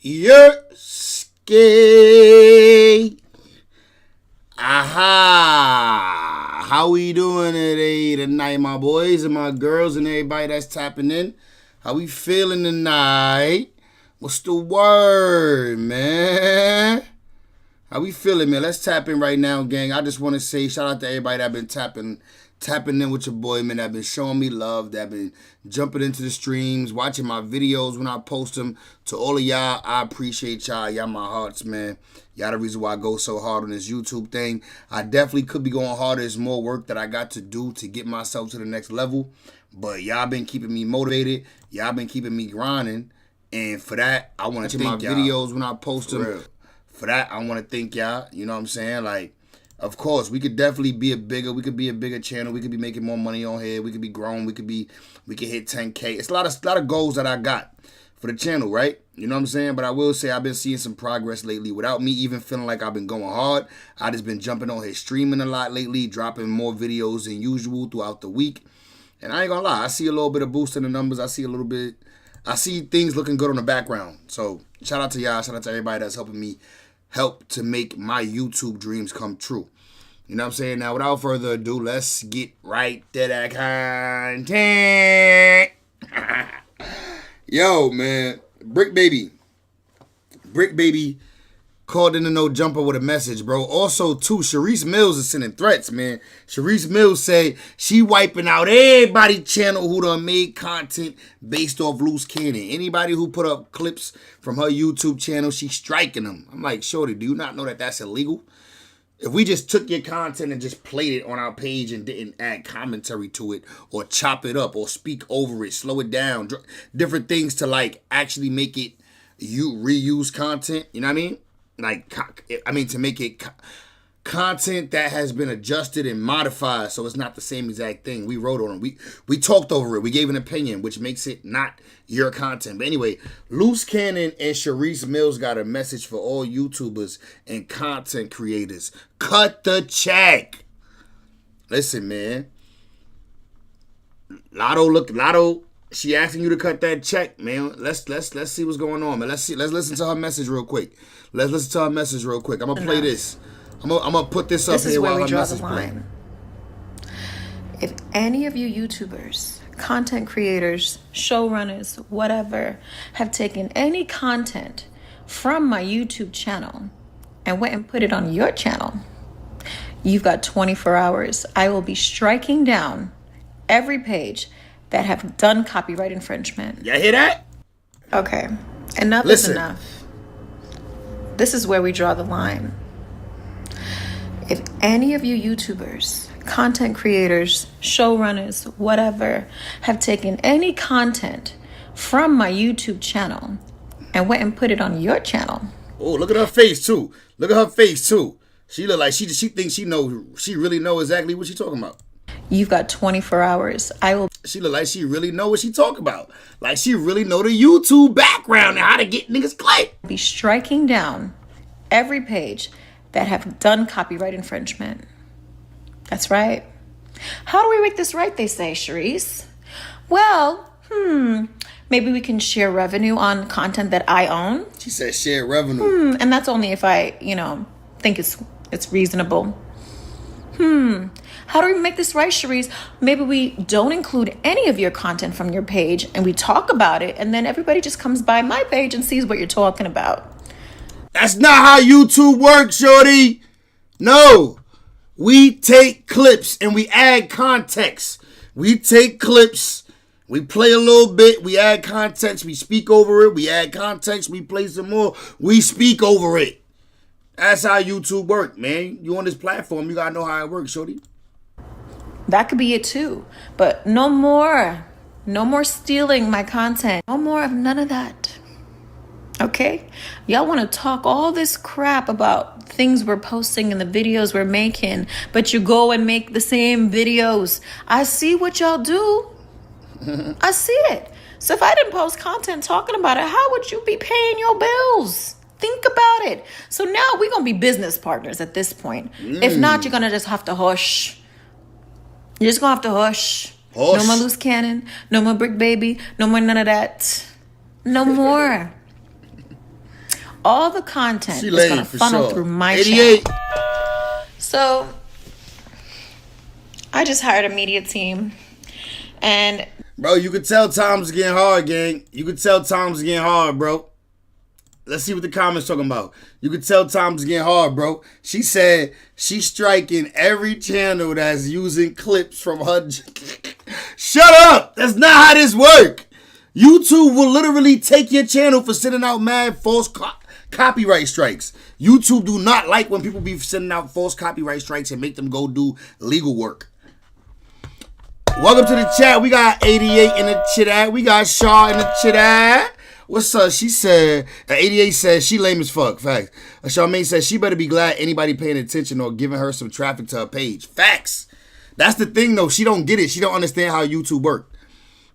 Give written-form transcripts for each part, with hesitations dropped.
You're scared. Aha. How we doing today tonight, my boys and my girls and everybody that's tapping in? How we feeling tonight? What's the word, man? How we feeling, man? Let's tap in right now, gang. I just want to say shout out to everybody that been tapping in with your boy, man. That been showing me love. That been jumping into the streams, watching my videos when I post them. To all of y'all, I appreciate y'all. Y'all my hearts, man. Y'all the reason why I go so hard on this YouTube thing. I definitely could be going harder. There's more work that I got to do to get myself to the next level. But y'all been keeping me motivated. Y'all been keeping me grinding. And for that, I want to thank my videos when I post them. For that, I want to thank y'all. You know what I'm saying? Like, of course, we could definitely be a bigger channel. We could be making more money on here. We could be growing. We could hit 10K. It's a lot of goals that I got for the channel, right? You know what I'm saying? But I will say I've been seeing some progress lately without me even feeling like I've been going hard. I just been jumping on here, streaming a lot lately, dropping more videos than usual throughout the week. And I ain't gonna lie, I see a little bit of boost in the numbers. I see things looking good on the background. So shout out to y'all. Shout out to everybody that's helping me to make my YouTube dreams come true. You know what I'm saying? Now, without further ado, let's get right to that content. Yo, man. Bricc Baby called in the No Jumper with a message, bro. Also, too, Sharice Mills is sending threats, man. Sharice Mills say she wiping out everybody channel who done made content based off Luce Cannon. Anybody who put up clips from her YouTube channel, she's striking them. I'm like, shorty, do you not know that that's illegal? If we just took your content and just played it on our page and didn't add commentary to it or chop it up or speak over it, slow it down, different things to like actually make it you reuse content, you know what I mean? To make it content that has been adjusted and modified so it's not the same exact thing. We wrote on it. We talked over it. We gave an opinion, which makes it not your content. But anyway, Luce Cannon and Sharice Mills got a message for all YouTubers and content creators. Cut the check. Listen, man. Lotto, she asking you to cut that check, man. Let's see what's going on, man. Let's listen to her message real quick. I'm gonna play this. I'm gonna put this up here while her message plays. If any of you YouTubers, content creators, showrunners, whatever, have taken any content from my YouTube channel and went and put it on your channel, you've got 24 hours. I will be striking down every page that have done copyright infringement. Y'all hear that? Okay, enough is enough. This is where we draw the line. If any of you YouTubers, content creators, showrunners, whatever, have taken any content from my YouTube channel and went and put it on your channel. Oh, look at her face too. She look like she thinks she really know exactly what she's talking about. You've got 24 hours. She look like she really know what she talking about. Like she really know the YouTube background and how to get niggas clicked. Be striking down every page that have done copyright infringement. That's right. How do we make this right, they say, Sharice? Well, maybe we can share revenue on content that I own. She said share revenue. And that's only if I, think it's reasonable. How do we make this right, Sharice? Maybe we don't include any of your content from your page and we talk about it and then everybody just comes by my page and sees what you're talking about. That's not how YouTube works, shorty. No. We take clips and we add context. We take clips, we play a little bit, we add context, we speak over it, we add context, we play some more, we speak over it. That's how YouTube works, man. You on this platform, you gotta know how it works, shorty. That could be it too. But no more stealing my content. No more of none of that. Okay? Y'all want to talk all this crap about things we're posting and the videos we're making, but you go and make the same videos. I see what y'all do. I see it. So if I didn't post content talking about it, how would you be paying your bills? Think about it. So now we're going to be business partners at this point. If not, you're going to just have to hush. You're just going to have to hush. No more Luce Cannon. No more Bricc Baby. No more none of that. No more. All the content She is lame going to for funnel sure. through my 88. channel. So I just hired a media team. And bro, you could tell times getting hard, gang. You could tell times getting hard, bro. Let's see what the comments talking about. You could tell times getting hard, bro. She said she's striking every channel that's using clips from her. Shut up! That's not how this work. YouTube will literally take your channel for sending out mad false copyright strikes. YouTube do not like when people be sending out false copyright strikes and make them go do legal work. Welcome to the chat. We got 88 in the chat. We got Shaw in the chat. What's up? She said, 88 says she lame as fuck. Facts. Charmaine says she better be glad anybody paying attention or giving her some traffic to her page. Facts. That's the thing though. She don't get it. She don't understand how YouTube work.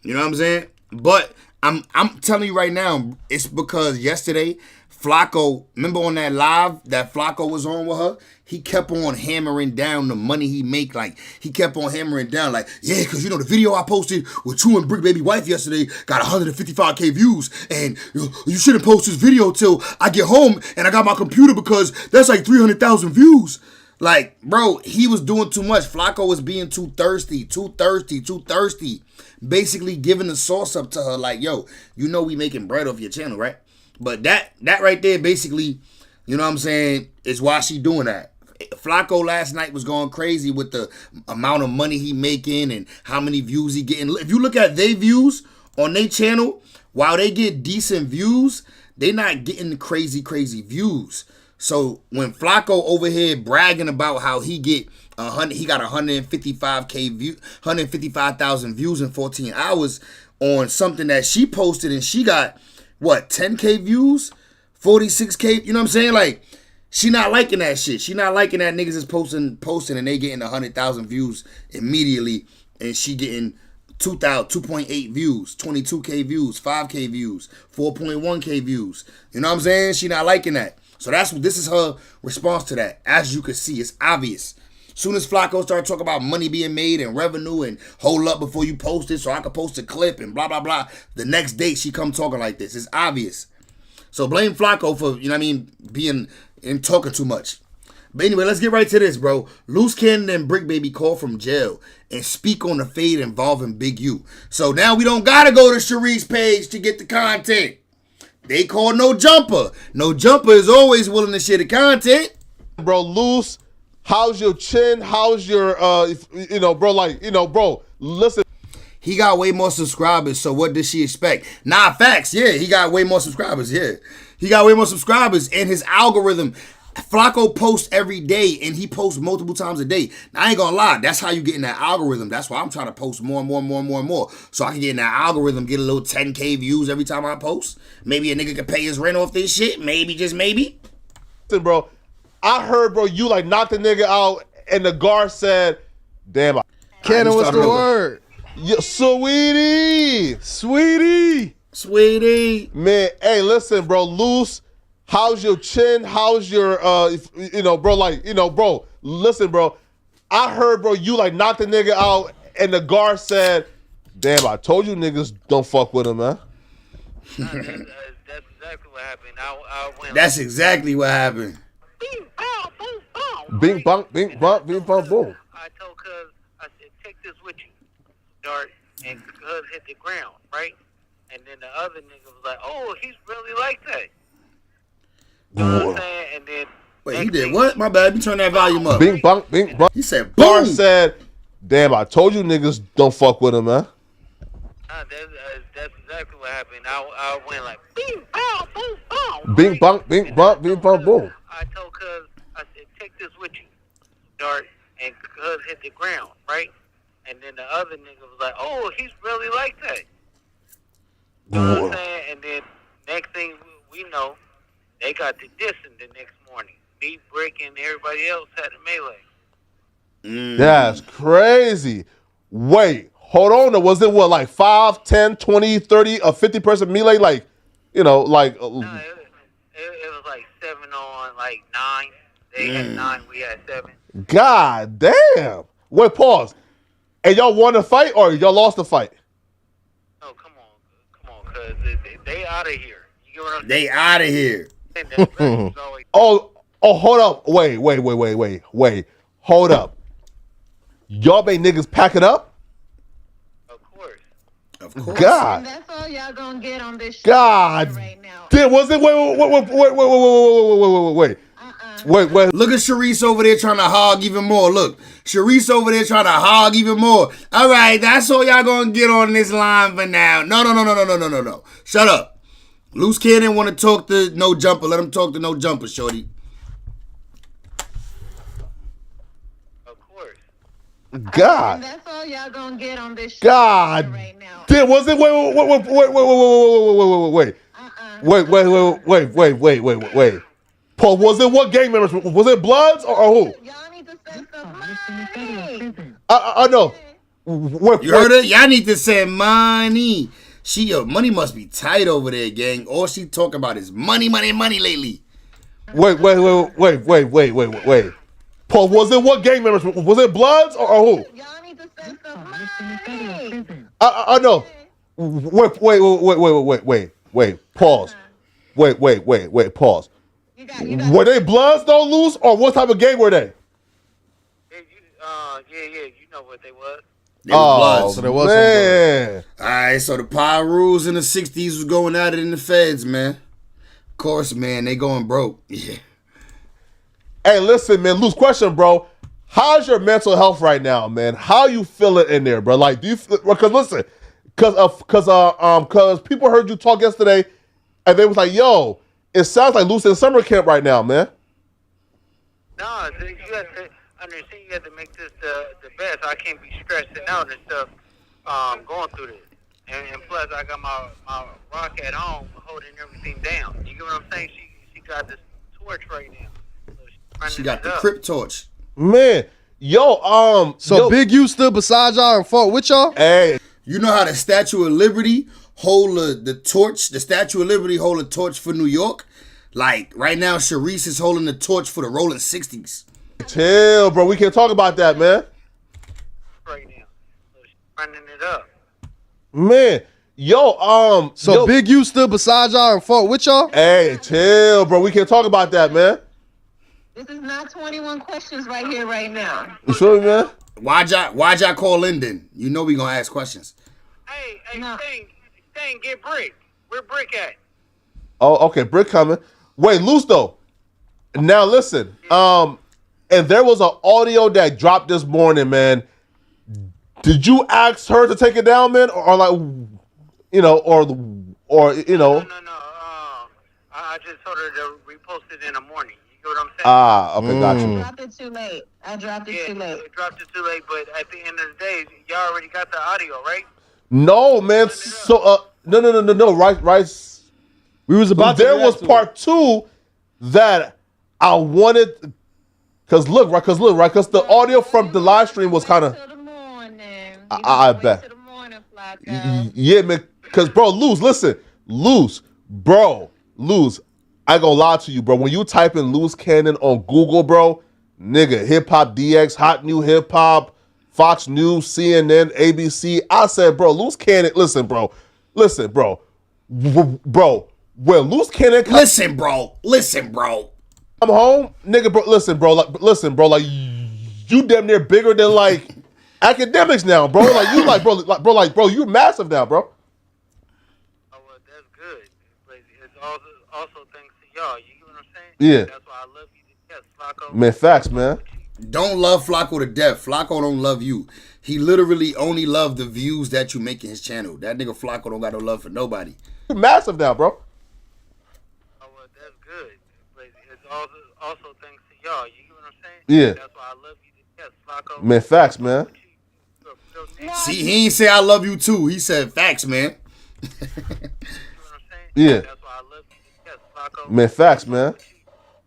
You know what I'm saying? But I'm telling you right now, it's because yesterday, Flacco, remember on that live that Flacco was on with her? He kept on hammering down the money he make. Like, he kept on hammering down, like, yeah, because, you know, the video I posted with True and Bricc Baby Wife yesterday got 155K views. And you shouldn't post this video till I get home and I got my computer because that's like 300,000 views. Like, bro, he was doing too much. Flacco was being too thirsty. Basically giving the sauce up to her like, yo, you know we making bread off your channel, right? But that right there basically, you know what I'm saying, is why she doing that. Flacco last night was going crazy with the amount of money he making and how many views he getting. If you look at their views on their channel, while they get decent views, they not getting crazy views. So when Flacco over here bragging about how he got 155K view, 155,000 views in 14 hours on something that she posted and she got what 10K views, 46K. You know what I'm saying? Like, she not liking that shit. She not liking that niggas is posting and they getting 100,000 views immediately, and she getting 2.8 views, 22K views, 5K views, 4.1K views. You know what I'm saying? She not liking that. So this is her response to that. As you can see, it's obvious. Soon as Flacco started talking about money being made and revenue and hold up before you post it so I can post a clip and blah, blah, blah, the next day she come talking like this. It's obvious. So blame Flacco for, you know what I mean, being and talking too much. But anyway, let's get right to this, bro. Luce Cannon and Bricc Baby call from jail and speak on the fade involving Big U. So now we don't gotta go to Sharice's page to get the content. They call No Jumper. No Jumper is always willing to share the content. Bro, Luce, how's your chin? How's your, bro, listen. He got way more subscribers, so what does she expect? Nah, facts, yeah, he got way more subscribers, yeah. He got way more subscribers, and his algorithm, Flacco posts every day, and he posts multiple times a day. Now, I ain't gonna lie, that's how you get in that algorithm. That's why I'm trying to post more and more, so I can get in that algorithm, get a little 10K views every time I post. Maybe a nigga can pay his rent off this shit, maybe, just maybe. Listen, bro, I heard, bro, you like knocked the nigga out, and the guard said, damn. Cannon, what's the word? Yo, sweetie. Man, hey, listen, bro, Luce, how's your chin? How's your, bro, listen, bro, I heard, bro, you like knocked the nigga out, and the guard said, damn, I told you niggas don't fuck with him, man. That's exactly what happened. I went That's exactly what happened. bing, bow, boom, bow. Bing, bong, bing, bong, bing, bong, boom. I told Cuz, I said, take this with you, Dart, and Cuz hit the ground, right? And then the other nigga was like, oh, he's really like that. You know what I'm saying? And then Wait, he did what? My bad, you turn that volume up. Bing, bong, bing, bong. He said, Guard boom. said, damn, I told you niggas don't fuck with him, man. That's exactly what happened. I went like, bing, bow, boom, bow. Bing, bong, bing, bong, bing, bong, boom. I told Cuz, I said, take this with you, Dart, and Cuz hit the ground, right? And then the other nigga was like, oh, he's really like that. You know what I'm saying? And then next thing we know, they got the dissing the next morning. Me, Bricc, and everybody else had a melee. That's crazy. Wait, hold on. Was it what, like 5, 10, 20, 30, a 50-person melee? Like, you know, like. No, it was like 7 on like 9. They had 9, we had 7. God damn. Wait, pause. And y'all won the fight or y'all lost the fight? No, come on, cuz they out of here. You get what I'm saying? They out of here. And the legends always. Oh, hold up. Wait. Hold up. Y'all made niggas pack it up? Of course. Of course. God. And that's all y'all gonna get on this show God. right now. Damn, was it? Wait. Wait. Look at Sharice over there trying to hog even more. Look, Sharice over there trying to hog even more. All right, that's all y'all gonna get on this line for now. No. Shut up. Luce Cannon want to talk to No Jumper. Let him talk to No Jumper, shorty. Of course. God. And that's all y'all gonna get on this show God. right now. Damn, was it? Wait. Paul, was it what gang members? Was it Bloods or who? Y'all need to say something. I know. You heard her? Y'all need to send money. Your money must be tight over there, gang. All she talk about is money lately. Wait. Paul, was it what gang members? Was it Bloods or who? Y'all need to say something. I know. Wait. Pause. Wait. Pause. Were they Bloods though, Luce, or what type of gang were they? Yeah, you know what they was. They was Bloods. So there was Man. Alright, so the Power Rules in the 60s was going at it in the feds, man. Of course, man, they going broke. Yeah. Hey, listen, man. Luce, question, bro. How's your mental health right now, man? How you feeling in there, bro? Like, do you feel? Because listen, because people heard you talk yesterday, and they was like, "Yo, it sounds like Luce in summer camp right now, man." No, you have to understand. You have to make this the best. I can't be stressing out and stuff. Going through this, and plus I got my rock at home holding everything down. You get what I'm saying? She got this torch right now. So She got the Crip torch. Man, So Big U stood beside y'all and fought with y'all? Hey, You know how the Statue of Liberty hold the torch? The Statue of Liberty hold a torch for New York? Like, right now, Sharice is holding the torch for the rolling 60s. chill, bro. We can't talk about that, man. right now. So she's running it up. Man, So Big U stood beside y'all and fought with y'all? Hey, chill, bro. We can't talk about that, man. This is not 21 questions right here, right now. You feel me, man? Why'd y'all call in then? You know we gonna ask questions. Hey, No. Stain, get Bricc. Where Bricc at? Oh, okay, Bricc coming. Wait, Luce though. Now listen. And there was an audio that dropped this morning, man. Did you ask her to take it down, man, or like, or you know? No. I just told her to repost it in the morning. You get what I'm saying? Okay, got you. I dropped it too late. It dropped it too late, but at the end of the day, y'all already got the audio, right? No, man. So, no. Right. We was about to There react was to part 2 that I wanted. Because the audio from the live stream was kind of. Till the morning. I bet. Till the morning, Flacco. Yeah, man. Because, bro, Luce, I ain't gonna lie to you, bro. When you type in Luce Cannon on Google, bro, nigga, Hip Hop DX, Hot New Hip Hop, Fox News, CNN, ABC. I said, bro, Luce Cannon, listen, bro. When Luce Cannon Listen, bro. come home, nigga, bro, like, you damn near bigger than, like, academics now, bro. Like, bro, you massive now, bro. Oh, well, that's good. But it's also thanks to y'all. You get what I'm saying? Yeah. That's why I love you to death, Flacco. Man, facts, man. Don't love Flacco to death. Flacco don't love you. He literally only love the views that you make in his channel. That nigga Flacco don't got no love for nobody. You massive now, bro. Oh, well, that's good. But it's also thanks to y'all. You get what I'm saying? Yeah. That's why I love you to death, Flacco. Man, facts, man. You're a real nigga. See, he ain't say I love you too. He said facts, man. You know what I'm saying? Yeah. That's why I love you to death, Flacco. Man, facts, man.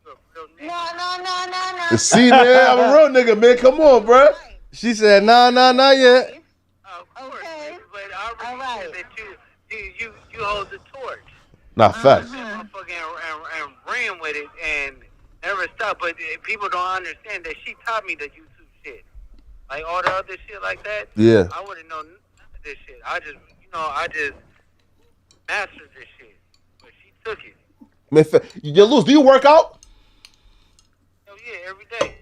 You're a real nigga. No. See, man, I'm a real nigga, man. Come on, bro. She said, nah, not yet. Of course, Okay. but I already All right. said that you hold the torch. Nah, facts. Motherfucking and ran with it and never stopped. But people don't understand that she taught me the YouTube shit. Like all the other shit like that. Yeah. I wouldn't know none of this shit. I just mastered this shit. But she took it. Man, yo, Luce, do you work out? Hell yeah, every day.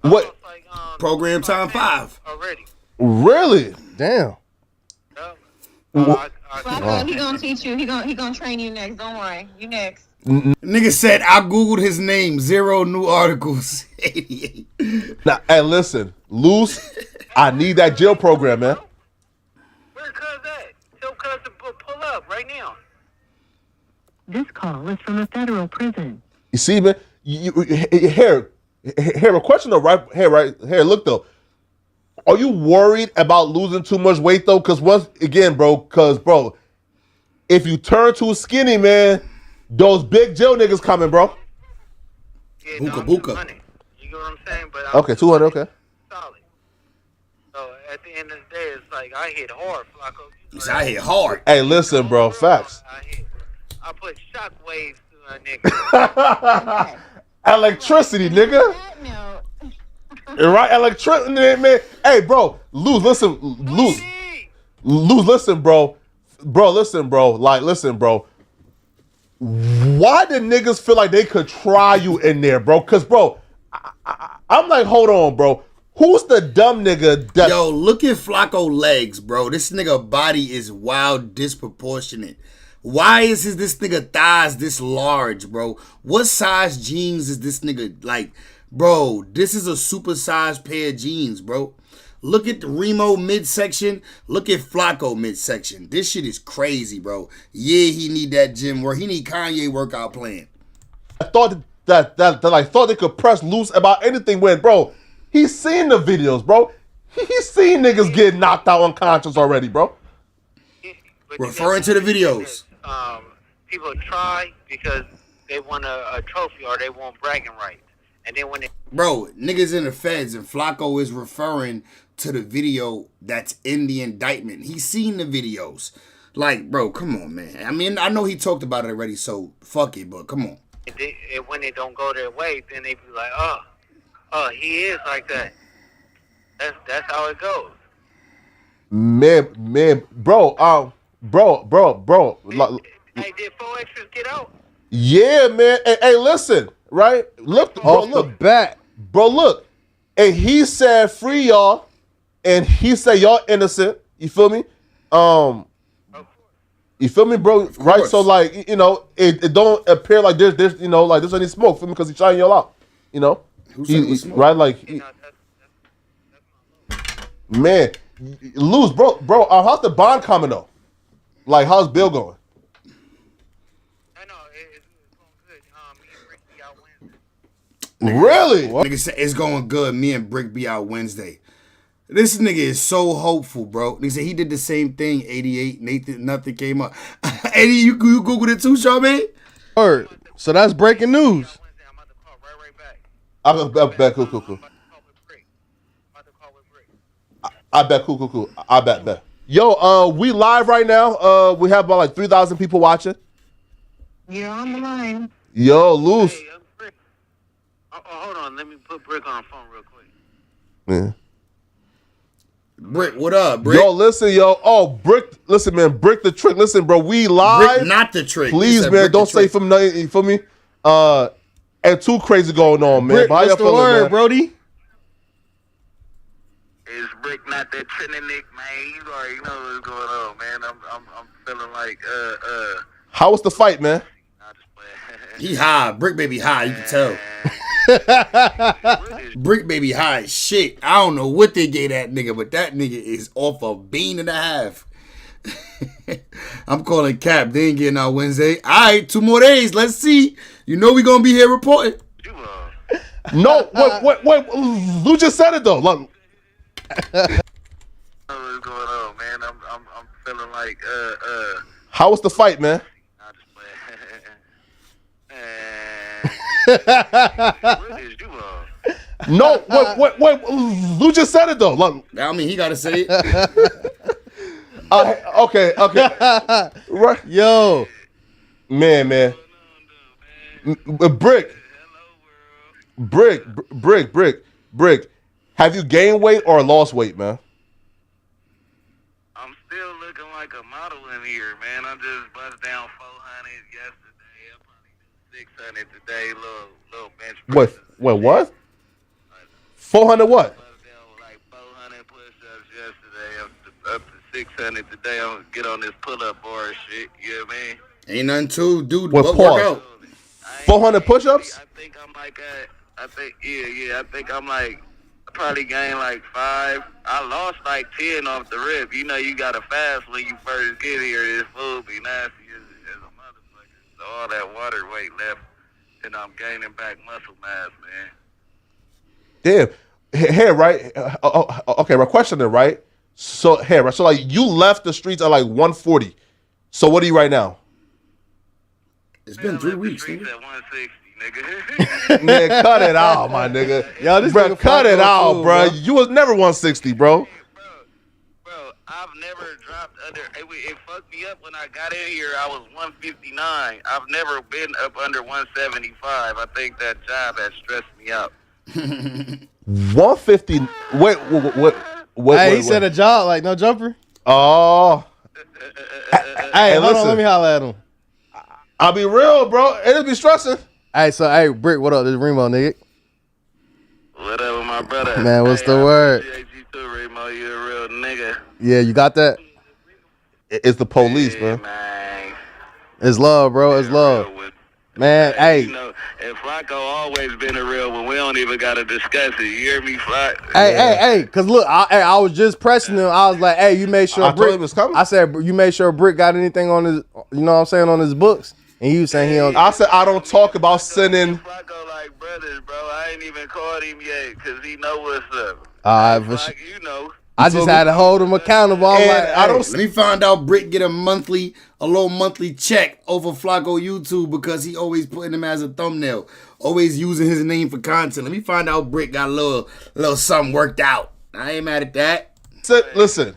What? Like, Program time 5. Already. Really? Damn. Flacco, he gonna teach you. He gonna train you next. Don't worry. You next. Nigga said I googled his name. 0 new articles. 88. Now, hey, listen, Luce, I need that jail program, man. Where cuz at? Tell cuz to pull up right now. This call is from a federal prison. You see, man. Here, a question though, right here. Look though, are you worried about losing too much weight though? Because once again, bro, if you turn too skinny, man, those big Joe niggas coming, bro. Yeah, Buka, I'm buka. 200. You get what I'm saying? But Okay, 200. Okay. solid. So at the end of the day, it's like I hit hard, Flacco. He said I hit hard. Hey, listen, bro. Facts. I put shockwaves to a nigga. Electricity, nigga. Right, electricity, man. Hey, bro, Luce, listen, Luce, listen, bro. Listen, bro. Like, listen, bro. Why did niggas feel like they could try you in there, bro? Because, bro, I'm like, hold on, bro. Who's the dumb nigga that... Yo, look at Flacco legs, bro. This nigga body is wild disproportionate. Why is this nigga thighs this large, bro? What size jeans is this nigga like? Bro, this is a supersized pair of jeans, bro. Look at the Remo midsection. Look at Flacco midsection. This shit is crazy, bro. Yeah, he need that gym work. He need Kanye workout plan. I thought that thought they could press Luce about anything when, bro, he's seen the videos, bro. He's seen niggas get knocked out unconscious already, bro. Referring to the videos. People try because they want a trophy or they want bragging rights. And then when they... Bro, niggas in the feds and Flacco is referring to the video that's in the indictment. He's seen the videos. Like, bro, come on, man. I mean, I know he talked about it already, so fuck it, but come on. When it don't go their way, then they be like, oh, he is like that. That's how it goes. Man, bro. Hey, did 4 extras get out? Yeah, man. Hey, listen, right? Look, bro, Off the bat. Bro, look. And he said free y'all, and he said y'all innocent. You feel me? You feel me, bro? Right? So, like, you know, it don't appear like there's you know, like there's any smoke, feel me? Because he's trying y'all out. You know? Right? Like, man, Luce, bro, how's the bond coming though? Like, how's Bill going? I know, it's going good. Me and Bricc be out Wednesday. Really? Nigga said it's going good. Me and Bricc be out Wednesday. This nigga is so hopeful, bro. He said he did the same thing, 88. Nothing came up. 80, you Googled it too, Charmaine? Word. So that's breaking news. Wednesday, I'm about to call right back. I bet, cool. I'm about to call with Bricc. I bet, cool. I bet. Yo, we live right now. We have about like 3,000 people watching. You're on the line. Yo, Luce. Hey, Bricc. Hold on. Let me put Bricc on the phone real quick. Yeah. Bricc, what up, Bricc? Yo, listen, yo. Oh, Bricc, listen, man. Bricc the trick. Listen, bro, we live. Bricc, not the trick. Please, man, don't say from nothing. You feel me? And too crazy going on, man. Bricc, what's the word, Brody? It's Bricc, not that Trinity, man. You already know what's going on, man. I'm feeling like How was the fight, man? He high. Bricc baby high. You can tell. Bricc baby high as shit. I don't know what they gave that nigga, but that nigga is off a bean and a half. I'm calling cap. They ain't getting out Wednesday. All right, 2 more days. Let's see. You know we gonna be here reporting. No, wait. Who just said it though? Look. What's going on, man? I'm feeling like How was the fight, man? What is you No, wait. Who just said it though? Look. I mean, he gotta say it. Okay. Right. Yo. Man. Bricc. Have you gained weight or lost weight, man? I'm still looking like a model in here, man. I just bust down 400 yesterday. I probably do 600 today, little bench What? press. What? 400 what? Like 400 push-ups yesterday, up to 600 today. I'm gonna get on this pull-up bar shit. You know what I mean? Ain't nothing to do. What, What pause? workout? 400 push-ups? I think I'm like I think I'm like, I probably gained like 5. I lost like 10 off the rip. You know, you gotta fast when you first get here. This food be nasty as a motherfucker. So all that water weight left, and I'm gaining back muscle mass, man. Damn. Here, right? Okay, my question then, right? So, here, right? So, like, you left the streets at like 140. So, what are you right now? It's been 3 weeks, Streets nigga. at 160, nigga. Man, cut it out, my nigga. Yo, this Bro, nigga cut it Flacco out, fool, bro. You was never 160, bro. Bro, I've never dropped under. It fucked me up when I got in here. I was 159. I've never been up under 175. I think that job has stressed me out. 150. Wait. Hey, he said a job, like no jumper. Oh. Hey, hold listen. on, let me holler at him. I'll be real, bro. It'll be stressing. Hey, so hey, Bricc, what up? This is Remo, nigga. Whatever, my brother. Man, what's the I word? appreciate you too, Remo. You a real nigga. Yeah, you got that? It's the police, Yeah, man. man. It's love, bro. It's love. Real with- Man, hey. You know, and Flacco always been a real one. We don't even gotta discuss it. You hear me, Flac? Hey, cause look, I was just pressing him. I was like, hey, you made sure I told him it's coming. I said, you made sure Bricc got anything on his, you know what I'm saying, on his books. And he was saying he don't. I said I don't talk about sending. Flacco like brothers, bro. I ain't even called him yet, cause he know what's up. For You know. I just had to hold him accountable. I'm And like, I don't. Let me find out Bricc get a little monthly check over Flacco YouTube because he always putting him as a thumbnail, always using his name for content. Let me find out Bricc got a little something worked out. I ain't mad at that. Listen,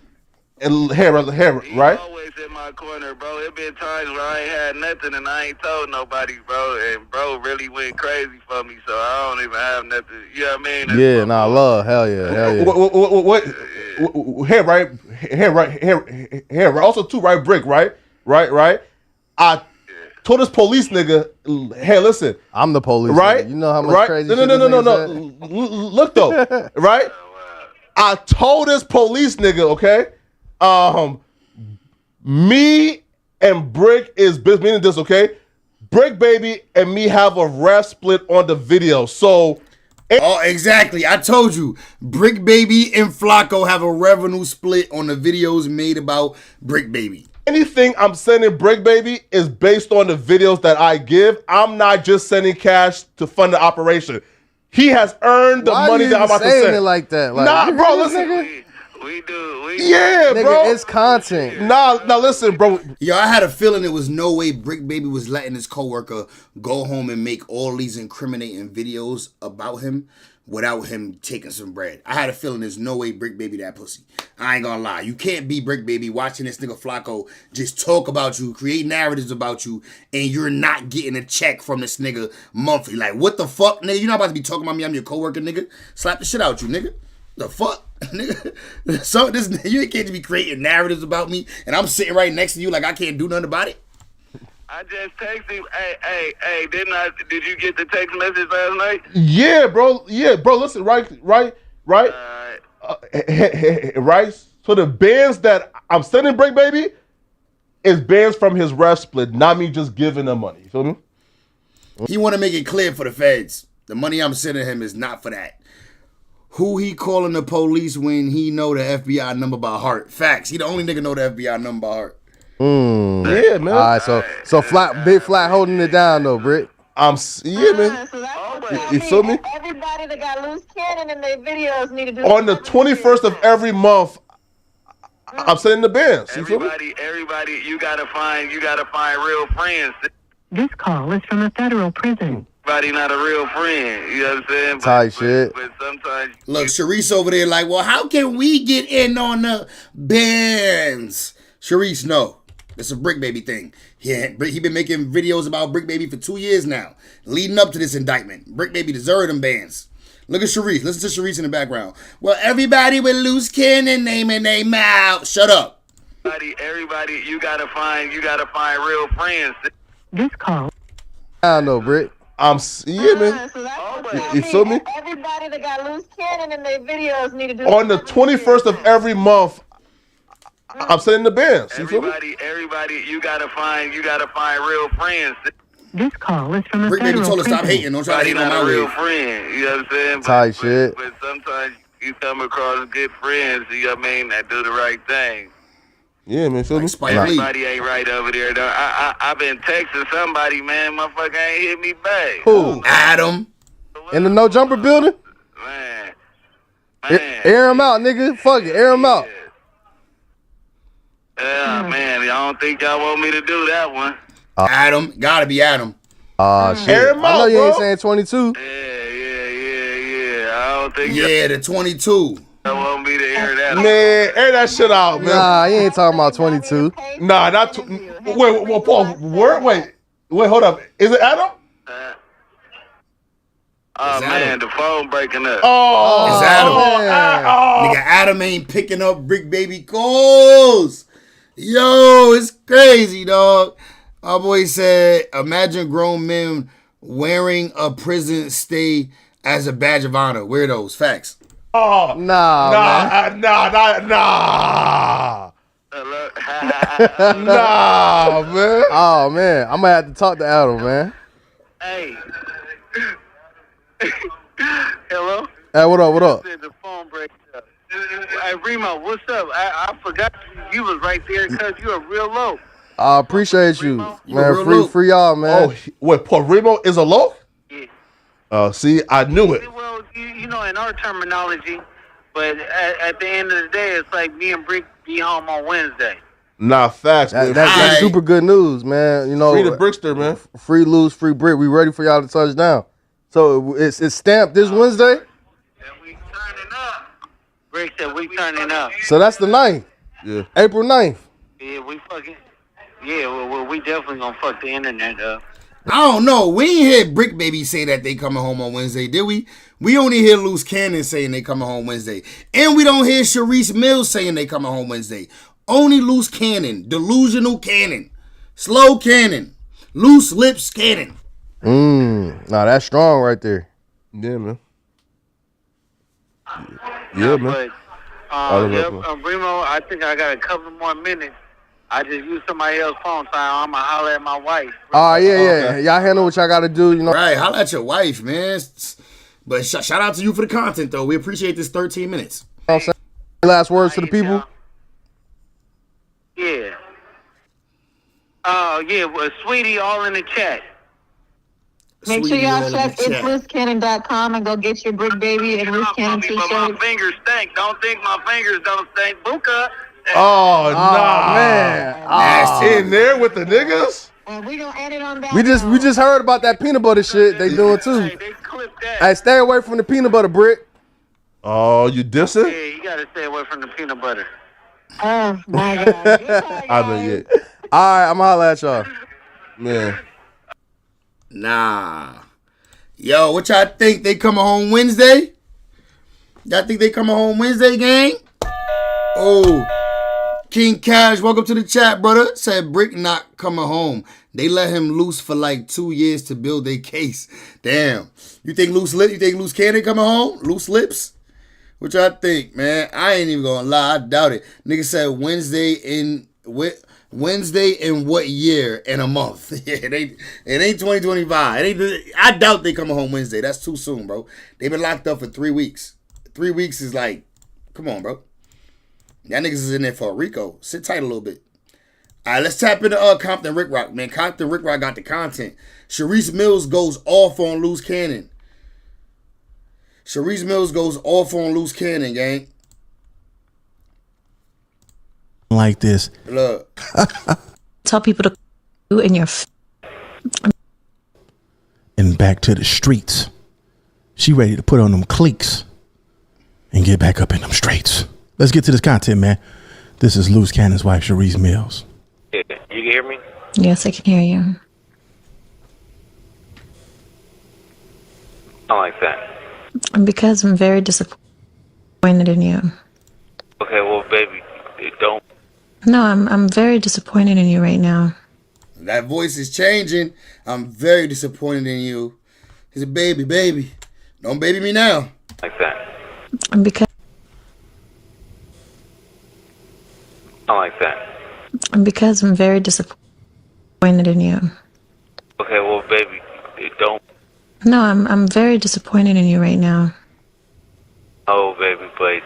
and here, He right? always in my corner, bro. It been times where I ain't had nothing and I ain't told nobody, bro. And bro really went crazy for me, so I don't even have nothing. You know what I mean? That's yeah, my nah, boy. love, hell yeah. What? Here, right. Also, too, right? Bricc, right. I told this police nigga, hey, listen, I'm the police, right? nigga. You know how much right? crazy No. shit this nigga said? Look though, right? I told this police nigga, okay, me and Bricc is business, meaning this, okay? Bricc baby and me have a ref split on the video, so. Oh, exactly. I told you. Bricc Baby and Flacco have a revenue split on the videos made about Bricc Baby. Anything I'm sending Bricc Baby is based on the videos that I give. I'm not just sending cash to fund the operation. He has earned the Why money you that I'm even about to saying send. it like that? Like, Nah, you bro, hear this listen. nigga? We do. Yeah, Nigga, bro. it's content. Nah, listen, bro. Yo, I had a feeling there was no way Bricc Baby was letting his coworker go home and make all these incriminating videos about him without him taking some bread. I had a feeling there's no way Bricc Baby that pussy. I ain't gonna lie. You can't be Bricc Baby watching this nigga Flacco just talk about you, create narratives about you, and you're not getting a check from this nigga monthly. Like, what the fuck, nigga? You're not about to be talking about me. I'm your coworker, nigga. Slap the shit out you, nigga. The fuck? Nigga. So this you can't just be creating narratives about me and I'm sitting right next to you like I can't do nothing about it. I just texted him. Hey, did you get the text message last night? Yeah, bro. Listen, right. Right. So the bands that I'm sending Bricc Baby is bands from his ref split, not me just giving them money. You feel me? He want to make it clear for the feds. The money I'm sending him is not for that. Who he calling the police when he know the FBI number by heart? Facts. He the only nigga know the FBI number by heart. Yeah, man. All right, so Big Flat holding it down though, Bricc. Yeah, man. So that's what You feel me? everybody that got loose cannon in their videos need to do. On the 21st of every month, I'm sending the bands. You feel me? Everybody, you gotta find real friends. This call is from a federal prison. Everybody not a real friend. You know what I'm saying? Tight shit. But sometimes Look, Sharice over there like, well, how can we get in on the bands? Sharice, no. It's a Bricc Baby thing. He been making videos about Bricc Baby for 2 years now, leading up to this indictment. Bricc Baby deserved them bands. Look at Sharice. Listen to Sharice in the background. Well, everybody with loose cannon name in their mouth. Shut up. everybody, you gotta find real friends. This call. I know, Bricc. Yeah, man. So that's You feel me? Everybody that got loose cannon in their videos need to do On the 21st of every month, I'm sending the bands. You feel me? Everybody, you gotta find real friends. This call is from a Bricc baby federal told us stop prison. hating. Don't try to hate on my real wave. friend. You know what I'm saying? Tight shit. But sometimes you come across good friends. You know what I mean? That do the right thing. Yeah, man. Feel me? Spike Lee. Everybody ain't right over there. Though. I've been texting somebody, man. Motherfucker ain't hit me back. Who? Adam. In the no jumper building? Man. Air him out, nigga. Fuck it, air him out. Yeah, man. Y'all don't think y'all want me to do that one? Adam. Gotta be Adam. Shit. Air him I know out, you ain't bro. saying 22. Yeah. I don't think Yeah, the 22. y'all want me to air that. Man, air that shit out, man. Nah, you ain't talking about 22. Nah, not. Wait, Paul. Wait, hold up. Is it Adam? Oh, man, Adam. the phone breaking up. Oh, It's Adam. Nigga, Adam ain't picking up Bricc baby calls. Yo, it's crazy, dog. My boy said, imagine grown men wearing a prison stay as a badge of honor. Weirdos. Facts. Oh, Nah, man. Nah, Hello? nah, man. Oh, man. I'm gonna have to talk to Adam, man. Hey. Hello? Hey, what up? Said the phone breaks up. Hey, Remo, what's up? I forgot you was right there because you are real low. I appreciate you. You Man, real low. free y'all, man. Oh, wait, Paul Remo is a low? Yeah. See, I knew it. Well, you know, in our terminology, but at the end of the day, it's like me and Bricc be home on Wednesday. Nah, facts, man. That's Aight. super good news, man. You know, Free the Brickster, man. free Luce, free Bricc. We ready for y'all to touch down. So it's stamped this Wednesday. And we turning up. Bricc said we turning up. So that's the 9th, Yeah. April 9th. Yeah, we fucking. Yeah, well, we definitely gonna fuck the internet up. I don't know. We ain't hear Bricc baby say that they coming home on Wednesday, did we? We only hear Luce Cannon saying they coming home Wednesday. And we don't hear Sharice Mills saying they coming home Wednesday. Only Luce Cannon. Delusional Cannon. Slow Cannon. Loose lips Cannon. Nah, that's strong right there. Yeah, man. Yeah, man. But, Remo, I think I got a couple more minutes. I just used somebody else's phone, so I'm going to holler at my wife. Oh, yeah. Y'all handle what y'all got to do, you know. Right. Holla at your wife, man. But shout out to you for the content, though. We appreciate this 13 minutes. What I'm saying? Last words to the people. Yeah. Oh, yeah. Well, Sweetie, all in the chat. Make sure Sweetie, all y'all in check the chat. itsloosecannon.com and go get your Bricc baby and Loose Cannon But my t-shirts. fingers stink. Don't think my fingers don't stink. Buka. Oh, nah, man. Nasty. In there with the niggas? And we gonna edit on that. We just heard about that peanut butter shit they doing Hey, too. they clipped that. Hey, stay away from the peanut butter, Bricc. Oh, you dissing? Yeah, you got to stay away from the peanut butter. Oh my god. I know, yeah. All right, I'm gonna holler at y'all. Man. Nah. Yo, what y'all think? They coming home Wednesday? Y'all think they coming home Wednesday, gang? Oh. King Cash, welcome to the chat, brother. Said Bricc not coming home. They let him loose for like 2 years to build their case. Damn. You think Loose Cannon coming home? Loose lips? What y'all think, man? I ain't even gonna lie. I doubt it. Nigga said Wednesday in what year and a month? Yeah, it ain't 2025. I doubt they coming home Wednesday. That's too soon, bro. They been locked up for 3 weeks. 3 weeks is like, come on, bro. Y'all niggas is in there for a Rico. Sit tight a little bit. All right, let's tap into Compton Rick Rock, man. Compton Rick Rock got the content. Sharice Mills goes off on Loose Cannon. Sharice Mills goes off on Loose Cannon, gang. Like this. Look. Tell people to do in your And back to the streets. She ready to put on them cleats and get back up in them streets. Let's get to this content, man. This is Loose Cannon's wife, Sharice Mills. Yeah, you can hear me? Yes, I can hear you. I like that. Because I'm very disappointed in you. Okay, well, baby, don't. No, I'm very disappointed in you right now. That voice is changing. I'm very disappointed in you. He said, baby. Don't baby me now. Like that. Because Not like that. because I'm very disappointed in you. Okay, well, baby, don't. No, I'm very disappointed in you right now. Oh, baby, but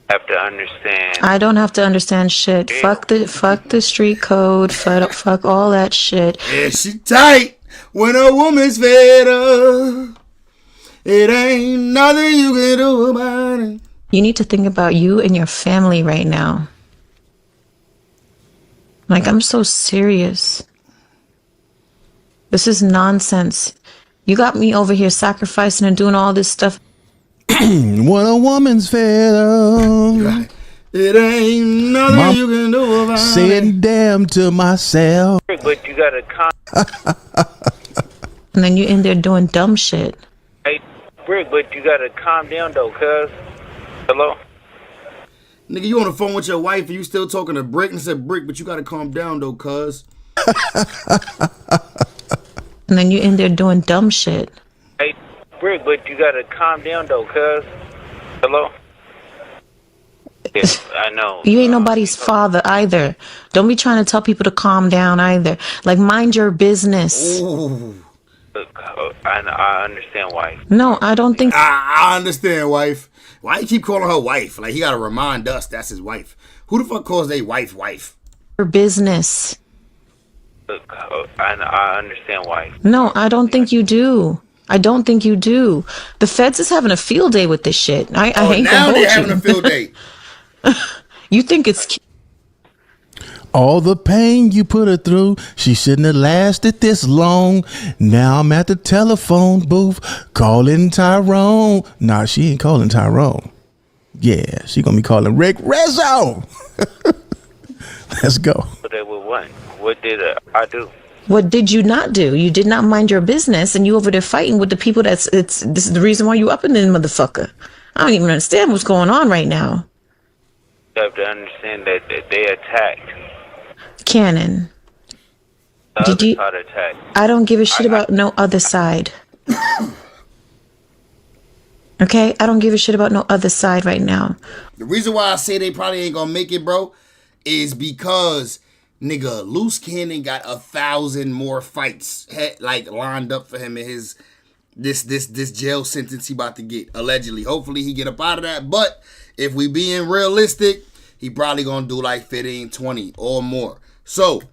have to understand. I don't have to understand shit. Fuck the street code. Fuck all that shit. Yeah, she tight when a woman's fed up. It ain't nothing you can do about it. You need to think about you and your family right now. Like, I'm so serious. This is nonsense. You got me over here sacrificing and doing all this stuff. When a woman's fed up, It ain't nothing you can do about it. saying damn to myself. But you gotta And then you in there doing dumb shit. Hey, Bricc, but you gotta calm down though, cuz. Hello? Nigga, you on the phone with your wife and you still talking to Bricc and said, Bricc, but you gotta calm down though, cuz. And then you in there doing dumb shit. Hey, Bricc, but you gotta calm down though, cuz. Hello? Yeah, I know. You ain't nobody's father either. Don't be trying to tell people to calm down either. Like, mind your business. Ooh. Look, I understand why. No, I don't think. I understand, wife. Why you keep calling her wife? Like, he gotta remind us that's his wife. Who the fuck calls they wife? Your business. Look, I understand why. No, I don't think you do. I don't think you do. The feds is having a field day with this shit. I hate now to they hold having you. a field day. You think it's cute. All the pain you put her through, she shouldn't have lasted this long. Now I'm at the telephone booth calling Tyrone. Nah, she ain't calling Tyrone. Yeah, she gonna be calling Rick Rezzo. Let's go. But they would what? What did I do? What did you not do? You did not mind your business, and you over there fighting with the people. This is the reason why you up in this motherfucker. I don't even understand what's going on right now. You have to understand that they attacked. Cannon. The Did other you? side attacked. I don't give a shit about no other side. Okay? I don't give a shit about no other side right now. The reason why I say they probably ain't gonna make it, bro, is because nigga Luce Cannon got 1,000 more fights like lined up for him in his this jail sentence he about to get, allegedly. Hopefully he get up out of that. But if we being realistic, he probably gonna do like 15, 20 or more. So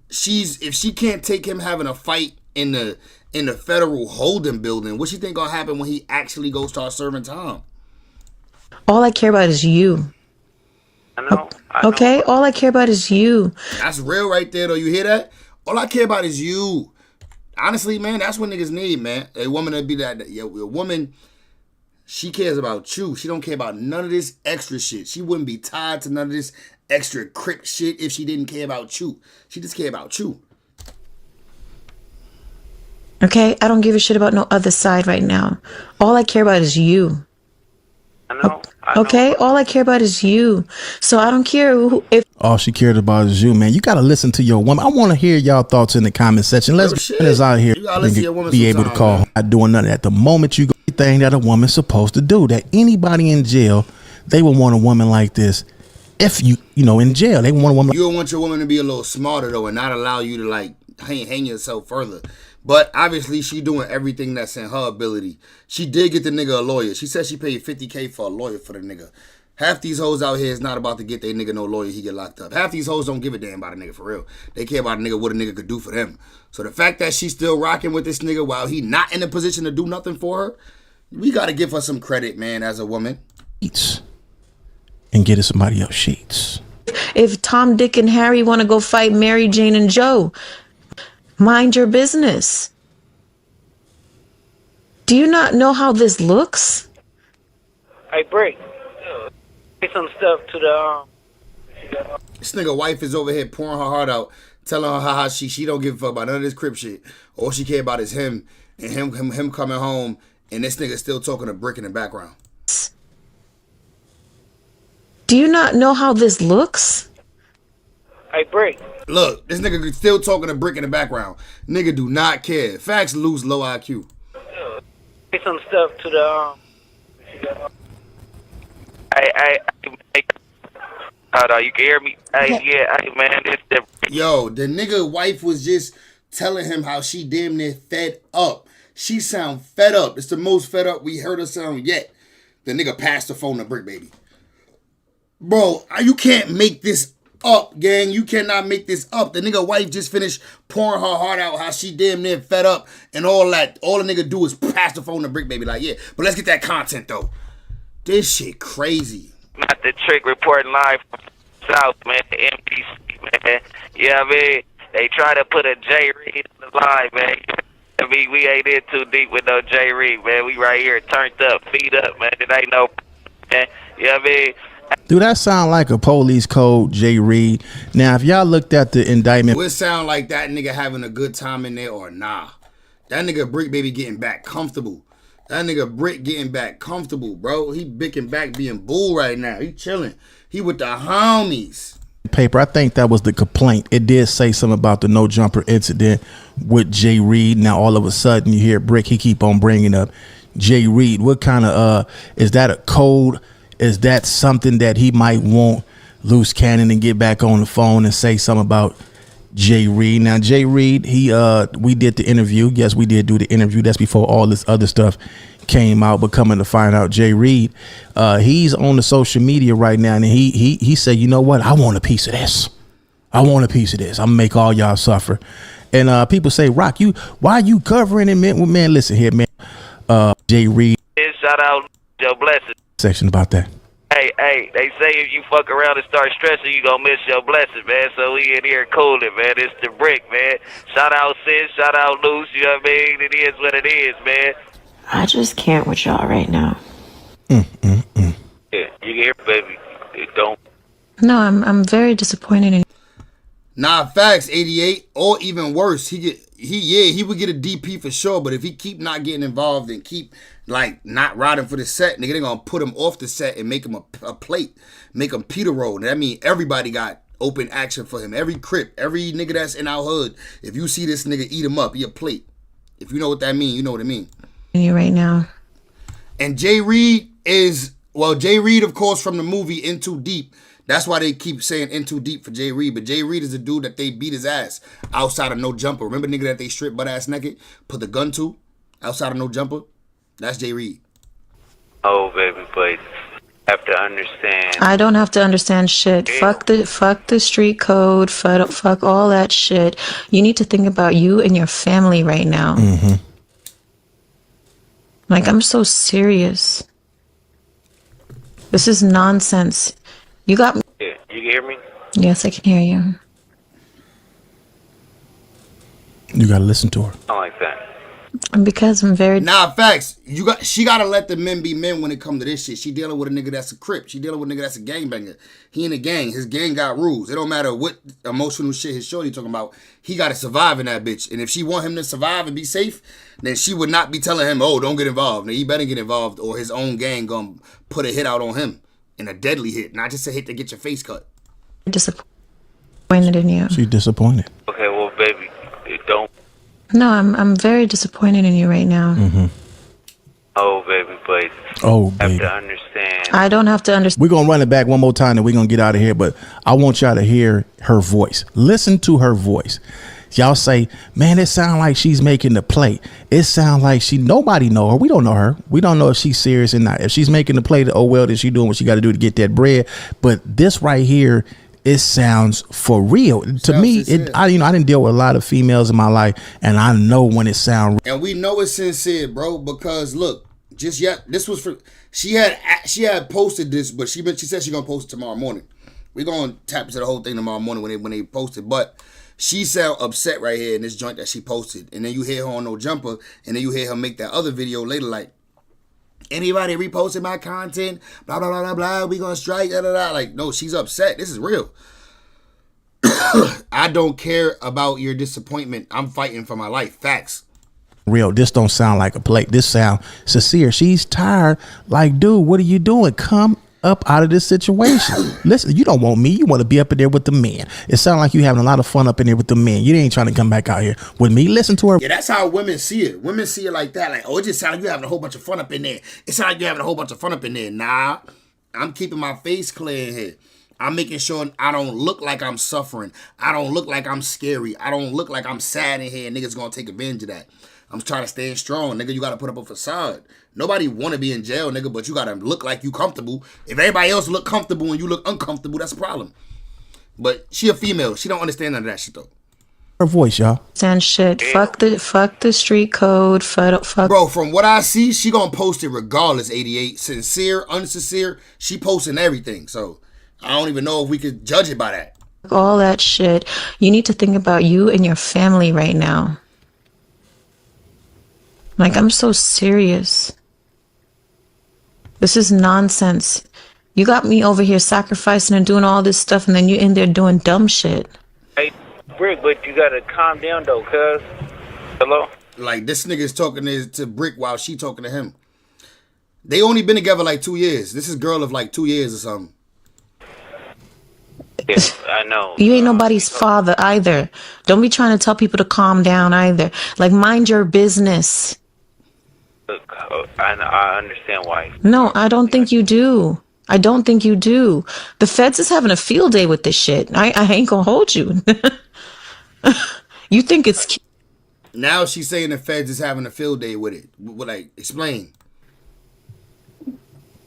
if she can't take him having a fight in the federal holding building, what you think gonna happen when he actually goes start serving time? All I care about is you. I know. Okay? All I care about is you. That's real right there, though. You hear that? All I care about is you. Honestly, man, that's what niggas need, man. A woman to be that. A woman, she cares about you. She don't care about none of this extra shit. She wouldn't be tied to none of this extra crip shit if she didn't care about you. She just care about you. Okay? I don't give a shit about no other side right now. All I care about is you. I know. Okay? All I care about is you. So I don't care if All she cared about is you, man. You gotta listen to your woman. I want to hear y'all thoughts in the comment section. Let's get this out here. You gotta listen to your woman Be able to sometime, call. man. Not doing nothing at the moment. You go thing that a woman's supposed to do. That anybody in jail, they would want a woman like this. If you in jail, they want a woman. You don't want your woman to be a little smarter, though, and not allow you to, like, hang yourself further. But obviously, she doing everything that's in her ability. She did get the nigga a lawyer. She said she paid $50K for a lawyer for the nigga. Half these hoes out here is not about to get their nigga no lawyer, he get locked up. Half these hoes don't give a damn about a nigga for real. They care about a nigga, what a nigga could do for them. So the fact that she's still rocking with this nigga while he not in a position to do nothing for her, we gotta give her some credit, man, as a woman. Sheets and get somebody else sheets. if Tom, Dick, and Harry want to go fight Mary, Jane, and Joe, mind your business. Do you not know how this looks? Hey, Bricc. Say some stuff to the This nigga wife is over here pouring her heart out, telling her how she don't give a fuck about none of this crip shit. All she care about is him and him coming home, and this nigga still talking to Bricc in the background. Do you not know how this looks? Hey, Hey, Bricc. Look, this nigga still talking to Bricc in the background. Nigga do not care. Facts, Luce, low IQ. Say some stuff to the Hey, hold on, you can hear me? Hey, yeah, hey, man, this the Yo, the nigga wife was just telling him how she damn near fed up. She sound fed up. It's the most fed up we heard her sound yet. The nigga passed the phone to Bricc, baby. Bro, you can't make this up, gang. You cannot make this up. The nigga wife just finished pouring her heart out how she damn near fed up and all that. All the nigga do is pass the phone to Bricc, baby. Like, yeah. But let's get that content, though. This shit crazy. not the trick reporting live from South, man, the MDC, man. You know what I mean? They try to put a J Reed in the line, man. I mean, we ain't in too deep with no J Reed, man. We right here turned up, feet up, man. It ain't no, man. You know what I mean? Do that sound like a police code, J. Reed? Now, if y'all looked at the indictment, Would it sound like that nigga having a good time in there or nah? That nigga Bricc baby getting back comfortable. That nigga Bricc getting back comfortable, bro. He bicking back being bull right now. He chilling. He with the homies. paper, I think that was the complaint. It did say something about the no jumper incident with J. Reed. Now, all of a sudden, you hear Bricc. He keep on bringing up J. Reed. What kind of is that a code? Is that something that he might want Luce Cannon and get back on the phone and say something about J. Reed? Now, J. Reed, we did the interview. Yes, we did do the interview. That's before all this other stuff came out. But coming to find out, J. Reed, he's on the social media right now, and he said, you know what? I want a piece of this. I want a piece of this. I'm gonna make all y'all suffer. And people say, Rock, why you covering it, man? Well, man, listen here, man. J. Reed. Shout out Joe Blessing. Section about that. Hey, they say if you fuck around and start stressing, you gonna miss your blessing, man. So we in here cooling, man. It's the Bricc, man. Shout out Sis, shout out Luce, you know what I mean? It is what it is, man. I just can't with y'all right now. Yeah, you can hear, baby. It don't. No, I'm very disappointed in. Nah, facts, 88, or even worse, he would get a DP for sure, but if he keep not getting involved and keep like not riding for the set, nigga, they gonna put him off the set and make him a plate, make him Peter roll. That mean everybody got open action for him. Every crip, every nigga that's in our hood, if you see this nigga, eat him up, he a plate. If you know what that mean, you know what it mean. You right now. And J. Reed J. Reed, of course, from the movie In Too Deep. That's why they keep saying In Too Deep for J. Reed. But J. Reed is the dude that they beat his ass outside of No Jumper. Remember nigga that they stripped butt ass naked, put the gun to outside of No Jumper? That's J. Reed. Oh, baby, but you have to understand. I don't have to understand shit. Yeah. Fuck the street code. Fuck all that shit. You need to think about you and your family right now. Mm-hmm. Like, I'm so serious. This is nonsense. You got me. Yeah, you can hear me? Yes, I can hear you. You gotta listen to her. I like that. And because I'm very. Nah, facts. She gotta let the men be men when it come to this shit. She dealing with a nigga that's a crip. She dealing with a nigga that's a gangbanger. He in a gang. His gang got rules. It don't matter what emotional shit his shorty talking about. He gotta survive in that bitch. And if she want him to survive and be safe, then she would not be telling him, oh, don't get involved. Now, he better get involved or his own gang gonna put a hit out on him. And a deadly hit, not just a hit to get your face cut. Disappointed in you. She's disappointed. Okay, well, baby, it don't. No, I'm very disappointed in you right now. Mm-hmm. Oh, baby, but Oh, you have baby. to understand. I don't have to understand. We're gonna run it back one more time and we're gonna get out of here, but I want y'all to hear her voice. Listen to her voice. Y'all say, man, it sounds like she's making the play. It sounds like nobody know her. We don't know her. We don't know if she's serious or not. If she's making the play, oh well, then she doing what she got to do to get that bread. But this right here, it sounds for real. To me, I didn't deal with a lot of females in my life, and I know when it sounds. And we know it's sincere, bro, because look, just yet this was for she had posted this, but she said she's gonna post it tomorrow morning. We're gonna tap into the whole thing tomorrow morning when they post it, but she sound upset right here in this joint that she posted. And then you hear her on No Jumper, and then you hear her make that other video later like, anybody reposting my content, blah, blah, blah, blah, blah, we gonna strike, blah, blah, blah. Like, no, she's upset. This is real. I don't care about your disappointment. I'm fighting for my life. Facts. Real. This don't sound like a play. This sound sincere. She's tired. Like, dude, what are you doing? Come up out of this situation. Listen, you don't want me. You want to be up in there with the men. It sounds like you having a lot of fun up in there with the men. You ain't trying to come back out here with me. Listen to her. Yeah, that's how women see it. Women see it like that. Like, oh, it just sounds like you having a whole bunch of fun up in there. It sounds like you having a whole bunch of fun up in there. Nah, I'm keeping my face clear in here. I'm making sure I don't look like I'm suffering. I don't look like I'm scary. I don't look like I'm sad in here. Niggas gonna take advantage of that. I'm trying to stand strong, nigga. You gotta put up a facade. Nobody wanna be in jail, nigga, but you gotta look like you comfortable. If everybody else look comfortable and you look uncomfortable, that's a problem. But she a female. She don't understand none of that shit though. Her voice, y'all. And shit. Fuck the street code. Fuck. Bro, from what I see, she gonna post it regardless, 88. Sincere, unsincere, she posting everything. So I don't even know if we could judge it by that. All that shit. You need to think about you and your family right now. Like, I'm so serious. This is nonsense. You got me over here sacrificing and doing all this stuff, and then you in there doing dumb shit. Hey, Bricc, but you gotta calm down though, cuz. Hello? Like, this nigga is talking to Bricc while she talking to him. They only been together like 2 years. This is girl of like 2 years or something. Yes, I know. You ain't nobody's father either. Don't be trying to tell people to calm down either. Like, mind your business. Look, I understand why. No, I don't think you do. I don't think you do. The feds is having a field day with this shit. I ain't gonna hold you. You think it's cute. Now she's saying the feds is having a field day with it. Like, explain.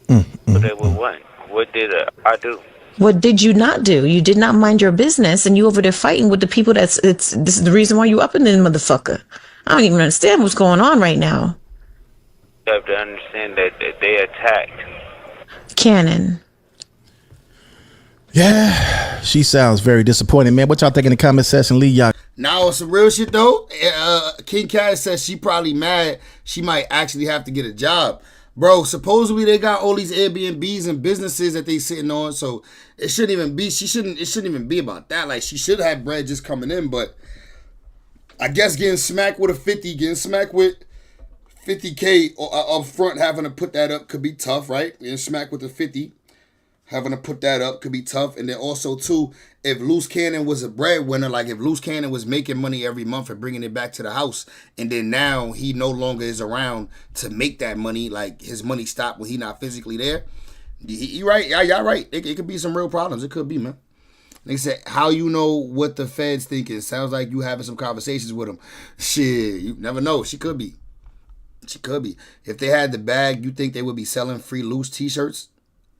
But they would what? What did I do? What did you not do? You did not mind your business, and you over there fighting with the people. This is the reason why you up in this motherfucker. I don't even understand what's going on right now. You have to understand that they attacked. Cannon. Yeah, she sounds very disappointed, man. What y'all think in the comment section? Leave y'all. Now, some real shit though. King Cat says she probably mad. She might actually have to get a job. Bro, supposedly they got all these Airbnbs and businesses that they sitting on, so it shouldn't even be. It shouldn't even be about that. Like, she should have bread just coming in, but I guess getting smacked with a 50, getting smacked with 50K up front, having to put that up could be tough, right? Getting smacked with a 50, having to put that up could be tough. And then also too, if Luce Cannon was a breadwinner, like if Luce Cannon was making money every month and bringing it back to the house, and then now he no longer is around to make that money, like his money stopped when he not physically there. You right? Yeah, y'all right. It could be some real problems. It could be, man. They said, how you know what the feds thinking? Sounds like you having some conversations with them. Shit, you never know. She could be. She could be. If they had the bag, you think they would be selling free Luce t-shirts?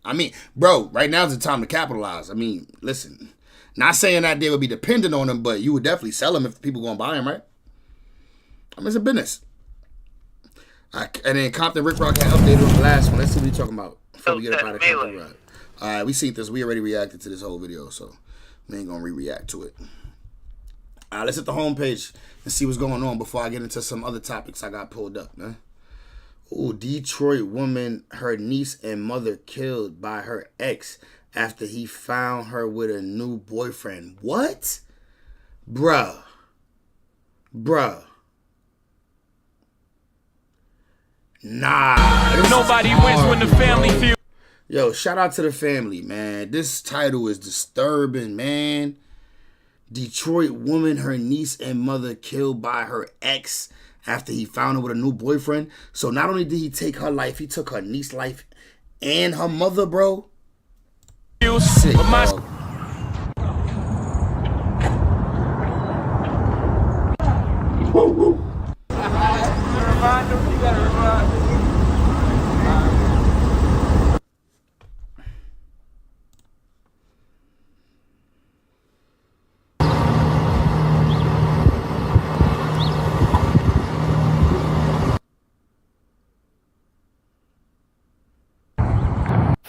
I mean, bro, right now is the time to capitalize. I mean, listen, not saying that they would be dependent on them, but you would definitely sell them if people going to buy them, right? I mean, it's a business. And then Compton Rick Rock had updated on the last one. Let's see what he's talking about before we get up out of Compton Rock. All right, we seen this. We already reacted to this whole video, so we ain't going to re-react to it. All right, let's hit the homepage and see what's going on before I get into some other topics I got pulled up, man. Ooh, Detroit woman, her niece and mother killed by her ex after he found her with a new boyfriend. What? Bruh. Nah. Nobody wins when the family feels. Yo, shout out to the family, man. This title is disturbing, man. Detroit woman, her niece and mother killed by her ex after he found her with a new boyfriend. So not only did he take her life, he took her niece's life and her mother, bro. Sick, dog.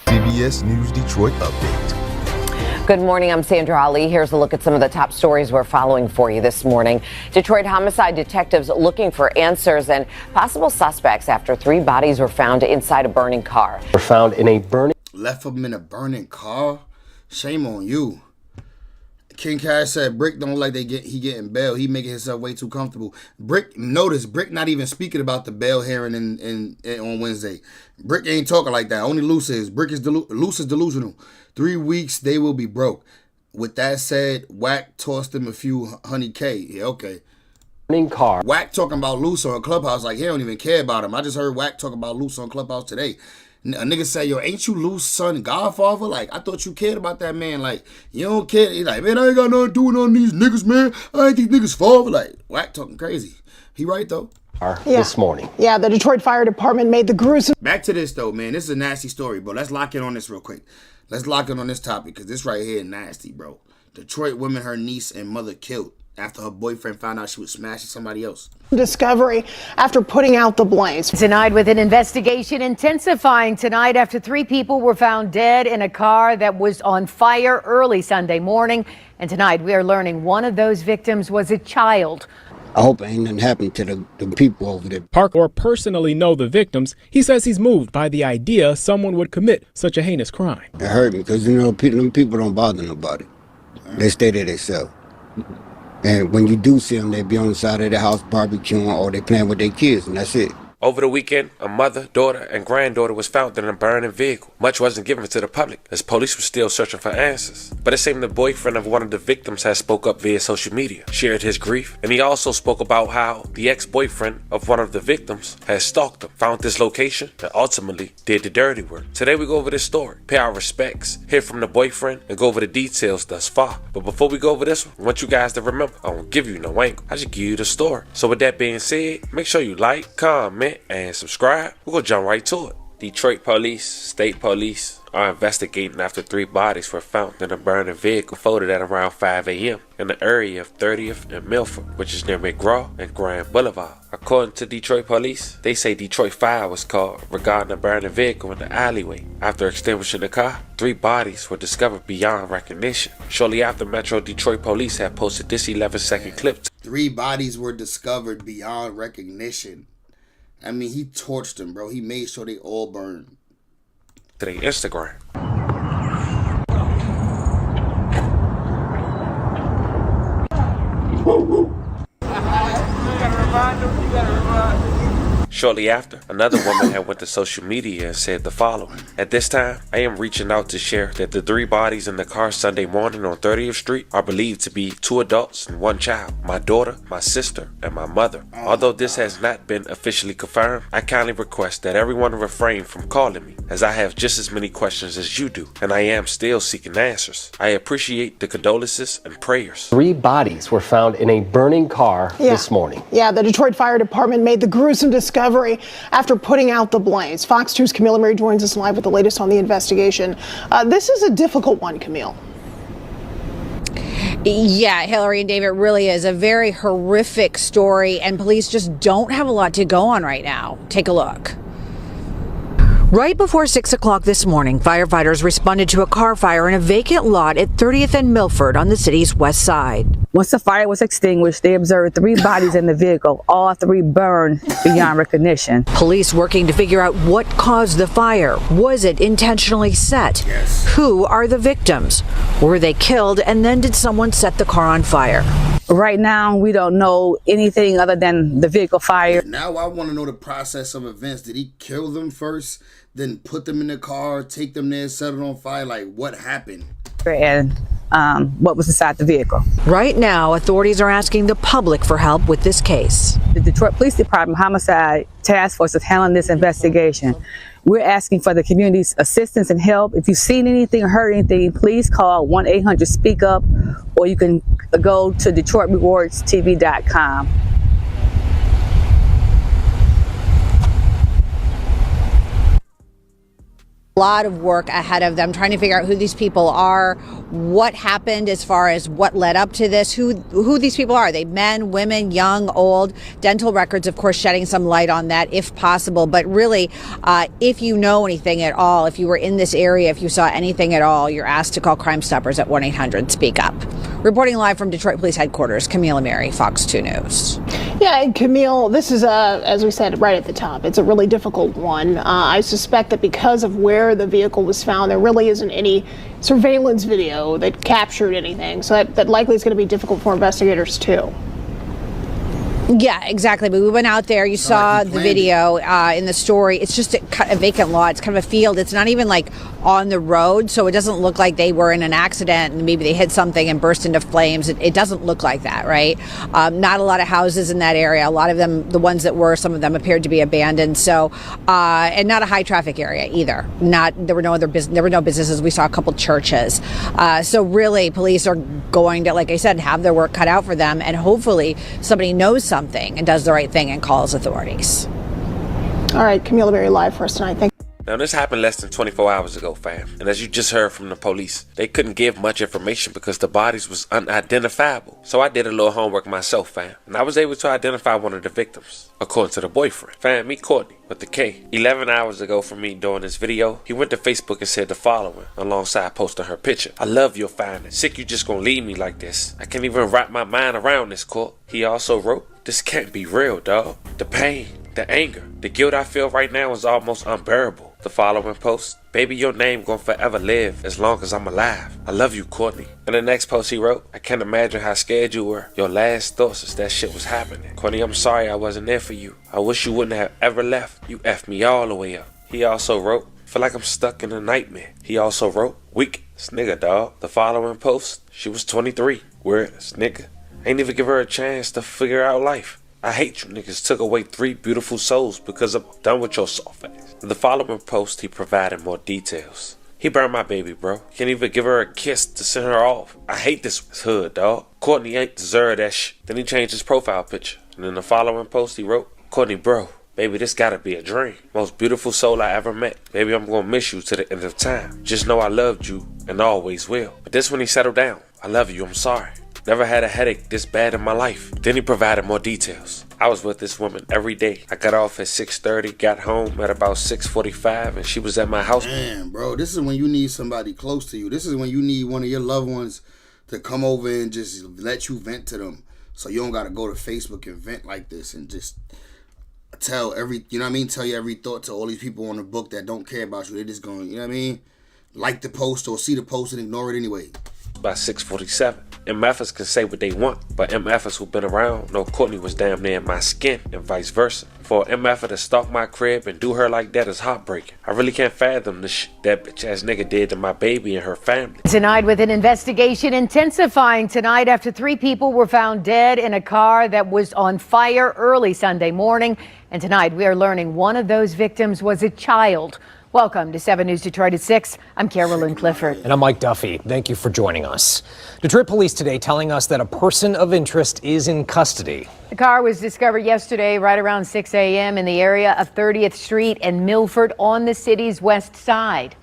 CBS News Detroit update. Good morning, I'm Sandra Ali. Here's a look at some of the top stories we're following for you this morning. Detroit homicide detectives looking for answers and possible suspects after 3 bodies were found inside a burning car. Left them in a burning car? Shame on you. King Cash said Bricc don't like he getting bail. He making himself way too comfortable. Bricc not even speaking about the bail hearing on Wednesday. Bricc ain't talking like that. Only Luce is. Luce is delusional. 3 weeks they will be broke. With that said, Wack tossed him a few $100K. Yeah, okay. Car. Wack talking about Luce on Clubhouse like he don't even care about him. I just heard Wack talk about Luce on Clubhouse today. A nigga say, yo, ain't you Luce's son Godfather? Like, I thought you cared about that man. Like, you don't care. He like, man, I ain't got nothing to do with none of these niggas, man. I ain't these niggas' father. Like, Wack talking crazy. He right, though. This morning. Yeah, the Detroit Fire Department made the gruesome... Back to this, though, man. This is a nasty story, bro. Let's lock in on this real quick. Let's lock in on this topic, because this right here is nasty, bro. Detroit woman, her niece and mother killed after her boyfriend found out she was smashing somebody else. Discovery after putting out the blaze. Tonight, with an investigation intensifying tonight after 3 people were found dead in a car that was on fire early Sunday morning. And tonight, we are learning one of those victims was a child. I hope ain't nothing happened to the people over there. Parker personally know the victims. He says he's moved by the idea someone would commit such a heinous crime. It hurt me because, them people don't bother nobody. They stay there themselves. And when you do see them, they be on the side of the house barbecuing or they playing with their kids, and that's it. Over the weekend, a mother, daughter, and granddaughter was found in a burning vehicle. Much wasn't given to the public, as police were still searching for answers. But it seemed the boyfriend of one of the victims had spoke up via social media, shared his grief, and he also spoke about how the ex-boyfriend of one of the victims had stalked him, found this location, and ultimately did the dirty work. Today we go over this story, pay our respects, hear from the boyfriend, and go over the details thus far. But before we go over this one, I want you guys to remember, I won't give you no angle, I just give you the story. So with that being said, make sure you like, comment, and subscribe. We're gonna jump right to it. Detroit police, state police are investigating after 3 bodies were found in a burning vehicle folded at around 5 a.m. in the area of 30th and Milford, which is near McGraw and Grand Boulevard. According to Detroit police, they say Detroit Fire was called regarding a burning vehicle in the alleyway. After extinguishing the car, 3 bodies were discovered beyond recognition. Shortly after, Metro Detroit police had posted this 11-second clip. 3 bodies were discovered beyond recognition. I mean, he torched them, bro. He made sure they all burned. To their Instagram. Shortly after, another woman had went to social media and said the following. At this time, I am reaching out to share that the 3 bodies in the car Sunday morning on 30th Street are believed to be 2 adults and 1 child, my daughter, my sister, and my mother. Although this has not been officially confirmed, I kindly request that everyone refrain from calling me, as I have just as many questions as you do, and I am still seeking answers. I appreciate the condolences and prayers. 3 bodies were found in a burning car this morning. Yeah, the Detroit Fire Department made the gruesome discovery after putting out the blaze. Fox 2's Camille Murray joins us live with the latest on the investigation. This is a difficult one, Camille. Yeah, Hillary and David, it really is a very horrific story, and police just don't have a lot to go on right now. Take a look. Right before 6 o'clock this morning, firefighters responded to a car fire in a vacant lot at 30th and Milford on the city's west side. Once the fire was extinguished, they observed 3 bodies in the vehicle. All 3 burned beyond recognition. Police working to figure out what caused the fire. Was it intentionally set? Yes. Who are the victims? Were they killed, and then did someone set the car on fire? Right now, we don't know anything other than the vehicle fire. Now I want to know the process of events. Did he kill them first, then put them in the car, take them there, set it on fire? Like, what happened? And what was inside the vehicle. Right now, authorities are asking the public for help with this case. The Detroit Police Department Homicide Task Force is handling this investigation. We're asking for the community's assistance and help. If you've seen anything or heard anything, please call 1-800-SPEAK-UP, or you can go to DetroitRewardsTV.com. A lot of work ahead of them, trying to figure out who these people are, what happened as far as what led up to this, who these people are. Are they men, women, young, old? Dental records, of course, shedding some light on that if possible. But really, if you know anything at all, if you were in this area, if you saw anything at all, you're asked to call Crime Stoppers at 1-800-SPEAK-UP. Reporting live from Detroit Police Headquarters, Camille Amiri, Fox 2 News. Yeah, and Camille, this is, as we said right at the top, it's a really difficult one. I suspect that because of where the vehicle was found, there really isn't any surveillance video that captured anything. So that likely is going to be difficult for investigators, too. Yeah, exactly. But we went out there. You saw the video in the story. It's just a vacant lot. It's kind of a field. It's not even like on the road, so it doesn't look like they were in an accident and maybe they hit something and burst into flames. It doesn't look like that, right? Not a lot of houses in that area. A lot of them, the ones that were, some of them appeared to be abandoned. So, and not a high traffic area either. There were no businesses. We saw a couple churches. So really, police are going to, like I said, have their work cut out for them, and hopefully somebody knows something and does the right thing and calls authorities. All right, Camille Amiri live for us tonight. Thank you. Now, this happened less than 24 hours ago, fam. And as you just heard from the police, they couldn't give much information because the bodies was unidentifiable. So I did a little homework myself, fam. And I was able to identify one of the victims, according to the boyfriend. Fam, meet Courtney with the K. 11 hours ago from me doing this video, he went to Facebook and said the following, alongside posting her picture. I love your fineness. Sick you just gonna leave me like this. I can't even wrap my mind around this, Court. He also wrote, this can't be real, dog. The pain, the anger, the guilt I feel right now is almost unbearable. The following post, baby, your name gonna forever live as long as I'm alive. I love you, Courtney. And the next post he wrote, I can't imagine how scared you were. Your last thoughts as that shit was happening. Courtney, I'm sorry I wasn't there for you. I wish you wouldn't have ever left. You effed me all the way up. He also wrote, feel like I'm stuck in a nightmare. He also wrote, weak nigga, dog. The following post, she was 23. Weird nigga. Ain't even give her a chance to figure out life. I hate you niggas took away 3 beautiful souls because I'm done with your soft ass. In the following post, he provided more details. He burned my baby, bro. Can't even give her a kiss to send her off. I hate this hood, dog. Courtney ain't deserve that shit. Then he changed his profile picture. And in the following post, he wrote, Courtney, bro, baby, this gotta be a dream. Most beautiful soul I ever met. Baby, I'm gonna miss you to the end of time. Just know I loved you and always will. But this when he settled down. I love you, I'm sorry. Never had a headache this bad in my life. Then he provided more details. I was with this woman every day. I got off at 6:30, got home at about 6:45, and she was at my house. Man, bro, this is when you need somebody close to you. This is when you need one of your loved ones to come over and just let you vent to them. So you don't got to go to Facebook and vent like this and just tell you know what I mean? Tell you every thought to all these people on the book that don't care about you. They're just going, you know what I mean? Like the post or see the post and ignore it anyway. By 6:47. MFers can say what they want, but MFers who've been around know Courtney was damn near in my skin and vice versa. For an MFer to stalk my crib and do her like that is heartbreaking. I really can't fathom the shit that bitch ass nigga did to my baby and her family. Tonight, with an investigation intensifying tonight after 3 people were found dead in a car that was on fire early Sunday morning. And tonight we are learning one of those victims was a child. Welcome to 7 News Detroit at 6. I'm Carolyn Clifford. And I'm Mike Duffy. Thank you for joining us. Detroit police today telling us that a person of interest is in custody. The car was discovered yesterday right around 6 a.m. in the area of 30th Street and Milford on the city's west side.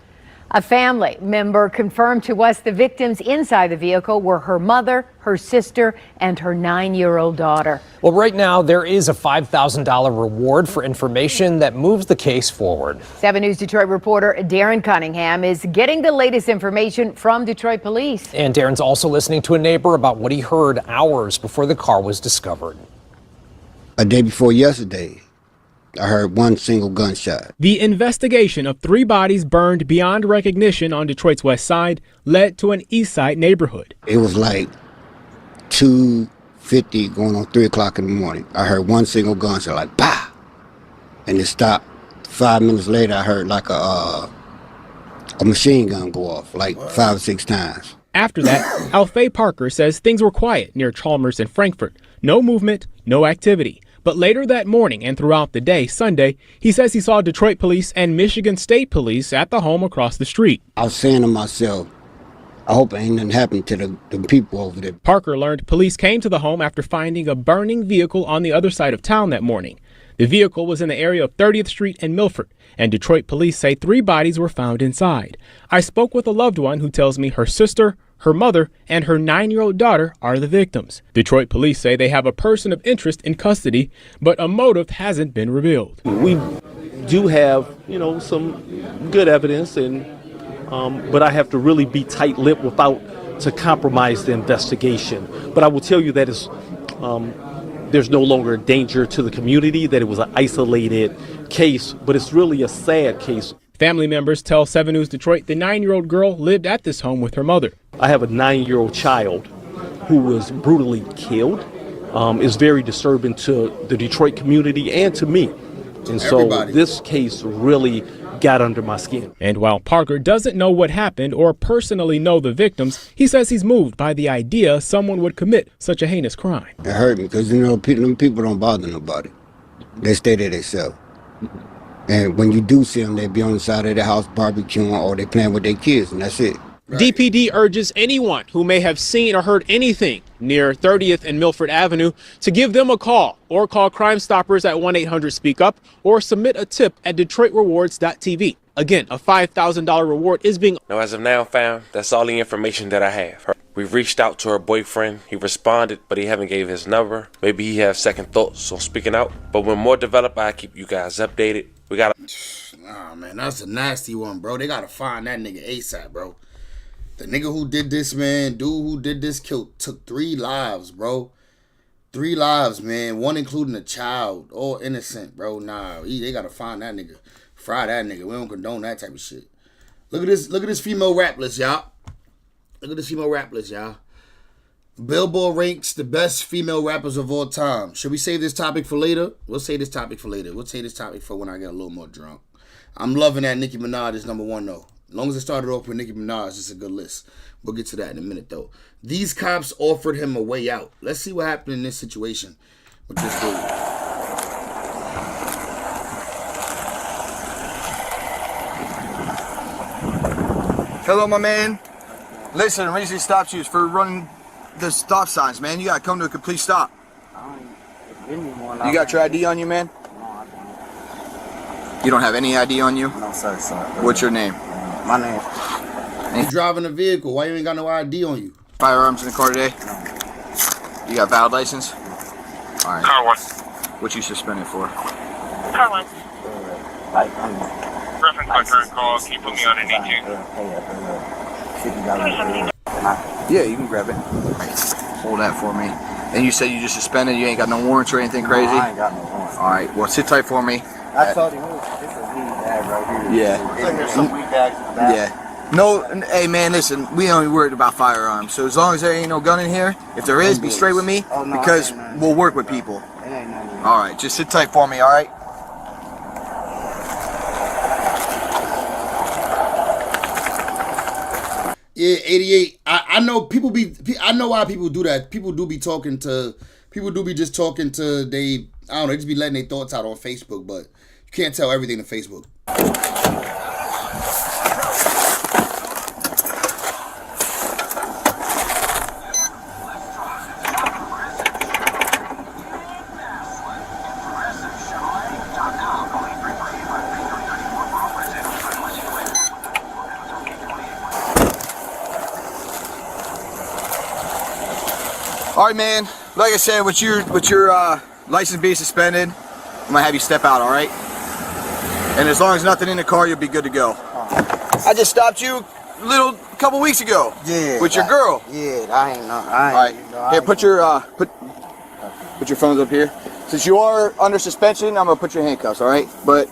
A family member confirmed to us the victims inside the vehicle were her mother, her sister, and her 9-year-old daughter. Well, right now, there is a $5,000 reward for information that moves the case forward. 7 News Detroit reporter Darren Cunningham is getting the latest information from Detroit police. And Darren's also listening to a neighbor about what he heard hours before the car was discovered. A day before yesterday, I heard one single gunshot. The investigation of 3 bodies burned beyond recognition on Detroit's west side led to an east side neighborhood. It was like 2:50 going on 3 o'clock in the morning. I heard one single gunshot, like, bah! And it stopped. 5 minutes later, I heard like a machine gun go off, like 5 or 6 times. After that, Alfay Parker says things were quiet near Chalmers and Frankfurt. No movement, no activity. But later that morning and throughout the day, Sunday, he says he saw Detroit police and Michigan State police at the home across the street. I was saying to myself, I hope ain't nothing happened to the people over there. Parker learned police came to the home after finding a burning vehicle on the other side of town that morning. The vehicle was in the area of 30th Street and Milford, and Detroit police say 3 bodies were found inside. I spoke with a loved one who tells me her sister, her mother, and her 9-year-old daughter are the victims. Detroit police say they have a person of interest in custody, but a motive hasn't been revealed. We do have, some good evidence, but I have to really be tight-lipped without to compromise the investigation. But I will tell you that there's no longer a danger to the community, that it was an isolated case, but it's really a sad case. Family members tell 7 News Detroit the 9-year-old girl lived at this home with her mother. I have a 9-year-old child who was brutally killed. It's very disturbing to the Detroit community and to me. And so this case really got under my skin. And while Parker doesn't know what happened or personally know the victims, he says he's moved by the idea someone would commit such a heinous crime. It hurt me because, you know, people don't bother nobody. They stay there themselves. And when you do see them, they be on the side of the house barbecuing or they playing with their kids, and that's it. DPD urges anyone who may have seen or heard anything near 30th and Milford Avenue to give them a call or call Crime Stoppers at 1-800-SPEAK-UP or submit a tip at DetroitRewards.tv. Again, a $5,000 reward is being... Now, as of now, fam, that's all the information that I have. We've reached out to her boyfriend. He responded, but he haven't gave his number. Maybe he has second thoughts on speaking out. But when more develop, I'll keep you guys updated. We got to... Nah, man, that's a nasty one, bro. They got to find that nigga ASAP, bro. The nigga who did this, man, dude who did this took 3 lives, bro. 3 lives, man. 1 including a child. All innocent, bro. Nah, they gotta find that nigga. Fry that nigga. We don't condone that type of shit. Look at this female rap list, y'all. Look at this female rap list, y'all. Billboard ranks the best female rappers of all time. Should we save this topic for later? We'll save this topic for later. We'll save this topic for when I get a little more drunk. I'm loving that Nicki Minaj is #1, though. As long as it started off with Nicki Minaj, it's a good list. We'll get to that in a minute, though. These cops offered him a way out. Let's see what happened in this situation with this dude. Hello, my man. Listen, the reason he stopped you is for running the stop signs, man. You gotta come to a complete stop. You got your ID on you, man? You don't have any ID on you? No, sir. What's your name? My name. You driving a vehicle. Why you ain't got no ID on you? Firearms in the car today? No. You got valid license? All right. Car one. What you suspended for? Car one. Reference my current call. Can you put me on an E2? Yeah, you can grab it. Hold that for me. And you said you just suspended. You ain't got no warrants or anything crazy? No, I ain't got no warrants. All right. Well, sit tight for me. I told you, this is a weed bag right here. Yeah. It's like there's some weed bags in the back. Yeah. No, hey man, listen, we only worried about firearms. So as long as there ain't no gun in here, if there is, be straight with me, because we'll work with people. All right, just sit tight for me, all right? Yeah, 88. I know I know why people do that. People do be just talking to they just be letting their thoughts out on Facebook, but you can't tell everything to Facebook. All right, man. Like I said, with your license being suspended, I'm gonna have you step out. All right. And as long as nothing in the car, you'll be good to go. I just stopped you a couple weeks ago. Yeah. With your girl. Yeah, I ain't know. All right. Here, put your phones up here. Since you are under suspension, I'm gonna put your handcuffs. All right. But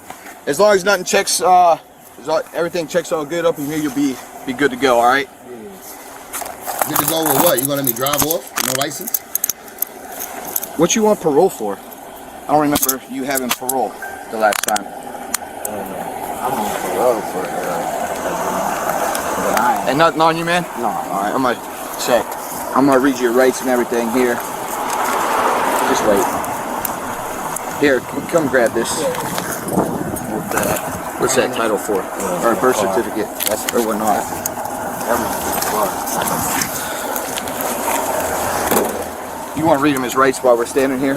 as long as nothing checks, everything checks all good up in here, you'll be good to go. All right. Good to go with what? You gonna let me drive off with no license? What you want parole for? I don't remember you having parole the last time. I'm on parole for it. But I ain't. And nothing on you, man? No. Alright, I'm gonna check. I'm gonna read your rights and everything here. Just wait. Here, come grab this. What's that title for? Or a birth certificate? Or whatnot. You want to read him his rights while we're standing here?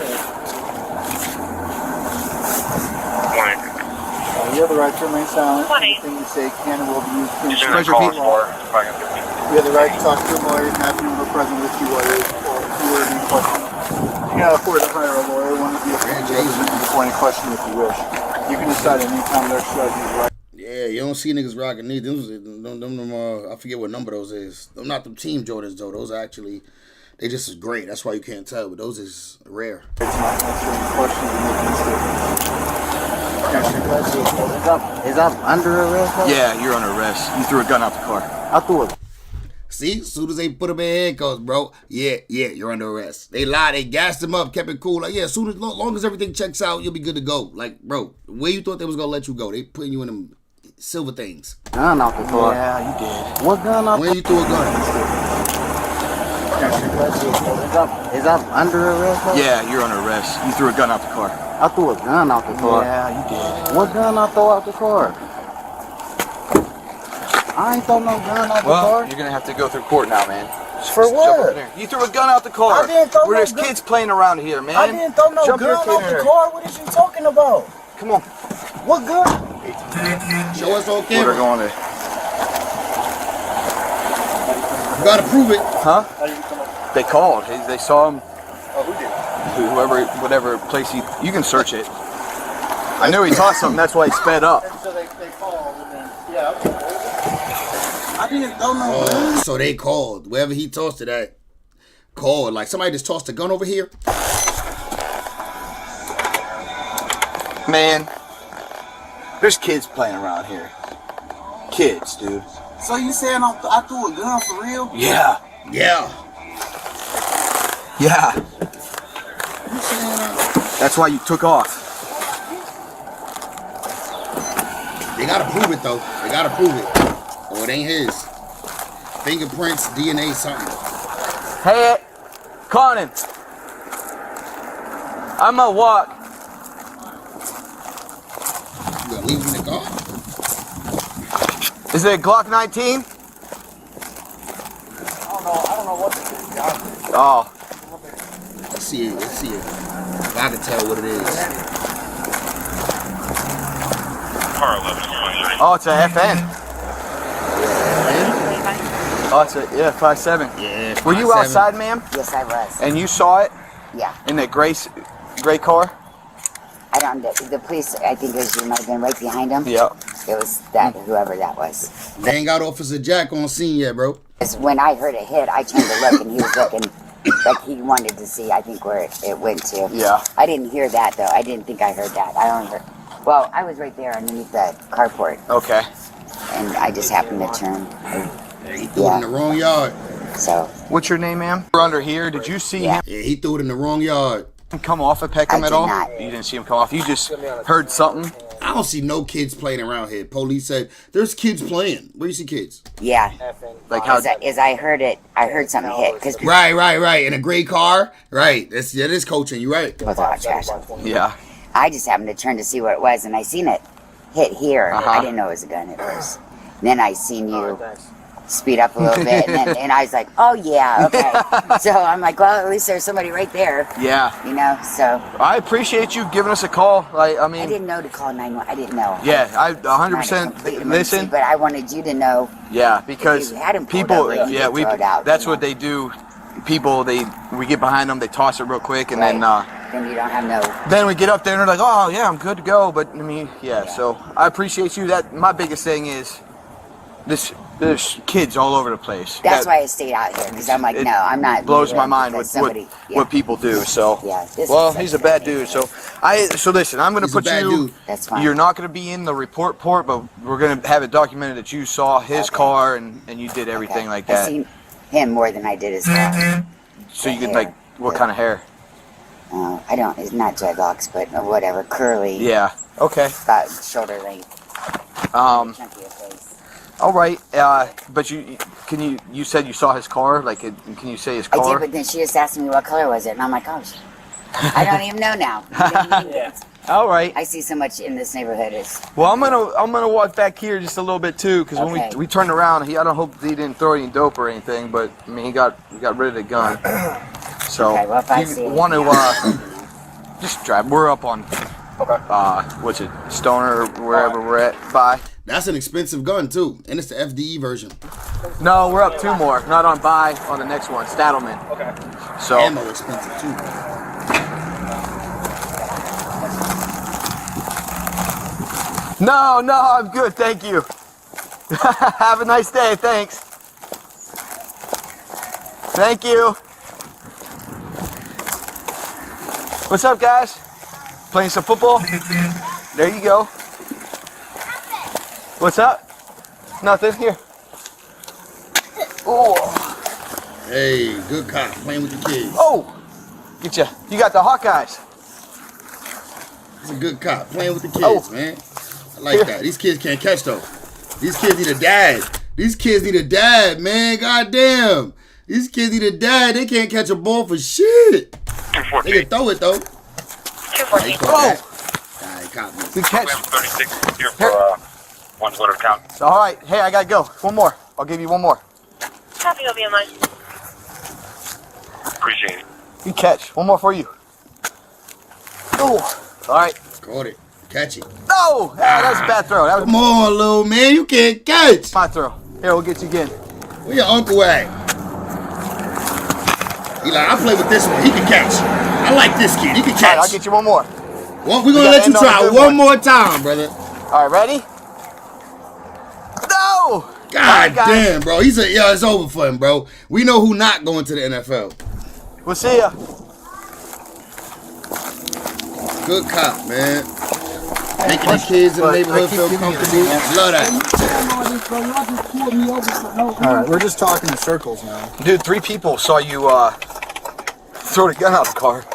You have the right to remain silent. Anything you say can and will be used against you. You have the right to talk to a lawyer, not to be present with you while you're any questions. You can afford to hire a lawyer, one of you before any question if you wish. You can decide any time to exercise these rights. Yeah, Yeah, you don't see niggas rocking these. I forget what number those is. Them not them Team Jordans though. Those are actually, they just as great. That's why you can't tell. But those is rare. It's not answering questions and making mistakes. Is I under arrest? Yeah, you're under arrest. You threw a gun out the car. I threw it. See, as soon as they put him in handcuffs, bro, yeah, you're under arrest. They lied, they gassed him up, kept it cool. Like, yeah, as long as everything checks out, you'll be good to go. Like, bro, where you thought they was gonna let you go? They putting you in them silver things. Gun out the car. Yeah, you did. What gun out? When you threw a gun? Is I under arrest? Yeah, you're under arrest. You threw a gun out the car. I threw a gun out the car. Yeah, you did. What gun I throw out the car? I ain't throw no gun out the car. You're gonna have to go through court now, man. For Just what? jump over there. You threw a gun out the car. I didn't throw There's no gun. kids playing around here, man. I didn't throw no Jump gun your out kid the the in. car. What is you talking about? Come on. What gun? Show us on We're camera. going to. You gotta prove it. Huh? They called. They saw him. Oh, who did? Whoever, whatever place you can search it. I knew he saw something. That's why he sped up. And so they called and then I didn't throw no gun. So they called. Wherever he tossed it at, called. Like somebody just tossed a gun over here. Man, there's kids playing around here. Kids, dude. So you saying I threw a gun for real? Yeah. Yeah. Yeah. That's why you took off. They gotta prove it though. They gotta prove it. Or it ain't his. Fingerprints, DNA, something. Hey, Conan. I'm gonna walk. You gonna leave him in the car? Is it a Glock 19? I don't know what this is. Oh. Let's see it. Let's see it. If I can tell what it is. Oh, it's a FN. Oh, it's a 5.7. Yeah. Were you 5.7. outside, ma'am? Yes, I was. And you saw it Yeah. in that gray car? I don't. The police, I think, you might have been right behind him. Yeah. It was that whoever that was. They ain't got Officer Jack on scene yet, bro. 'Cause when I heard a hit, I turned to look, and he was looking like he wanted to see. I think where it went to. Yeah. I didn't hear that though. I didn't think I heard that. I only heard. Well, I was right there underneath the carport, Okay. and I just happened to turn. He threw it in the wrong yard. So. What's your name, ma'am? We're under here. Did you see him Yeah, he threw it in the wrong yard. come off at Peckham I at did all? not. You didn't see him come off. You just heard something. I don't see no kids playing around here. Police said there's kids playing. Where you see kids? Yeah. Like how? As I heard it, I heard something hit. Cause Right. In a gray car. Right. That is coaching. You right. with hot trash. Yeah. I just happened to turn to see what it was, and I seen it hit here. Uh-huh. I didn't know it was a gun at first. Then I seen you speed up a little bit, and I was like, oh yeah, okay. So I'm like, well, at least there's somebody right there. Yeah. You know, so. I appreciate you giving us a call. I mean. I didn't know to call 911. I didn't know. Yeah, I It's not a 100% complete emergency, listen. But I wanted you to know. Yeah, because If you had him pulled people, over, you yeah, could throw it out, that's you what they do. People, we get behind them, they toss it real quick, and Then you don't have no. then we get up there and they're like, oh yeah, I'm good to go. But I mean, yeah. So I appreciate you. That my biggest thing is there's kids all over the place. That's why I stayed out here, because I'm like, no, I'm not. Blows my leaving mind because with somebody, what people do. So Yeah, this well, is he's a bad dude. So listen, I'm gonna He's a put bad you. dude. That's fine. You're not gonna be in the report, but we're gonna have it documented that you saw his car and you did everything like I that. seen him more than I did his car. So you the could like, hair. what kind of hair? I don't. It's not dreadlocks, but whatever, curly. Yeah. Okay. About shoulder length. Chunky of face. All right. But you said you saw his car. Like, can you say his I car? did, but then she just asked me what color was it, and I'm like, oh, I don't even know now. All right. I see so much in this neighborhood. It's Well, I'm gonna walk back here just a little bit too, because Okay. when we turned around, I don't hope he didn't throw any dope or anything, but I mean he got rid of the gun. So Okay, well, if I if see you it, want to just drive. We're up on what's it, Stoner or wherever we're at. Bye. That's an expensive gun too, and it's the FDE version. No, we're up two more. Not on Bye, on the next one, Stadelman. Okay. So Ammo expensive too. No, I'm good, thank you. Have a nice day, thanks. Thank you. What's up, guys? Playing some football? There you go. What's up? Nothing, here. Oh. Hey, good cop, playing with the kids. Oh! Get ya. You got the Hawkeyes. He's a good cop, playing with the kids, man. I like that. These kids can't catch, though. These kids need a dad. These kids need a dad, man. Goddamn. These kids need a dad. They can't catch a ball for shit. They can throw it, though. 214. Oh! Alright, cop me. Good catch. 36 here for one quarter count. All right. Hey, I gotta go. One more. I'll give you one more. Copy, you'll be in line. Appreciate it. Good catch. One more for you. Oh. All right. Caught it. Catch it. No! That was a bad throw. That was Come on, little man. You can't catch. my throw. Here, we'll get you again. Where your uncle at? He like, I play with this one. He can catch. I like this kid. He can catch. All right, I'll get you one more. Well, we're going to let you try one more time, brother. All right, ready? No! God damn, bro. It's over for him, bro. We know who not going to the NFL. We'll see ya. Good cop, man. Making the kids in the neighborhood feel comfortable. Love that. Alright, we're just talking in circles now. Dude, 3 people saw you throw the gun out of the car.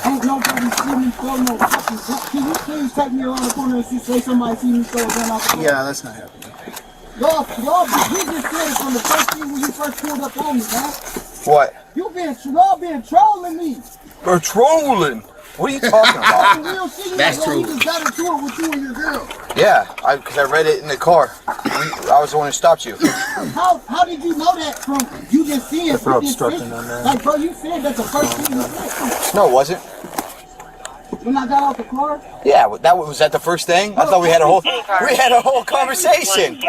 Ain't nobody see me throw no fucking gun. Can you please take me around the corner and say somebody see me throw a gun out the car? Yeah, that's not happening. Y'all, you just said from the first thing when you first pulled up on me, man. What? Y'all been trolling me. We're trolling. What are you talking about? That's true. You just got into it with you and your girl. Yeah, because I read it in the car. I was the one who stopped you. How did you know that from you just seeing? For obstructing on that. Like, bro, you said that's the first thing you said. No, it wasn't. When I got out the car? Yeah, was that the first thing? I thought we had a whole conversation.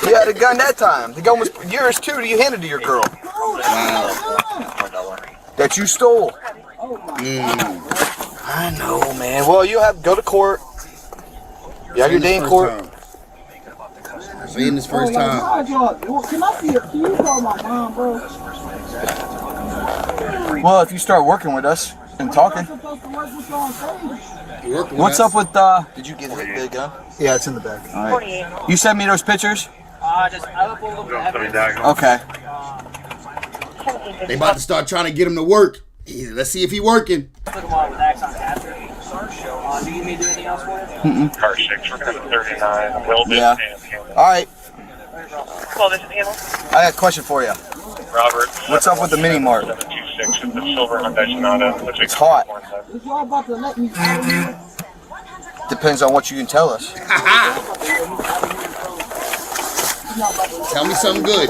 You had a gun that time. The gun was yours too. You handed to your girl. Wow. That you stole. I know, man. Well, you have to go to court. You have your day in court. Seeing this first time. Can I see can you call my mom, bro? Well, if you start working with us and talking. What's up with, did you get hit the gun? Yeah, it's in the back. All right. You sent me those pictures? Okay. They about to start trying to get him to work. Let's see if he working. Car 6, we're going to 39. Yeah. All right. Well, this is Hamel. I got a question for you. Robert. What's up with the mini mart? 726 and the silver Hyundai Sonata. It's hot. Is y'all about to let me go? Depends on what you can tell us. Tell me something good.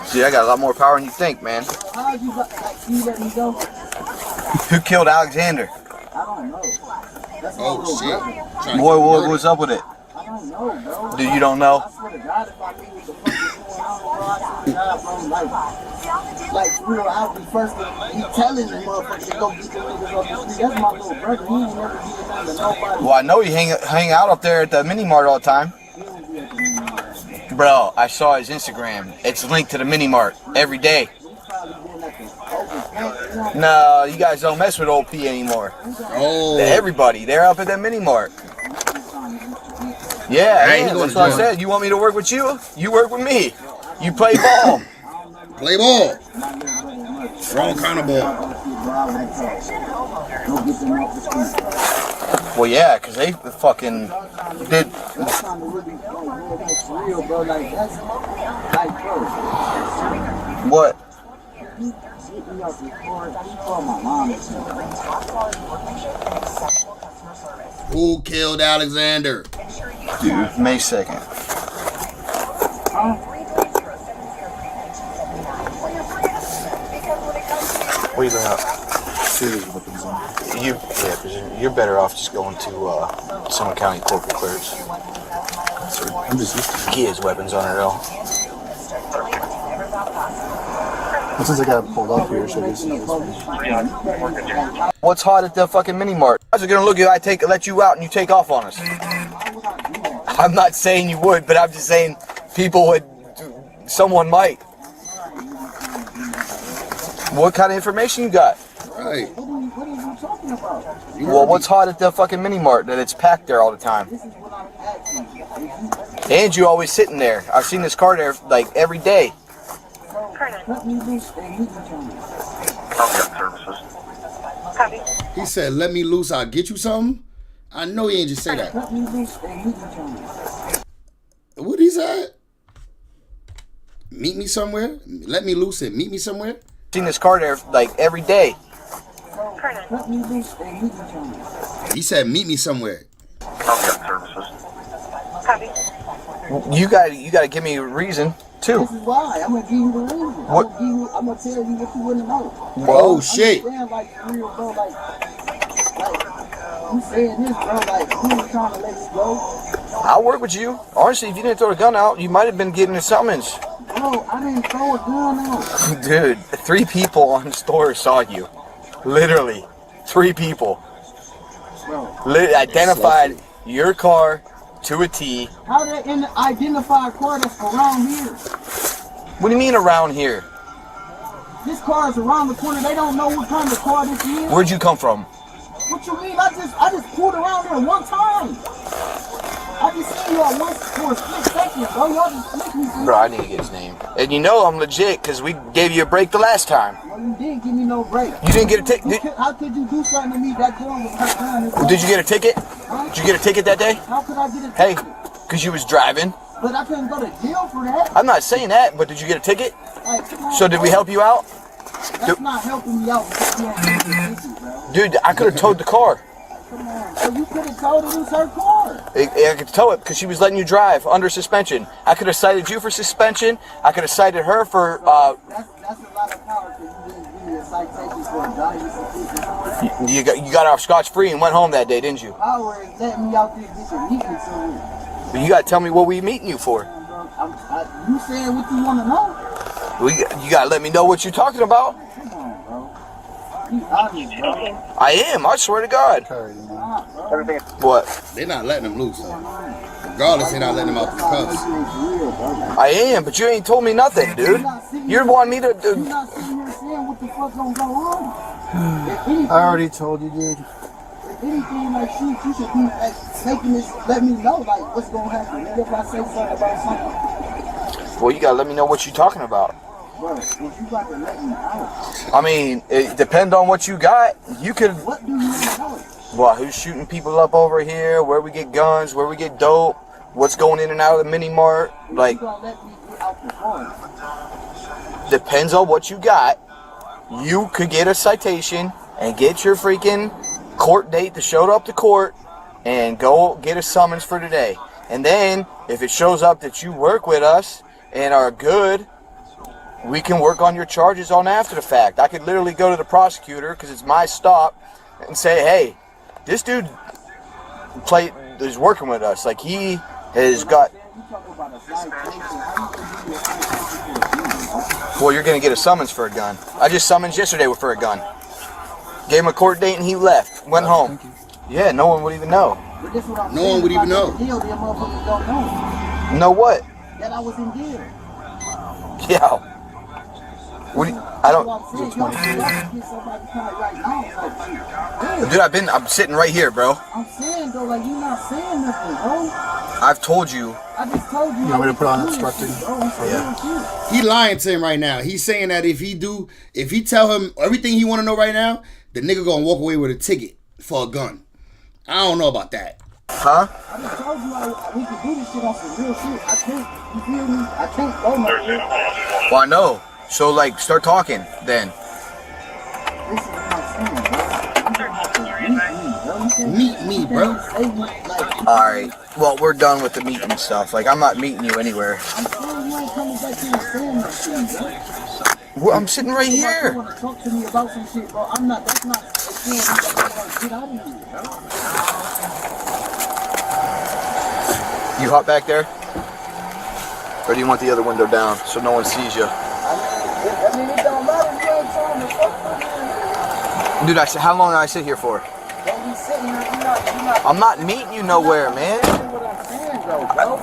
See, I got a lot more power than you think, man. How you let me go? Who killed Alexander? I don't know. Oh, shit. Boy, what's up with it? I don't know, bro. Dude, you don't know? I swear to God, if I knew what the fuck was going on, bro, I swear to God, bro, like for real, I'll be first to be telling the motherfuckers to go get the niggas off the street. That's my little brother. He ain't never did nothing to nobody. Well, I know you hang out up there at the mini mart all the time. Bro, I saw his Instagram. It's linked to the mini mart every day. No, you guys don't mess with old P anymore. Oh. Everybody, they're up at that mini mart. Yeah, that's what I said. You want me to work with you? You work with me. You play ball. Play ball. Wrong kind of ball. Well, yeah, because they fucking did. What? Who killed Alexander? Dude, May 2nd. What are you doing up? You're better off just going to Summit County Corporate Clerks. I'm just used to kids' weapons on it all. But since I got pulled up here, so this What's hot at the fucking mini mart? I was gonna look at you, let you out and you take off on us. I'm not saying you would, but I'm just saying people would, someone might. What kind of information you got? Right. Well, what's hot at the fucking mini mart that it's packed there all the time? And you always sitting there. I've seen this car there like every day. He said, let me loose, I'll get you something. I know he ain't just say that. What he said? Meet me somewhere? Let me loose and meet me somewhere? Seen this car there like every day. He said, meet me somewhere. You gotta give me a reason too. This is why. I'm gonna give you the reason. I'm gonna tell you what you wouldn't know. Oh shit. Like, real, bro, like, you saying this, bro, like, who was trying to let you go? I'll work with you. Honestly, if you didn't throw the gun out, you might have been getting a summons. Bro, I didn't throw a gun out. Dude, 3 people on the store saw you. Literally. 3 people. Identified your car to a T. How did they identify a car that's around here? What do you mean around here? This car is around the corner. They don't know what kind of car this is. Where'd you come from? What you mean? I just pulled around there one time. I just seen y'all once for a split second, bro. Y'all just flicked me. Bro, I need to get his name. And you know I'm legit because we gave you a break the last time. Well, you didn't give me no break. You didn't get a ticket? How could you do something to me? That girl was her time. Did you get a ticket? Huh? Did you get a ticket that day? How could I get a ticket? Hey, because you was driving. But I couldn't go to jail for that. I'm not saying that, but did you get a ticket? Hey, come on, So did we help you out? That's not helping me out because you don't get the ticket, bro. Dude, I could have towed the car. Come on. So you could have told it was her car. I could tow it because she was letting you drive under suspension. I could have cited you for suspension. I could have cited her for. That's a lot of power because you didn't give me a citation for a driving suspension. You got off scotch-free and went home that day, didn't you? Power is letting me out there get your meeting somewhere. But you got to tell me what we meeting you for. You saying what you want to know? You got to let me know what you're talking about. Come on, bro. You obvious, bro. I am. I swear to God. What? They're not letting him loose, though. Regardless, they're not letting him out the cuffs. I am, but you ain't told me nothing, dude. You're wanting me to. You're not sitting here saying what the fuck gonna go on. I already told you, dude. If anything, like, you should be like, making this, let me know, like, what's gonna happen. If I say something about something. Well, you gotta let me know what you're talking about. Bro, if you about to let me out. I mean, it depends on what you got. You could. What do you know? Well, who's shooting people up over here? Where we get guns? Where we get dope? What's going in and out of the mini mart? Like, depends on what you got. You could get a citation and get your freaking court date to show up to court and go get a summons for today. And then, if it shows up that you work with us and are good, we can work on your charges on after the fact. I could literally go to the prosecutor, because it's my stop, and say, hey, this dude is working with us. Like, he has got... Well, you're going to get a summons for a gun. I just summoned yesterday for a gun. Gave him a court date and he left. Went home. Yeah, no one would even know. No one would even know. Know what? That I was in jail. Yeah. What do you, I don't... Dude, I'm sitting right here, bro. I'm saying, though, like, you're not saying nothing, bro. I've told you. I just told you. You want me to put on instructing? Yeah. He lying to him right now. He's saying that if he tell him everything he want to know right now, the nigga gonna walk away with a ticket for a gun. I don't know about that. Huh? I just told you we could do this shit on some real shit. I can't, you feel me? I can't go nowhere. Well, I know. So, like, start talking then. Meet me, bro. Alright. Well, we're done with the meeting stuff. Like, I'm not meeting you anywhere. Well, I'm sitting right here. You want to talk to me about some shit, bro? I'm not, that's not, get out of here, bro. You hot back there? Or do you want the other window down so no one sees you? I mean, it don't matter. Dude, I said, how long did I sit here for? I'm not meeting you nowhere, man.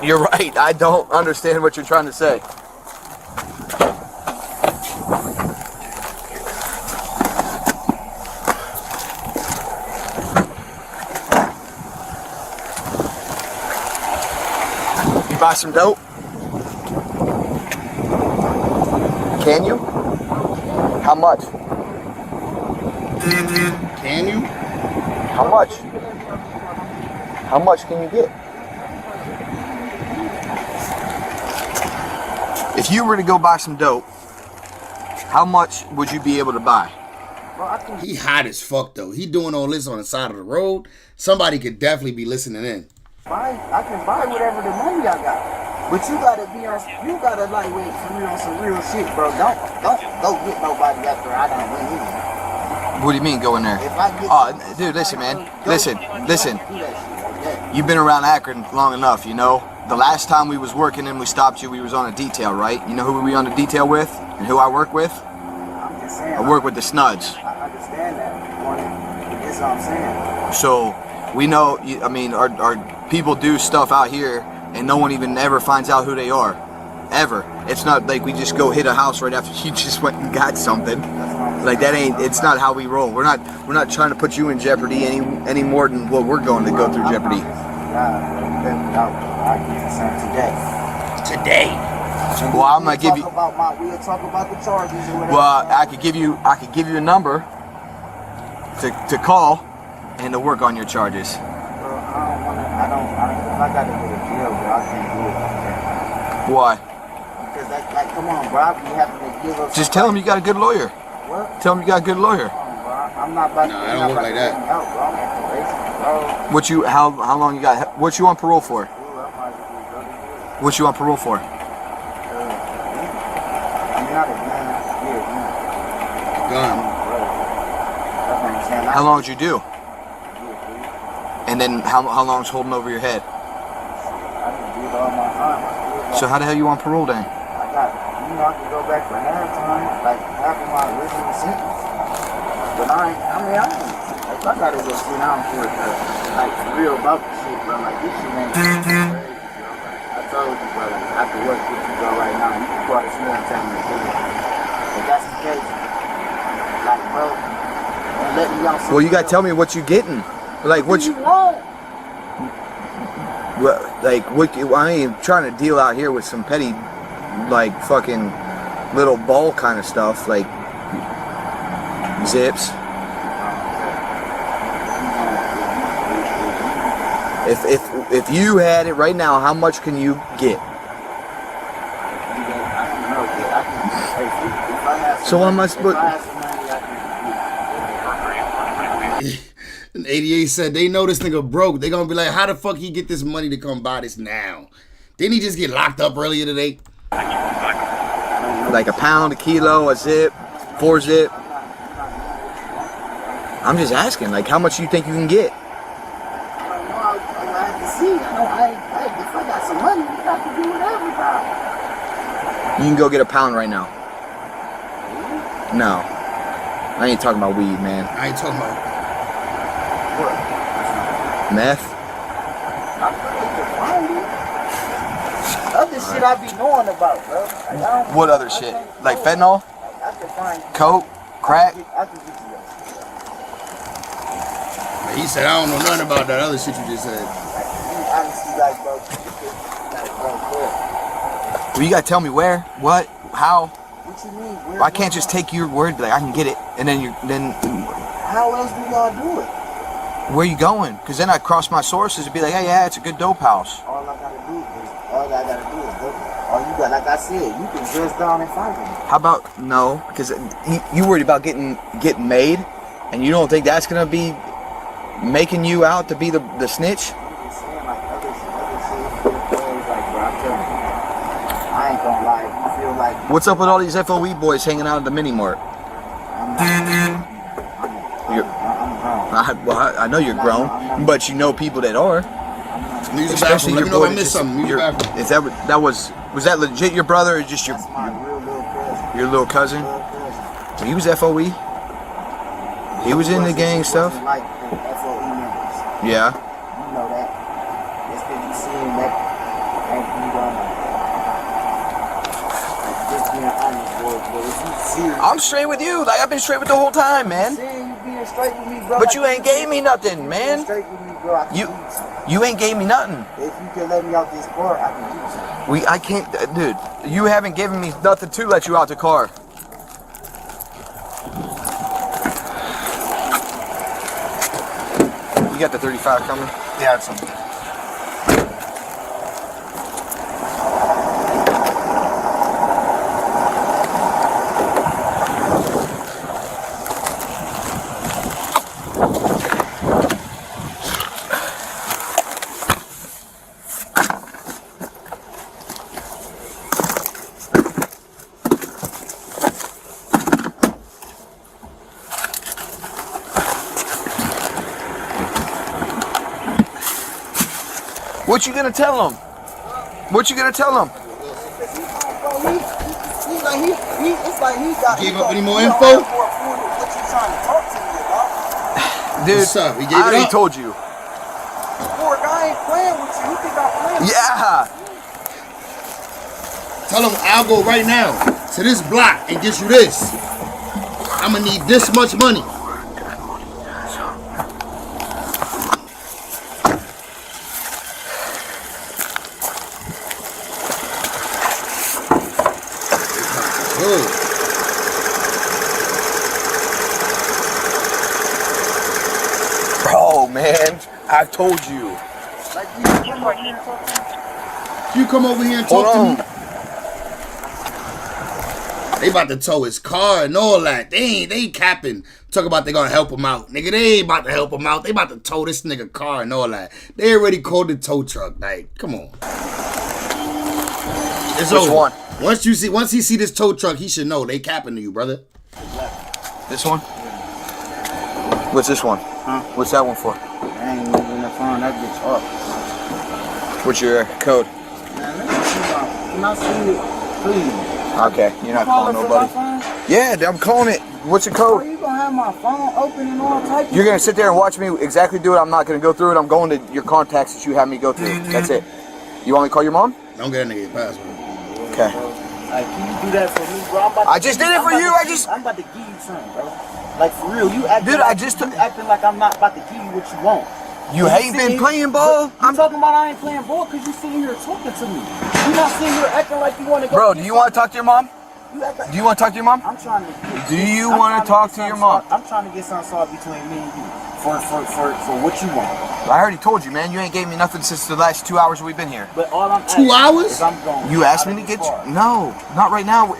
You're right. I don't understand what you're trying to say. You buy some dope? Can you? How much? Can you? How much? How much can you get? If you were to go buy some dope, how much would you be able to buy? He hot as fuck though. He doing all this on the side of the road. Somebody could definitely be listening in. I can buy whatever the money I got. But you gotta be on, you gotta like wait for me on some real shit, bro. Don't go get nobody after I done went in. What do you mean go in there? If I get dude, listen, man. Listen. You've been around Akron long enough, you know. The last time we was working and we stopped you, we was on a detail, right? You know who we on the detail with and who I work with? I'm just saying. I work with the Snuds. I understand that. That's what I'm saying. So we know. I mean, our people do stuff out here, and no one even ever finds out who they are, ever. It's not like we just go hit a house right after you just went and got something. Like that ain't. It's not how we roll. We're not trying to put you in jeopardy any more than what we're going to go through jeopardy. Today. Well, I'm gonna give you. We'll talk about the charges or whatever. Well, I could give you a number to call and to work on your charges. If I gotta go to jail, bro, I can't do it like that. Why? Because like, come on, bro, I be having to give up. Just tell him you got a good lawyer. What? Tell him you got a good lawyer. I'm not about to. No, I don't work like that. What you? How long you got? What you on parole for? What you on parole for? I'm not a gun. How long did you do? And then how long's holding over your head? So how the hell you on parole then? I can go back for half time, like half of my original sentence. But I gotta go sit down for it, like for real about the shit, bro. Like this shit ain't crazy, bro. I told you, bro, like, I can work with you, bro, right now. You can call this man and tell me to do it. If that's the case, like, bro, let me on some. Well, you gotta tell me what you getting. Like what you want? Like what? I ain't trying to deal out here with some petty, like fucking little ball kind of stuff, like zips. If you had it right now, how much can you get? So how much? And 88 said they know this nigga broke. They gonna be like, how the fuck he get this money to come buy this now? Didn't he just get locked up earlier today? Like a pound, a kilo, a zip, 4 zip. I'm just asking, like, how much you think you can get? I have to see. If I got some money, I got to do whatever, bro. You can go get a pound right now. No. I ain't talking about weed, man. I ain't talking about meth. Other shit I be knowing about, bro. What other shit? Like fentanyl? Coke? Crack? He said, I don't know nothing about that other shit you just said. Well, you gotta tell me where, what, how. What you mean? Where, I can't just take your word, like I can get it, and then how else do y'all do it? Where you going? Because then I cross my sources and be like, hey, yeah, it's a good dope house. All I gotta do is all you got, like I said, you can dress down and find me. How about no? Because you worried about getting made, and you don't think that's gonna be making you out to be the snitch? I'm just saying, like other shit, like, bro, I'm telling you, I ain't gonna lie. You feel like what's up with all these FOE boys hanging out at the mini mart? I know you're grown, but you know people that are. Especially your boy. Was that legit your brother or just your little cousin? He was FOE. He was in the gang stuff. Like the FOE members. Yeah. You know that. It's been you seeing that. And you just being honest, boy. But if you serious. I'm straight with you. Like, I've been straight with the whole time, man. I'm saying you being straight with me, bro. But you ain't gave me nothing, man. Straight with me, bro. I can give you something. You ain't gave me nothing. If you can let me out this car, I can give you something. I can't, dude. You haven't given me nothing to let you out the car. You got the 35 coming? Yeah, it's something. What you gonna tell him? What you gonna tell him? It's like he got. Gave up any more info? What you trying to talk to me about? Dude, what's up? We gave I it already up. told you. Poor guy ain't playing with you. You think I'm playing with you? Yeah. Tell him I'll go right now to this block and get you this. I'm gonna need this much money. Bro, man, I told you. You come over here and talk to me. They about to tow his car and all that. They ain't capping. Talk about they gonna help him out. Nigga, they ain't about to help him out. They about to tow this nigga car and all that. They already called the tow truck. Like, come on. It's Which over. one? Once he see this tow truck, he should know they capping to you, brother. This one? What's this one? Huh? What's that one for? I ain't moving the phone. That bitch up. What's your code? Man, let me see my. Can I see it? Please. Okay, you're not calling from nobody. my phone? Yeah, I'm calling it. What's your Oh, code? you gonna have my phone open and all type of You're gonna sit there and watch me exactly do it. I'm not gonna go through it. I'm going to your contacts that you have me go through. That's it. You want me to call your mom? Don't get that nigga your password. Okay. Like, can you do that for me, bro? I just did it for you. I'm about to give you something, bro. Like, for real, you acting. Dude, like, I just. you acting like I'm not about to give you what you want. You ain't been playing ball. I'm talking about I ain't playing ball because you sitting here talking to me. You not sitting here acting like you want to go. Bro, do you want to talk to your mom? You act like, Do you want to talk to your mom? I'm trying to. Do you want to talk to your mom? I'm trying to get something solved between me and you for what you want. I already told you, man. You ain't gave me nothing since the last 2 hours we've been here. But all I'm 2 hours? is I'm going. You asked me to get you. No, not right now.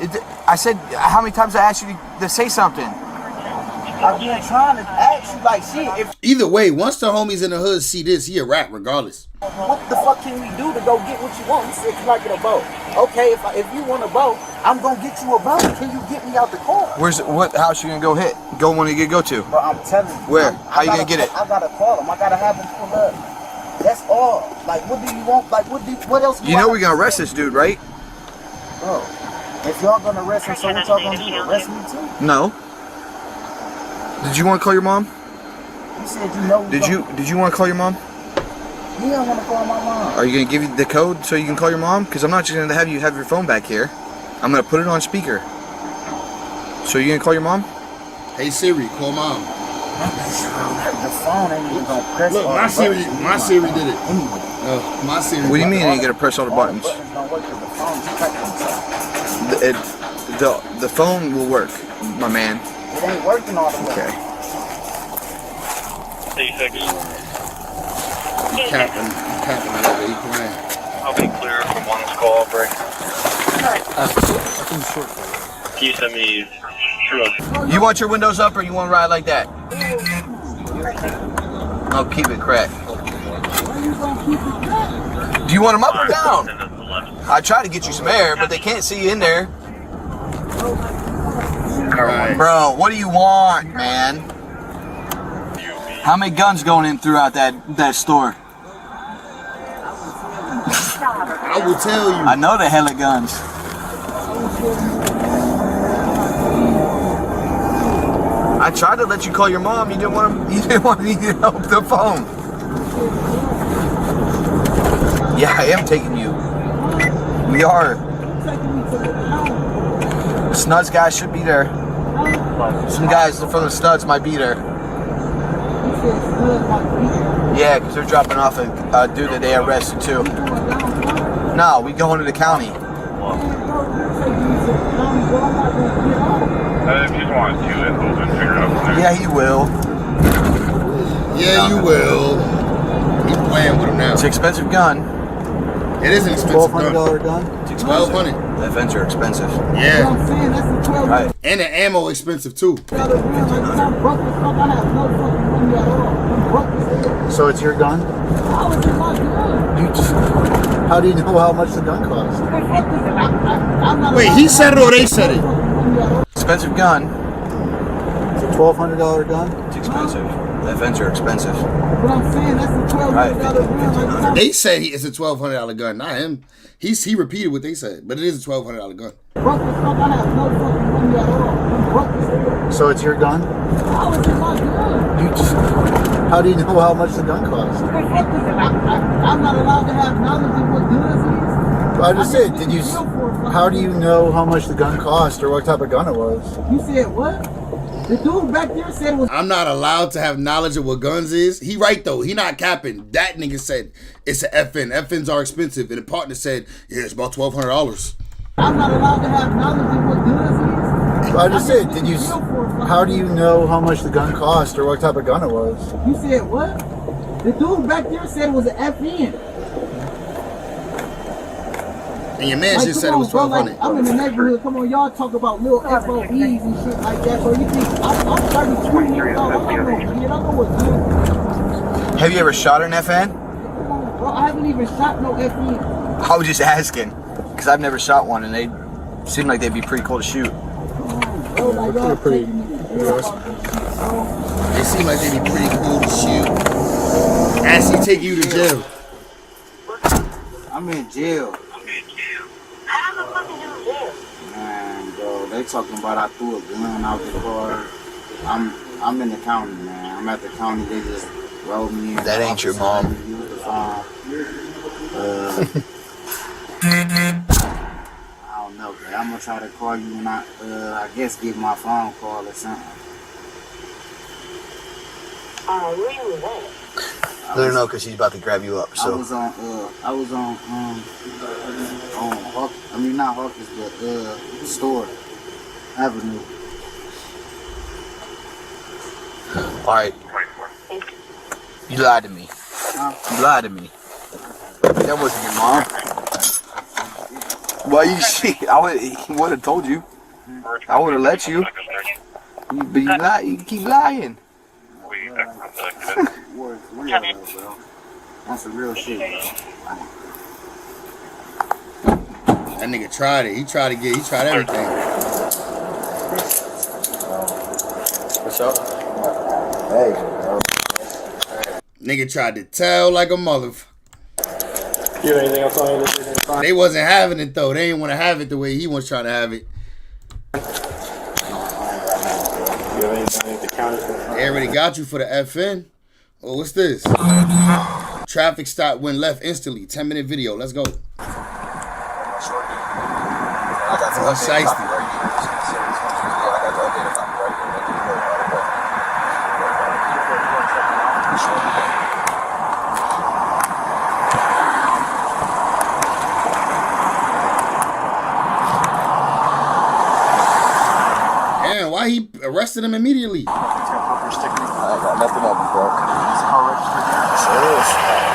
I said, how many times I asked you to say something? I've been trying to ask you, like, shit. If Either way, once the homies in the hood see this, he a rat regardless. what the fuck can we do to go get what you want? You said, can I get a boat? Okay, if you want a boat, I'm gonna get you a boat. Can you get me out the car? What house you gonna go hit? Go when you go to? Bro, I'm telling you. Where? How you gonna get it? I gotta call him. I gotta have him pull up. That's all. Like, what do you want? Like, what else? You know we gonna arrest this dude, right? Bro, if y'all gonna arrest him, so what y'all gonna do? Arrest me too? No. Did you want to call your mom? You said you know. Did you want to call your mom? He don't want to call my mom. Are you gonna give you the code so you can call your mom? Because I'm not just gonna have you have your phone back here. I'm gonna put it on speaker. So you gonna call your mom? Hey Siri, call mom. The phone ain't even gonna press. Look, my Siri did it. My Siri. What do you mean you gotta press all the buttons? The phone will work, my man. It ain't working all the way. Okay. Captain, whatever he playing. I'll be clear from one call break. Can you send me true? You want your windows up or you want to ride like that? I'll keep it cracked. Do you want them up or down? I try to get you some air, but they can't see you in there. Right. Bro, what do you want, man? How many guns going in throughout that store? I will tell you. I know the hella guns. I tried to let you call your mom. You didn't want me to help the phone. Yeah, I am taking you. We are. The Snuds guys should be there. Some guys from the Snuds might be there. Yeah, because they're dropping off a dude that they arrested too. No, we going to the county. If you want to, we'll figure it out from there. Yeah, he will. Yeah, you will. He's playing with him now. It's an expensive gun. It is an expensive gun. $1,200 gun? It's expensive. $1,200. FNs are expensive. Yeah. I'm saying that's a 12. Right. And the ammo expensive too. So it's your gun? How do you know how much the gun costs? Wait, he said it or they said it? Expensive gun. It's a $1,200 gun? It's expensive. FNs are expensive. But I'm saying that's a $1,200 gun. They said it's a $1,200 gun, not him. He repeated what they said, but it is a $1,200 gun. So it's your gun? How do you know how much the gun costs? I'm not allowed to have knowledge of what guns is. I just said, how do you know how much the gun cost or what type of gun it was? You said what? The dude back there said it was. I'm not allowed to have knowledge of what guns is. He right though. He not capping. That nigga said it's an FN. FNs are expensive. And the partner said, yeah, it's about $1,200. I'm not allowed to have knowledge of what guns is. I just said, how do you know how much the gun cost or what type of gun it was? You said what? The dude back there said it was an FN. And your man just said it was $1,200. I'm in the neighborhood. Come on, y'all talk about little FOEs and shit like that, bro. You think I'm 32 years old? I don't know, kid. I know what's good. Have you ever shot an FN? Bro, I haven't even shot no FN. I was just asking, because I've never shot one, and they seem like they'd be pretty cool to shoot. Bro, like y'all pretty. They seem like they'd be pretty cool to shoot. As he take you to jail. I'm in jail. Man, bro, they talking about I threw a gun out the car. I'm in the county, man. I'm at the county. They just rolled me in. That ain't your mom. I don't know, but I'm gonna try to call you when I guess give my phone call or something. Let her know because she's about to grab you up. So I was on Hawk, I mean not Hawkins, but Store Avenue. all right, you lied to me. You lied to me. That wasn't your mom. Well, you see, I would have told you. I would have let you. But you lie. You keep lying. That's some real shit, bro. That nigga tried it. He tried everything. What's up? Hey, bro. Nigga tried to tell like a motherfucker. You have anything else on you? They wasn't having it though. They didn't want to have it the way he was trying to have it. You have anything at the county? They already got you for the FN. Oh, what's this? Traffic stop went left instantly. 10-minute video. Let's go. That's shiesty. Damn, why he arrested him immediately? I got nothing up, bro.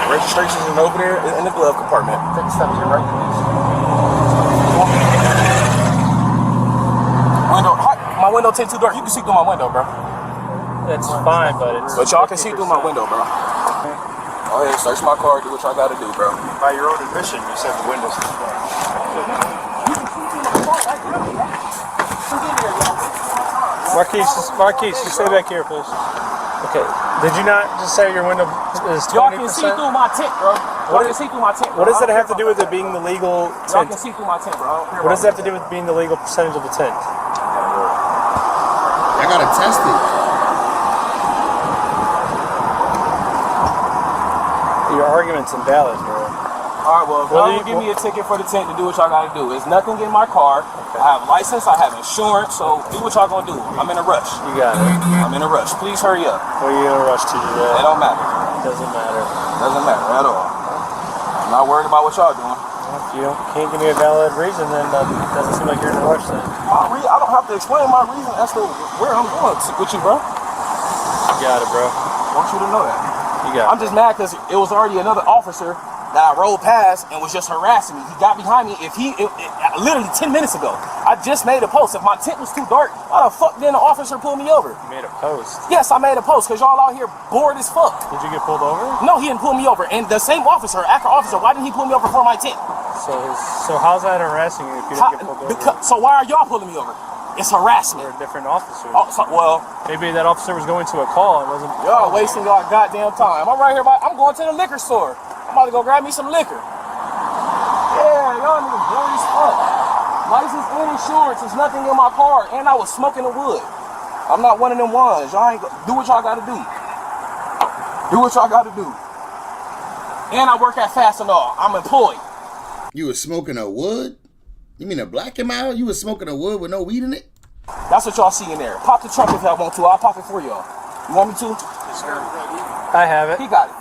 Registration's in over there in the glove compartment. Take a step here, right? My window tint too dark. You can see through my window, bro. That's fine, but it's. But y'all can see through my window, bro. Go ahead, search my car. Do what y'all gotta do, bro. By your own admission, you said the windows. Marquise, you stay back here, please. Okay. Did you not just say your window is 20%? Y'all can see through my tint, bro. Y'all can see through my tint, bro. What does that have to do with it being the legal tint? Y'all can see through my tint, bro. What does that have to do with being the legal percentage of the tint? That I gotta test it. Your argument's invalid, bro. All right, well, if y'all will give me a ticket for the tent to do what y'all gotta do. There's nothing in my car. Okay. I have license, I have insurance, so do what y'all gonna do. I'm in a rush. You got it. I'm in a rush. Please hurry up. What are you in a rush to do that? It don't matter. Doesn't matter. Doesn't matter at all. I'm not worried about what y'all doing. If you can't give me a valid reason, then it doesn't seem like you're in a rush then. I don't have to explain my reason as to where I'm going with you, bro. You got it, bro. I want you to know that. You got it. I'm just mad because it was already another officer that I rode past and was just harassing me. He got behind me. Literally 10 minutes ago, I just made a post. If my tent was too dark, why the fuck didn't the officer pull me over? You made a post? Yes, I made a post because y'all out here bored as fuck. Did you get pulled over? No, he didn't pull me over. And the same officer, after officer, why didn't he pull me over for my tent? So how's that harassing you if you didn't get pulled over? So why are y'all pulling me over? It's harassment. They're different officers. Oh, well, maybe that officer was going to a call and wasn't. Y'all wasting y'all goddamn time. I'm right here. I'm going to the liquor store. I'm about to go grab me some liquor. Yeah, y'all niggas bored as fuck. License and insurance. There's nothing in my car, and I was smoking the wood. I'm not one of them ones. Y'all ain't do what y'all gotta do. Do what y'all gotta do. And I work at Fastenal. I'm employed. You was smoking a wood? You mean a black and mild? You was smoking a wood with no weed in it? That's what y'all see in there. Pop the trunk if y'all want to. I'll pop it for y'all. You want me to? Yes, sir. I have it. He got it.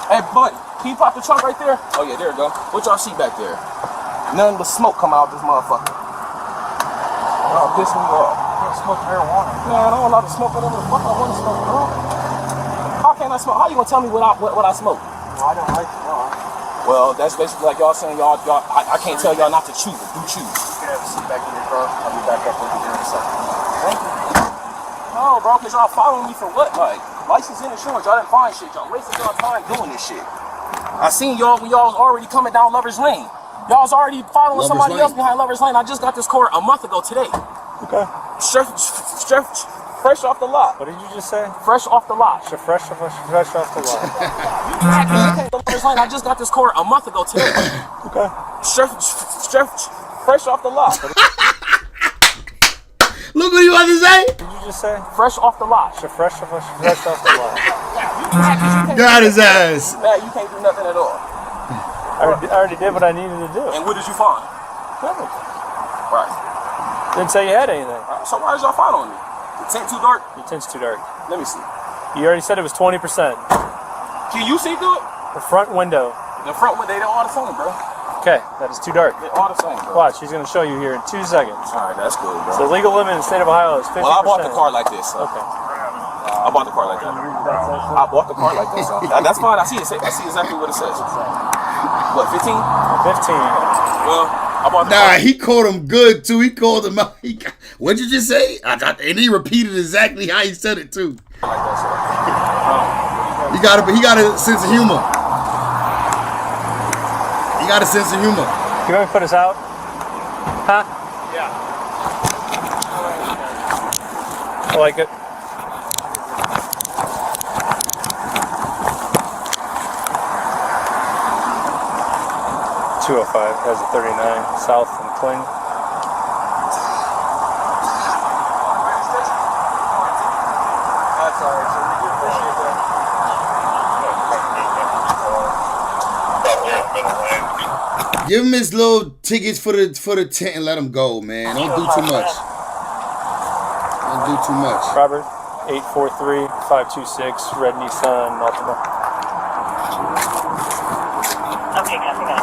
Hey, buddy, can you pop the trunk right there? Oh, yeah, there you go. What y'all see back there? Nothing but smoke coming out of this motherfucker. Oh, piss me off. You can't smoke marijuana. Man, I don't allow to smoke whatever the fuck I want to smoke, bro. How can I smoke? How you gonna tell me what I smoke? Well, I don't like it. Well, that's basically like y'all saying y'all I can't tell y'all not to choose it. Do choose. You can have a seat back in your car. I'll be back up with you here in a second. Thank you. No, bro, because y'all following me for what? Like, license and insurance, y'all didn't find shit. Y'all wasted y'all time doing this shit. I seen y'all when y'all was already coming down Lover's Lane. Y'all was already following somebody else behind Lover's Lane. I just got this car a month ago today. Okay. Fresh off the lot. What did you just say? Fresh off the lot. Fresh off the lot. I just got this car a month ago today. Okay. Fresh off the lot. Look what you want to say. What did you just say? Fresh off the lot. Fresh off the lot. Got his ass. Man, you can't do nothing at all. I already did what I needed to do. And what did you find? Nothing. Right. Didn't say you had anything. So why is y'all following me? The tent too dark? Your tent's too dark. Let me see. You already said it was 20%. Can you see through it? The front window. The front window, they're all the same, bro. Okay, that is too dark. They're all the same, bro. Watch, he's going to show you here in 2 seconds. All right, that's good, bro. So legal limit in the state of Ohio is 50%. Well, I bought the car like this. So. Okay. I bought the car like that. I bought the car like this. So. That's fine. I see exactly what it says. What, 15? 15. Well, I bought the car. He called him good, too. He called him out. What'd you just say? And he repeated exactly how he said it, too. Like that, so. He got a sense of humor. He got a sense of humor. You want me to put us out? Huh? Yeah. I like it. .205 has a 39 south from Kling. That's all right, sir. We do appreciate that. Give him his little tickets for the tent and let him go, man. Don't do too much. Don't do too much. Robert, 843-526, red Nissan Altima. Okay, copy that.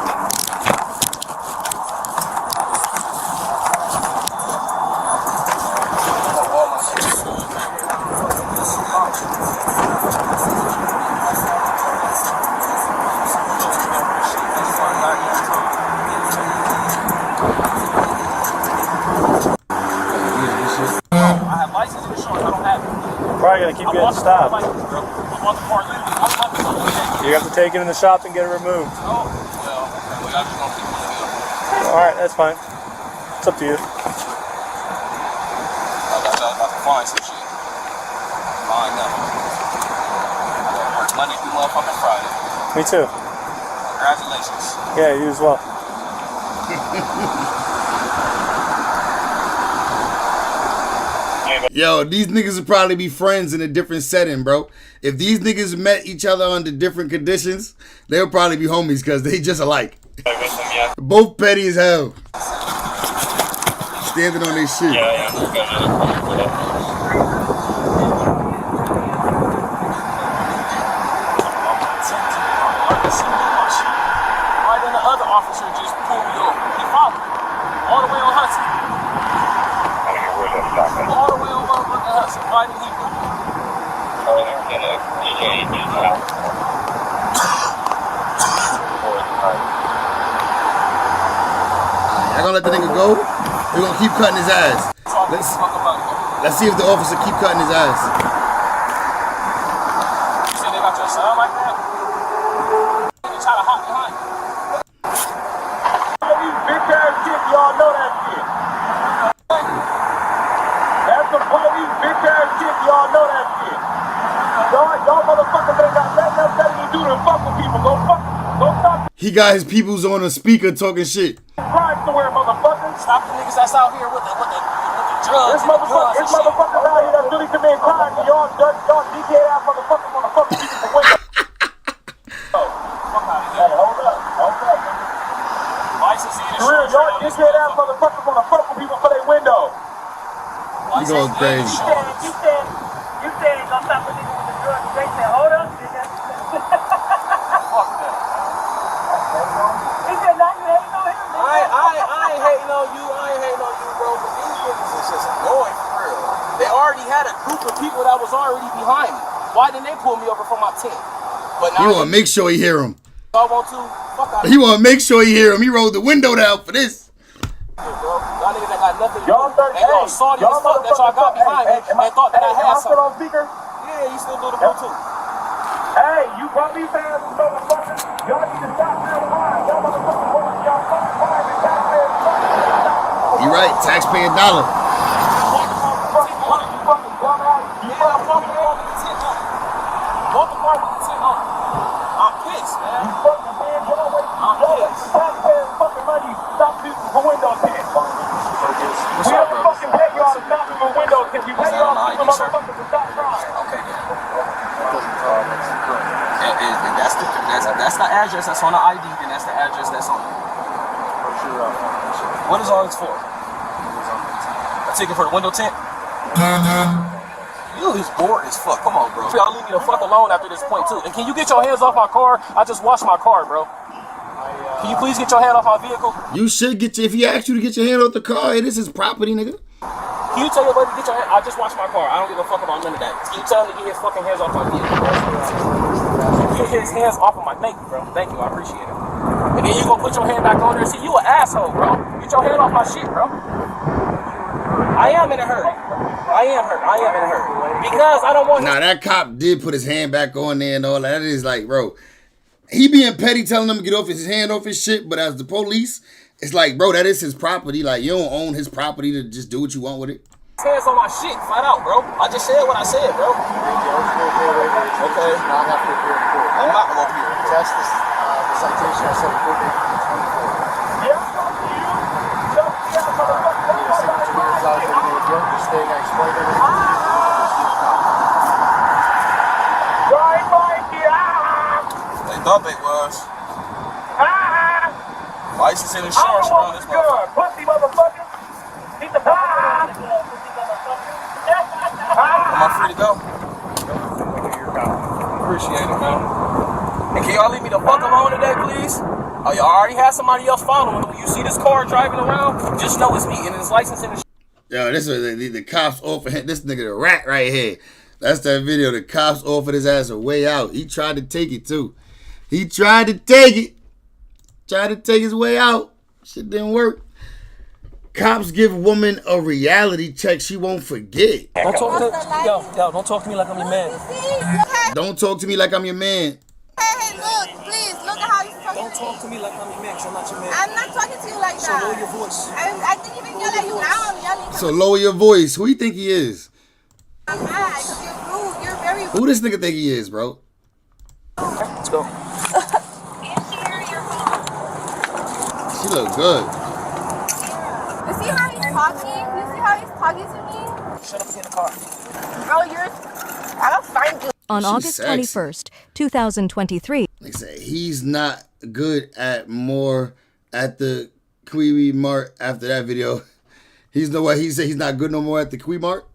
Probably gonna keep getting stopped. You have to take it in the shop and get it removed. Alright, that's fine. It's up to you. I got to find some shit. Find out. Monday through motherfucking Friday. Me too. Congratulations. Yeah, you as well. Yo, these niggas would probably be friends in a different setting, bro. If these niggas met each other under different conditions, they'll probably be homies because they just alike. Both petty as hell. Standing on their shit. Right then the other officer just pulled me over. He followed me all the way on Hudson. All the way on motherfucking Hudson. Why did he do it? Y'all gonna let the nigga go? We're gonna keep cutting his ass. Let's see if the officer keep cutting his ass. You say they got your son like that? They try to hop behind you. You bitch ass shit, y'all know that shit. That's the police, bitch ass shit, y'all know that shit. Y'all motherfuckers ain't got nothing else better to do than fuck with people. Go stop. He got his peoples on a speaker talking shit. Crime somewhere, motherfucker. Stop the niggas that's out here with the drugs. There's motherfuckers out here that's really committing crimes. And y'all DK ass motherfuckers wanna fuck with people for windows. Hey, hold up. License in For real, y'all DK ass motherfuckers wanna fuck with people for their window. You going crazy. You said don't stop with niggas with the drugs. They said, hold up. Fuck that. He said, now you hating on him. I ain't hating on you. I ain't hating on you, bro. But these niggas is just annoying for real. They already had a group of people that was already behind me. Why didn't they pull me over from my tent? But now He want to make sure he hear him. y'all want to? Fuck out. He want to make sure he hear him. He rolled the window down for this. Y'all niggas that got nothing to do. And y'all salty as fuck that y'all got behind me and thought that I had something. Still on speaker? Yeah, you still do the Bluetooth. Hey, you police ass motherfuckers. Y'all need to stop real hard. Y'all motherfuckers want y'all fucking crime and taxpayers. You right, taxpayer dollar. I'm pissed, man. You fucking man, y'all taxpayers fucking money. Stop people for window tints. We don't fucking pay y'all to stop people for window tints. We pay y'all to motherfuckers to stop crime. Okay, that's the address that's on the ID, and that's the address that's on it. What is all this for? I take it for the window tint? You is bored as fuck. Come on, bro. Y'all leave me the fuck alone after this point, too. And can you get your hands off my car? I just washed my car, bro. Can you please get your hand off my vehicle? You should get if he asked you to get your hand off the car, it is his property, nigga. Can you tell your buddy to get your hand? I just washed my car. I don't give a fuck about none of that. Can you tell him to get his fucking hands off my vehicle? Get his hands off of my. Thank you, bro. Thank you. I appreciate it. And then you gonna put your hand back on there. See, you an asshole, bro. Get your hand off my shit, bro. I am in a hurry. I am in a hurry. Because I don't want. Nah, that cop did put his hand back on there and all that. That is like, bro, he being petty, telling him to get off his hand off his shit. But as the police, it's like, bro, that is his property. Like, you don't own his property to just do what you want with it. Hands on my shit, flat out, bro. I just said what I said, bro. Okay. I'm not gonna be here. That's the citation I said before. They thought they was. License and insurance around this motherfucker. Pussy motherfucker. Beat the Am I free to go? Appreciate it, man. And can y'all leave me the fuck alone today, please? Oh, y'all already had somebody else following. When you see this car driving around, just know it's me and it's license and insurance. Yo, this was the cops offered him, this nigga the rat right here. That's that video. The cops offered his ass a way out. He tried to take it too. He tried to take it. Tried to take his way out. Shit didn't work. Cops give woman a reality check she won't forget. Don't talk to yo, don't talk to me like I'm your man. Don't talk to me like I'm your man. Hey, look, please, look at how he's talking. Don't talk to me like I'm your man, 'cause I'm not your man. I'm not talking to you like that. So lower your voice. I didn't even yell at you. Now I'm yelling. So lower your voice. Who you think he is? I'm mad because you're rude. You're very rude. Who this nigga think he is, bro? Let's go. She look good. You see how he's talking? You see how he's talking to me? Shut up and get in the car. Bro, I'll find you. On She's August sexy. 21st, 2023. Like I said, he's not good at the Kwee Mart after that video. He's no way. He said he's not good no more at the Kwee Mart.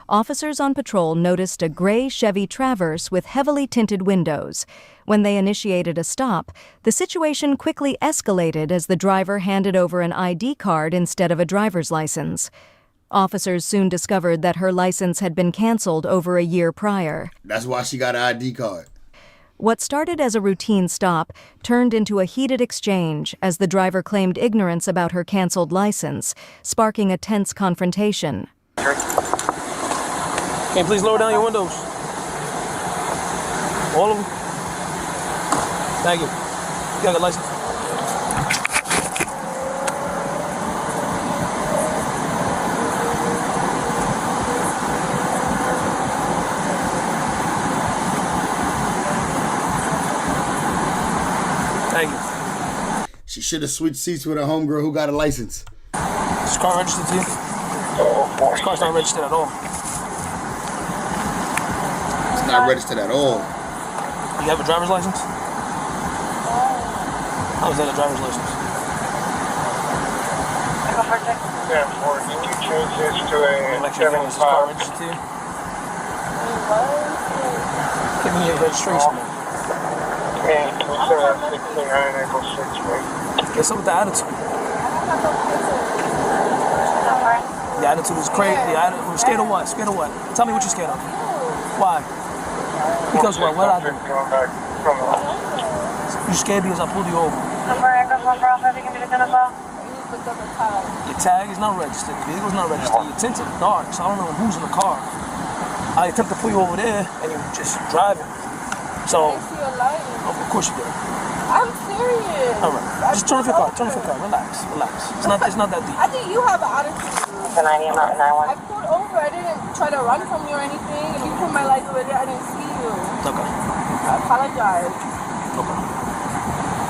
Officers on patrol noticed a gray Chevy Traverse with heavily tinted windows. When they initiated a stop, the situation quickly escalated as the driver handed over an ID card instead of a driver's license. Officers soon discovered that her license had been canceled over a year prior. That's why she got an ID card. What started as a routine stop turned into a heated exchange as the driver claimed ignorance about her canceled license, sparking a tense confrontation. Can you please lower down your windows? All of them? Thank you. You got a license? Thank you. She should have switched seats with her homegirl who got a license. This car registered to you? This car's not registered at all. It's not registered at all. You have a driver's license? How is that a driver's license? Yeah, or can you change this to a 75? Car registered to you? Give me your registration. And 69 April 6th, right? What's up with the attitude? The attitude is crazy. The attitude, scared of what? Scared of what? Tell me what you're scared of. Why? Because what? What I do? You scared because I pulled you over. Your tag is not registered. The vehicle's not registered. You're tinted dark, so I don't know who's in the car. I attempt to pull you over there, and you're just driving. So, of course you did. I'm serious. All right, just turn off your car. Turn off your car. Relax, relax. It's not that deep. I think you have an attitude. I pulled over. I didn't try to run from you or anything. And you put my lights over there. I didn't see you. Okay. I apologize. Okay.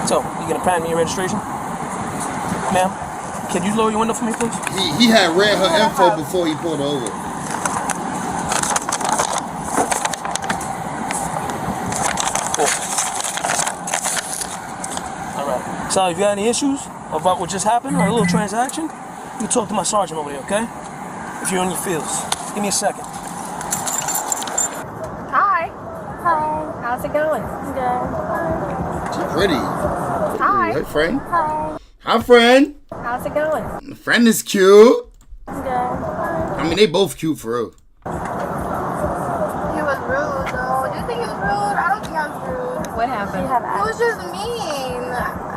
So, you gonna plan me your registration? Ma'am, can you lower your window for me, please? He had read her info before he pulled her over. So if you got any issues about what just happened or a little transaction, you talk to my sergeant over there, okay? If you're in your fields. Give me a second. Hi. Hi. How's it going? Good. She's pretty. Hi. Hey, friend. Hi. Hi, friend. How's it going? The friend is cute. Good. I mean, they both cute for real. He was rude, though. Do you think he was rude? I don't think I was rude. What happened? He was just mean.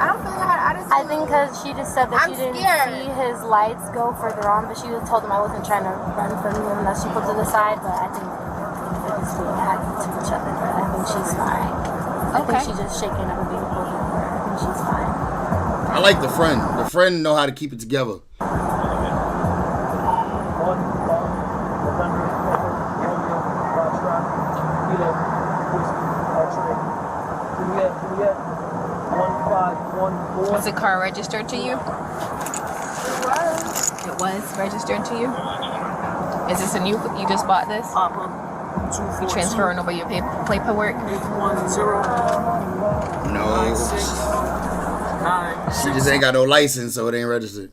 I don't feel like I had attitude. I think because she just said that I'm she didn't scared. see his lights go further on, but she told him I wasn't trying to run from him and that she pulled to the side, but I think they just had to each other, but I think she's fine. I think she's just shaking up and being pulled over. I think she's fine. I like the friend. The friend know how to keep it together. Was the car registered to you? It was registered to you? Is this a new, you just bought this? You transferring over your paperwork? No. She just ain't got no license, so it ain't registered.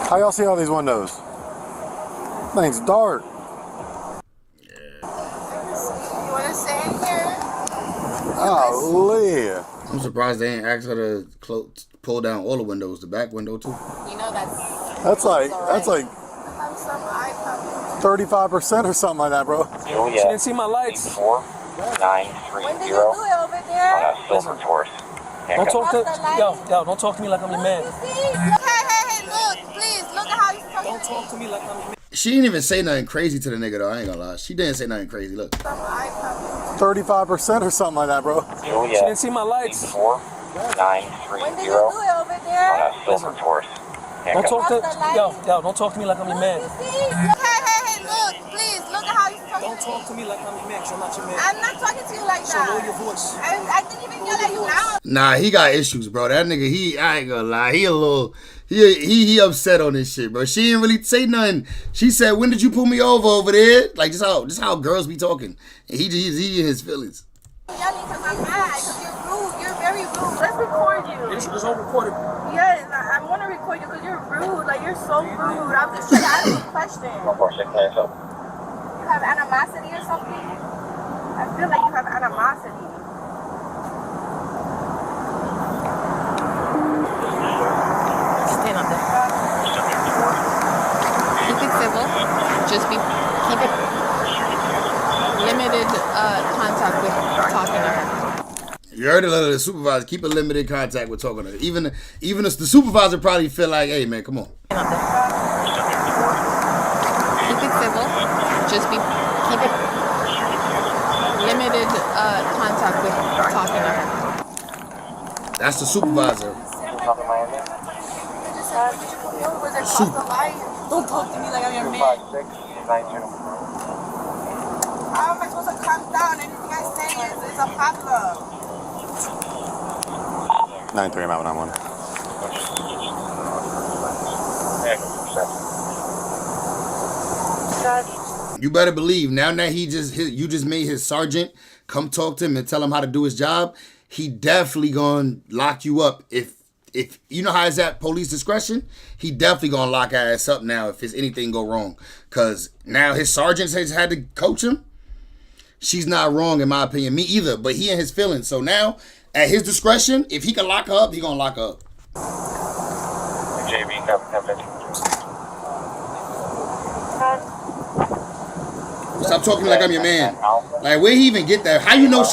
How y'all see all these windows? Thing's dark. You want to stay in here? Oh, I'm surprised they ain't asked her to pull down all the windows, the back window too. You know that's like have some eye cover. 35% or something like that, bro. She didn't see my lights. 4930. When did you do it over there? Silver Taurus. Don't talk to don't talk to me like I'm your man. Hey, look, please, look at how you talking. Don't talk to me like I'm your man. She didn't even say nothing crazy to the nigga though. I ain't gonna lie. She didn't say nothing crazy. Look. 35% or something like that, bro. She didn't see my lights. 4930. When did you do it over there? Silver Taurus. Don't talk to don't talk to me like I'm your man. Hey, look, please, look at how you're talking. Don't talk to me like I'm your man, 'cause I'm not your man. I'm not talking to you like So that. lower your voice. I didn't even yell at you now. Nah, he got issues, bro. That nigga, I ain't gonna lie, he a little, he upset on this shit, bro. She didn't really say nothing. She said, "When did you pull me over there?" Like just how girls be talking. And he in his feelings. I'm yelling because I'm mad. Because you're rude. You're very rude. Let's record you. This whole recorded. Yes, I want to record you because you're rude. Like, you're so rude. I'm just trying to ask you a question. You have animosity or something? I feel like you have animosity. Stand up there. Keep it civil. Just keep it limited contact with talking to her. You heard it, the supervisor. Keep a limited contact with talking to her. Even if the supervisor probably feel like, hey man, come on. Keep it civil. Just keep it limited contact with talking to her. That's the supervisor. Don't talk to me like I'm your man. How am I supposed to calm down? Anything I say is a problem. 9-3, I'm out 9-1. You better believe now that you just made his sergeant come talk to him and tell him how to do his job, he definitely gonna lock you up. If you know how it's at police discretion, he definitely gonna lock our ass up now if anything go wrong. Cause now his sergeant has had to coach him. She's not wrong in my opinion. Me either, but he in his feelings. So now, at his discretion, if he can lock her up, he gonna lock her up. JB, copy. Stop talking like I'm your man. Like, where he even get that? How you know?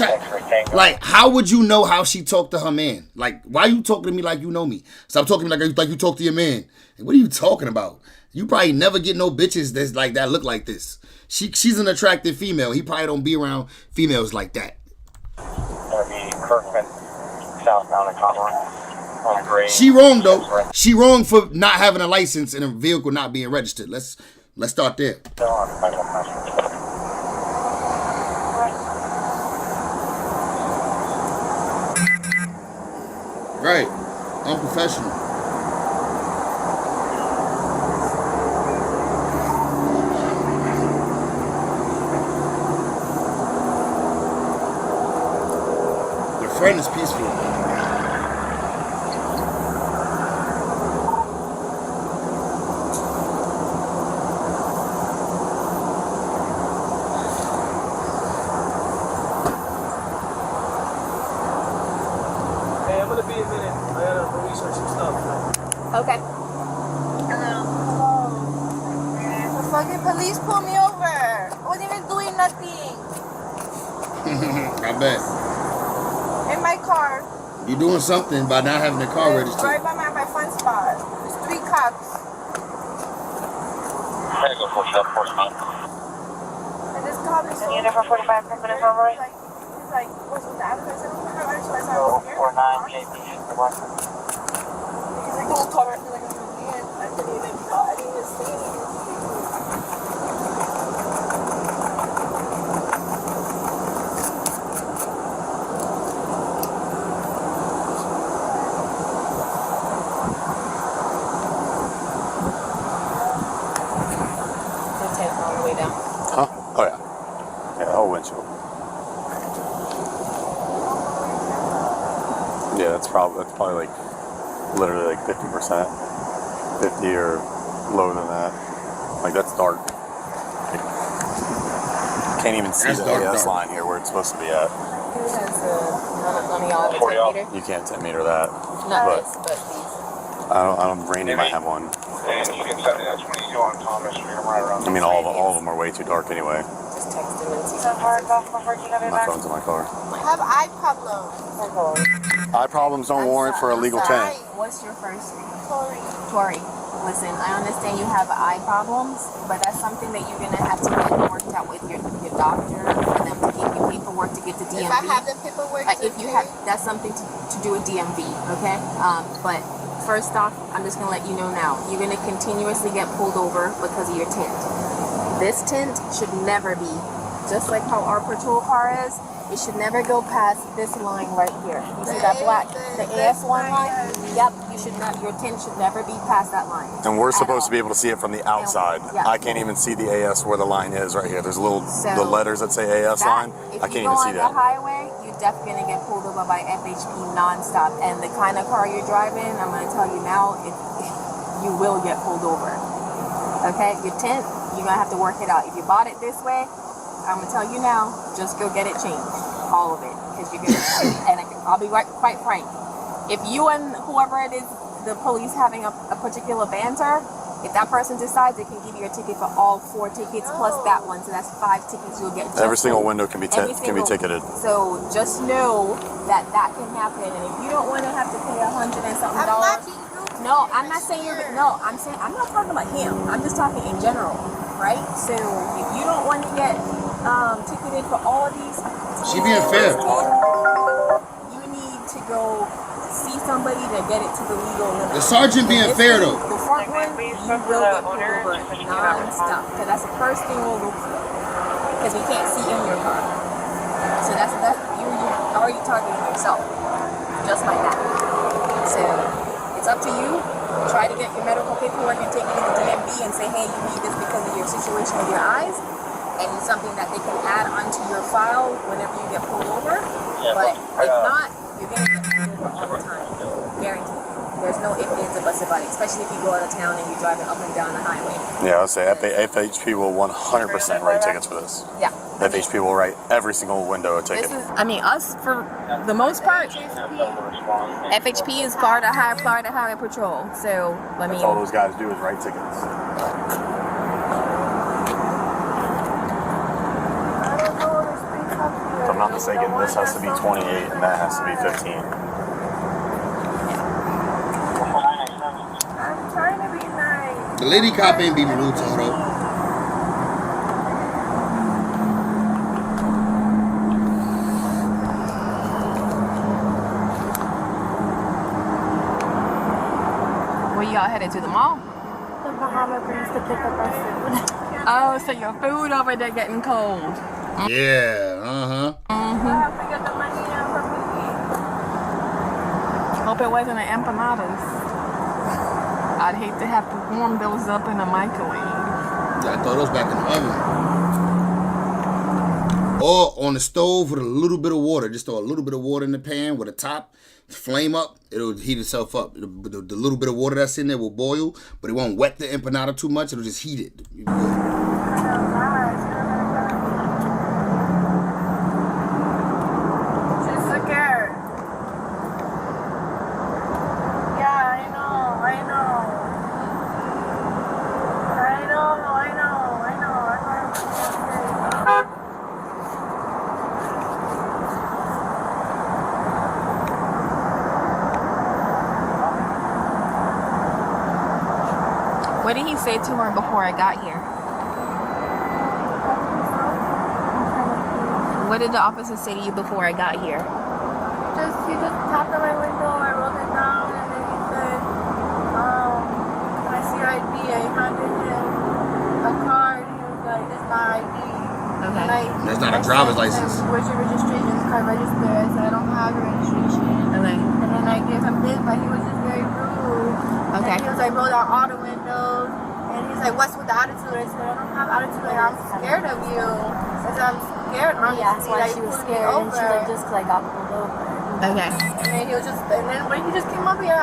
Like, how would you know how she talked to her man? Like, why you talking to me like you know me? Stop talking to me like you talk to your man. Like, what are you talking about? You probably never get no bitches that's like that look like this. She's an attractive female. He probably don't be around females like that. She wrong though. She wrong for not having a license and a vehicle not being registered. Let's start there. Right. Unprofessional. Your friend is peaceful. Okay. Hello. The fucking police pulled me over. I wasn't even doing nothing. I bet. In my car. You doing something by not having the car registered. Right by my fun spot. There's 3 cops. I'm gonna go for shot force man. And this cop is so... Unit for 45 minutes over. He's like, what's with the address? I don't know. So I saw 49 JP. he's like, don't talk to me like I'm your man. I didn't even see anything. On the way down. Huh? Oh yeah. Yeah, the whole windshield. Yeah, that's probably like literally like 50%, 50 or lower than that. Like that's dark. Like, can't even see the AS line here where it's supposed to be at. Who has on the yard 10 meter? You can't 10 meter that. Not but this, but these. I don't. Randy might have one. And you can set it at 22 on Thomas Street, right around. I mean, all of them are way too dark anyway. Just text him and see. My phone's in my car. I have eye problems. Eye problems don't warrant for a legal 10. What's your first name? Tori. Listen, I understand you have eye problems, but that's something that you're gonna have to get worked out with your doctor for them to give you paperwork to get the DMV. If I have the paperwork, if you have, that's something to do with DMV, okay? But First off, I'm just gonna let you know now. You're gonna continuously get pulled over because of your tint. This tint should never be, just like how our patrol car is, it should never go past this line right here. You see that black, the AS1 line? Yep, you should not, your tint should never be past that line. And we're supposed to be able to see it from the outside. Yeah. I can't even see the AS where the line is right here. There's the letters that say AS line. I can't even see If you that. go on the highway, you're definitely gonna get pulled over by FHP nonstop. And the kind of car you're driving, I'm gonna tell you now, you will get pulled over. Okay, your tint, you're gonna have to work it out. If you bought it this way, I'm gonna tell you now, just go get it changed, all of it, because you're gonna. And I'll be quite frank. If you and whoever it is, the police having a particular banter, if that person decides, they can give you a ticket for all 4 tickets plus that one, so that's 5 tickets you'll get. Every single window can be ticketed. So just know that can happen, and if you don't want to have to pay $100 and something dollars. No, I'm not saying you're. No, I'm not talking about him. I'm just talking in general, right? So if you don't want to get ticketed for all of these, she being fair. You need to go see somebody to get it to the legal limit. The sergeant being fair though. The front one, you will get pulled over non-stop, because that's the first thing we'll look for, because we can't see in your car. So that's you're already targeting yourself, just like that. So it's up to you. Try to get your medical paperwork and take it to the DMV and say, hey, you need this because of your situation with your eyes. And it's something that they can add onto your file whenever you get pulled over. But if not, you're going to get pulled over all the time. Guaranteed. There's no ifs, ands, or buts about it, especially if you go out of town and you're driving up and down the highway. Yeah, I'll say FHP will 100% write tickets for this. Yeah. FHP will write every single window a ticket. Us, for the most part, FHP is Florida Highway Patrol. So, That's all those guys do is write tickets. If I'm not mistaken, this has to be 28 and that has to be 15. I'm trying to be nice. The lady cop ain't being rude to her though. Where y'all headed to the mall? The Bahama Breeze to pick up our food. Oh, so your food over there getting cold. Yeah, I have to get the money out for me. Hope it wasn't an empanadas. I'd hate to have to warm those up in a microwave. Yeah, I throw those back in the oven. Or on the stove with a little bit of water. Just throw a little bit of water in the pan with a top. Flame up, it'll heat itself up. The little bit of water that's in there will boil, but it won't wet the empanada too much. It'll just heat it. You'll be good. What did he say to her before I got here? What did the officer say to you before I got here? He just tapped on my window, I rolled it down, and then he said, can I see your ID? I handed him a card, he was like, this is my ID. Okay. That's not a driver's license. Where's your registration card registered? I said, I don't have your registration. Okay. And then I gave him this, but he was just very rude. Okay. And he was like, roll down all the windows. And he's like, what's with the attitude? I said, I don't have attitude. Like, I'm scared of you. I said, I'm scared. Yeah, that's why she was scared. And she like just like got pulled over. Okay. And then he was just, and then when he just came up here,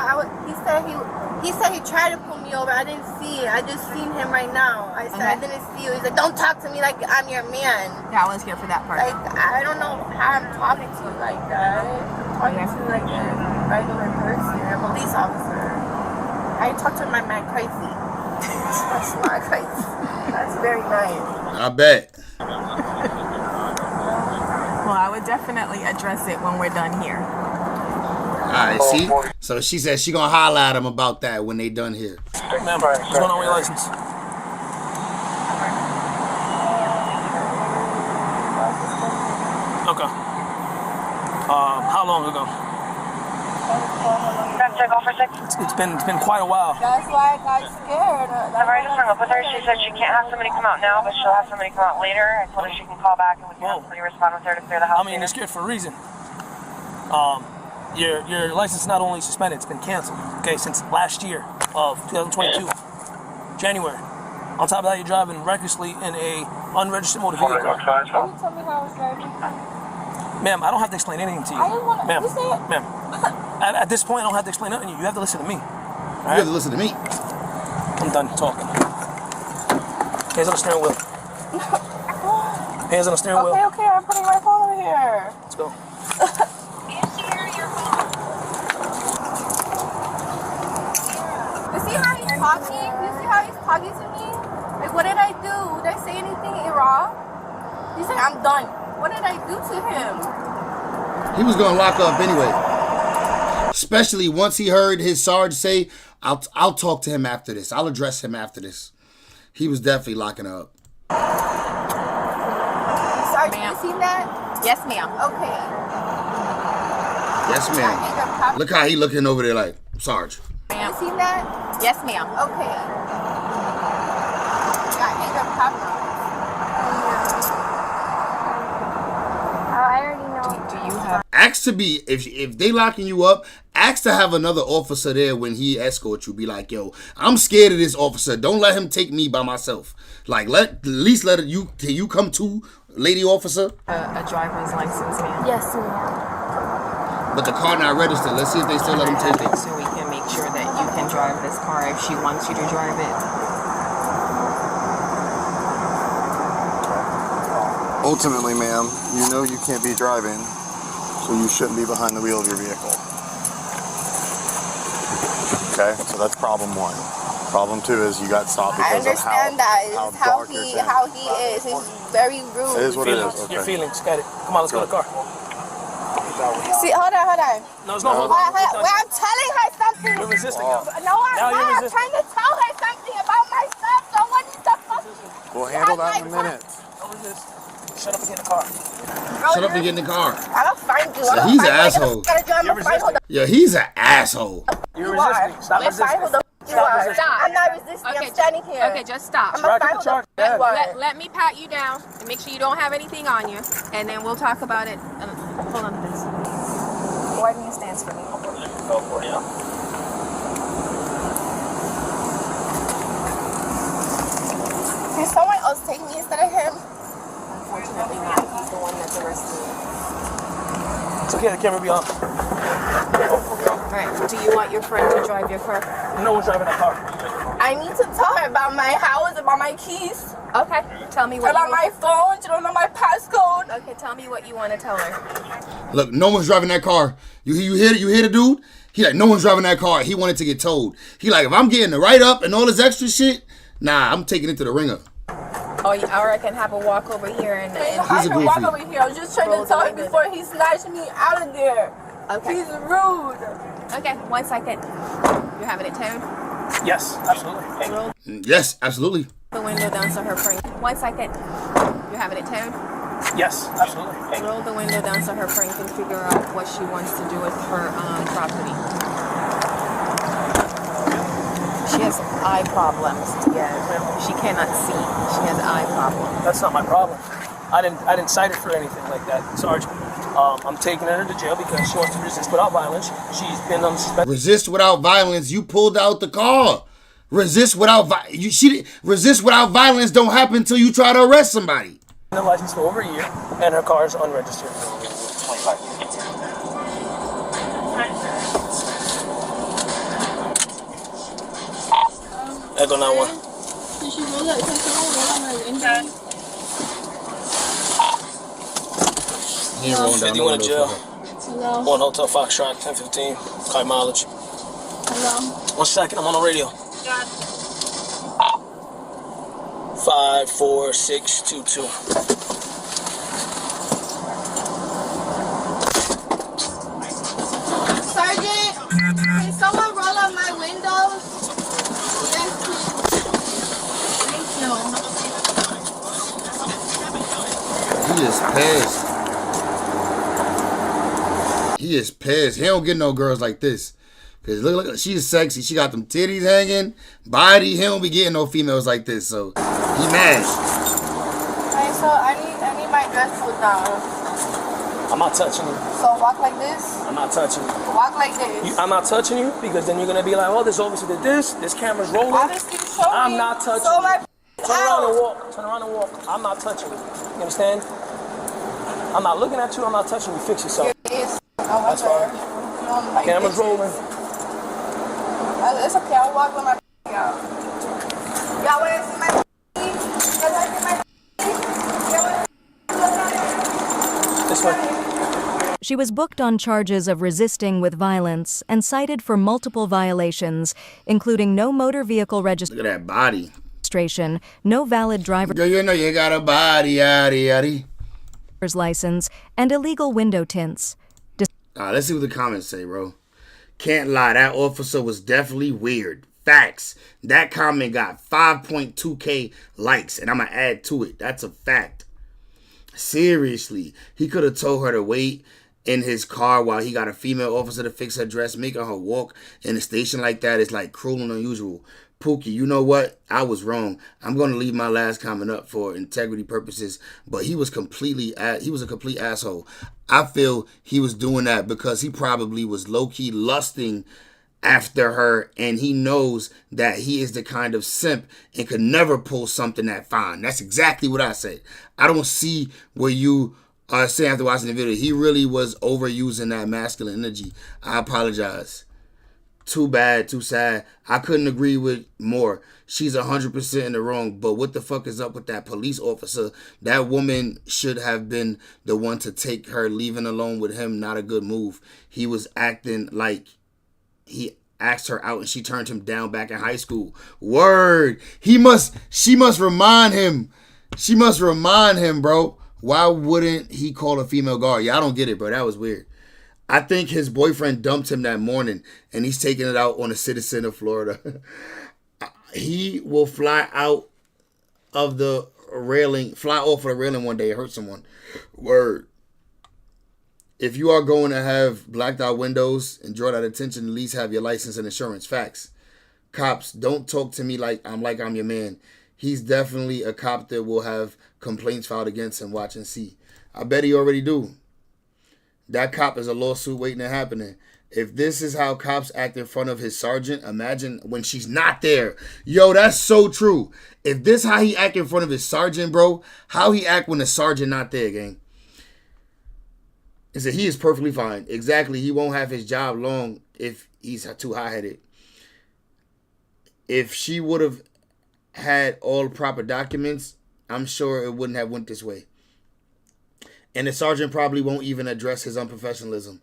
he said he tried to pull me over. I didn't see it. I just seen him right now. I said, I didn't see you. He's like, don't talk to me like I'm your man. Yeah, I was here for that part. Like, I don't know how I'm talking to you like that. I'm talking to you like a regular person, a police officer. I talk to my man crazy. That's not crazy. That's very nice. I bet. Well, I would definitely address it when we're done here. Alright, see? So she said she gonna holler at him about that when they done here. Ma'am, what's going on with your license? Okay. How long ago? take off for 6? It's been quite a while. That's why I got scared. I've already just hung up with her. She said she can't have somebody come out now, but she'll have somebody come out later. I told her she can call back and we can have somebody respond with her to clear the house. I mean, you're scared for a reason. Your license is not only suspended, it's been canceled. Okay, since last year of 2022, January. On top of that, you're driving recklessly in a unregistered motor vehicle. Can you tell me how I was driving? Ma'am, I don't have to explain anything to you. I didn't want to. Ma'am, You say it. ma'am. At this point, I don't have to explain nothing to you. You have to listen to me. You have to listen to me. I'm done talking. Hands on the steering wheel. Hands on the steering wheel. Okay, I'm putting my phone over here. Let's go. You see how he's talking? You see how he's talking to me? Like, what did I do? Did I say anything wrong? He's like, I'm done. What did I do to him? He was gonna lock up anyway. Especially once he heard his Sarge say, I'll talk to him after this. I'll address him after this. He was definitely locking up. Sarge, you seen that? Yes, ma'am. Okay. Yes, ma'am. Look how he looking over there like, Sarge. You seen that? Yes, ma'am. Okay. Got anger pop. I already know. Do you have? Ask to be, if they locking you up, ask to have another officer there when he escorts you. Be like, yo, I'm scared of this officer. Don't let him take me by myself. Like, at least let you. Can you come to, lady officer? A driver's license, ma'am. Yes, ma'am. But the car not registered. Let's see if they still let him take it. So we can make sure that you can drive this car if she wants you to drive it. Ultimately, ma'am, you know you can't be driving, so you shouldn't be behind the wheel of your vehicle. Okay, so that's problem one. Problem two is you got stopped because I understand that. It's how he is. He's very rude. It is what it is. Okay. Your feelings, got it. Come on, let's go to the car. See, hold on. No, it's not hold on. Wait, I'm telling her something. You're resisting now. No, I'm Now you're not. I'm resisting. trying to tell her something about myself. So what is the fuck? We'll handle that in a minute. Don't resist. Shut up and get in the car. Shut up and get in the car. I'm gonna find you. Yeah, he's an asshole. I'm gonna find who the Yeah, he's an asshole. You're resisting. Stop Let's find who resisting. the you are. Stop. I'm not resisting. I'm standing here. Okay, just stop. I'm gonna find who the you are. Let me pat you down and make sure you don't have anything on you, and then we'll talk about it. Hold on, please. Coordinating stands for me. Go for it, yeah. Can someone else take me instead of him? Unfortunately not. He's the one that's arrested. It's okay, the camera be on. Alright, do you want your friend to drive your car? No one's driving that car. I need to tell her about my house, about my keys. Okay, tell me what about my phone. She don't know my passcode. Okay, tell me what you want to tell her. Look, no one's driving that car. You hear the dude? He like, no one's driving that car. He wanted to get towed. He like, if I'm getting the write up and all this extra shit, nah, I'm taking it to the ringer. Oh, or I can have a walk over here and I can walk over here. I was just trying to tell her before he snatched me out of there. Okay. He's rude. Okay, 1 second. You're having it towed? Yes, absolutely. Roll Yes, absolutely. the window down so her friend. 1 second. You're having it towed? Yes, absolutely. Roll the window down so her friend can figure out what she wants to do with her property. She has eye problems. Yeah, she cannot see. She has eye problems. That's not my problem. I didn't cite her for anything like that, Sergeant. I'm taking her to jail because she wants to resist without violence. She's been on suspended. Resist without violence. You pulled out the car. Resist without resist without violence don't happen until you try to arrest somebody. The license for over a year, and her car is unregistered. 25. Echo 91. Did she roll that? Can someone roll on my window? He ain't rolling down You went to jail. Hello. 1 Hotel Foxtrot, 1015, high mileage. Hello. 1 second, I'm on the radio. 54622. Sergeant, can someone roll up my windows? Yes, please. Thank you. He is pissed. He is pissed. He don't get no girls like this. Cause look, she's sexy. She got them titties hanging, body. He don't be getting no females like this, so he mad. Alright, so I need my dress pulled down. I'm not touching you. So walk like this. I'm not touching you. Walk like this. I'm not touching you because then you're gonna be like, oh, this officer did this. This camera's rolling. Obviously, show I'm me. not touching So you. Turn around and walk. Turn around and walk. I'm not touching you. You understand? I'm not looking at you. I'm not touching you. Fix yourself. That's fine. Like Camera's this. rolling. It's okay. I'll walk with my out. Y'all want to see my This way. She was booked on charges of resisting with violence and cited for multiple violations, including no motor vehicle Look at that body. registration, no valid driver's Girl, you know you got a body, yaddy, yaddy. license, and illegal window tints. Let's see what the comments say, bro. Can't lie, that officer was definitely weird. Facts. That comment got 5.2K likes, and I'm going to add to it. That's a fact. Seriously. He could have told her to wait in his car while he got a female officer to fix her dress. Making her walk in a station like that is like cruel and unusual. Pookie, you know what? I was wrong. I'm going to leave my last comment up for integrity purposes, but he was a complete asshole. I feel he was doing that because he probably was low-key lusting after her, and he knows that he is the kind of simp and could never pull something that fine. That's exactly what I said. I don't see where you are saying after watching the video. He really was overusing that masculine energy. I apologize. Too bad, too sad. I couldn't agree with more. She's 100% in the wrong, but what the fuck is up with that police officer? That woman should have been the one to take her. Leaving alone with him, not a good move. He was acting like he asked her out and she turned him down back in high school. Word. She must remind him. She must remind him, bro. Why wouldn't he call a female guard? Yeah, I don't get it, bro. That was weird. I think his boyfriend dumped him that morning, and he's taking it out on a citizen of Florida. He will fly off of the railing one day and hurt someone. Word. If you are going to have blacked out windows and draw that attention, at least have your license and insurance. Facts. Cops, don't talk to me like I'm your man. He's definitely a cop that will have complaints filed against him. Watch and see. I bet he already do. That cop is a lawsuit waiting to happen. If this is how cops act in front of his sergeant, imagine when she's not there. Yo, that's so true. If this how he act in front of his sergeant, bro, how he act when the sergeant not there, gang? He said he is perfectly fine. Exactly. He won't have his job long if he's too high-headed. If she would have had all proper documents, I'm sure it wouldn't have went this way. And the sergeant probably won't even address his unprofessionalism.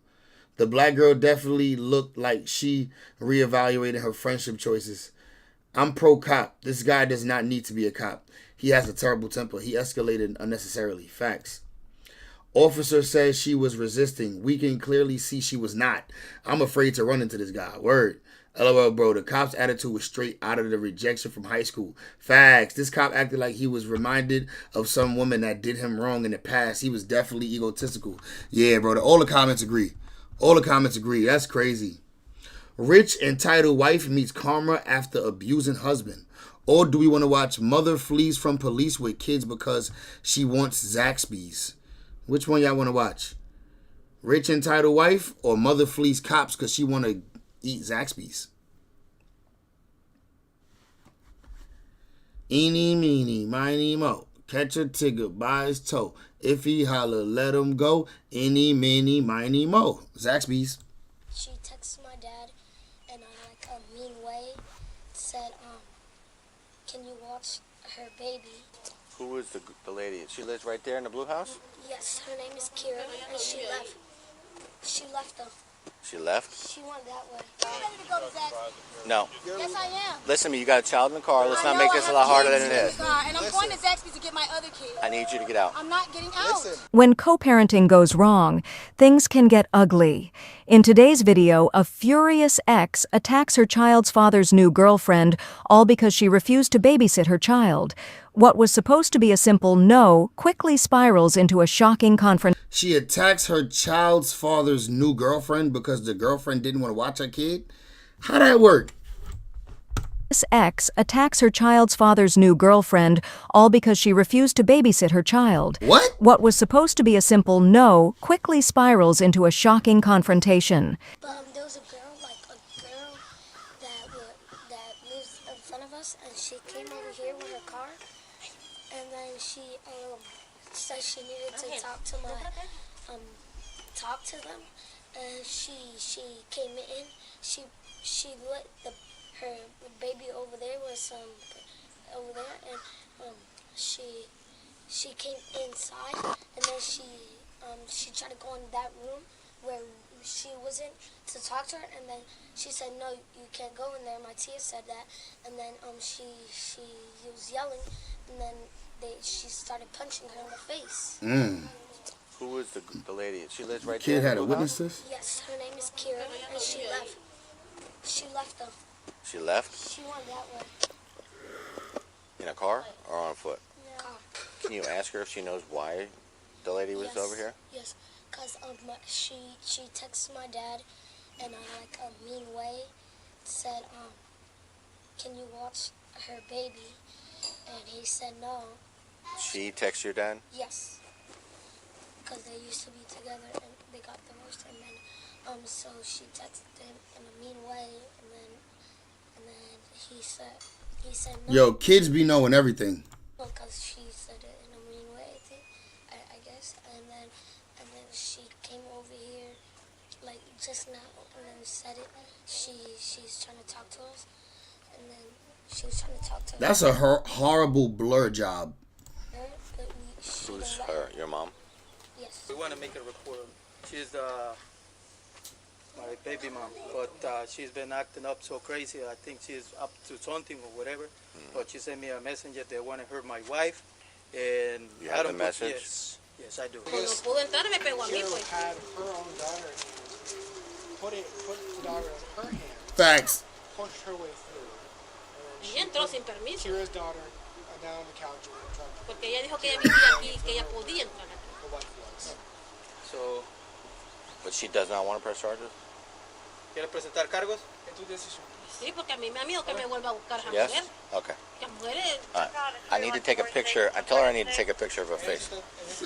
The black girl definitely looked like she reevaluated her friendship choices. I'm pro-cop. This guy does not need to be a cop. He has a terrible temper. He escalated unnecessarily. Facts. Officer says she was resisting. We can clearly see she was not. I'm afraid to run into this guy. Word. LOL, bro. The cop's attitude was straight out of the rejection from high school. Facts. This cop acted like he was reminded of some woman that did him wrong in the past. He was definitely egotistical. Yeah, bro. All the comments agree. All the comments agree. That's crazy. Rich entitled wife meets karma after abusing husband. Or do we want to watch mother flees from police with kids because she wants Zaxby's? Which one y'all want to watch? Rich entitled wife or mother flees cops because she want to eat Zaxby's? Eeny, meeny, miny, mo. Catch a tigger by his toe. If he holler, let him go. Eeny, meeny, miny, mo. Zaxby's. She texted my dad in a mean way. Said, can you watch her baby? Who is the lady? She lives right there in the blue house? Yes, her name is Kira, and she left. She left them. She left? She went that way. I'm ready to go to Zaxby's. No. Yes, I am. Listen to me, you got a child in the car. Let's not make this a lot harder than it is. And I'm going to Zaxby's to get my other kid. I need you to get out. I'm not getting out. When co-parenting goes wrong, things can get ugly. In today's video, a furious ex attacks her child's father's new girlfriend, all because she refused to babysit her child. What was supposed to be a simple no quickly spirals into a shocking confrontation. She attacks her child's father's new girlfriend because the girlfriend didn't want to watch her kid. How that work? This ex attacks her child's father's new girlfriend, all because she refused to babysit her child. What? What was supposed to be a simple no quickly spirals into a shocking confrontation. There was a girl that lives in front of us, and she came over here with her car, and then she said she needed to talk to them, and she came in. She let her baby over there and she came inside, and then she tried to go in that room where she was in to talk to her, and then she said, no, you can't go in there. My tia said that, and then she was yelling, and then she started punching her in the face. Who is the lady? She lives right Kid there. had a witness this? Yes, her name is Kira, and she left. She left them. She left? She went that way. In a car or on foot? Car. Can you ask her if she knows why the lady was over here? Yes, because she texted my dad in a mean way, said, can you watch her baby? And he said no. She texted your dad? Yes, because they used to be together and they got divorced, and then so she texted him in a mean way, and then he said no. Yo, kids be knowing everything. Because she said it in a mean way, I guess, and then she came over here like just now, and then said it. She's trying to talk to us, and then she was trying to talk to us. That's a horrible blur job. Who's her? Your mom? Yes. We want to make a report. She's my baby mom, but she's been acting up so crazy. I think she's up to something or whatever. But she sent me a messenger. They want to hurt my wife, and You have the message? Yes, I do. Cuando pudo entrar me pegó a mí, pues. Had her own daughter put the daughter in her hand. Facts. Pushed her way through. Ella entró sin permiso. Kira's daughter down on the couch and tried to. Porque ella dijo que ella vivía aquí, que ella podía entrar aquí. So, But she does not want to press charges? ¿quieres presentar cargos? Es tu decisión. Sí, porque a mí me da miedo que me vuelva a buscar a Yes? mujer. Okay. Que a mujeres... All right. I need to take a picture. I tell her I need to take a picture of her face. De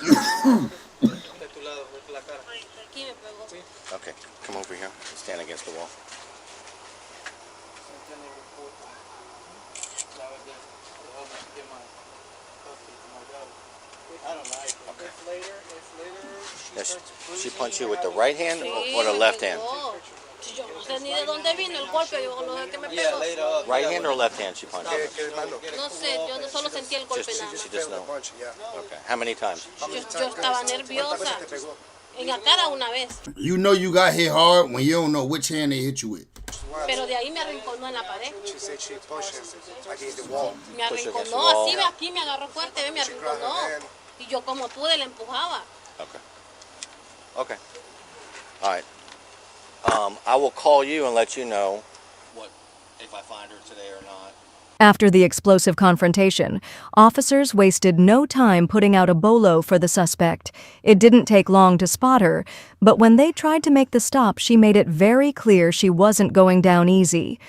tu lado, de la cara. Aquí me pegó. Okay, come over here. Stand against the wall. I don't like it. Okay. It's later. Yes, she punched you with the right hand or the left hand? Yo no sé ni de dónde vino el golpe, yo no sé qué me pegó. Right hand or left hand she punched you? No sé, yo solo sentí el golpe nada She más. just know. Okay. How many times? Yo estaba nerviosa. En la cara una vez. You know you got hit hard when you don't know which hand they hit you with. Pero de ahí me arrinconó en la pared. She said she pushed him against the wall. Me arrinconó, así ve aquí, me agarró fuerte, ve, me arrinconó. Y yo como pude le empujaba. Okay. Okay. All right. I will call you and let you know if I find her today or not. After the explosive confrontation, officers wasted no time putting out a bolo for the suspect. It didn't take long to spot her, but when they tried to make the stop, she made it very clear she wasn't going down easy.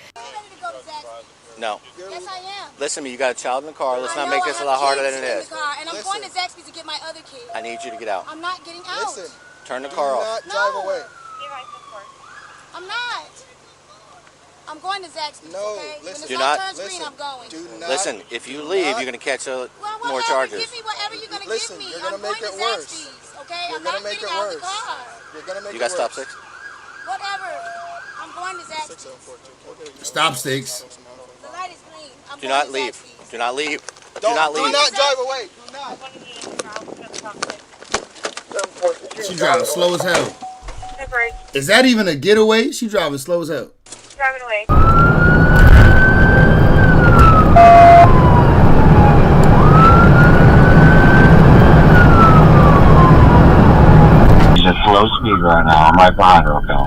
No. Yes, I am. Listen to me, you got a child in the car. Let's not make this a lot harder than it is. And I'm going to Zaxby's to get my other kid. I need you to get out. I'm not getting out. Turn the car off. Drive away. I'm not. I'm going to Zaxby's, okay? When the Do sun not- turns green, I'm going. Listen, if you leave, you're going to catch more charges. Give me whatever you're going to give me. You're gonna I'm make going it to worse. Zaxby's, okay? You're I'm gonna not make getting it out of the worse. car. You're gonna make You it got stop worse. sticks? Whatever. I'm going to Zaxby's. Stop sticks. The light is green. I'm Do going not to leave. Zaxby's. Do not leave. Do Do not leave. not drive away. Do not. She driving slow as hell. Is that even a getaway? She driving slow as hell. Driving away. She's at slow speed right now. I'm right behind her, okay?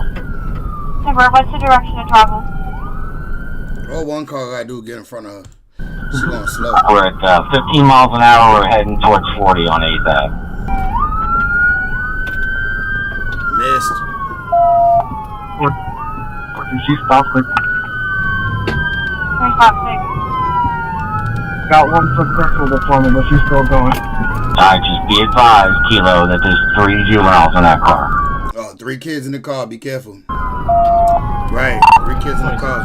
Timber, what's the direction of travel? All one car gotta do is get in front of her. She going slow. We're at 15 miles an hour. We're heading towards 40 on 8th Ave. Missed. Where did she stop quick? spot 6. Got one successful deployment, but she's still going. Alright, just be advised, Kilo, that there's 3 juveniles in that car. Oh, 3 kids in the car. Be careful. Right, 3 kids in the car.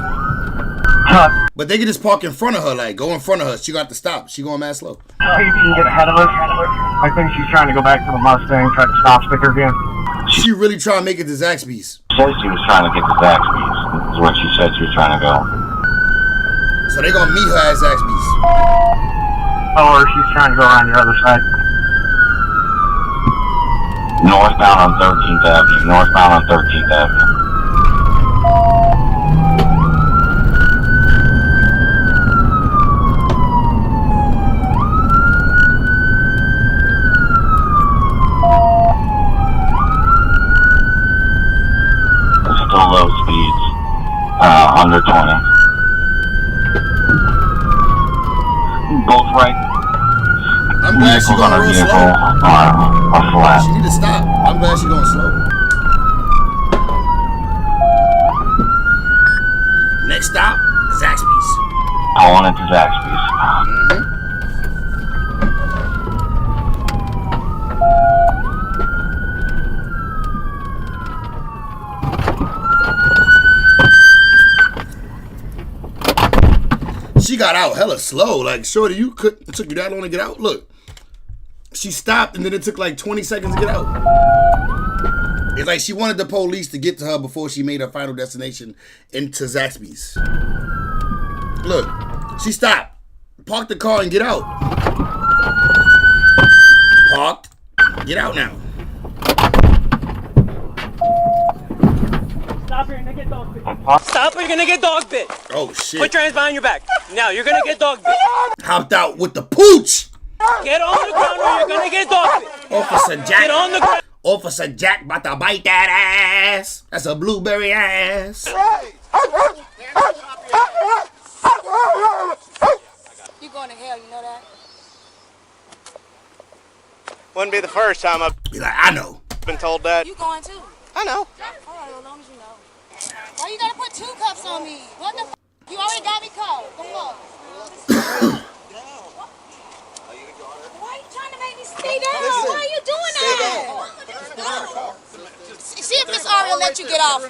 But they can just park in front of her, like, go in front of her. She got to stop. She going mad slow. See if you can get ahead of us. I think she's trying to go back to the Mustang, try to stop sticker again. She really trying to make it to Zaxby's. Said she was trying to get to Zaxby's. Is what she said she was trying to go. So they gonna meet her at Zaxby's. Or she's trying to go around the other side. Northbound on 13th Avenue. Northbound on 13th Avenue. Still low speeds. Under 20. Both right. I'm glad she going real slow. Are flat. She need to stop. I'm glad she going slow. Next stop, Zaxby's. Pulling into Zaxby's. She got out hella slow. Like, shorty, it took you that long to get out? Look. She stopped and then it took like 20 seconds to get out. It's like she wanted the police to get to her before she made her final destination into Zaxby's. Look, she stopped. Parked the car and get out. Parked. Get out now. Stop or you're gonna get dog bit. Stop or you're gonna get dog bit. Oh shit. Put your hands behind your back. Now you're gonna get dog bit. Hopped out with the pooch. Get on the ground or you're gonna get dog bit. Officer Jack. Get on the ground. Officer Jack about to bite that ass. That's a blueberry ass. You going to hell, you know that? Wouldn't be the first time I've be like, I know. Been told that. You going too? I know. All right, as long as you know. Why you gotta put 2 cuffs on me? What the f? You already got me cuffed. Come on. Why are you trying to make me stay down? Listen, Why are you doing stay that? See if Miss Ari will let you get off.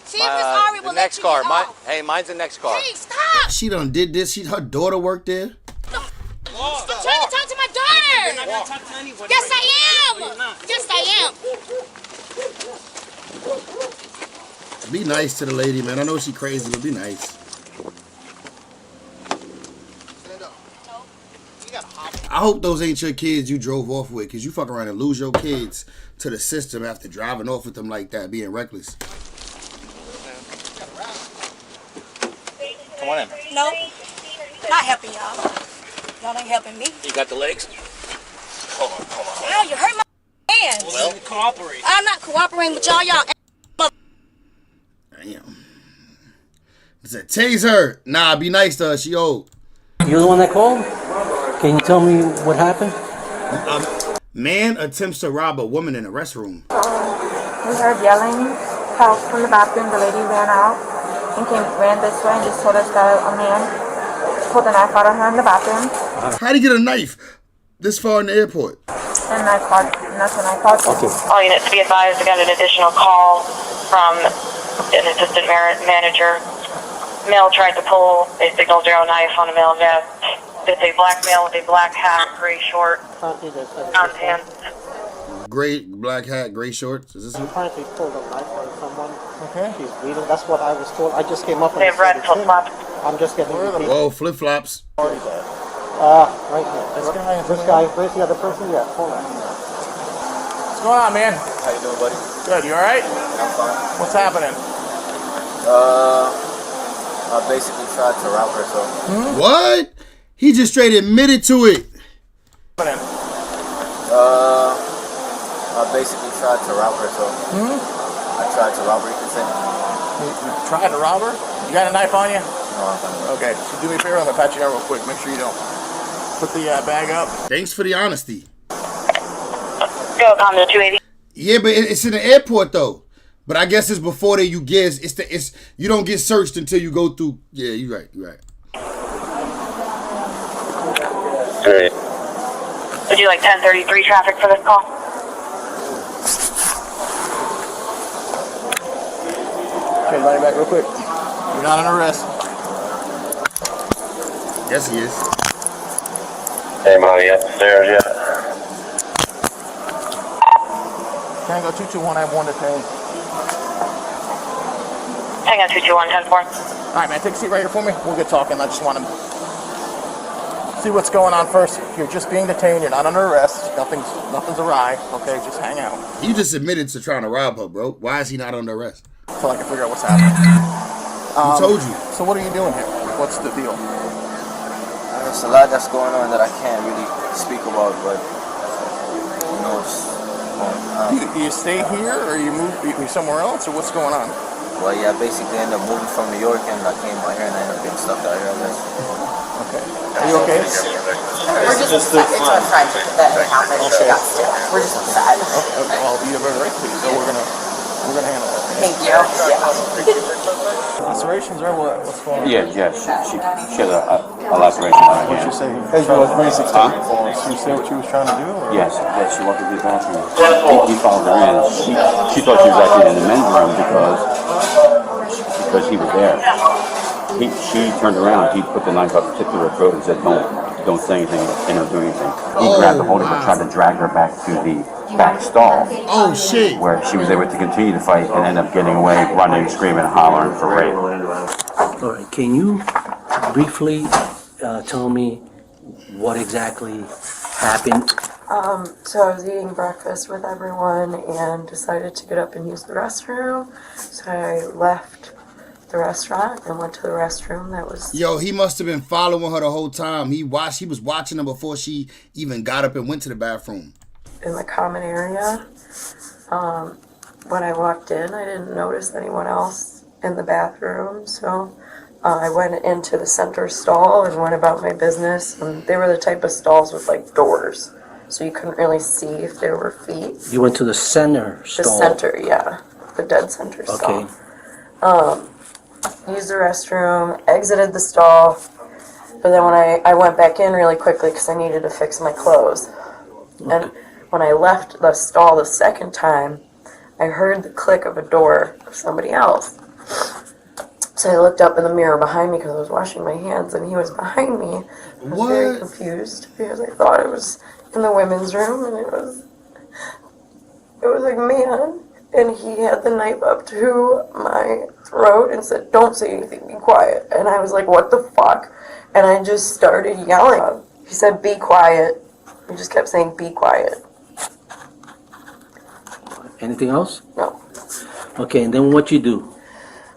See if Miss Ari will let you get off. Hey, mine's the next car. Hey, stop! She done did this. Her daughter worked there. Stop trying to talk to my daughter. You're not gonna talk to anybody. Yes, I am. No, you're not. Yes, I am. Be nice to the lady, man. I know she crazy, but be nice. I hope those ain't your kids you drove off with, because you fuck around and lose your kids to the system after driving off with them like that, being reckless. Come on in. No, not helping y'all. Y'all ain't helping me. You got the legs? Hold on. Now you hurt my hands. Well, cooperate. I'm not cooperating with y'all. Damn. It's a taser. Nah, be nice to her. She old. You're the one that called? Can you tell me what happened? Man attempts to rob a woman in a restroom. We heard yelling help from the bathroom. The lady ran out and ran this way and just told us that a man pulled a knife out of her in the bathroom. How'd he get a knife this far in the airport? And that's when I called. Okay. All units be advised, I got an additional call from an assistant manager. Male tried to pull a signal 0 knife on a male vest. It's a black male with a black hat, gray short, brown pants. Gray, black hat, gray shorts. Is this it? Apparently pulled a knife on someone. Okay. She's bleeding. That's what I was told. I just came up and They have red flip-flops. I'm just getting repeated. Whoa, flip-flops. Right here. This guy. Where's the other person? Yeah, hold on. What's going on, man? How you doing, buddy? Good. You all right? I'm fine. What's happening? I basically tried to route her, so. What? He just straight admitted to it. I basically tried to route her, so. I tried to rob her, you can say. You tried to rob her? You got a knife on you? No. Okay, so do me a favor, I'm gonna pat you down real quick. Make sure you don't. Put the bag up. Thanks for the honesty. Go, Commodore 280. Yeah, but it's in the airport though. But I guess it's before you get. It's you don't get searched until you go through. Yeah, you're right. Would you like 1033 traffic for this call? Okay, line back real quick. You're not under arrest. Yes, he is. Hey, Molly, upstairs yet? Tango 221, I have 1 detained. Tango 221, 10-4. All right, man, take a seat right here for me. We'll get talking. I just want to see what's going on first. You're just being detained. You're not under arrest. Nothing's awry. Okay, just hang out. He just admitted to trying to rob her, bro. Why is he not under arrest? Until I can figure out what's happening. Who told you? So what are you doing here? What's the deal? There's a lot that's going on that I can't really speak about, but who knows? Do you stay here, or you move somewhere else, or what's going on? Well, yeah, I basically ended up moving from New York, and I came out here, and I ended up getting stuck out here, I guess. Okay. Are you okay? We're just upset. It's our tragic that it happened. She got still. We're just upset. Okay. Well, you have every right to, so we're gonna handle it. Thank you. Yeah. Lacerations or what? What's going on? Yeah, she had a laceration on her hand. What'd you say? As you was basically. Did you say what she was trying to do? Or? Yes, she walked into the bathroom. He followed her in. She thought she was actually in the men's room because he was there. She turned around. He put the knife up the tip of her throat and said, "Don't say anything and don't do anything." He grabbed a hold of her, tried to drag her back to the back stall. Oh shit! Where she was able to continue to fight and end up getting away, running, screaming, hollering for rape. All right, can you briefly tell me what exactly happened? So I was eating breakfast with everyone and decided to get up and use the restroom. So I left the restaurant and went to the restroom. That was... Yo, he must have been following her the whole time. He was watching her before she even got up and went to the bathroom. In the common area. When I walked in, I didn't notice anyone else in the bathroom, so I went into the center stall and went about my business, and they were the type of stalls with like doors, so you couldn't really see if there were feet. You went to the center stall? The center, yeah. The dead center stall. Okay. Used the restroom, exited the stall, but then when I went back in really quickly because I needed to fix my clothes. Okay. And when I left the stall the second time, I heard the click of a door of somebody else. So I looked up in the mirror behind me because I was washing my hands, and he was behind me. I was very confused because I thought it was in the women's room, and it was a man, and he had the knife up to my throat and said, "Don't say anything, be quiet." And I was like, "What the fuck?" And I just started yelling. He said, "Be quiet." He just kept saying, "Be quiet." Anything else? No. Okay, and then what you do?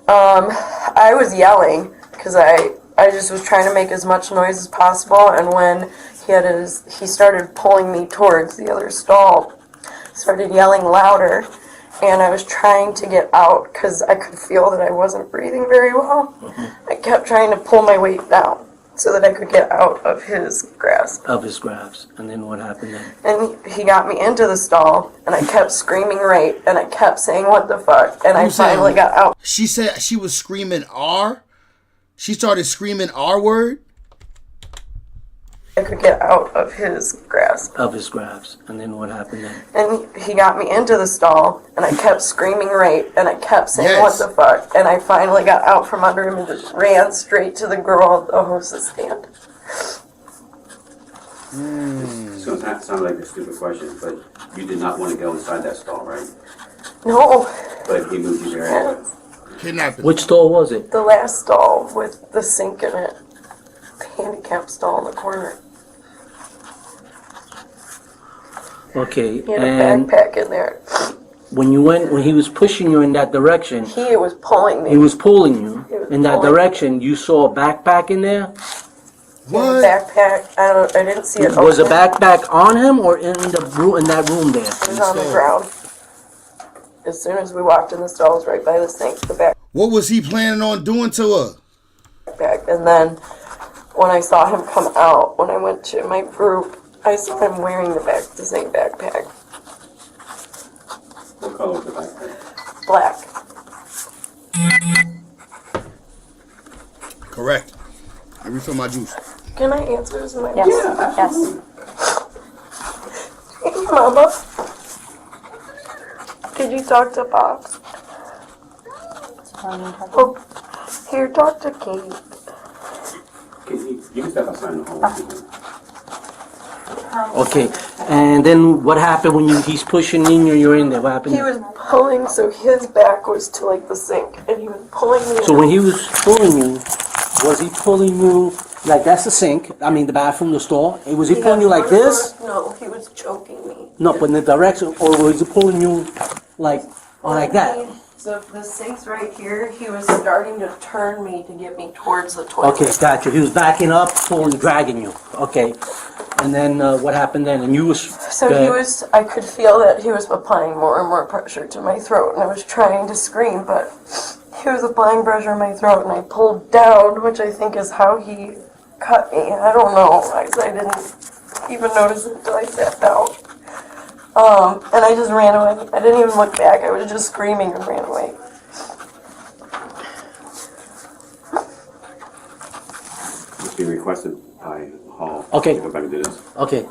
I was yelling because I just was trying to make as much noise as possible, and when he started pulling me towards the other stall, started yelling louder, and I was trying to get out because I could feel that I wasn't breathing very well. I kept trying to pull my weight down so that I could get out of his grasp. And then what happened then? And he got me into the stall, and I kept screaming rape, and I kept saying, "What the fuck?" And I finally got out. She said she was screaming R? She started screaming R word? I could get out of his grasp. And then what happened then? And he got me into the stall, and I kept screaming rape, and I kept saying, "What the fuck?" And I finally got out from under him and just ran straight to the girl at the hostess stand. So that sounds like a stupid question, but you did not want to go inside that stall, right? No. But he moved you there. Kidnapping. Which stall was it? The last stall with the sink in it. The handicap stall in the corner. Okay, He had a and backpack in there. when he was pushing you in that direction, He was pulling me. he was pulling you He was in that pulling me. direction, you saw a backpack in there? What? Backpack. I didn't see it. Was a open. backpack on him or in that room there? It was on the ground. As soon as we walked in the stall, it was right by the sink. The What was he planning on doing to her? backpack. And then when I saw him come out, when I went to my group, I saw him wearing the same backpack. What color was the backpack? Black. Correct. I refill my juice. Can I answer this? Yes. Yes. Hey, Mama. Could you talk to Pops? Oh, here, talk to Kate. You can step outside in the hall. Okay, and then what happened when he's pushing in you, you're in there? What happened? He was pulling, so his back was to like the sink, and he was pulling me. So when he was pulling you, was he pulling you like that's the sink? I mean the bathroom, the stall. Was he pulling you like this? No, he was choking me. No, but in the direction, or was he pulling you like that? So the sink's right here. He was starting to turn me to get me towards the toilet. Okay, gotcha. He was backing up, pulling, dragging you. Okay, and then what happened then? And you was I could feel that he was applying more and more pressure to my throat, and I was trying to scream, but he was applying pressure on my throat, and I pulled down, which I think is how he cut me. I don't know. I didn't even notice it until I sat down. And I just ran away. I didn't even look back. I was just screaming and ran away. It's being requested by Hall. Okay. To go back and do this. Okay.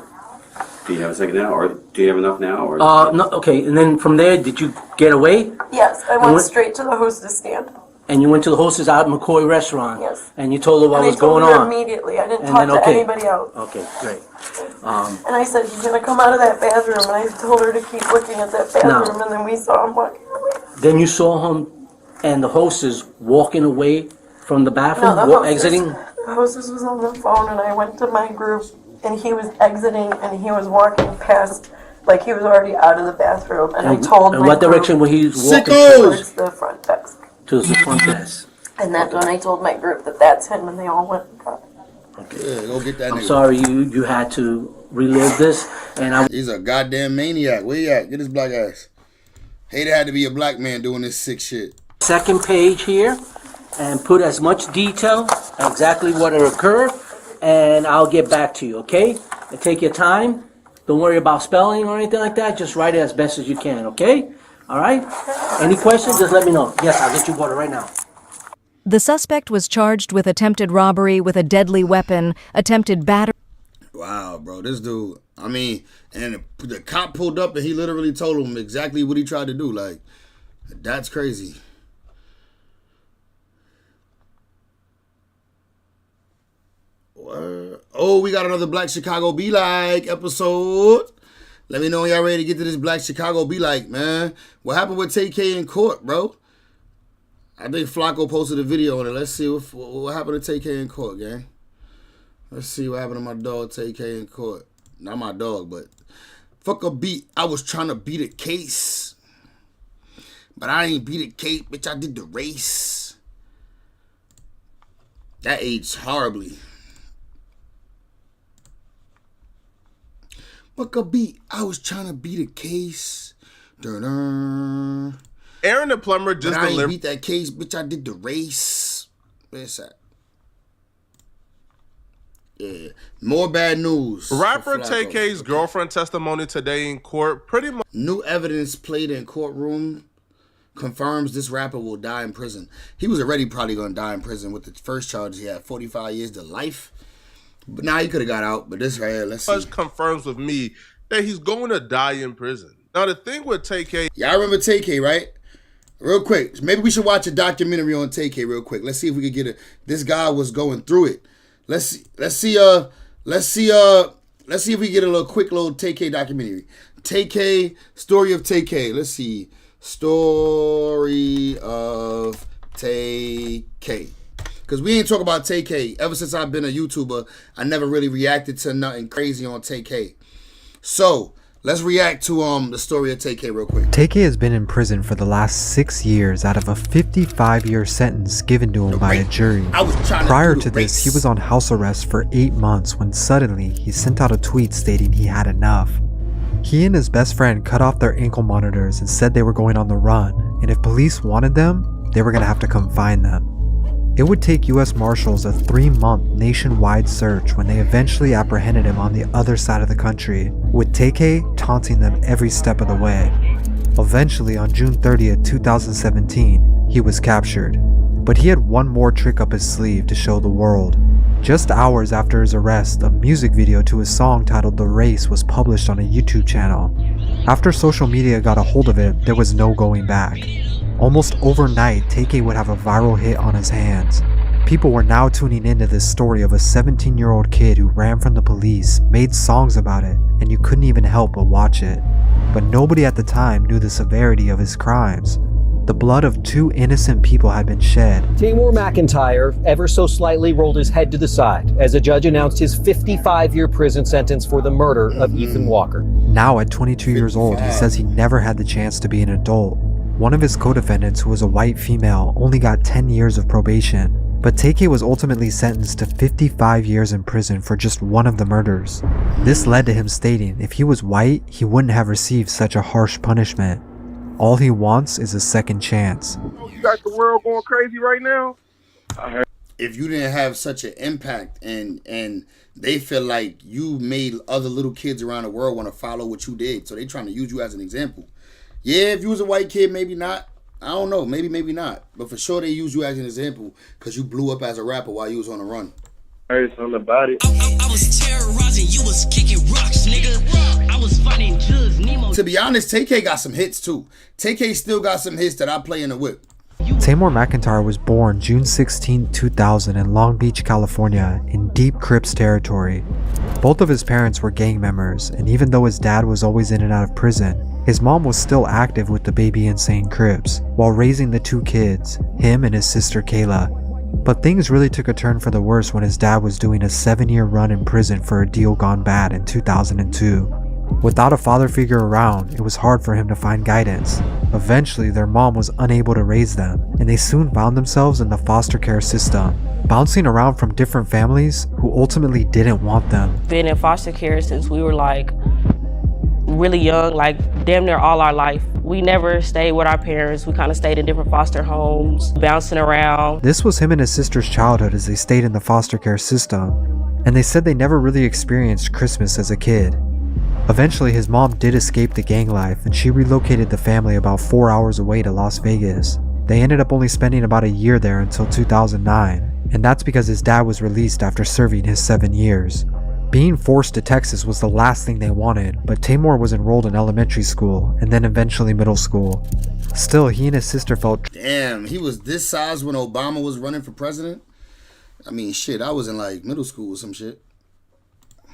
Do you have a second now, or do you have enough now, or? No. Okay, and then from there, did you get away? Yes, I went straight to the hostess stand. And you went to the hostess out at McCoy Restaurant. Yes. And you told her what was I told going her on. immediately. I didn't And talk then, to anybody else. Okay, great. And I said, he's going to come out of that bathroom. And I told her to keep looking at that bathroom. And then we saw him walking away. Then you saw him and the hostess walking away from the bathroom, No, the hostess, exiting. The hostess was on the phone, and I went to my group, and he was exiting, and he was walking past, like he was already out of the bathroom. And I told and my what group direction was he walking towards the front desk. to the front desk. And that's when I told my group that that's him, and they all went and got it. Yeah, go get that I'm nigga. sorry you had to relive this, and He's a goddamn maniac. Where you at? Get his black ass. Hate it had to be a black man doing this sick shit. second page here, and put as much detail exactly what occurred, and I'll get back to you. Okay? And take your time. Don't worry about spelling or anything like that. Just write it as best as you can. Okay? All right? Any questions? Just let me know. Yes, I'll get you water right now. The suspect was charged with attempted robbery with a deadly weapon, attempted battery. Wow, bro, this dude. I mean, and the cop pulled up and he literally told him exactly what he tried to do. Like, that's crazy. Oh, we got another Black Chicago Be Like episode. Let me know when y'all ready to get to this Black Chicago Be Like, man. What happened with TK in court, bro? I think Flacco posted a video on it. Let's see what happened to TK in court, gang. Let's see what happened to my dog TK in court. Not my dog, but fuck a beat. I was trying to beat a case. But I ain't beat a case, bitch. I did the race. That aged horribly. Fuck a beat. I was trying to beat a case. Dun-dun. Aaron the plumber just but I ain't delivered. beat that case, bitch. I did the race. Where's that? Yeah. More bad news. Rapper TK's girlfriend testimony today in court pretty much. New evidence played in courtroom confirms this rapper will die in prison. He was already probably going to die in prison with the first charge. He had 45 years to life. But now he could have got out. But this right here, let's see. Confirms with me that he's going to die in prison. Now the thing with TK. Y'all remember TK, right? Real quick. Maybe we should watch a documentary on TK real quick. Let's see if we can get it. This guy was going through it. Let's see if we get a little quick little TK documentary. TK, story of TK. Let's see. Story of TK. Because we ain't talk about TK. Ever since I've been a YouTuber, I never really reacted to nothing crazy on TK. So, let's react to the story of TK real quick. TK has been in prison for the last 6 years out of a 55-year sentence given to him by a jury. Prior to this, he was on house arrest for 8 months when suddenly he sent out a tweet stating he had enough. He and his best friend cut off their ankle monitors and said they were going on the run, and if police wanted them, they were going to have to come find them. It would take US Marshals a 3-month nationwide search when they eventually apprehended him on the other side of the country, with TK taunting them every step of the way. Eventually, on June 30th, 2017, he was captured. But he had one more trick up his sleeve to show the world. Just hours after his arrest, a music video to his song titled The Race was published on a YouTube channel. After social media got a hold of it, there was no going back. Almost overnight, TK would have a viral hit on his hands. People were now tuning into this story of a 17-year-old kid who ran from the police, made songs about it, and you couldn't even help but watch it. But nobody at the time knew the severity of his crimes. The blood of 2 innocent people had been shed. Tamor McIntyre ever so slightly rolled his head to the side as a judge announced his 55-year prison sentence for the murder of Ethan Walker. Now at 22 years old, he says he never had the chance to be an adult. One of his co-defendants, who was a white female, only got 10 years of probation. But TK was ultimately sentenced to 55 years in prison for just one of the murders. This led to him stating if he was white, he wouldn't have received such a harsh punishment. All he wants is a second chance. You got the world going crazy right now? If you didn't have such an impact and they feel like you made other little kids around the world want to follow what you did, so they trying to use you as an example. Yeah, if you was a white kid, maybe not. I don't know, maybe not. But for sure they use you as an example because you blew up as a rapper while you was on the run. Heard something about it. I was terrorizing, you was kicking rocks, nigga. I was fighting Jules, Nemo. To be honest, TK got some hits too. TK still got some hits that I play in the whip. Tamor McIntyre was born June 16, 2000 in Long Beach, California, in deep Crips territory. Both of his parents were gang members, and even though his dad was always in and out of prison, his mom was still active with the Baby Insane Crips, while raising the 2 kids, him and his sister Kayla. But things really took a turn for the worse when his dad was doing a 7-year run in prison for a deal gone bad in 2002. Without a father figure around, it was hard for him to find guidance. Eventually, their mom was unable to raise them, and they soon found themselves in the foster care system, bouncing around from different families who ultimately didn't want them. Been in foster care since we were like really young, like damn near all our life. We never stayed with our parents. We kind of stayed in different foster homes, bouncing around. This was him and his sister's childhood as they stayed in the foster care system, and they said they never really experienced Christmas as a kid. Eventually, his mom did escape the gang life, and she relocated the family about 4 hours away to Las Vegas. They ended up only spending about a year there until 2009, and that's because his dad was released after serving his 7 years. Being forced to Texas was the last thing they wanted, but Tamor was enrolled in elementary school and then eventually middle school. Still, he and his sister felt damn, he was this size when Obama was running for president? I mean, shit, I was in like middle school or some shit.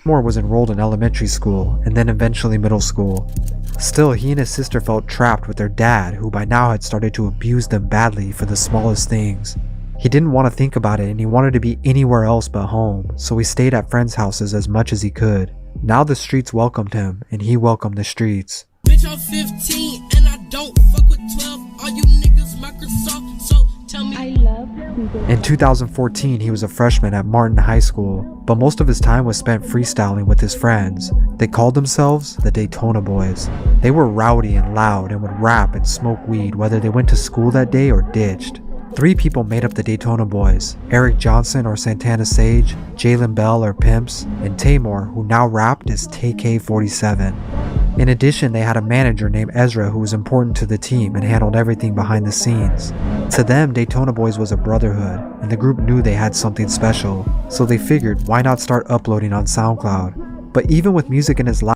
Tamor was enrolled in elementary school and then eventually middle school. Still, he and his sister felt trapped with their dad, who by now had started to abuse them badly for the smallest things. He didn't want to think about it and he wanted to be anywhere else but home, so he stayed at friends' houses as much as he could. Now the streets welcomed him and he welcomed the streets. Bitch, I'm 15 and I don't fuck with 12. All you niggas Microsoft, so tell me. I love people. In 2014, he was a freshman at Martin High School, but most of his time was spent freestyling with his friends. They called themselves the Daytona Boys. They were rowdy and loud and would rap and smoke weed whether they went to school that day or ditched. 3 people made up the Daytona Boys: Eric Johnson or Santana Sage, Jalen Bell or Pimps, and Tamor, who now rapped as TK47. In addition, they had a manager named Ezra who was important to the team and handled everything behind the scenes. To them, Daytona Boys was a brotherhood, and the group knew they had something special, so they figured why not start uploading on SoundCloud. But even with music in his life,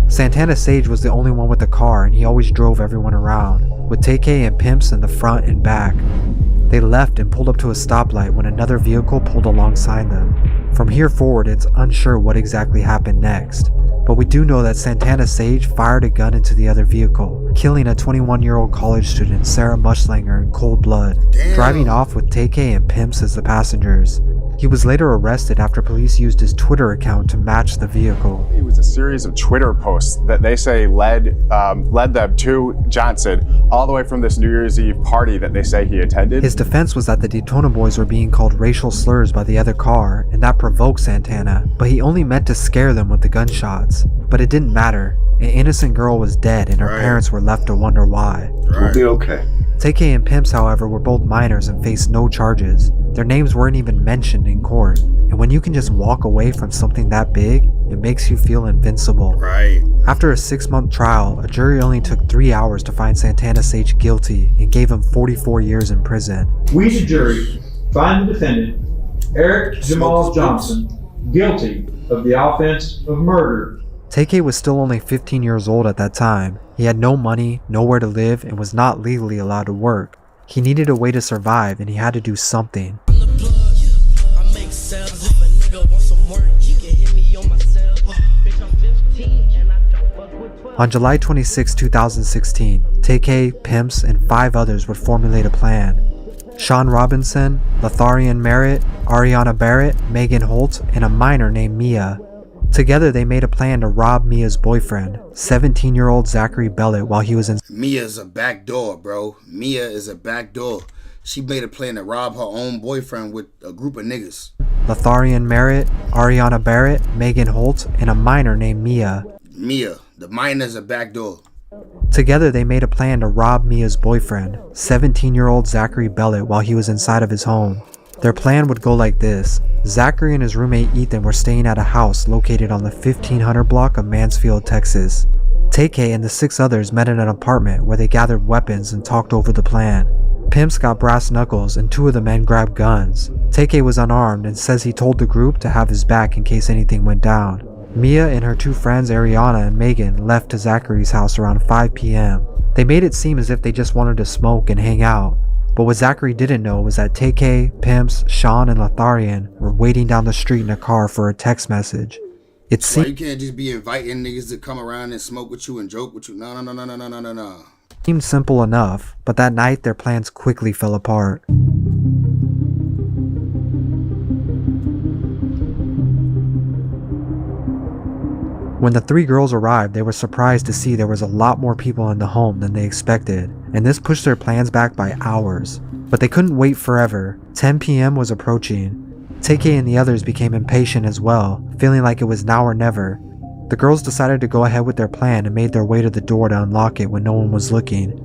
Santana Sage was the only one with a car and he always drove everyone around, with TK and Pimps in the front and back. They left and pulled up to a stoplight when another vehicle pulled alongside them. From here forward, it's unsure what exactly happened next, but we do know that Santana Sage fired a gun into the other vehicle, killing a 21-year-old college student, Sarah Mushlanger, in cold blood, driving off with TK and Pimps as the passengers. He was later arrested after police used his Twitter account to match the vehicle. It was a series of Twitter posts that they say led them to Johnson all the way from this New Year's Eve party that they say he attended. His defense was that the Daytona Boys were being called racial slurs by the other car, and that provoked Santana, but he only meant to scare them with the gunshots. But it didn't matter. An innocent girl was dead and her parents were left to wonder why. We'll be okay. TK and Pimps, however, were both minors and faced no charges. Their names weren't even mentioned in court. And when you can just walk away from something that big, it makes you feel invincible. Right. After a 6-month trial, a jury only took 3 hours to find Santana Sage guilty and gave him 44 years in prison. We, the jury, find the defendant, Eric Jamal Johnson, guilty of the offense of murder. TK was still only 15 years old at that time. He had no money, nowhere to live, and was not legally allowed to work. He needed a way to survive, and he had to do something. On July 26, 2016, TK, Pimps, and 5 others would formulate a plan. Sean Robinson, Lotharian Merritt, Ariana Barrett, Megan Holt, and a minor named Mia. Together they made a plan to rob Mia's boyfriend, 17-year-old Zachary Bellett, while he was in... Mia's a backdoor, bro. Mia is a backdoor. She made a plan to rob her own boyfriend with a group of niggas. Lotharian Merritt, Ariana Barrett, Megan Holt, and a minor named Mia. Mia, the minor's a backdoor. Together they made a plan to rob Mia's boyfriend, 17-year-old Zachary Bellett, while he was inside of his home. Their plan would go like this. Zachary and his roommate Ethan were staying at a house located on the 1500 block of Mansfield, Texas. TK and the 6 others met in an apartment where they gathered weapons and talked over the plan. Pimps got brass knuckles and 2 of the men grabbed guns. TK was unarmed and says he told the group to have his back in case anything went down. Mia and her 2 friends Ariana and Megan left to Zachary's house around 5 p.m. They made it seem as if they just wanted to smoke and hang out. But what Zachary didn't know was that TK, Pimps, Sean, and Lotharian were waiting down the street in a car for a text message. It Why you can't just be inviting niggas to come around and smoke with you and joke with you? No. seemed simple enough, but that night their plans quickly fell apart. When the 3 girls arrived, they were surprised to see there was a lot more people in the home than they expected, and this pushed their plans back by hours. But they couldn't wait forever. 10 p.m. was approaching. TK and the others became impatient as well, feeling like it was now or never. The girls decided to go ahead with their plan and made their way to the door to unlock it when no one was looking.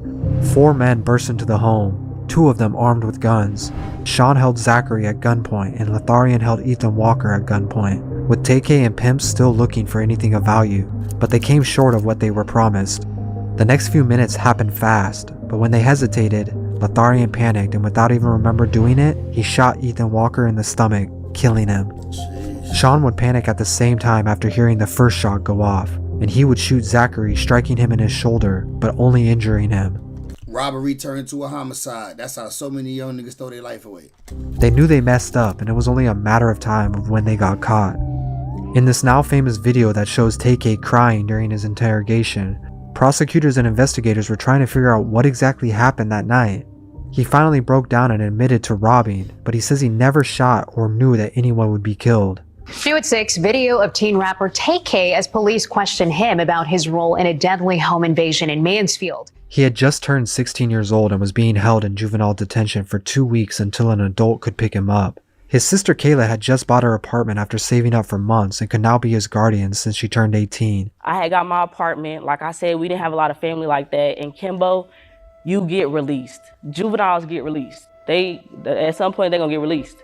4 men burst into the home, 2 of them armed with guns. Sean held Zachary at gunpoint and Lotharian held Ethan Walker at gunpoint, with TK and Pimps still looking for anything of value, but they came short of what they were promised. The next few minutes happened fast, but when they hesitated, Lotharian panicked and without even remember doing it, he shot Ethan Walker in the stomach, killing him. Sean would panic at the same time after hearing the first shot go off, and he would shoot Zachary, striking him in his shoulder, but only injuring him. Robbery turned into a homicide. That's how so many young niggas throw their life away. They knew they messed up, and it was only a matter of time of when they got caught. In this now famous video that shows TK crying during his interrogation, prosecutors and investigators were trying to figure out what exactly happened that night. He finally broke down and admitted to robbing, but he says he never shot or knew that anyone would be killed. New at 6, video of teen rapper TK as police question him about his role in a deadly home invasion in Mansfield. He had just turned 16 years old and was being held in juvenile detention for 2 weeks until an adult could pick him up. His sister Kayla had just bought her apartment after saving up for months and could now be his guardian since she turned 18. I had got my apartment. Like I said, we didn't have a lot of family like that. In Kimbo, you get released. Juveniles get released. At some point, they're gonna get released.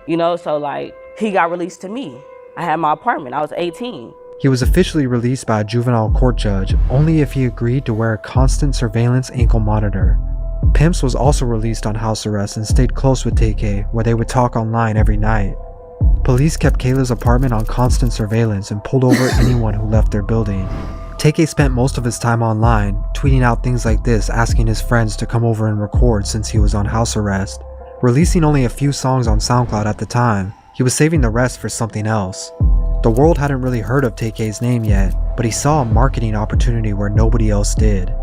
You know, so like, he got released to me. I had my apartment. I was 18. He was officially released by a juvenile court judge only if he agreed to wear a constant surveillance ankle monitor. Pimps was also released on house arrest and stayed close with TK, where they would talk online every night. Police kept Kayla's apartment on constant surveillance and pulled over anyone who left their building. TK spent most of his time online, tweeting out things like this, asking his friends to come over and record since he was on house arrest. Releasing only a few songs on SoundCloud at the time, he was saving the rest for something else. The world hadn't really heard of TK's name yet, but he saw a marketing opportunity where nobody else did.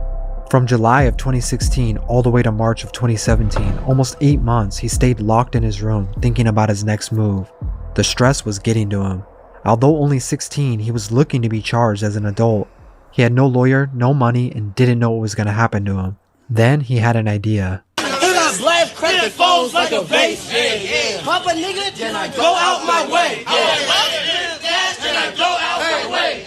From July of 2016 all the way to March of 2017, almost 8 months, he stayed locked in his room thinking about his next move. The stress was getting to him. Although only 16, he was looking to be charged as an adult. He had no lawyer, no money, and didn't know what was going to happen to him. Then he had an idea. Blast crack the phones like a bass. Pop a nigga, then I go out my way. Then I go out my way.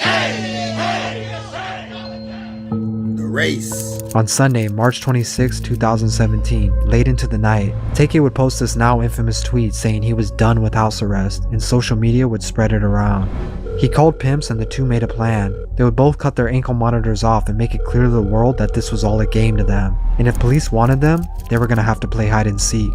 The race. On Sunday, March 26, 2017, late into the night, TK would post this now infamous tweet saying he was done with house arrest, and social media would spread it around. He called Pimps and the two made a plan. They would both cut their ankle monitors off and make it clear to the world that this was all a game to them, and if police wanted them, they were gonna have to play hide and seek.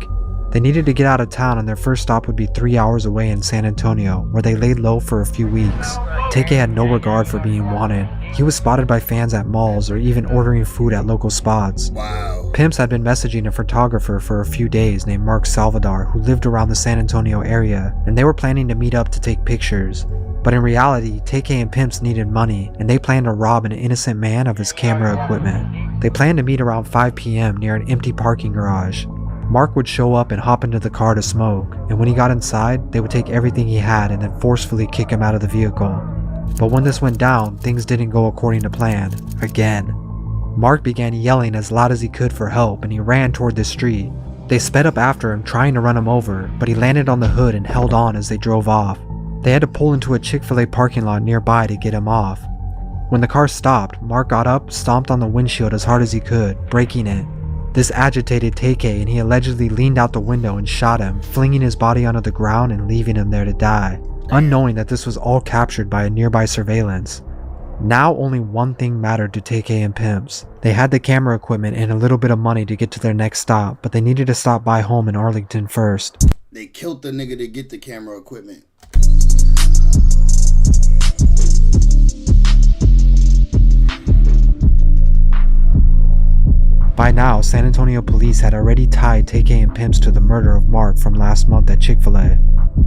They needed to get out of town, and their first stop would be 3 hours away in San Antonio, where they laid low for a few weeks. TK had no regard for being wanted. He was spotted by fans at malls or even ordering food at local spots. Wow. Pimps had been messaging a photographer for a few days named Mark Salvador, who lived around the San Antonio area, and they were planning to meet up to take pictures. But in reality, TK and Pimps needed money, and they planned to rob an innocent man of his camera equipment. They planned to meet around 5 p.m. near an empty parking garage. Mark would show up and hop into the car to smoke, and when he got inside, they would take everything he had and then forcefully kick him out of the vehicle. But when this went down, things didn't go according to plan, again. Mark began yelling as loud as he could for help, and he ran toward the street. They sped up after him, trying to run him over, but he landed on the hood and held on as they drove off. They had to pull into a Chick-fil-A parking lot nearby to get him off. When the car stopped, Mark got up, stomped on the windshield as hard as he could, breaking it. This agitated TK, and he allegedly leaned out the window and shot him, flinging his body onto the ground and leaving him there to die, unknowing that this was all captured by a nearby surveillance. Now only one thing mattered to TK and Pimps. They had the camera equipment and a little bit of money to get to their next stop, but they needed to stop by home in Arlington first. They killed the nigga to get the camera equipment. By now, San Antonio police had already tied TK and Pimps to the murder of Mark from last month at Chick-fil-A.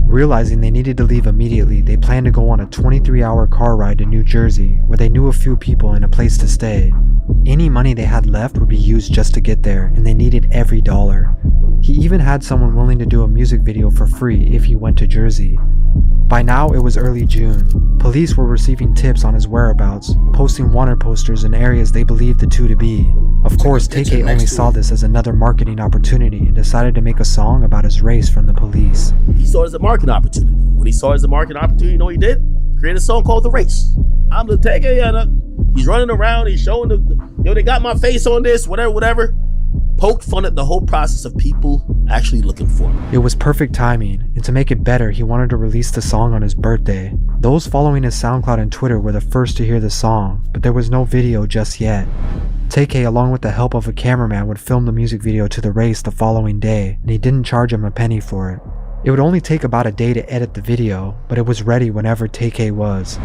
Realizing they needed to leave immediately, they planned to go on a 23-hour car ride to New Jersey, where they knew a few people and a place to stay. Any money they had left would be used just to get there, and they needed every dollar. He even had someone willing to do a music video for free if he went to Jersey. By now, it was early June. Police were receiving tips on his whereabouts, posting wanted posters in areas they believed the two to be. Of course, TK only saw this as another marketing opportunity and decided to make a song about his race from the police. He saw it as a marketing opportunity. When he saw it as a marketing opportunity, you know what he did? Created a song called The Race. I'm the TK, and he's running around, he's showing they got my face on this, whatever. Poked fun at the whole process of people actually looking for him. It was perfect timing, and to make it better, he wanted to release the song on his birthday. Those following his SoundCloud and Twitter were the first to hear the song, but there was no video just yet. TK, along with the help of a cameraman, would film the music video to The Race the following day, and he didn't charge him a penny for it. It would only take about a day to edit the video, but it was ready whenever TK was.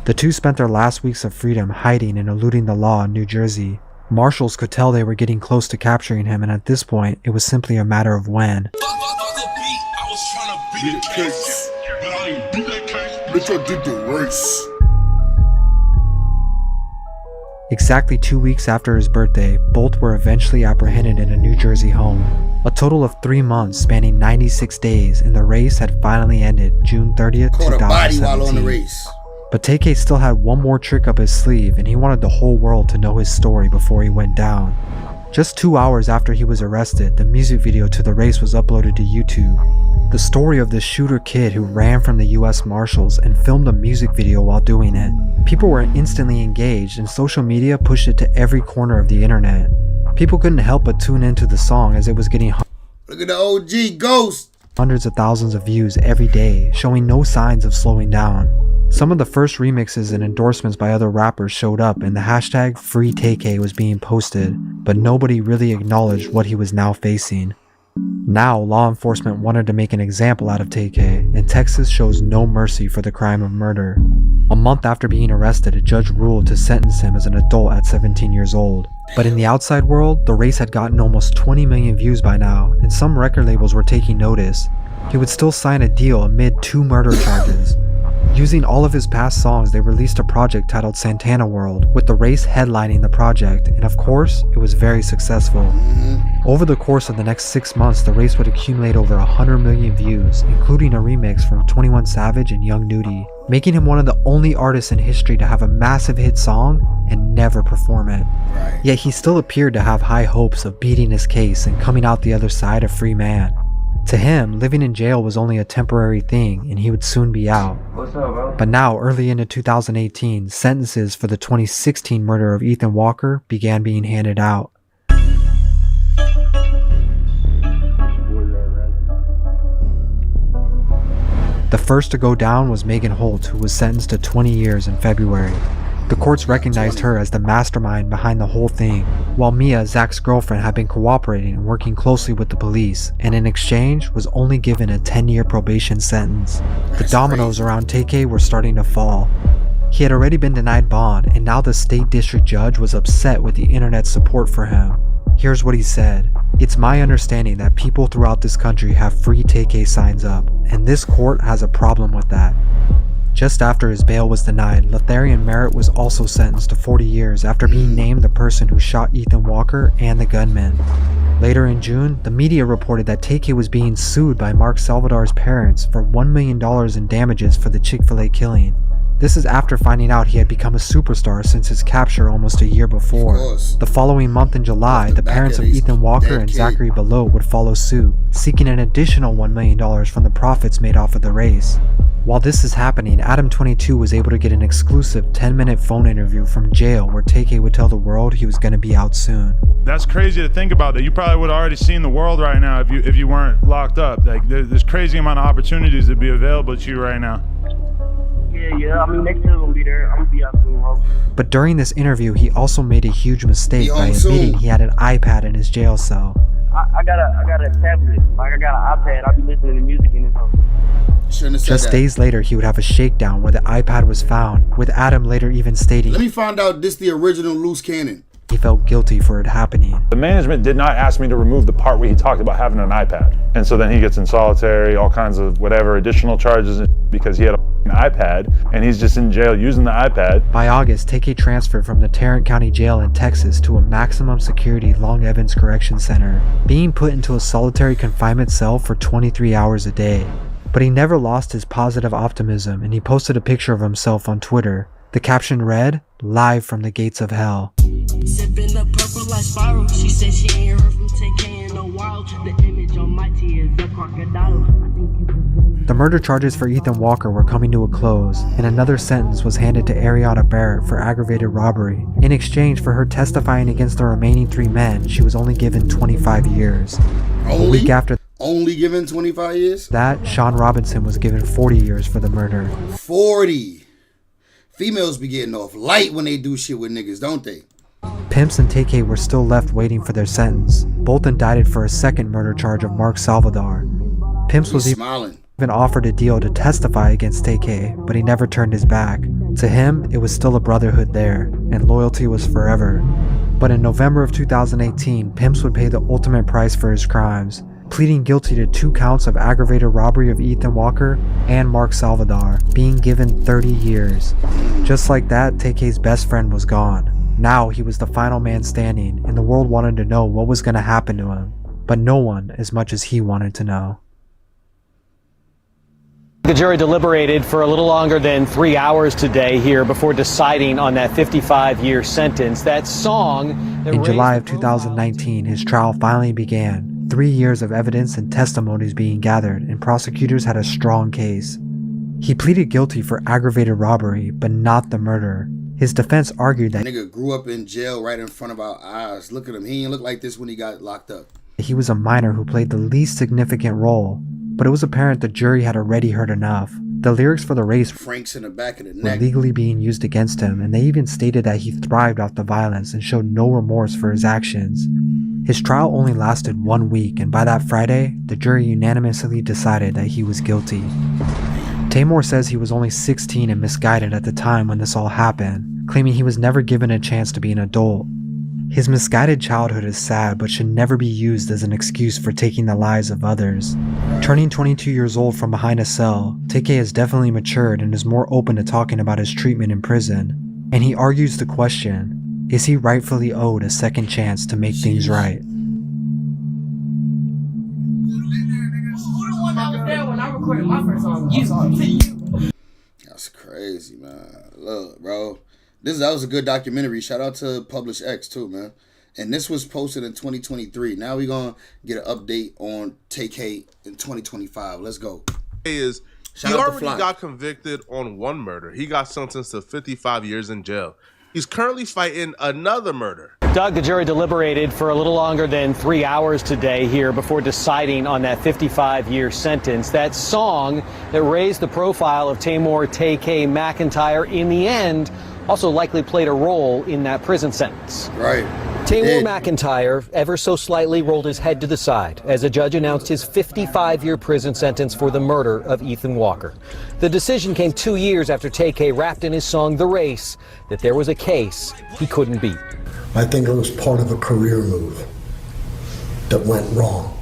The two spent their last weeks of freedom hiding and eluding the law in New Jersey. Marshals could tell they were getting close to capturing him, and at this point, it was simply a matter of when. Exactly 2 weeks after his birthday, both were eventually apprehended in a New Jersey home. A total of 3 months spanning 96 days, and the race had finally ended June 30th, Caught a body 2017. while on the race. But TK still had one more trick up his sleeve, and he wanted the whole world to know his story before he went down. Just 2 hours after he was arrested, the music video to The Race was uploaded to YouTube. The story of this shooter kid who ran from the US Marshals and filmed a music video while doing it. People were instantly engaged, and social media pushed it to every corner of the internet. People couldn't help but tune into the song as it was getting Look at the OG Ghost. hundreds of thousands of views every day, showing no signs of slowing down. Some of the first remixes and endorsements by other rappers showed up, and the hashtag #FreeTK was being posted, but nobody really acknowledged what he was now facing. Now, law enforcement wanted to make an example out of TK, and Texas shows no mercy for the crime of murder. A month after being arrested, a judge ruled to sentence him as an adult at 17 years old. But in the outside world, The Race had gotten almost 20 million views by now, and some record labels were taking notice. He would still sign a deal amid 2 murder charges. Using all of his past songs, they released a project titled Santana World, with The Race headlining the project, and of course, it was very successful. Over the course of the next 6 months, The Race would accumulate over 100 million views, including a remix from 21 Savage and Young Nudy, making him one of the only artists in history to have a massive hit song and never perform it. Yet he still appeared to have high hopes of beating his case and coming out the other side a free man. To him, living in jail was only a temporary thing and he would soon be out. What's up, bro? But now, early into 2018, sentences for the 2016 murder of Ethan Walker began being handed out. The first to go down was Megan Holt, who was sentenced to 20 years in February. The courts recognized her as the mastermind behind the whole thing, while Mia, Zach's girlfriend, had been cooperating and working closely with the police, and in exchange was only given a 10-year probation sentence. The dominoes around TK were starting to fall. He had already been denied bond, and now the state district judge was upset with the internet's support for him. Here's what he said. "It's my understanding that people throughout this country have free TK signs up, and this court has a problem with that." Just after his bail was denied, Letharian Merritt was also sentenced to 40 years after being named the person who shot Ethan Walker and the gunman. Later in June, the media reported that TK was being sued by Mark Salvador's parents for $1 million in damages for the Chick-fil-A killing. This is after finding out he had become a superstar since his capture almost a year before. The following month in July, the parents of Ethan Walker and Zachary Below would follow suit, seeking an additional $1 million from the profits made off of the race. While this is happening, Adam 22 was able to get an exclusive 10-minute phone interview from jail where TK would tell the world he was going to be out soon. That's crazy to think about, that you probably would have already seen the world right now if you weren't locked up. Like there's crazy amount of opportunities that be available to you right now. Yeah, I mean, next time I'm gonna be there. I'm gonna be out soon, hopefully. But during this interview, he also made a huge mistake by admitting he had an iPad in his jail cell. I got a tablet. Like, I got an iPad. I'll be listening to music in this house. Just days later, he would have a shakedown where the iPad was found, with Adam later even stating, "Let me find out this the original Luce Cannon." He felt guilty for it happening. The management did not ask me to remove the part where he talked about having an iPad. And so then he gets in solitary, all kinds of whatever additional charges because he had an iPad and he's just in jail using the iPad. By August, TK transferred from the Tarrant County Jail in Texas to a maximum security Long Evans Correction Center, being put into a solitary confinement cell for 23 hours a day. But he never lost his positive optimism, and he posted a picture of himself on Twitter. The caption read, "Live from the gates of hell." Sipping the purple like spiral. She said she ain't heard from TK in a while. The image on my tee is a crocodile. The murder charges for Ethan Walker were coming to a close, and another sentence was handed to Ariana Barrett for aggravated robbery. In exchange for her testifying against the remaining 3 men, she was only given 25 years. A week after Only given 25 years? that, Sean Robinson was given 40 years for the murder. 40. Females be getting off light when they do shit with niggas, don't they? Pimps and TK were still left waiting for their sentence, both indicted for a second murder charge of Mark Salvador. Pimps was even offered a deal to testify against TK, but he never turned his back. To him, it was still a brotherhood there, and loyalty was forever. But in November of 2018, Pimps would pay the ultimate price for his crimes, pleading guilty to 2 counts of aggravated robbery of Ethan Walker and Mark Salvador, being given 30 years. Just like that, TK's best friend was gone. Now he was the final man standing, and the world wanted to know what was going to happen to him, but no one as much as he wanted to know. The jury deliberated for a little longer than 3 hours today here before deciding on that 55-year sentence. That song... In July of 2019, his trial finally began. 3 years of evidence and testimonies being gathered, and prosecutors had a strong case. He pleaded guilty for aggravated robbery, but not the murder. His defense argued that nigga grew up in jail right in front of our eyes. Look at him. He didn't look like this when he got locked up. He was a minor who played the least significant role, but it was apparent the jury had already heard enough. The lyrics for the race Frank's in the back of the were neck. legally being used against him, and they even stated that he thrived off the violence and showed no remorse for his actions. His trial only lasted 1 week, and by that Friday, the jury unanimously decided that he was guilty. Tamor says he was only 16 and misguided at the time when this all happened, claiming he was never given a chance to be an adult. His misguided childhood is sad, but should never be used as an excuse for taking the lives of others. Turning 22 years old from behind a cell, TK has definitely matured and is more open to talking about his treatment in prison. And he argues the question, is he rightfully owed a second chance to make things right? That's crazy, man. Look, bro. That was a good documentary. Shout out to Publish X too, man. And this was posted in 2023. Now we're going to get an update on TK in 2025. Let's go. He Shout out to already Fly. got convicted on one murder. He got sentenced to 55 years in jail. He's currently fighting another murder. Doug, the jury deliberated for a little longer than 3 hours today here before deciding on that 55-year sentence. That song that raised the profile of Tamor "TK" McIntyre in the end also likely played a role in that prison sentence. Right. Tamor McIntyre ever so slightly rolled his head to the side as a judge announced his 55-year prison sentence for the murder of Ethan Walker. The decision came 2 years after TK rapped in his song "The Race" that there was a case he couldn't beat. I think it was part of a career move that went wrong.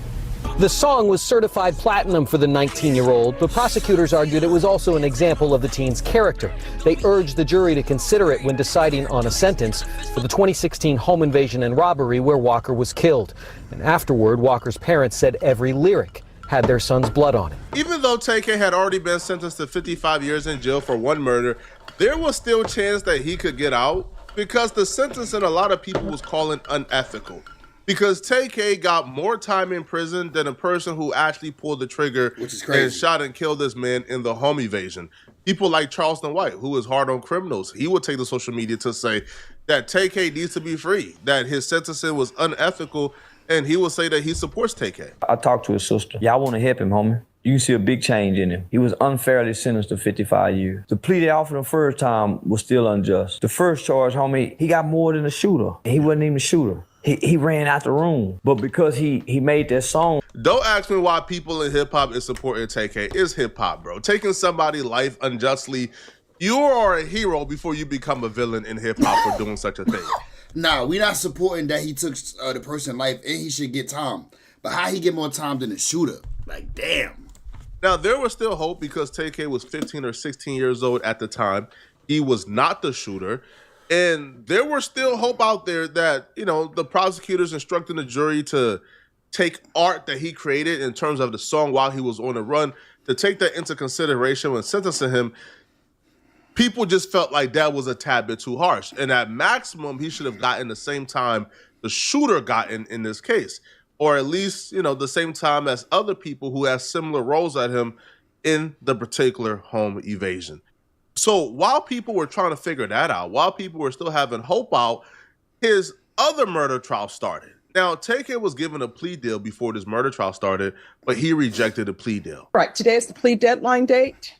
The song was certified platinum for the 19-year-old, but prosecutors argued it was also an example of the teen's character. They urged the jury to consider it when deciding on a sentence for the 2016 home invasion and robbery where Walker was killed. And afterward, Walker's parents said every lyric had their son's blood on it. Even though TK had already been sentenced to 55 years in jail for one murder, there was still a chance that he could get out because the sentencing a lot of people was calling unethical. Because TK got more time in prison than a person who actually pulled the trigger and shot and killed this man in the home evasion. People like Charleston White, who is hard on criminals, he would take to social media to say that TK needs to be free, that his sentencing was unethical, and he would say that he supports TK. I talked to his sister. Y'all want to help him, homie. You can see a big change in him. He was unfairly sentenced to 55 years. The plea they offered him first time was still unjust. The first charge, homie, he got more than a shooter. He wasn't even a shooter. He ran out the room. But because he made that song. Don't ask me why people in hip-hop is supporting TK. It's hip-hop, bro. Taking somebody's life unjustly, you are a hero before you become a villain in hip-hop for doing such a thing. Nah, we not supporting that he took the person's life and he should get time. But how he get more time than the shooter? Like, damn. Now, there was still hope because TK was 15 or 16 years old at the time. He was not the shooter. And there was still hope out there that, you know, the prosecutors instructing the jury to take art that he created in terms of the song while he was on the run, to take that into consideration when sentencing him. People just felt like that was a tad bit too harsh. And at maximum, he should have gotten the same time the shooter got in this case. Or at least, you know, the same time as other people who have similar roles at him in the particular home evasion. So while people were trying to figure that out, while people were still having hope out, his other murder trial started. Now, TK was given a plea deal before this murder trial started, but he rejected the plea deal. Right. Today is the plea deadline date.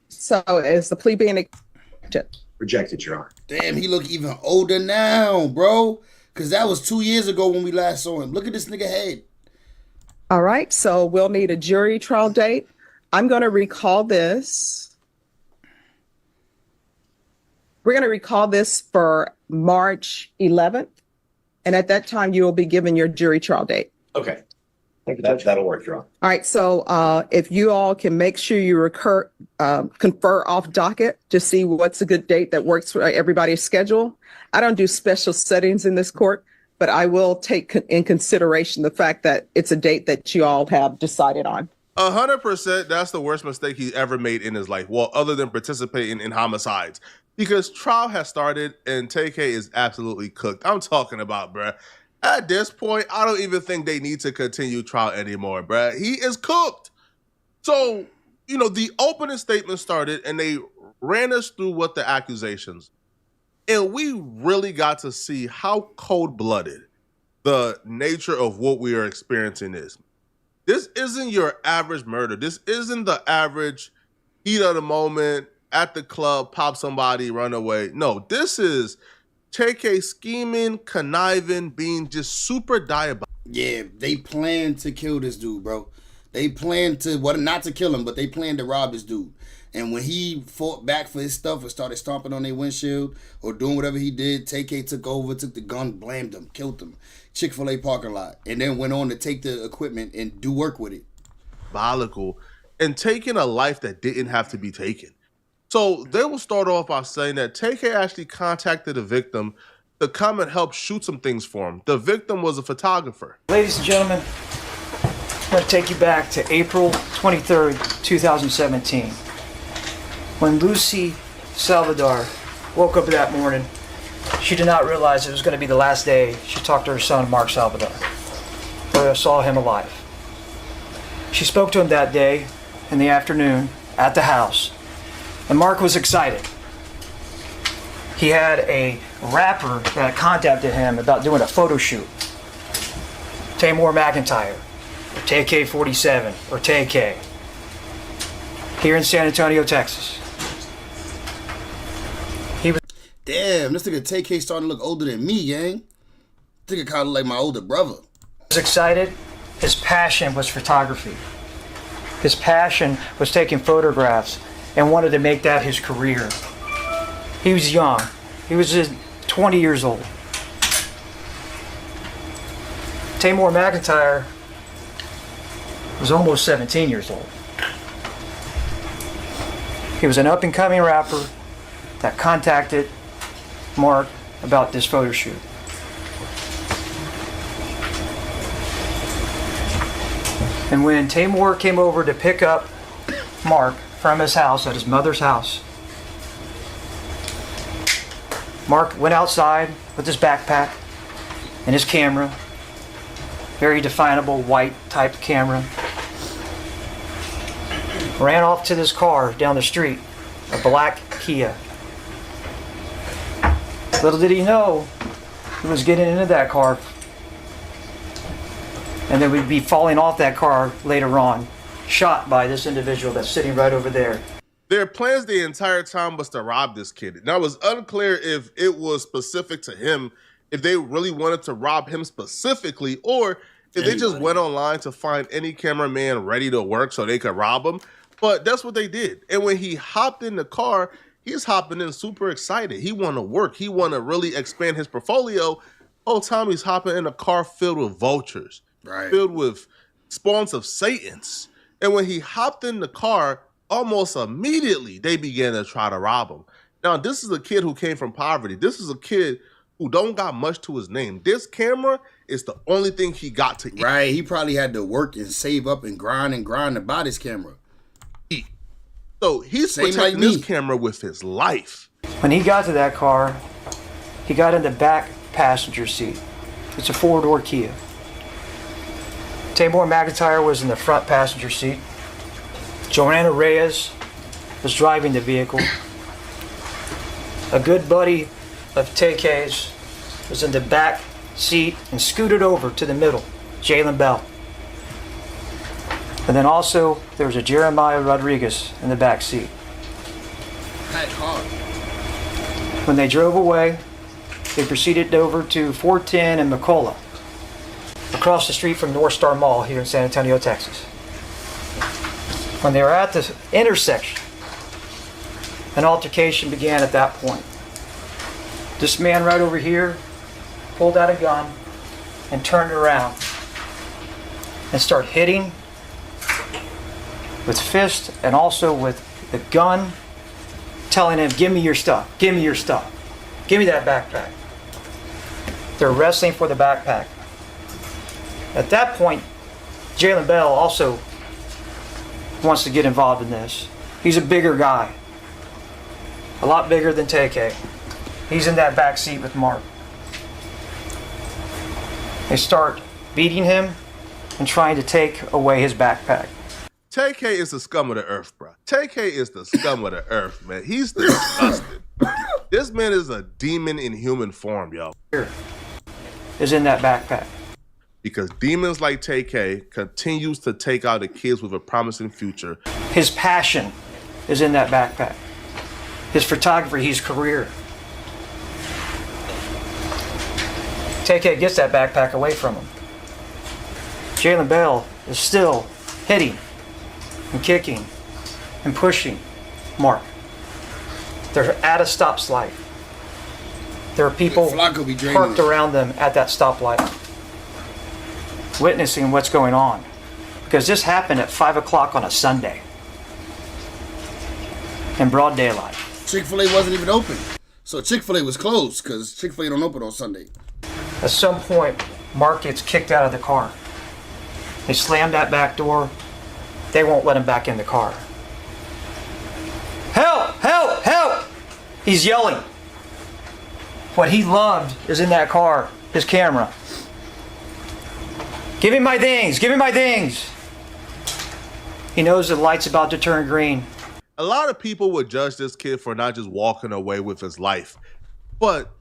So is the plea being accepted? Rejected, Your Honor. Damn, he look even older now, bro. Because that was 2 years ago when we last saw him. Look at this nigga head. All right. So we'll need a jury trial date. I'm going to recall this. We're going to recall this for March 11th. And at that time, you will be given your jury trial date. Okay. That'll work, Your Honor. All right. So if you all can make sure you confer off docket to see what's a good date that works for everybody's schedule. I don't do special settings in this court, but I will take in consideration the fact that it's a date that you all have decided on. 100%, that's the worst mistake he ever made in his life. Well, other than participating in homicides. Because trial has started and TK is absolutely cooked. I'm talking about, bruh. At this point, I don't even think they need to continue trial anymore, bruh. He is cooked. So, you know, the opening statement started and they ran us through what the accusations. And we really got to see how cold-blooded the nature of what we are experiencing is. This isn't your average murder. This isn't the average heat of the moment, at the club, pop somebody, run away. No, this is TK scheming, conniving, being just super diabolical. Yeah, they planned to kill this dude, bro. They planned to, well, not to kill him, but they planned to rob this dude. And when he fought back for his stuff and started stomping on their windshield or doing whatever he did, TK took over, took the gun, blamed him, killed him. Chick-fil-A parking lot. And then went on to take the equipment and do work with it. Diabolical. And taking a life that didn't have to be taken. So they will start off by saying that TK actually contacted the victim to come and help shoot some things for him. The victim was a photographer. Ladies and gentlemen, I'm going to take you back to April 23rd, 2017. When Luce Salvador woke up that morning, She did not realize it was going to be the last day she talked to her son, Mark Salvador, or saw him alive. She spoke to him that day in the afternoon at the house, and Mark was excited. He had a rapper that contacted him about doing a photo shoot. Tamor McIntyre, or TK47, or TK, here in San Antonio, Texas. Damn, this nigga TK starting to look older than me, gang. This nigga kind of like my older brother. He was excited. His passion was photography. His passion was taking photographs and wanted to make that his career. He was young. He was just 20 years old. Tamor McIntyre was almost 17 years old. He was an up-and-coming rapper that contacted Mark about this photo shoot. And when Tamor came over to pick up Mark from his house, at his mother's house, Mark went outside with his backpack and his camera, very definable white type camera, ran off to this car down the street, a black Kia. Little did he know he was getting into that car, and then we'd be falling off that car later on, shot by this individual that's sitting right over there. Their plans the entire time was to rob this kid. Now, it was unclear if it was specific to him, if they really wanted to rob him specifically, or if they just went online to find any cameraman ready to work so they could rob him. But that's what they did. And when he hopped in the car, he's hopping in super excited. He want to work. He want to really expand his portfolio. Whole time he's hopping in a car filled with vultures, filled with spawns of Satans. And when he hopped in the car, almost immediately they began to try to rob him. Now, this is a kid who came from poverty. This is a kid who don't got much to his name. This camera is the only thing he got to eat. Right, he probably had to work and save up and grind to buy this camera. So he's protecting this camera with his life. When he got to that car, he got in the back passenger seat. It's a four-door Kia. Tamor McIntyre was in the front passenger seat. Joanna Reyes was driving the vehicle. A good buddy of TK's was in the back seat and scooted over to the middle, Jalen Bell. And then also, there was a Jeremiah Rodriguez in the back seat. When they drove away, they proceeded over to 410 and McCullough, across the street from North Star Mall here in San Antonio, Texas. When they were at the intersection, an altercation began at that point. This man right over here pulled out a gun and turned around and started hitting with fist and also with the gun, telling him, "Give me your stuff, give me your stuff, give me that backpack." They're wrestling for the backpack. At that point, Jalen Bell also wants to get involved in this. He's a bigger guy, a lot bigger than TK. He's in that back seat with Mark. They start beating him and trying to take away his backpack. TK is the scum of the earth, bro. TK is the scum of the earth, man. He's disgusting. This man is a demon in human form, yo. Is in that backpack. Because demons like TK continues to take out the kids with a promising future. His passion is in that backpack. His photography, his career. TK gets that backpack away from him. Jalen Bell is still hitting and kicking and pushing Mark. They're at a stoplight. There are people parked around them at that stoplight, witnessing what's going on. Because this happened at 5 o'clock on a Sunday, in broad daylight. Chick-fil-A wasn't even open. So Chick-fil-A was closed because Chick-fil-A don't open on Sunday. At some point, Mark gets kicked out of the car. They slam that back door. They won't let him back in the car. Help! Help! Help! He's yelling. What he loved is in that car, his camera. Give me my things, give me my things. He knows the light's about to turn green. A lot of people would judge this kid for not just walking away with his life, but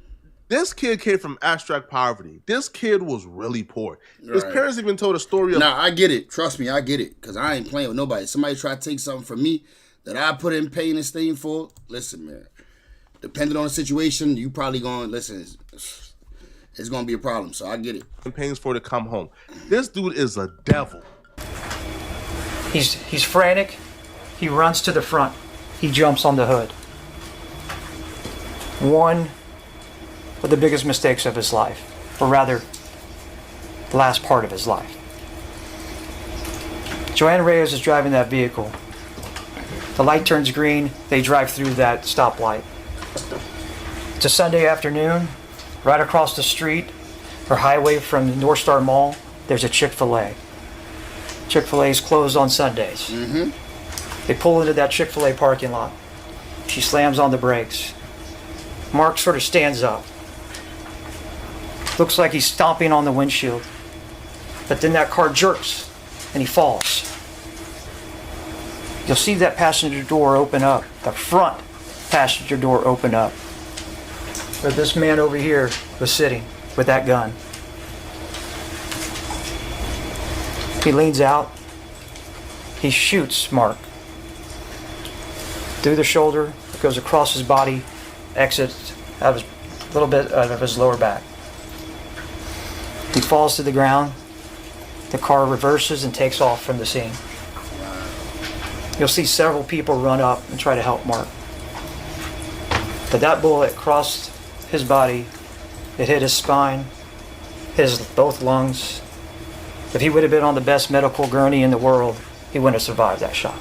this kid came from abstract poverty. This kid was really poor. His parents even told a story of... Nah, I get it. Trust me, I get it. Because I ain't playing with nobody. Somebody try to take something from me that I put in pain and stain for. Listen, man. Depending on the situation, you probably going to... Listen, it's going to be a problem. So I get it. And pains for to come home. This dude is a devil. He's frantic. He runs to the front. He jumps on the hood. One of the biggest mistakes of his life, or rather, the last part of his life. Joanne Reyes is driving that vehicle. The light turns green. They drive through that stoplight. It's a Sunday afternoon. Right across the street, or highway from the North Star Mall, there's a Chick-fil-A. Chick-fil-A is closed on Sundays. They pull into that Chick-fil-A parking lot. She slams on the brakes. Mark sort of stands up. Looks like he's stomping on the windshield. But then that car jerks and he falls. You'll see that passenger door open up, the front passenger door open up, where this man over here was sitting with that gun. He leans out. He shoots Mark through the shoulder, goes across his body, exits out of a little bit out of his lower back. He falls to the ground. The car reverses and takes off from the scene. You'll see several people run up and try to help Mark. But that bullet crossed his body. It hit his spine, hit his both lungs. If he would have been on the best medical gurney in the world, he wouldn't have survived that shot.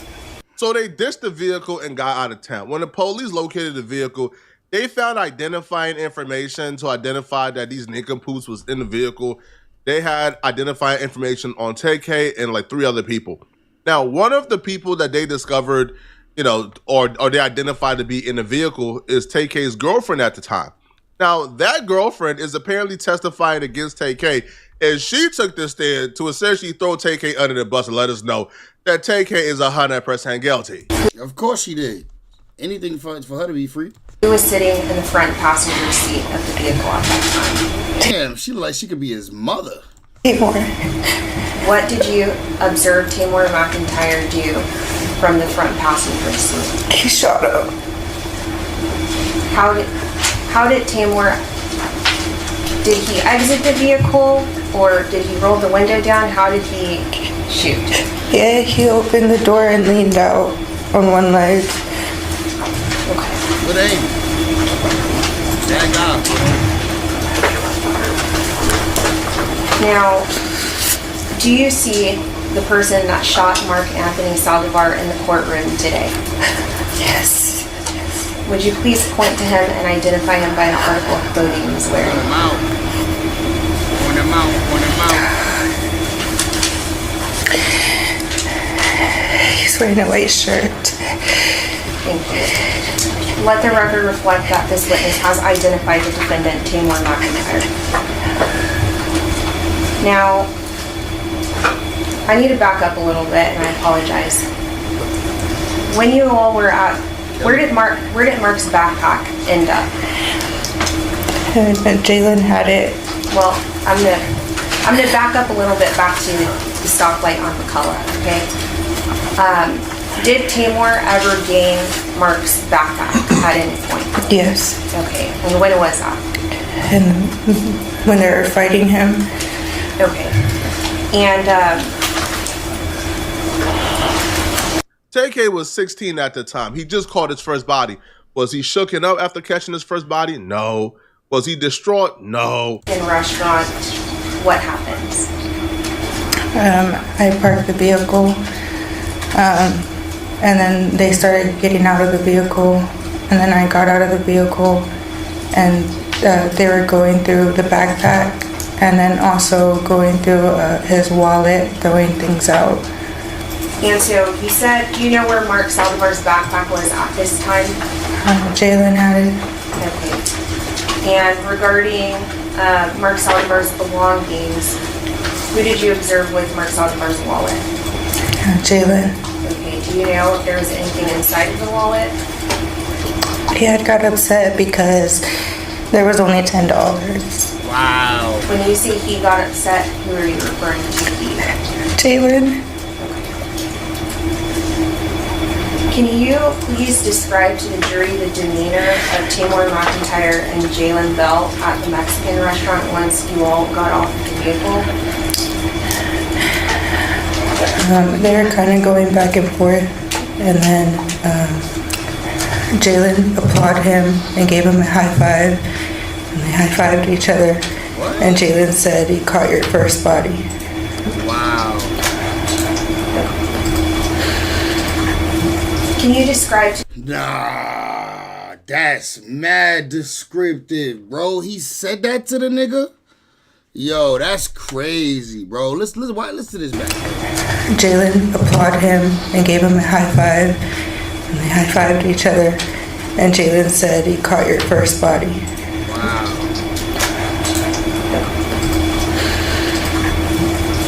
So they ditched the vehicle and got out of town. When the police located the vehicle, they found identifying information to identify that these nincompoops was in the vehicle. They had identifying information on TK and like 3 other people. Now, one of the people that they discovered, you know, or they identified to be in the vehicle is TK's girlfriend at the time. Now, that girlfriend is apparently testifying against TK, and she took this stand to essentially throw TK under the bus and let us know that TK is 100% guilty. Of course she did. Anything for her to be free. Who was sitting in the front passenger seat of the vehicle at that time? Damn, she looked like she could be his mother. Tamor. What did you observe Tamor McIntyre do from the front passenger seat? He shot up. How did Tamor, did he exit the vehicle or did he roll the window down? How did he shoot? Yeah, he opened the door and leaned out on one leg. Good aim. Tag off. Now, do you see the person that shot Mark Anthony Saldivar in the courtroom today? Yes. Would you please point to him and identify him by the article of clothing he was wearing? Point him out. Point him out. Point him out. He's wearing a white shirt. Thank you. Let the record reflect that this witness has identified the defendant, Tamor McIntyre. Now, I need to back up a little bit, and I apologize. When you all were at, where did Mark's backpack end up? And Jalen had it. Well, I'm gonna back up a little bit back to the stoplight on McCullough, okay? Did Tamor ever gain Mark's backpack at any point? Yes. Okay, and when was that? And when they were fighting him. Okay. And TK was 16 at the time. He just caught his first body. Was he shooken up after catching his first body? No. Was he distraught? No. In restaurant, what happens? I parked the vehicle, and then they started getting out of the vehicle, and then I got out of the vehicle, and they were going through the backpack, and then also going through his wallet, throwing things out. And so you said, do you know where Mark Saldivar's backpack was at this time? Jalen had it. Okay. And regarding Mark Saldivar's belongings, who did you observe with Mark Saldivar's wallet? Jalen. Okay, do you know if there was anything inside of the wallet? He had got upset because there was only $10. Wow. When you say he got upset, who are you referring to? Jalen. Can you please describe to the jury the demeanor of Tamor McIntyre and Jalen Bell at the Mexican restaurant once you all got off the vehicle? They were kind of going back and forth, and then Jalen applauded him and gave him a high five, and they high-fived each other. What? And Jalen said he caught your first body. Wow. Can you describe? Nah, that's mad descriptive, bro. He said that to the nigga? Yo, that's crazy, bro. Listen to this back. Jalen applauded him and gave him a high five, and they high-fived each other. And Jalen said he caught your first body. Wow.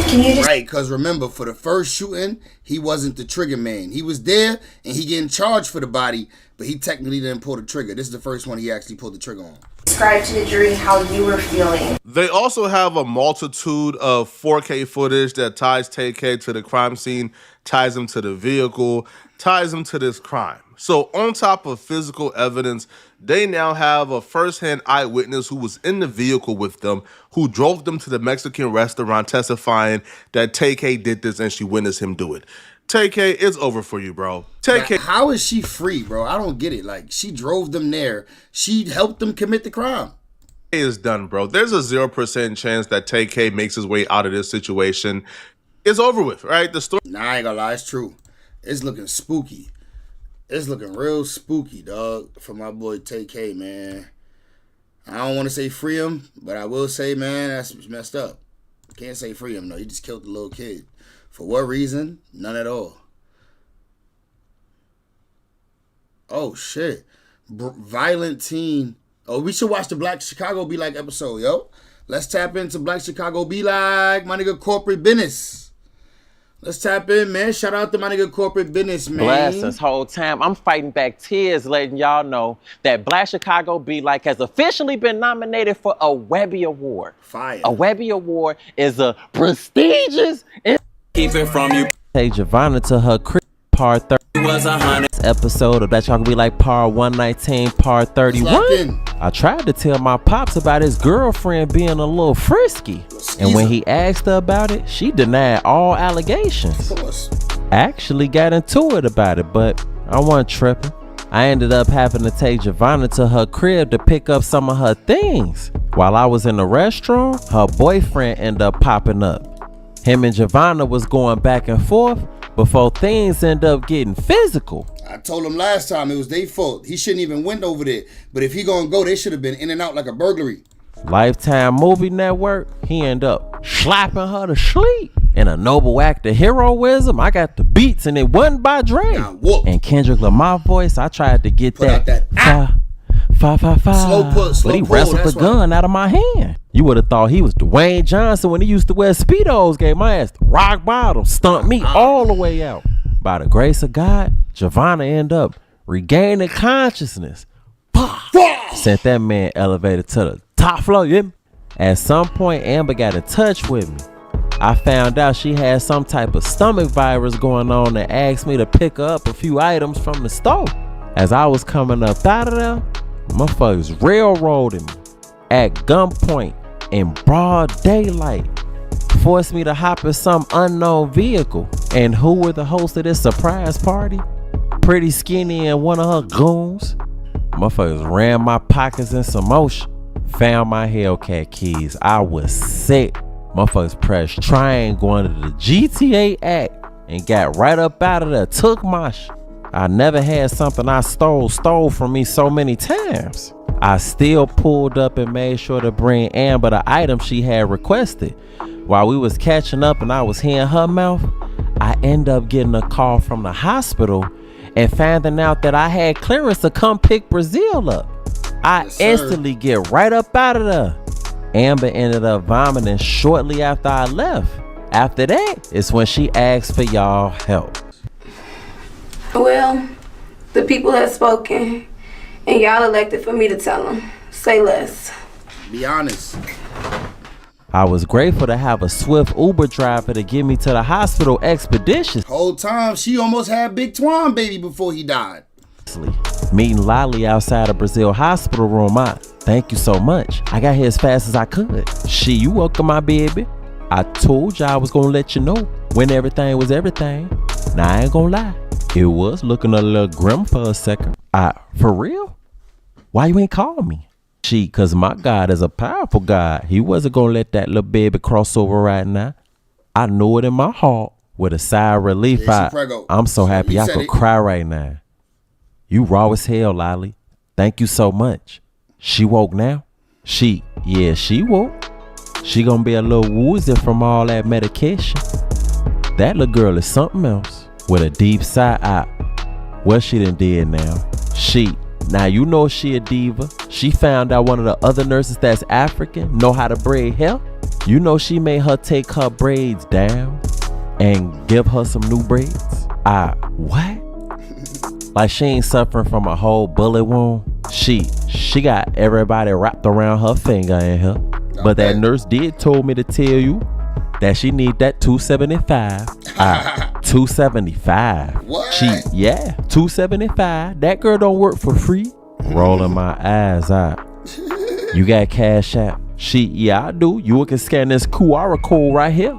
Can you right, because remember, for the first shooting, he wasn't the trigger man. He was there, and he getting charged for the body, but he technically didn't pull the trigger. This is the first one he actually pulled the trigger on. Describe to the jury how you were feeling. They also have a multitude of 4K footage that ties TK to the crime scene, ties him to the vehicle, ties him to this crime. So on top of physical evidence, they now have a first-hand eyewitness who was in the vehicle with them, who drove them to the Mexican restaurant, testifying that TK did this and she witnessed him do it. TK, it's over for you, bro. TK. How is she free, bro? I don't get it. Like, she drove them there. She helped them commit the crime. Is done, bro. There's a 0% chance that TK makes his way out of this situation. It's over with, right? The story. Nah, I ain't gonna lie, it's true. It's looking spooky. It's looking real spooky, dog, for my boy TK, man. I don't want to say free him, but I will say, man, that's messed up. Can't say free him, though. He just killed the little kid. For what reason? None at all. Oh, shit. Violent teen. Oh, we should watch the Black Chicago Be Like episode, yo. Let's tap into Black Chicago Be Like, my nigga Corporate Business. Let's tap in, man. Shout out to my nigga Corporate Business, man. Bless this whole time. I'm fighting back tears, letting y'all know that Black Chicago Be Like has officially been nominated for a Webby Award. Fire. A Webby Award is a prestigious. Keep it from you. Hey, Giovanna to her crib. Part 30 was 100 episode of Black Chicago Be Like Part 119, Part 31. I tried to tell my pops about his girlfriend being a little frisky, and when he asked her about it, she denied all allegations. Actually got into it about it, but I wasn't tripping. I ended up having to take Giovanna to her crib to pick up some of her things. While I was in the restroom, her boyfriend ended up popping up. Him and Giovanna was going back and forth before things end up getting physical. I told him last time it was their fault. He shouldn't even went over there. But if he gonna go, they should have been in and out like a burglary. Lifetime Movie Network, he end up slapping her to sleep. In a noble act of heroism, I got the beats and it wasn't by Dre. And Kendrick Lamar voice, I tried to get that Slow but he pull, wrestled the gun out of my hand. You would have thought he was Dwayne Johnson when he used to wear Speedos. Gave my ass the rock bottom, stumped me all the way out. By the grace of God, Giovanna ended up regaining consciousness. Sent that man elevated to the top floor. Yeah. At some point, Amber got in touch with me. I found out she had some type of stomach virus going on and asked me to pick her up a few items from the store. As I was coming up out of there, motherfuckers railroading me at gunpoint in broad daylight. Forced me to hop in some unknown vehicle. And who were the hosts of this surprise party? Pretty Skinny and one of her goons. Motherfuckers ran my pockets in some motion. Found my Hellcat keys. I was sick. Motherfuckers pressed triangle under the GTA Act and got right up out of there. Took my shit. I never had something I stole from me so many times. I still pulled up and made sure to bring Amber the item she had requested. While we was catching up and I was hearing her mouth, I end up getting a call from the hospital and finding out that I had clearance to come pick Brazil up. I Yes, sir. instantly get right up out of there. Amber ended up vomiting shortly after I left. After that, it's when she asked for y'all help. Well, the people have spoken, and y'all elected for me to tell them. Say less. Be honest. I was grateful to have a swift Uber driver to get me to the hospital expeditiously. Whole time, she almost had Big Twan baby before he died. Meeting Lolly outside of Brazil hospital room. Thank you so much. I got here as fast as I could. You welcome my baby. I told you I was gonna let you know when everything was everything. Now I ain't gonna lie. It was looking a little grim for a second. For real? Why you ain't call me? Cause my God is a powerful God. He wasn't gonna let that little baby cross over right now. I know it in my heart. With a sigh of relief, I'm so happy I could cry right now. You raw as hell, Lolly. Thank you so much. She woke now? She woke. She gonna be a little woozy from all that medication. That little girl is something else. With a deep sigh, what she done did now? Now you know she a diva. She found out one of the other nurses that's African know how to braid hair. You know she made her take her braids down and give her some new braids. What? Like she ain't suffering from a whole bullet wound. She got everybody wrapped around her finger in her. But that nurse did told me to tell you that she need that $275. $275. What? $275. That girl don't work for free. Rolling my eyes out. You got Cash App? I do. You can scan this QR code right here.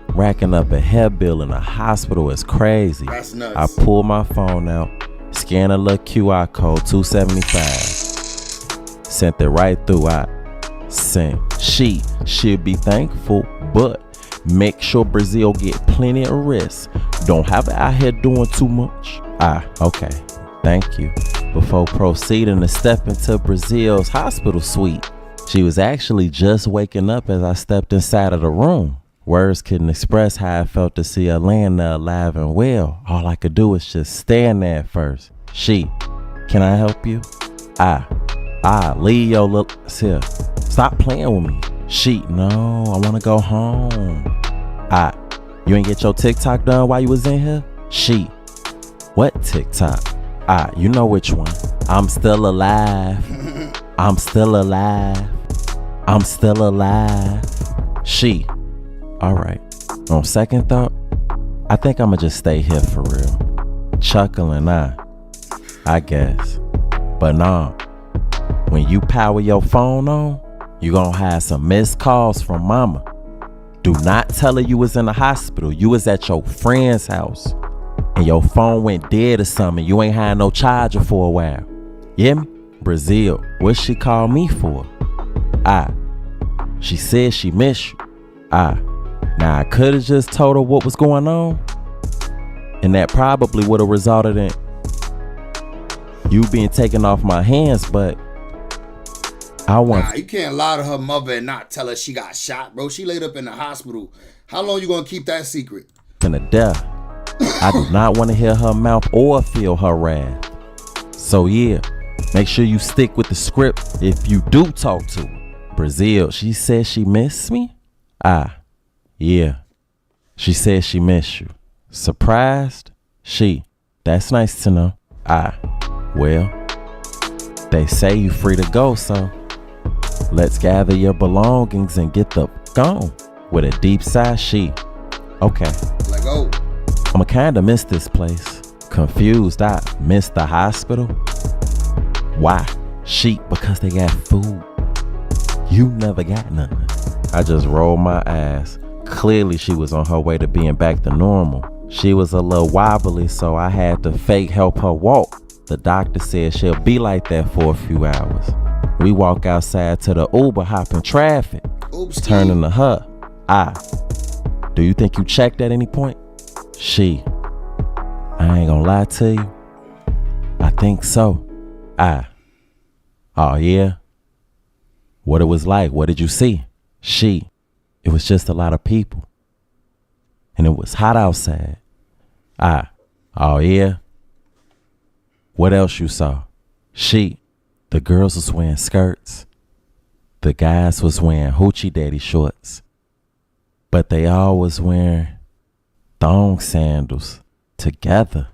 Racking up a hair bill in a hospital is crazy. That's nuts. I pull my phone out, scan a little QR code, $275. Sent it right through. I sent. She should be thankful, but make sure Brazil get plenty of rest. Don't have it out here doing too much. Okay. Thank you. Before proceeding to step into Brazil's hospital suite, she was actually just waking up as I stepped inside of the room. Words couldn't express how I felt to see her laying there alive and well. All I could do was just stand there at first. Can I help you? Leave your little here. Stop playing with me. No, I wanna go home. You ain't get your TikTok done while you was in here? What TikTok? You know which one. I'm still alive. I'm still alive. I'm still alive. Alright. On second thought, I think I'ma just stay here for real. Chuckling, I guess. But nah, when you power your phone on, you gonna have some missed calls from mama. Do not tell her you was in the hospital. You was at your friend's house. And your phone went dead or something. You ain't had no charger for a while. You hear me? Brazil, what she called me for? She said she missed you. Now I could've just told her what was going on. And that probably would've resulted in you being taken off my hands, but you can't lie to her mother and not tell her she got shot, bro. She laid up in the hospital. How long you gonna keep that secret? To death. I do not want to hear her mouth or feel her wrath. So yeah, make sure you stick with the script if you do talk to her. Brazil, she said she missed me? Yeah. She said she missed you. Surprised? That's nice to know. Well, they say you free to go, so let's gather your belongings and get the gone. With a deep sigh, okay. Let go. I'ma kinda miss this place. Confused, I missed the hospital. Why? Because they got food. You never got nothing. I just rolled my eyes. Clearly she was on her way to being back to normal. She was a little wobbly, so I had to fake help her walk. The doctor said she'll be like that for a few hours. We walk outside to the Uber hopping traffic. Oops. Turning to her. Do you think you checked at any point? I ain't gonna lie to you. I think so. Oh yeah? What it was like? What did you see? It was just a lot of people. And it was hot outside. Oh yeah? What else you saw? The girls was wearing skirts. The guys was wearing hoochie daddy shorts. But they all was wearing thong sandals together.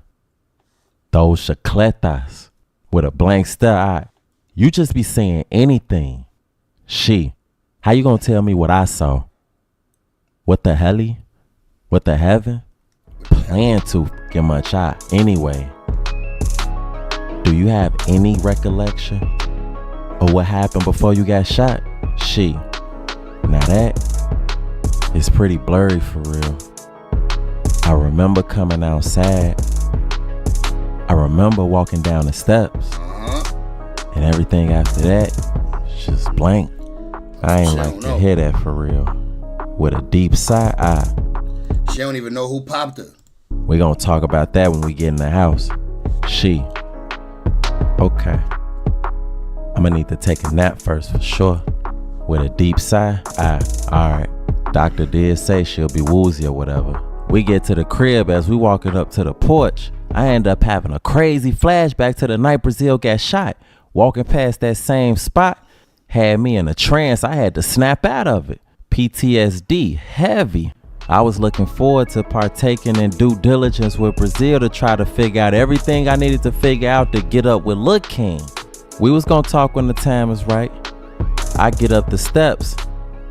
Those chacletas with a blank stare eye. You just be saying anything. How you gonna tell me what I saw? What the helly? What the heaven? Plan to get much eye. Anyway, do you have any recollection of what happened before you got shot? Now that is pretty blurry for real. I remember coming outside. I remember walking down the steps. And everything after that, just blank. I ain't like to hear that for real. With a deep side eye. She don't even know who popped her. We gonna talk about that when we get in the house. Okay. I'ma need to take a nap first for sure. With a deep sigh eye. Alright. Doctor did say she'll be woozy or whatever. We get to the crib. As we walking up to the porch, I end up having a crazy flashback to the night Brazil got shot. Walking past that same spot had me in a trance. I had to snap out of it. PTSD heavy. I was looking forward to partaking in due diligence with Brazil to try to figure out everything I needed to figure out to get up with Lil King. We was gonna talk when the time is right. I get up the steps.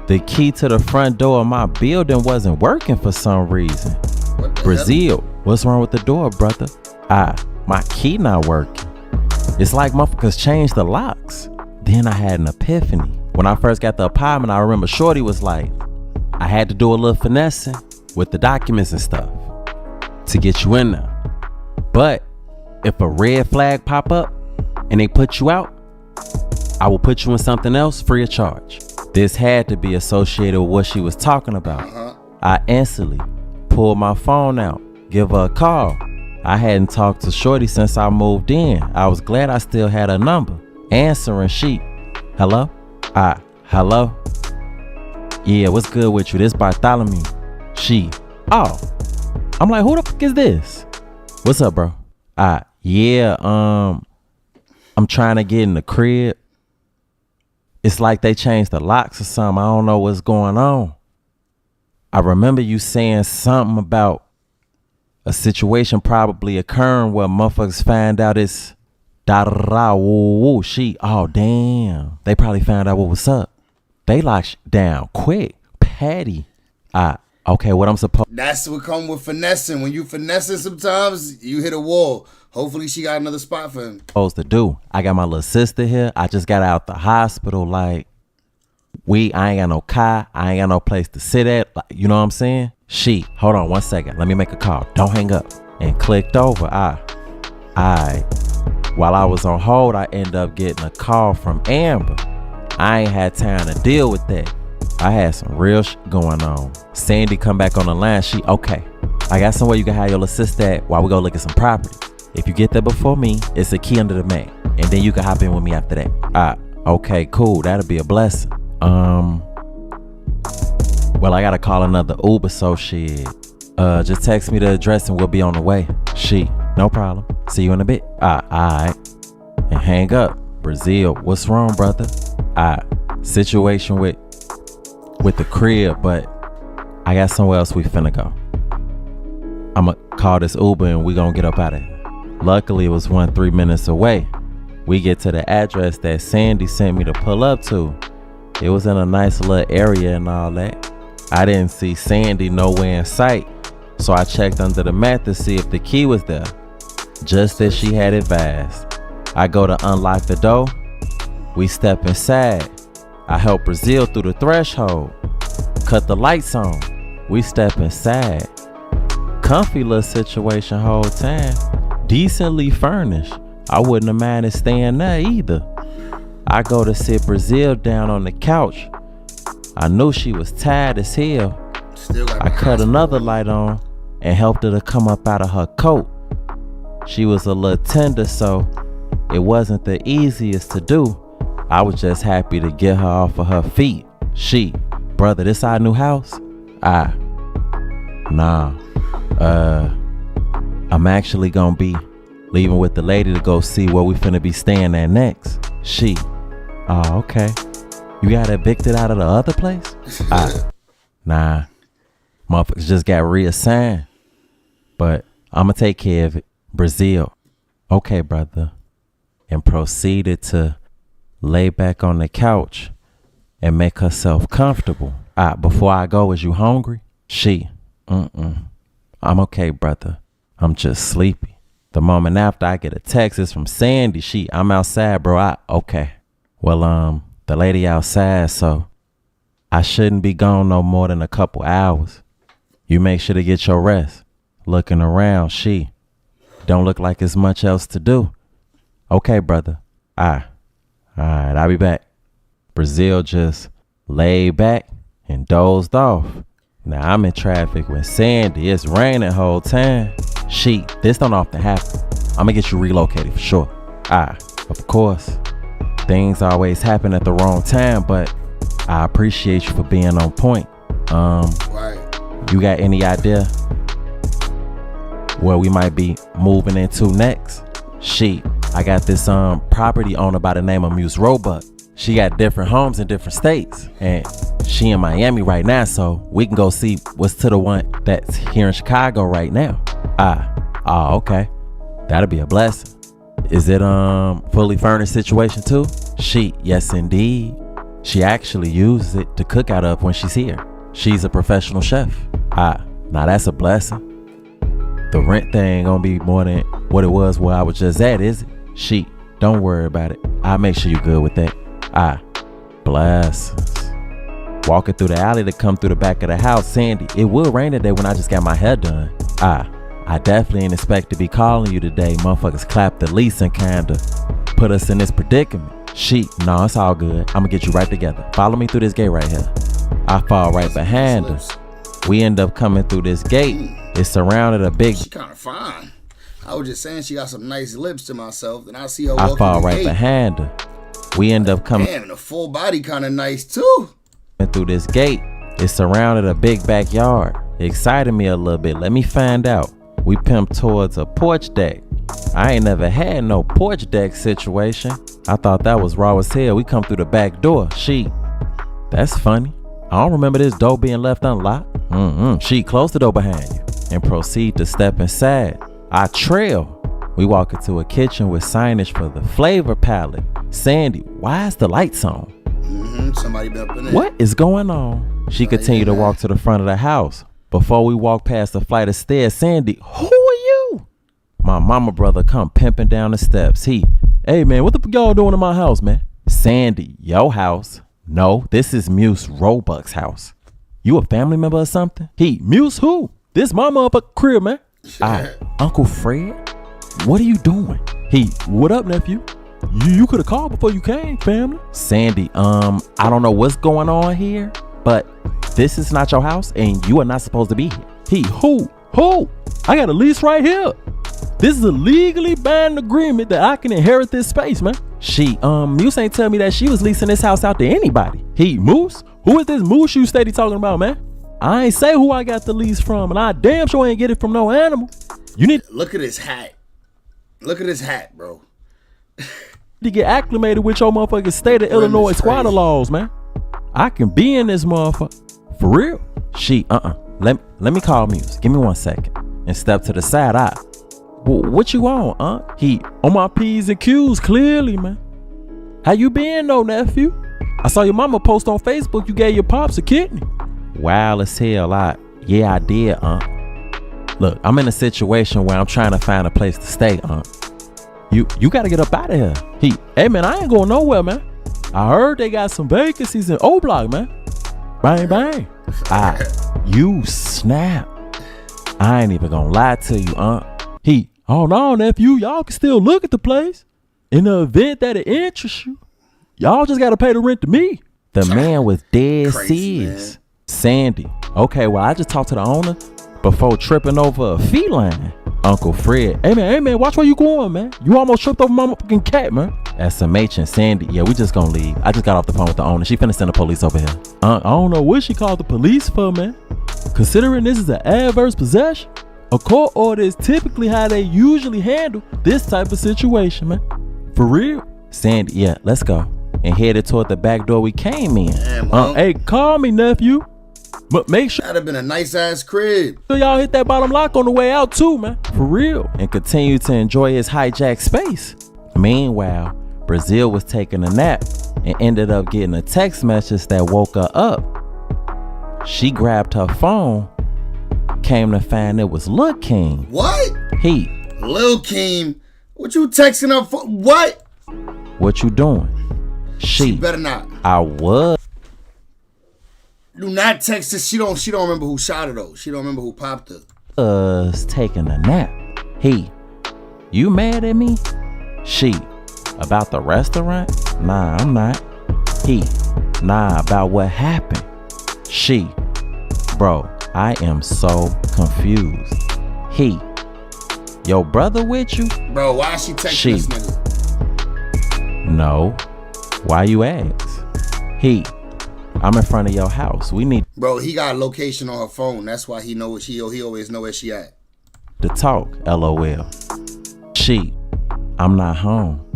The key to the front door of my building wasn't working for some reason. Brazil, what's wrong with the door, brother? My key not working. It's like motherfuckers changed the locks. Then I had an epiphany. When I first got the apartment, I remember Shorty was like, I had to do a little finessing with the documents and stuff to get you in there. But if a red flag pop up and they put you out, I will put you in something else free of charge. This had to be associated with what she was talking about. I instantly pulled my phone out, give her a call. I hadn't talked to Shorty since I moved in. I was glad I still had her number. Answering hello? Hello? Yeah, what's good with you? This Bartholomew. I'm like, who the fuck is this? What's up, bro? Yeah, I'm trying to get in the crib. It's like they changed the locks or something. I don't know what's going on. I remember you saying something about a situation probably occurring where motherfuckers find out it's da-da-da-woo-woo. Oh, damn. They probably found out what was up. They locked down quick. Patty. Okay, what I'm supposed... That's what come with finessing. When you finessing sometimes, you hit a wall. Hopefully she got another spot for him. Supposed to do. I got my little sister here. I just got out the hospital. Like, I ain't got no car. I ain't got no place to sit at. Like, you know what I'm saying? Hold on 1 second. Let me make a call. Don't hang up. And clicked over. While I was on hold, I ended up getting a call from Amber. I ain't had time to deal with that. I had some real going on. Sandy come back on the line. Okay. I got somewhere you can have your little sister at while we go look at some property. If you get there before me, it's a key under the mat. And then you can hop in with me after that. Okay, cool. That'll be a blessing. Well, I gotta call another Uber, so just text me the address and we'll be on the way. No problem. See you in a bit. Alright. And hang up. Brazil, what's wrong, brother? Situation with the crib, but I got somewhere else we finna go. I'ma call this Uber and we gonna get up out of here. Luckily, it was 3 minutes away. We get to the address that Sandy sent me to pull up to. It was in a nice little area and all that. I didn't see Sandy nowhere in sight, so I checked under the mat to see if the key was there, just as she had advised. I go to unlock the door. We step inside. I help Brazil through the threshold. Cut the lights on. We step inside. Comfy little situation whole time. Decently furnished. I wouldn't have minded staying there either. I go to sit Brazil down on the couch. I knew she was tired as hell. I cut another light on and helped her to come up out of her coat. She was a little tender, so it wasn't the easiest to do. I was just happy to get her off of her feet. Brother, this our new house? Nah. I'm actually gonna be leaving with the lady to go see where we finna be staying at next. She. Oh, okay. You got evicted out of the other place? Nah. Motherfuckers just got reassigned. But I'ma take care of it. Brazil. Okay, brother. And proceeded to lay back on the couch and make herself comfortable. Before I go, is you hungry? She. I'm okay, brother. I'm just sleepy. The moment after I get a text, it's from Sandy. I'm outside, bro. Okay. Well, the lady outside, so I shouldn't be gone no more than a couple hours. You make sure to get your rest. Looking around, don't look like there's much else to do. Okay, brother. All right, I'll be back. Brazil just laid back and dozed off. Now I'm in traffic with Sandy. It's raining whole time. This don't often happen. I'm gonna get you relocated for sure. Of course. Things always happen at the wrong time, but I appreciate you for being on point. You got any idea where we might be moving into next? I got this property owner by the name of Muse Roebuck. She got different homes in different states, and she in Miami right now, so we can go see what's to the one that's here in Chicago right now. Okay. That'll be a blessing. Is it fully furnished situation too? Yes indeed. She actually uses it to cook out of when she's here. She's a professional chef. Now that's a blessing. The rent thing gonna be more than what it was where I was just at, is it? Don't worry about it. I'll make sure you're good with that. Blessings. Walking through the alley to come through the back of the house, Sandy, it will rain today when I just got my hair done. I definitely ain't expect to be calling you today. Motherfuckers clapped the lease and kinda put us in this predicament. No, it's all good. I'm gonna get you right together. Follow me through this gate right here. I fall right behind her. We end up coming through this gate. It's surrounded a big... She kind of fine. I was just saying she got some nice lips to myself. Then I see her I walking fall the right gate. behind her. We end up coming... Damn, and the full body kind of nice too. Through this gate. It surrounded a big backyard. It excited me a little bit. Let me find out. We pimped towards a porch deck. I ain't never had no porch deck situation. I thought that was raw as hell. We come through the back door. That's funny. I don't remember this door being left unlocked. Close the door behind you and proceed to step inside. I trail. We walk into a kitchen with signage for the flavor palette. Sandy, why is the lights on? Somebody been up in there. What is going on? She continued to walk to the front of the house. Before we walk past the flight of stairs, Sandy, who are you? My mama brother come pimping down the steps. Hey man, what the f y'all doing in my house, man? Sandy, your house? No, this is Muse Roebuck's house. You a family member or something? Muse who? This mama up at crib, man. Uncle Fred? What are you doing? What up, nephew? You could have called before you came, family. Sandy, I don't know what's going on here, but this is not your house and you are not supposed to be here. Who? I got a lease right here. This is a legally binding agreement that I can inherit this space, man. Moose ain't tell me that she was leasing this house out to anybody. Moose? Who is this Moose you steady talking about, man? I ain't say who I got the lease from, and I damn sure ain't get it from no animal. You need Look at his hat. Look at his hat, bro. to get acclimated with your motherfucking state of Illinois squatter laws, man. I can be in this motherfucker. For real. Let me call Muse. Give me 1 second. And step to the side. What you on, He on my P's and Q's, clearly, man. How you been, though, nephew? I saw your mama post on Facebook you gave your pops a kidney. Wild as hell. I did, Look, I'm in a situation where I'm trying to find a place to stay, You gotta get up out of here. Hey, man, I ain't going nowhere, man. I heard they got some vacancies in O Block, man. Bang, bang. You snap. I ain't even gonna lie to you, oh no, nephew, y'all can still look at the place. In the event that it interests you, y'all just gotta pay the rent to me. The man was dead serious. Sandy. Okay, well, I just talked to the owner before tripping over a feline. Uncle Fred. Hey man, watch where you going, man. You almost tripped over my motherfucking cat, man. SMH and Sandy. Yeah, we just gonna leave. I just got off the phone with the owner. She finna send the police over here. I don't know what she called the police for, man. Considering this is an adverse possession, a court order is typically how they usually handle this type of situation, man. For real. Sandy, yeah, let's go. And headed toward the back door we came in. Damn, Hey, call me, nephew. But make sure that'd have been a nice ass crib. y'all hit that bottom lock on the way out too, man. For real. And continue to enjoy his hijacked space. Meanwhile, Brazil was taking a nap and ended up getting a text message that woke her up. She grabbed her phone, came to find it was Lil King. What? Lil King? What you texting her for? What? What you doing? She better not. I was. Do not text her. She don't remember who shot her though. She don't remember who popped her. Was taking a nap. You mad at me? She, about the restaurant? Nah, I'm not. Nah, about what happened. She, bro, I am so confused. Your brother with you? Bro, why is she texting this nigga? No. Why you ask? I'm in front of your house. We need Bro, he got a location on her phone. That's why he know he always know where she at. to talk, LOL. I'm not home.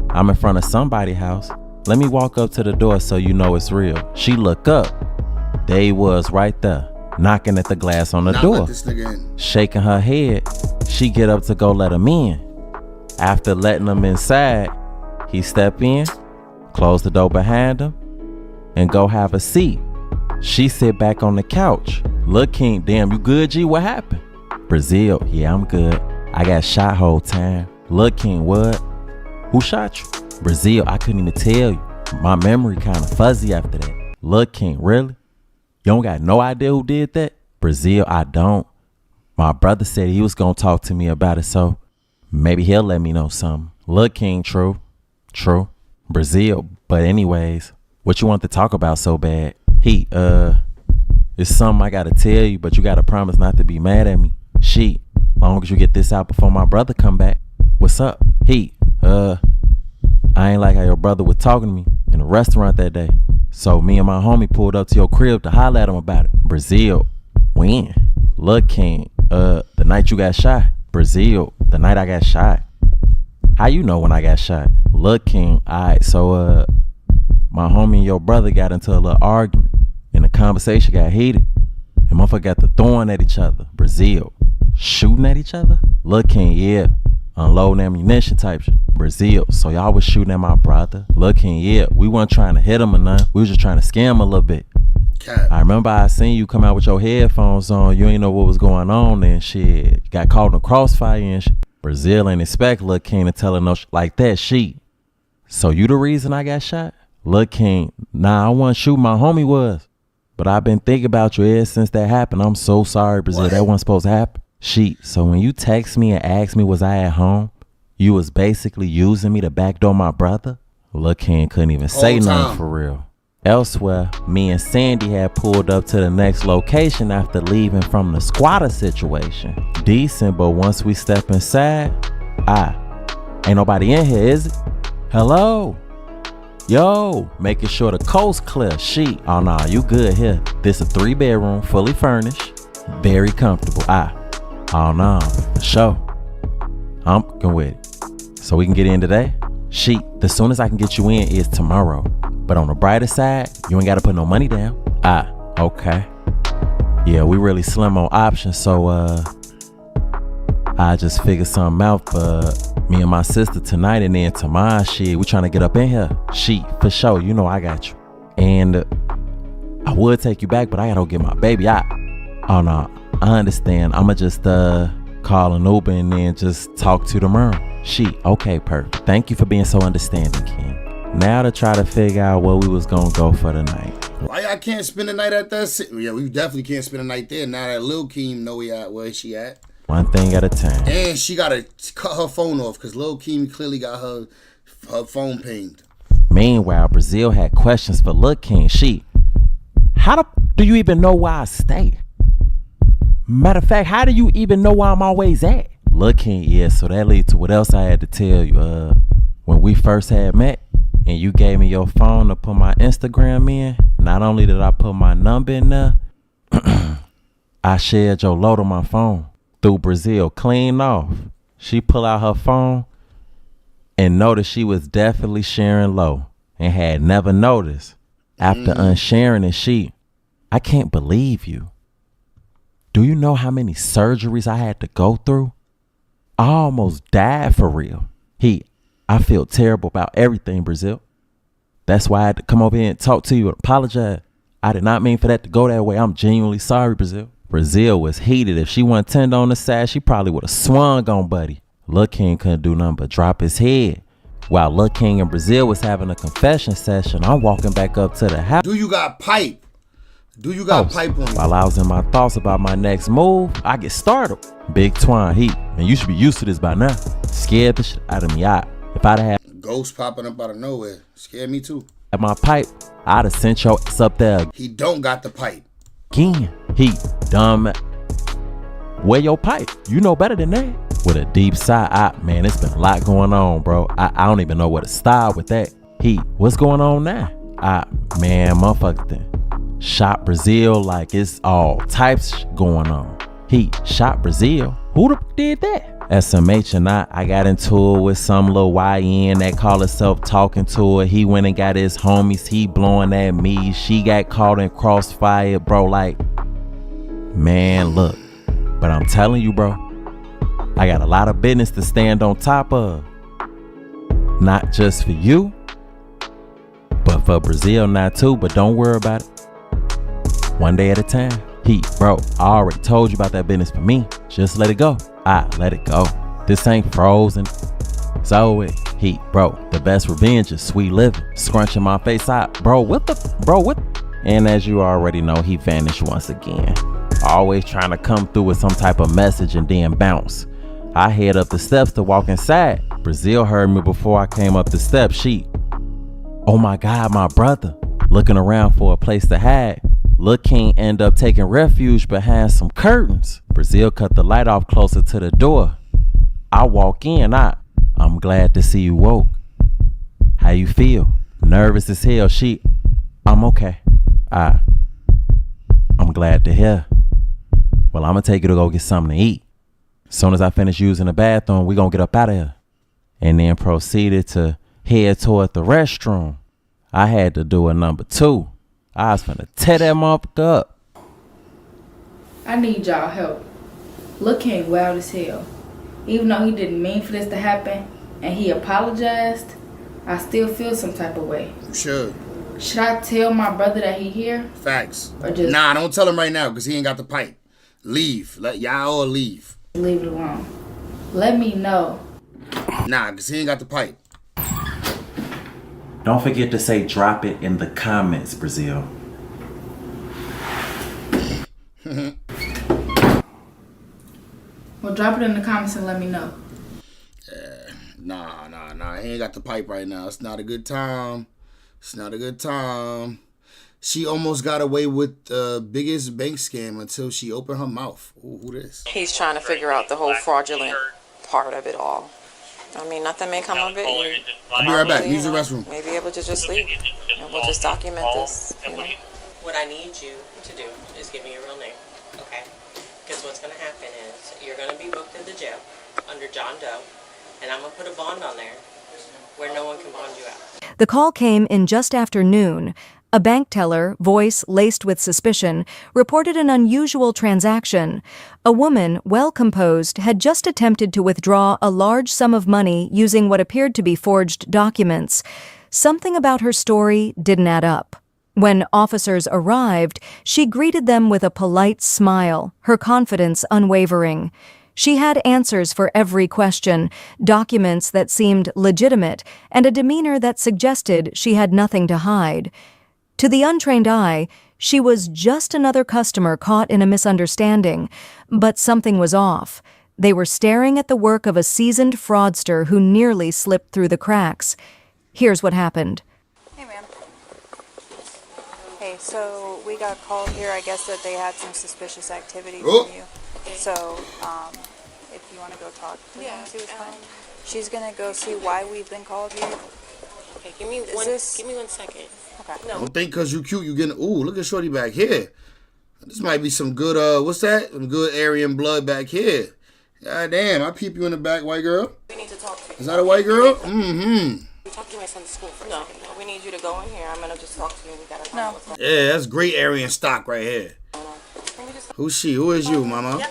I'm in front of somebody's house. Let me walk up to the door so you know it's real. She look up. There he was right there, knocking at the glass on the door. Let this nigga in. Shaking her head. She get up to go let him in. After letting him inside, he step in, close the door behind him, and go have a seat. She sit back on the couch. Look, King, damn, you good, G? What happened? Brazil, yeah, I'm good. I got shot whole time. Look, King, what? Who shot you? Brazil, I couldn't even tell you. My memory kind of fuzzy after that. Look, King, really? You don't got no idea who did that? Brazil, I don't. My brother said he was gonna talk to me about it, so maybe he'll let me know something. Look, King, true. Brazil, but anyways, what you want to talk about so bad? It's something I gotta tell you, but you gotta promise not to be mad at me. Long as you get this out before my brother come back. What's up? I ain't like how your brother was talking to me in a restaurant that day. So me and my homie pulled up to your crib to holler at him about it. Brazil, when? Look, King, the night you got shot. Brazil, the night I got shot. How you know when I got shot? Look, King, alright, so my homie and your brother got into a little argument and the conversation got heated. And motherfucker got to throwing at each other. Brazil, shooting at each other? Look, King, yeah, unloading ammunition type shit. Brazil, so y'all was shooting at my brother? Look, King, yeah, we weren't trying to hit him or nothing. We was just trying to scam him a little bit. I remember I seen you come out with your headphones on. You ain't know what was going on and shit. You got caught in a crossfire and shit. Brazil ain't expect Lil King to tell her no shit like that. So you the reason I got shot? Lil King, nah, I wasn't shooting. My homie was. But I've been thinking about you ever since that happened. I'm so sorry, Brazil. That wasn't supposed to happen. So when you text me and asked me was I at home, you was basically using me to backdoor my brother? Lil King couldn't even say nothing for real. Elsewhere, me and Sandy had pulled up to the next location after leaving from the squatter situation. Decent, but once we step inside, ain't nobody in here, is it? Hello? Yo, making sure the coast clear. Oh nah, you good here. This a 3-bedroom, fully furnished, very comfortable. Oh nah, for sure. I'm going with it. So we can get in today? The soonest I can get you in is tomorrow. But on the brighter side, you ain't gotta put no money down. Okay. Yeah, we really slim on options, so I just figured something out for me and my sister tonight, and then tomorrow, we trying to get up in here. For sure, you know I got you. And I would take you back, but I gotta go get my baby. Oh no, I understand. I'ma just call an Uber and then just talk to tomorrow. Okay, perfect. Thank you for being so understanding, King. Now to try to figure out where we was gonna go for the night. Why y'all can't spend the night at that? Yeah, we definitely can't spend the night there. Now that Lil Keem know where she at. One thing at a time. And she gotta cut her phone off because Lil Keem clearly got her phone pinged. Meanwhile, Brazil had questions for Lil King. How do you even know where I stay? Matter of fact, how do you even know where I'm always at? Lil King, yeah, so that leads to what else I had to tell you. When we first had met, and you gave me your phone to put my Instagram in, not only did I put my number in there, I shared your load on my phone through Brazil, clean off. She pull out her phone and noticed she was definitely sharing low and had never noticed. After unsharing it, I can't believe you. Do you know how many surgeries I had to go through? I almost died for real. I feel terrible about everything, Brazil. That's why I had to come over here and talk to you and apologize. I did not mean for that to go that way. I'm genuinely sorry, Brazil. Brazil was heated. If she wasn't tender on the side, she probably would have swung on Buddy. Lil King couldn't do nothing but drop his head. While Lil King and Brazil was having a confession session, I'm walking back up to the house. Do you got pipe? Do you got pipe on you? While I was in my thoughts about my next move, I get startled. Big Twine Heat. And you should be used to this by now. Scared the shit out of me. If I'd have had ghosts popping up out of nowhere. Scared me too. At my pipe, I'd have sent your ass up there. He don't got the pipe. Again. He dumb. Where your pipe? You know better than that. With a deep sigh, man, it's been a lot going on, bro. I don't even know where to start with that. What's going on now? Man, motherfucker thing. Shot Brazil like it's all types going on. Shot Brazil? Who the did that? SMH and I got into it with some little YN that call herself talking to her. He went and got his homies. He blowing at me. She got caught in crossfire, bro. Like, man, look. But I'm telling you, bro, I got a lot of business to stand on top of. Not just for you, but for Brazil now too. But don't worry about it. One day at a time. Bro, I already told you about that business for me. Just let it go. Let it go. This ain't frozen. So bro, the best revenge is sweet living. Scrunching my face out. Bro, what? And as you already know, he vanished once again. Always trying to come through with some type of message and then bounce. I head up the steps to walk inside. Brazil heard me before I came up the steps. Oh my God, my brother. Looking around for a place to hide. Lil King end up taking refuge behind some curtains. Brazil cut the light off closer to the door. I walk in. I'm glad to see you woke. How you feel? Nervous as hell. I'm okay. I'm glad to hear. Well, I'm gonna take you to go get something to eat. As soon as I finish using the bathroom, we gonna get up out of here. And then proceeded to head toward the restroom. I had to do a number 2. I was finna tear that motherfucker up. I need y'all help. Lil King wild as hell. Even though he didn't mean for this to happen and he apologized, I still feel some type of way. You should. Should I tell my brother that he here? Facts. Or just Nah, don't tell him right now because he ain't got the pipe. Leave. Let y'all all leave. Leave it alone. Let me know. Nah, because he ain't got the pipe. Don't forget to say drop it in the comments, Brazil. Well, drop it in the comments and let me know. Nah. He ain't got the pipe right now. It's not a good time. She almost got away with the biggest bank scam until she opened her mouth. Ooh, who this? He's trying to figure out the whole fraudulent part of it all. I mean, nothing may come of it. I'll be right back. Use the restroom. May be able to just leave. And we'll just document this. You know? What I need you to do is give me your real name, okay? Because what's going to happen is you're going to be booked into jail under John Doe, and I'm going to put a bond on there where no one can bond you out. The call came in just after noon. A bank teller, voice laced with suspicion, reported an unusual transaction. A woman, well composed, had just attempted to withdraw a large sum of money using what appeared to be forged documents. Something about her story didn't add up. When officers arrived, she greeted them with a polite smile, her confidence unwavering. She had answers for every question, documents that seemed legitimate, and a demeanor that suggested she had nothing to hide. To the untrained eye, she was just another customer caught in a misunderstanding, but something was off. They were staring at the work of a seasoned fraudster who nearly slipped through the cracks. Here's what happened. Hey, ma'am. Hey, so we got called here, I guess, that they had some suspicious activity from you. So, if you want to go talk to them, see what's going on. She's going to go see why we've been called here. Okay, give me 1 second. Okay. Don't think because you cute you getting... Ooh, look at Shorty back here. This might be some good, what's that? Some good Aryan blood back here. God damn, I peep you in the back, white girl. We need to talk to you. Is that a white girl? Mm-hmm. Talk to my son's school for a second. We need you to go in here. I'm gonna just talk to you. We gotta find out what's going on. Yeah, that's great Aryan stock right here. Who's she? Who is you, mama?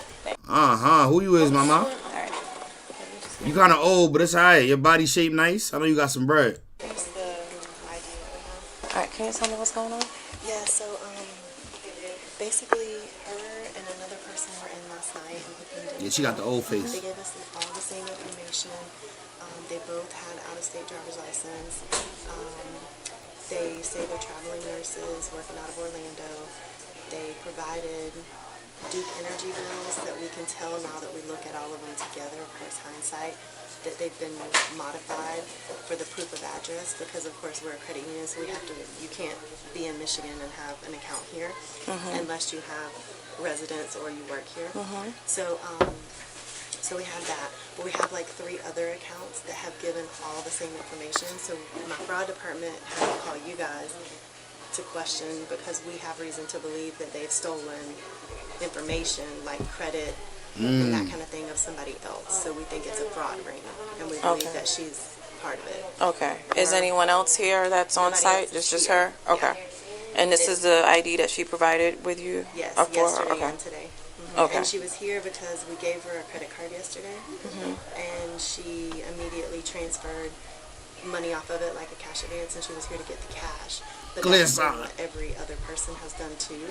Uh-huh. Who you is, mama? You kind of old, but it's all right. Your body shape nice. I know you got some bread. All right, can you tell me what's going on? Yeah, so basically her and another person were in last night and looked into. Yeah, she got the old face. They gave us all the same information. They both had out-of-state driver's license. They say they're traveling nurses working out of Orlando. They provided Duke Energy bills that we can tell now that we look at all of them together, of course, hindsight, that they've been modified for the proof of address because, of course, we're a credit union, so you can't be in Michigan and have an account here unless you have residence or you work here. So we have that, but we have like 3 other accounts that have given all the same information. So my fraud department had to call you guys to question because we have reason to believe that they've stolen information like credit and that kind of thing of somebody else. So we think it's a fraud ring, and we believe that she's part of it. Okay. Is anyone else here that's on site? Just her? Okay. Yeah. And this is the ID that she provided with you? Yes, for, yesterday okay. and today. Okay. And she was here because we gave her a credit card yesterday, and she immediately transferred money off of it like a cash advance, and she was here to get the cash. But that's what every other person has done too.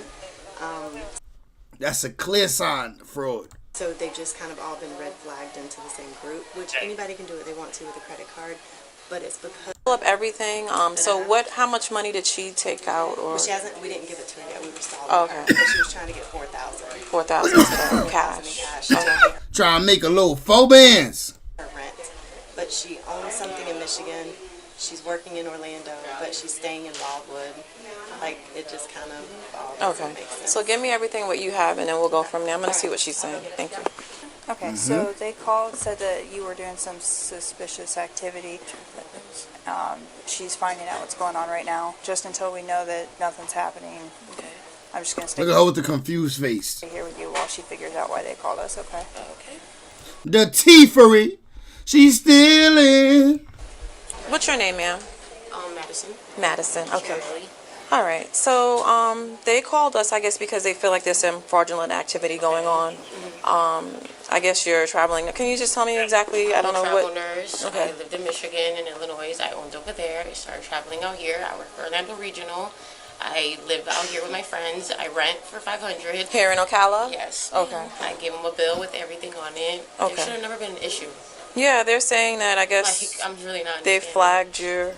That's a clear sign fraud. So they've just kind of all been red flagged into the same group, which anybody can do what they want to with a credit card, but it's because Pull up everything. So how much money did she take out? Or? Well, she hasn't. We didn't give it to her yet. We were stalling Okay. her because she was trying to get 4,000. 4,000 today, cash. Okay. Trying to make a little 4 bands. Her rent, but she owns something in Michigan. She's working in Orlando, but she's staying in Wildwood. Like, it just kind of all doesn't make sense. So give me everything what you have, and then we'll go from there. I'm going to see what she's saying. Thank you. Okay, so they called, said that you were doing some suspicious activity. She's finding out what's going on right now. Just until we know that nothing's happening, I'm just going to stay Look at her with the confused face. here with you while she figures out why they called us, okay? The thievery. She's stealing. What's your name, ma'am? Madison. Madison. Okay. All right. So they called us, I guess, because they feel like there's some fraudulent activity going on. I guess you're traveling. Can you just tell me exactly? I don't know what. Nurse. Okay. I lived in Michigan and Illinois. I owned over there. I started traveling out here. I work for Orlando Regional. I live out here with my friends. I rent for $500. Here in Ocala? Yes. Okay. I give them a bill with everything on it. Okay. There should have never been an issue. Yeah, they're saying that, I guess, Like, I'm really not they flagged you.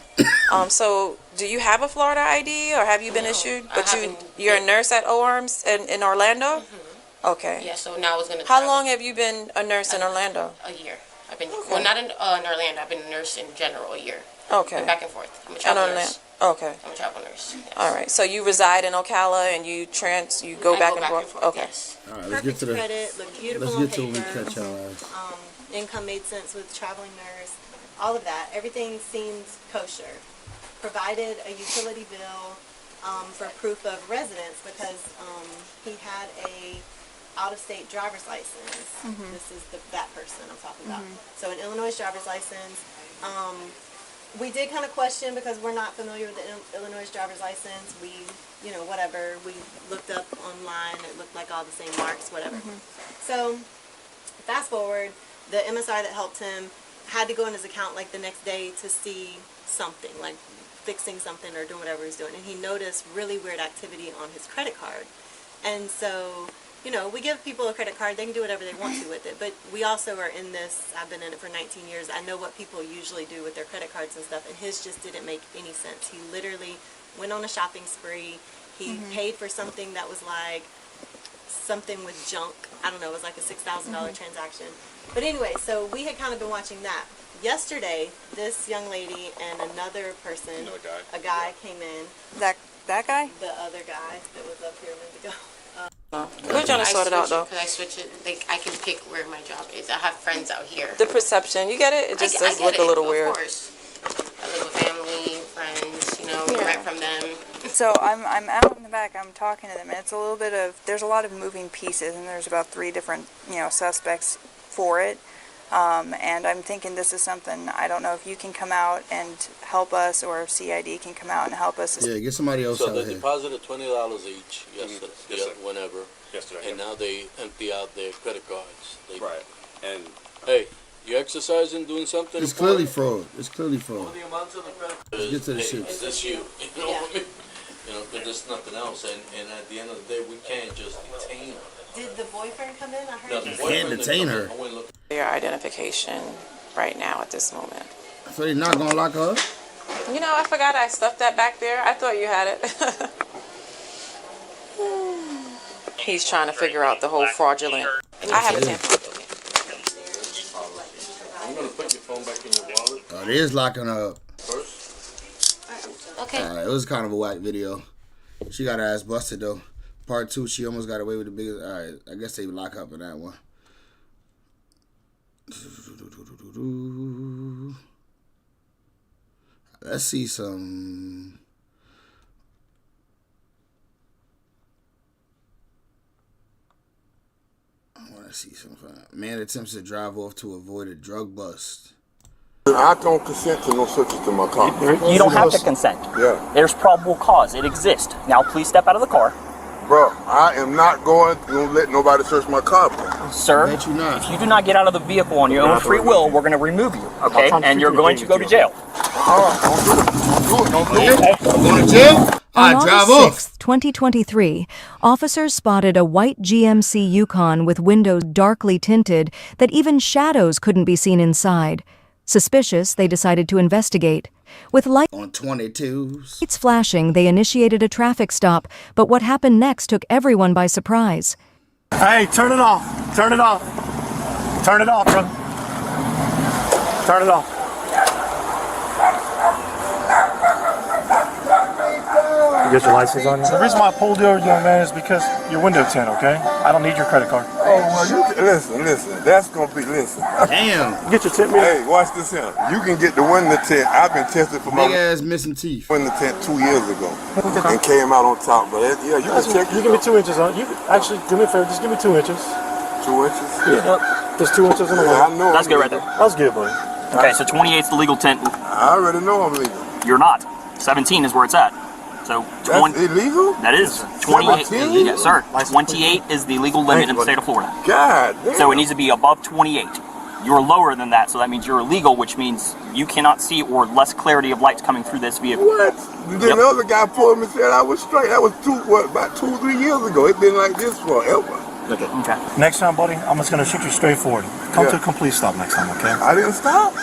So do you have a Florida ID, or have you been issued? But you're a nurse at OARMS in Orlando? Okay. Yeah, so now I was going to How long have you been a nurse in Orlando? A year. I've been, well, not in Orlando. I've been a nurse in general a year. Okay. Been back and forth. I'm a travel nurse. Okay. I'm a travel nurse. Yes. All right. So you reside in Ocala and you go back and forth? Okay. Yes. All right, let's get to the. Credit, look beautiful Let's on get to when we paper. catch our ass. Income made sense with traveling nurse, all of that. Everything seems kosher. Provided a utility bill for proof of residence because he had a out-of-state driver's license. This is that person I'm talking about. So an Illinois driver's license. We did kind of question because we're not familiar with the Illinois driver's license. We, whatever. We looked up online. It looked like all the same marks, whatever. So fast forward. The MSI that helped him had to go in his account like the next day to see something, like fixing something or doing whatever he's doing. And he noticed really weird activity on his credit card. And so, we give people a credit card. They can do whatever they want to with it. But we also are in this. I've been in it for 19 years. I know what people usually do with their credit cards and stuff. And his just didn't make any sense. He literally went on a shopping spree. He paid for something that was like something with junk. I don't know. It was like a $6,000 transaction. But anyway, so we had kind of been watching that. Yesterday, this young lady and another person, a guy came in. That guy? The other guy that was up here a minute ago. We're trying to sort it out, though. Because I switch it, like, I can pick where my job is. I have friends out here. The perception, you get it? It just does look a little weird. Of course. I live with family, friends, we rent from them. So I'm out in the back, I'm talking to them, and it's a little bit of, there's a lot of moving pieces, and there's about 3 different, suspects for it. And I'm thinking this is something, I don't know if you can come out and help us, or if CID can come out and help us. Yeah, get somebody else So out they here. deposited $20 each yesterday, Yes, sir. whenever. Yesterday. And now they empty out their credit cards. Right. And hey, you exercising, doing something? It's clearly fraud. It's clearly fraud. The amount of the credit Let's get to the hey, shit. is this you? You know what I mean? You know, because there's nothing else. And at the end of the day, we can't just detain her. Did the boyfriend come in? I heard No, you the say- Can't detain her. Your identification right now at this moment. So they're not gonna lock her up? You know, I forgot I stuffed that back there. I thought you had it. He's trying to figure out the whole fraudulent. I have a tampon. I'm going to put your phone back in your wallet. Oh, it is locking her up. First. Okay. Alright, it was kind of a whack video. She got her ass busted though. Part 2, she almost got away with the biggest. Alright, I guess they lock up in that one. Let's see some. I want to see some. Man attempts to drive off to avoid a drug bust. I don't consent to no searches to my car. You don't have to consent. Yeah. There's probable cause. It exists. Now, please step out of the car. Bro, I am not going to let nobody search my car, bro. Sir, if you do not get out of the vehicle on your own free will, we're going to remove you, okay? And you're going to go to jail. Don't do it. Going to jail? On drive August off. 6, 2023, officers spotted a white GMC Yukon with windows darkly tinted that even shadows couldn't be seen inside. Suspicious, they decided to investigate. With lights on 22s flashing, they initiated a traffic stop, but what happened next took everyone by surprise. Hey, turn it off. Turn it off. Turn it off, bro. Turn it off. You got your license on you? The reason why I pulled you over, young man, is because your window tint, okay? I don't need your credit card. Oh, well, you can, listen. That's going to be, listen. Damn. Get your tint meter. Hey, watch this here. You can get the window tint. I've been tested for my big ass missing teeth. Window tint 2 years ago. And came out on top. But yeah, you can check it. You give me 2 inches on. You actually do me a favor. Just give me 2 inches. 2 inches? Yeah. There's 2 inches in the Yeah, window. I know. That's good right there. That's good, buddy. Okay, so 28's the legal tent. I already know I'm legal. You're not. 17 is where it's at. So 20. That's illegal? That is. 28. 17? Yes, sir. 28 is the legal limit in the state of Florida. God damn. So it needs to be above 28. You're lower than that, so that means you're illegal, which means you cannot see or less clarity of lights coming through this vehicle. What? Then the other guy pulled me and said I was straight. That was about 2 or 3 years ago. It's been like this forever. Okay. Next time, buddy, I'm just going to shoot you straight forward. Come to a complete stop next time, okay? I didn't stop.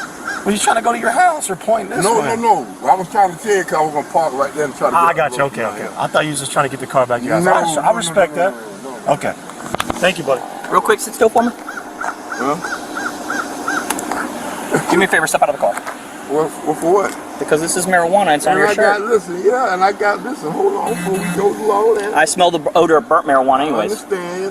Well, you trying to go to your house or pointing this way? No. I was trying to tell you because I was going to park right there and try to I got you. Okay. I thought you was just trying to get the car back to your house. I respect that. Okay. Thank you, buddy. Real quick, sit still for me. Do me a favor, step out of the car. Well, for what? Because this is marijuana, it's on your shirt. And I got this. Hold on before we go through all that. I smell the odor of burnt marijuana anyways.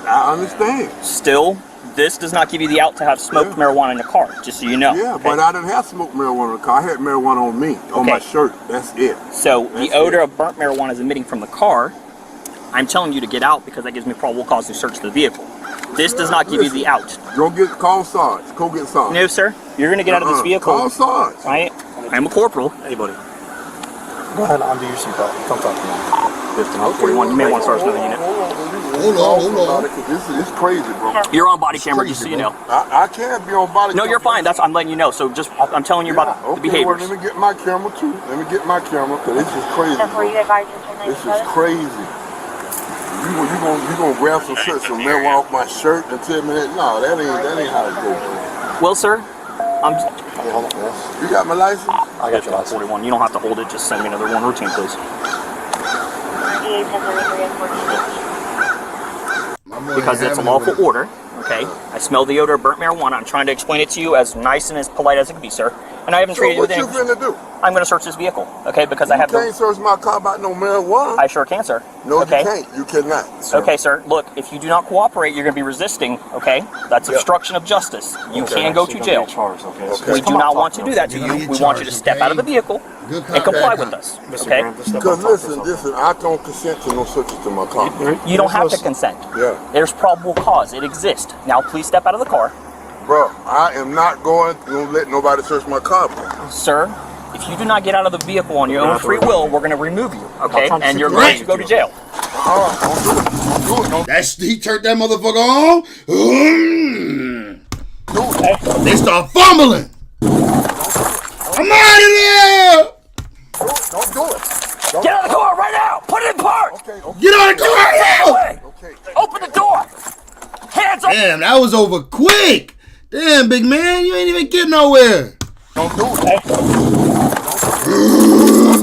I understand. Still, this does not give you the out to have smoked marijuana in your car, just so you know. Yeah, but I didn't have smoked marijuana in the car. I had marijuana on me, on my shirt. That's it. So the odor of burnt marijuana is emitting from the car. I'm telling you to get out because that gives me probable cause to search the vehicle. This does not give you the out. Call Sarge. Go get Sarge. No, sir. You're going to get out of this vehicle. Call Sarge. I'm a corporal. Hey, buddy. Go ahead and undo your seatbelt. Come talk to me. 1541. You may want to start another unit. Hold on. This is crazy, bro. You're on body camera, just so you know. I can't be on body camera. No, you're fine. I'm letting you know. So I'm telling you about the behaviors. Well, let me get my camera too. Let me get my camera because this is crazy. This is crazy. You gonna grab some marijuana off my shirt and tell me that? No, that ain't how it goes. Well, sir, You got my license? I got your license. 41. You don't have to hold it. Just send me another one routine, please. Because it's a lawful order. Okay. I smell the odor of burnt marijuana. I'm trying to explain it to you as nice and as polite as it can be, sir. And I haven't treated you with anything. What you finna do? I'm going to search this vehicle, okay? Because I have You can't search my car about no marijuana. I sure can, sir. No, okay? you can't. You cannot. Sir. Okay, sir. Look, if you do not cooperate, you're going to be resisting, okay? That's obstruction of justice. You can go to jail. We do not want to do that to you. We want you to step out of the vehicle and comply with us, okay? Because listen, I don't consent to no searches to my car. You don't have to consent. Yeah. There's probable cause. It exists. Now, please step out of the car. Bro, I am not going to let nobody search my car, bro. Sir, if you do not get out of the vehicle on your own free will, we're going to remove you, okay? And you're going to go to jail. He turned that motherfucker on. They start fumbling. I'm out of there. Don't do it. Get out of the car right now. Put it in park. Okay. Get out of the car right now. Okay. Open the door. Hands up. Damn, that was over quick. Damn, big man, you ain't even get nowhere. Don't do it. Don't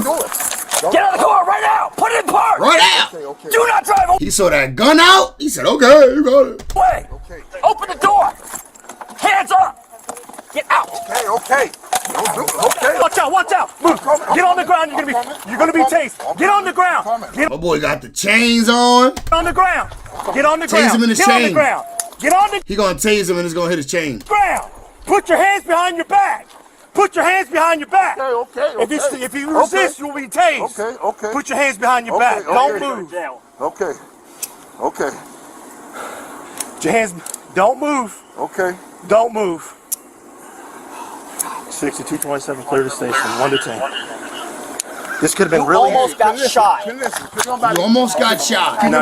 do it. Get out of the car right now. Put it in park. Right out. Okay. Do not drive away. He saw that gun out. He said, okay, you got it. Okay. Open the door. Hands up. Get out. Okay. Don't do it. Okay. Watch out. Move. Get on the ground. You're gonna be tased. Get on the ground. Get My boy got the chains on. on the ground. Get on the Tase ground. him in his Get on the chain. ground. Get on the He gonna tase him and it's gonna hit his chain. ground. Put your hands behind your back. Put your hands behind your back. Okay. If you resist, you will be tased. Okay. Put your hands behind your back. Don't move. Okay. Put your hands. Don't move. Okay. Don't move. 6227, clear the station. 1 to 10. This could have been really. Almost got shot. You almost got shot. Can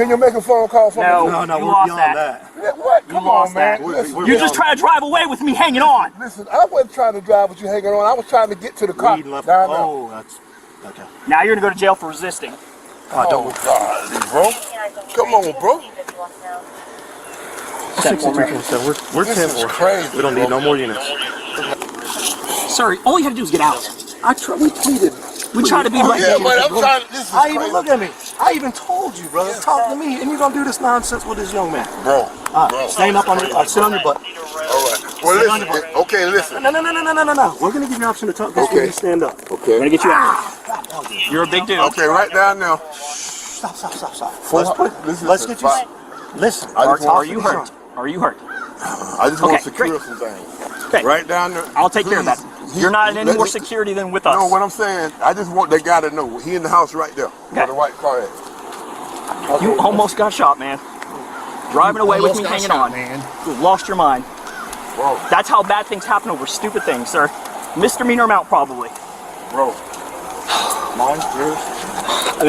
you make a phone call for me? No, you we're lost beyond that. What? Come on, man. You just try to drive away with me hanging on. Listen, I wasn't trying to drive with you hanging on. I was trying to get to the car. Oh, that's okay. Now you're gonna go to jail for resisting. Oh, God, bro. Come on, bro. 6227. We're This 10 is more. crazy, We don't need no more units. Sir, all you had to do is get out. We pleaded. We try to be right Yeah, there. but I'm trying to. This is Even crazy. look at me. I even told you, brother. Talk to me, and you're gonna do this nonsense with this young man. Bro. Stand up on your. Sit on your butt. All right. Well, listen. Okay, listen. No. We're gonna give you an option to talk. Okay. You stand up. Okay. We're gonna get you out. You're a big dude. Okay, right down now. Stop. Let's get you. Listen. Are you hurt? Are you hurt? I just want to Okay, secure great. some things. Okay. Right down there. I'll take care of that. You're not in any more security than with us. No, what I'm saying, I just want that guy to know he in the house right there. Where the white car at. You almost got shot, man. Driving away with me hanging on. man. You lost your mind. Bro. That's how bad things happen over stupid things, sir. Misdemeanor amount, probably. Bro. Mine, yours.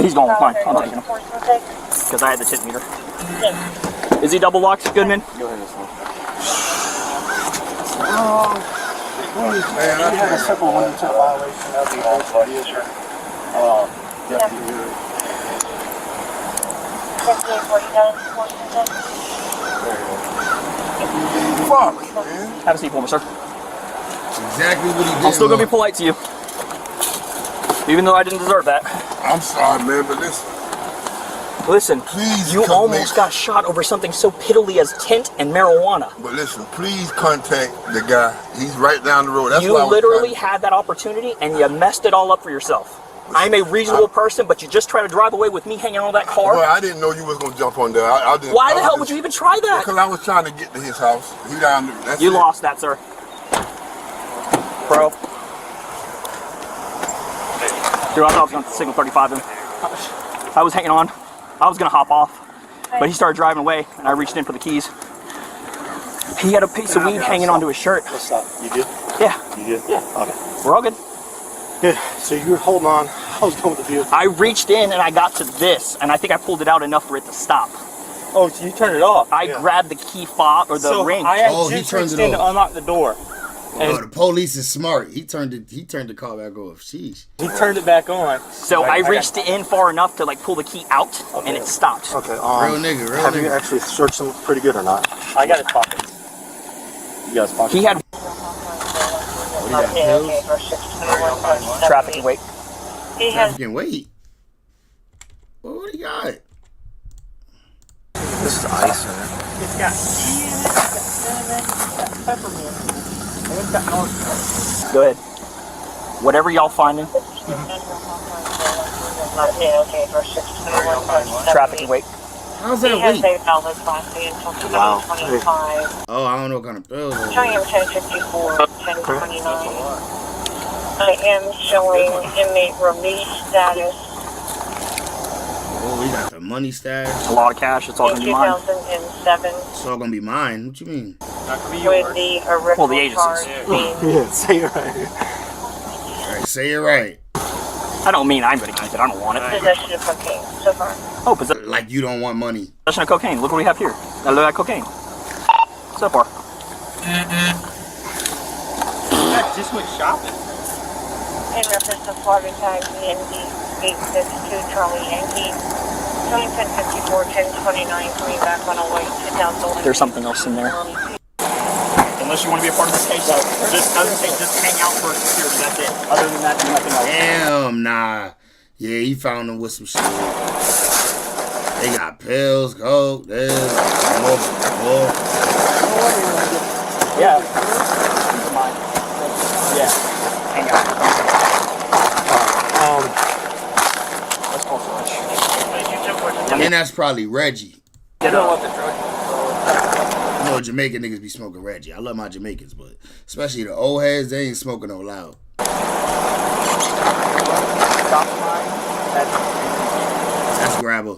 He's going with mine. I'm taking him. Because I had the tip meter. Is he double locked, Goodman? Go ahead, this one. Man, You had a simple 1 to 10 violation of the old vehicle. Deputy. Fuck, man. Have a seat for me, sir. Exactly what he did. I'm still going to be polite to you. Even though I didn't deserve that. I'm sorry, man, but Listen, please you come almost got shot over something so piddly as tint and marijuana. But listen, please contact the guy. He's right down the road. That's You why I was literally had that opportunity and you messed it all up for yourself. I'm a reasonable person, but you just try to drive away with me hanging on that car. Well, I didn't know you was gonna jump on there. Why the hell would you even try that? Because I was trying to get to his house. He down there. That's You it. lost that, sir. Bro. Dude, I thought I was going to signal 35 him. I was hanging on. I was going to hop off. But he started driving away, and I reached in for the keys. He had a piece of weed hanging onto his shirt. Let's stop. You good? Yeah. You good? Yeah. Okay. We're all good. Good. So you were holding on. I was going with the vehicle. I reached in and I got to this, and I think I pulled it out enough for it to stop. Oh, so you turned it off? I grabbed the key fob or the ring. I had he just turned reached it in to off. unlock the door. Oh, the police is smart. He turned the car back off. Sheesh. He turned it back on. So I reached in far enough to like pull the key out, and it stopped. Okay. Real nigga, real Have you nigga. actually searched him pretty good or not? I got his pockets. You got his pockets? He had Okay. traffic and wait. Traffic wait. What do you got? This is ice in it. It's got peppermint. Go ahead. Whatever y'all finding. Traffic and wait. How's that wait? Wow. Oh, I don't know what kind of pills. Showing him 1054, 1029. I am showing inmate release status Oh, we got the money stash. A lot of cash. It's all in gonna be mine. 2007. It's all gonna be mine. What you mean? with the original the agencies. charge being Yeah, say it right. All right, say it right. I don't mean I'm going to keep it. I don't want it. possession of cocaine so far. Oh, possession Like you don't want money. of cocaine. Look what we have here. Look at that cocaine. So far. That just went shopping. In reference to Florida tag BND 862 Charlie Yankee, 1054, 1029, coming back on a white to down the There's something else in there. Unless you want to be a part of this case, just hang out for security. That's it. Other than that, nothing else. Damn, nah. Yeah, he found them with some shit. They got pills, coke, this, more. Yeah. Yeah. Hang out. Let's call for lunch. And that's probably Reggie. You know what the drug? You know, Jamaican niggas be smoking Reggie. I love my Jamaicans, but especially the old heads, they ain't smoking no loud. That's grabber.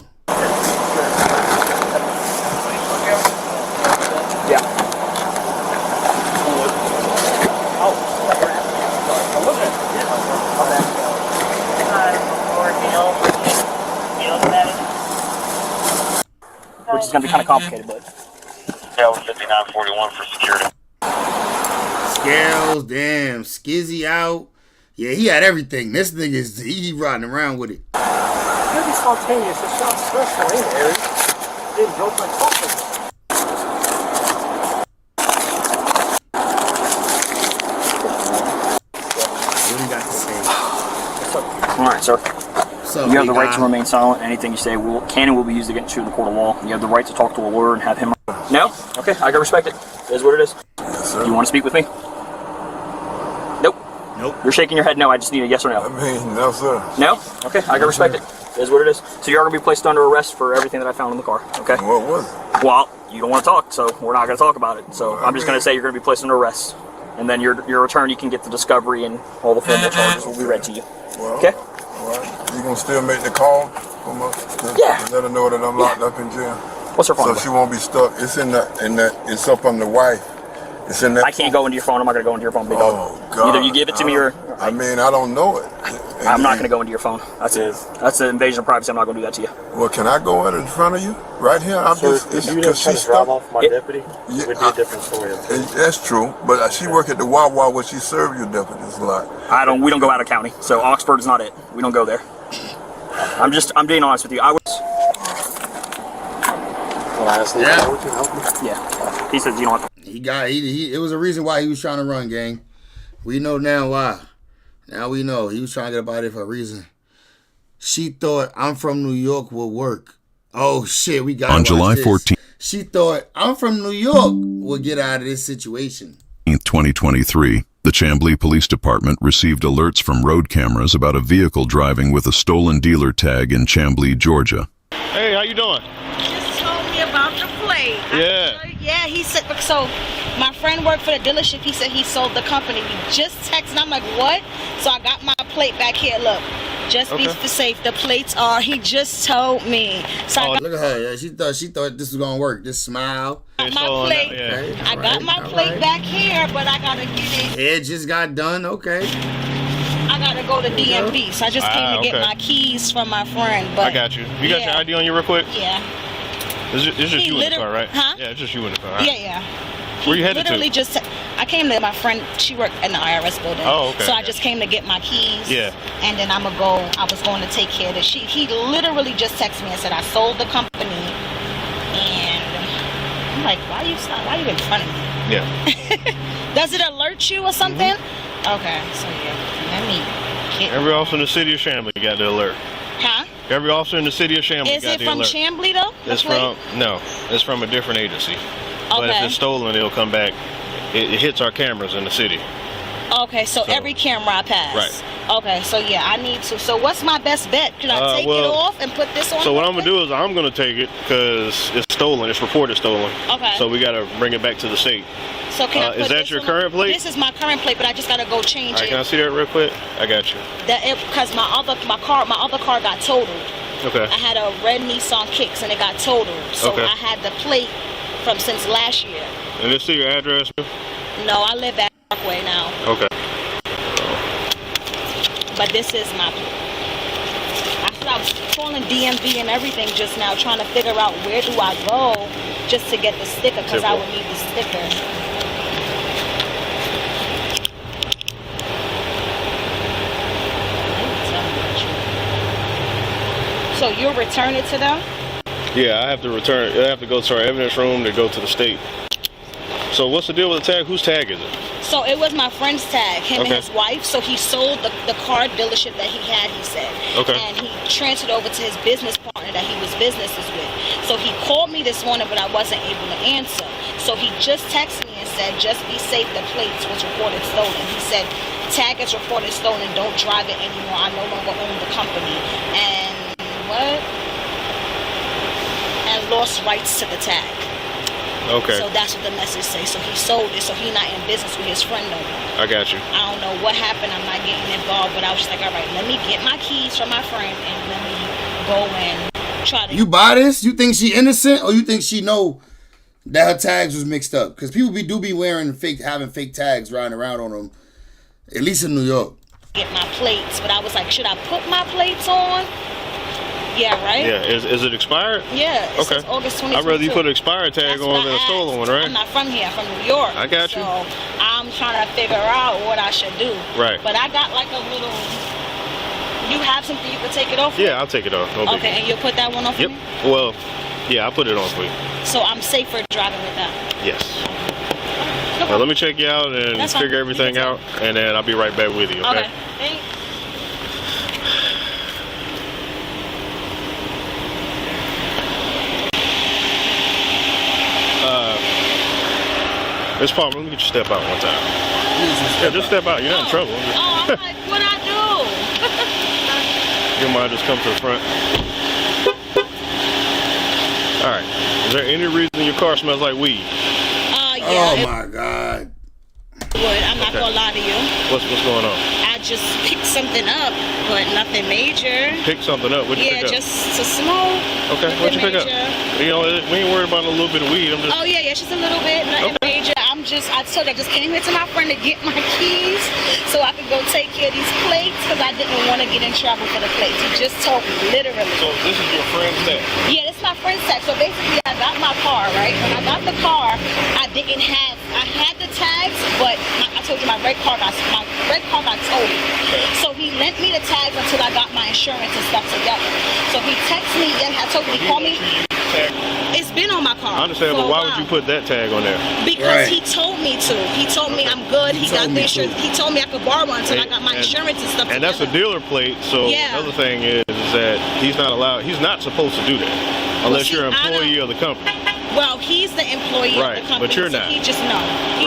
Yeah. Which is going to be kind of complicated, but. Yeah, 5941 for security. Scales, damn, Skizzy out. Yeah, he had everything. This nigga is he riding around with it. Pretty spontaneous. It's not stressful, ain't it, Eric? Didn't joke like something. What do you got to say? All right, sir. So you have the right to remain silent. Anything you say can and will be used against you in the court of law. You have the right to talk to a lawyer and have him. No? Okay, I can respect it. It is what it is. Yes, sir. You want to speak with me? Nope. Nope. You're shaking your head no. I just need a yes or no. I mean, no, sir. No? Okay, I can respect it. It is what it is. So you are going to be placed under arrest for everything that I found in the car. Okay? What was it? Well, you don't want to talk, so we're not going to talk about it. So I'm just going to say you're going to be placed under arrest. And then your return, you can get the discovery and all the formal charges will be read to you. Well, okay? Well, you going to still make the call? Yeah. Let her know that I'm locked up in jail. What's her phone So number? she won't be stuck. It's it's up on the wife. It's in that. I can't go into your phone. I'm not going to go into your phone, big dog. Oh, God. Either you give it to me or... I mean, I don't know it. I'm not going to go into your phone. That's an invasion of privacy. I'm not going to do that to you. Well, can I go in front of you? Right here? I'm So just... if you didn't try to drive off my deputy, it would be a different story. That's true, but she work at the Wawa where she serve you deputies a lot. We don't go out of county, so Oxford is not it. We don't go there. I'm being honest with you. I was... Yeah. He says you don't have to... It was a reason why he was trying to run, gang. We know now why. Now we know. He was trying to get up out of there for a reason. She thought I'm from New York would work. Oh, shit. We got on July 14th. She thought I'm from New York would get out of this situation. 2023, the Chamblee Police Department received alerts from road cameras about a vehicle driving with a stolen dealer tag in Chamblee, Georgia. Hey, how you doing? Just told me about the plate. Yeah. Yeah, he said, so my friend worked for the dealership. He said he sold the company. He just texted. I'm like, what? So I got my plate back here. Look, just be safe. The plates are, he just told me. So Look at her. Yeah, she thought this was going to work. This smile. I got my plate back here, but I got to get it. It just got done. Okay. I got to go to DMV. So I just came to get my keys from my friend. But I got you. You got your ID on you real quick? Yeah. It's just you in the car, right? Huh? Yeah, it's just you in the car. Right? Yeah. Where you headed to? I came to my friend. She worked in the IRS building. Oh, okay. So I just came to get my keys. Yeah. And then I was going to take care of it. He literally just texted me and said I sold the company. And I'm like, why you in front of me? Yeah. Does it alert you or something? Okay. So yeah, let me get. Every officer in the city of Chamblee got the alert. Huh? Every officer in the city of Chamblee got the alert. Is it from Chamblee though? It's from a different agency. But if it's stolen, it'll come back. It hits our cameras in the city. Okay, so every camera I pass. Right. Okay, so yeah, I need to. So what's my best bet? Can I take it off and put this on? So what I'm gonna do is I'm gonna take it because it's stolen. It's reported stolen. Okay. So we gotta bring it back to the state. So can I put is that your current plate? This is my current plate, but I just gotta go change it. Can I see that real quick? I got you. Because my other car got totaled. Okay. I had a red Nissan Kicks and it got totaled. So I had the plate since last year. And this is your address? No, I live at Parkway now. Okay. But this is my place. I was calling DMV and everything just now, trying to figure out where do I go just to get the sticker, because I would need the sticker. So you'll return it to them? Yeah, I have to return. I have to go to our evidence room to go to the state. So what's the deal with the tag? Whose tag is it? So it was my friend's tag, him and his wife. So he sold the car dealership that he had, he said. Okay. And he transferred over to his business partner that he was businesses with. So he called me this morning, but I wasn't able to answer. So he just texted me and said, just be safe, the plates was reported stolen. He said, tag is reported stolen, don't drive it anymore. I no longer own the company. And what? And lost rights to the tag. Okay. So that's what the message says. So he sold it, so he's not in business with his friend no more. I got you. I don't know what happened. I'm not getting involved, but I was just like, all right, let me get my keys from my friend and let me go and try to. You buy this? You think she innocent, or you think she know that her tags was mixed up? Because people do be wearing having fake tags riding around on them, at least in New York. Get my plates, but I was like, should I put my plates on? Yeah, right? Yeah, is it expired? Yeah, it says August 2022. I'd rather you put an expired tag on than a stolen one, right? I'm not from here, I'm from New York. I got you. So I'm trying to figure out what I should do. Right. But I got like a little, you have something you can take it off? Yeah, I'll take it off. No big Okay, and you'll put that one off for me? Well, yeah, I'll put it on for you. So I'm safer driving with that? Yes. Well, let me check you out and That's fine. figure everything out, and then I'll be right back with you, okay? Thanks. Miss Palmer, let me get you step out one time. Yeah, just step out. You're not in trouble. Oh, I'm like, what'd I do? You mind just come to the front? All right. Is there any reason your car smells like weed? Yeah. Oh my God. I'm not gonna lie to you. What's going on? I just picked something up, but nothing major. Pick something up. What'd you pick up? Yeah, just to smoke. Okay, what'd you pick up? You know, we ain't worried about a little bit of weed. I'm just. Oh yeah, just a little bit, nothing major. I told I just came here to my friend to get my keys so I could go take care of these plates because I didn't want to get in trouble for the plates. He just told me, literally. So this is your friend's tag? Yeah, this is my friend's tag. So basically, I got my car, right? When I got the car, I had the tags, but I told you my red car got totaled. So he lent me the tags until I got my insurance and stuff together. So he texted me, and I told him, he called me. It's been on my car. I understand, but why would you put that tag on there? Because he told me to. He told me I'm good. He got the insurance. He told me I could borrow one until I got my insurance and stuff. And that's a dealer plate. So another thing is that he's not allowed. He's not supposed to do that unless you're an employee of the company. Well, he's the employee of the company. But you're not. He just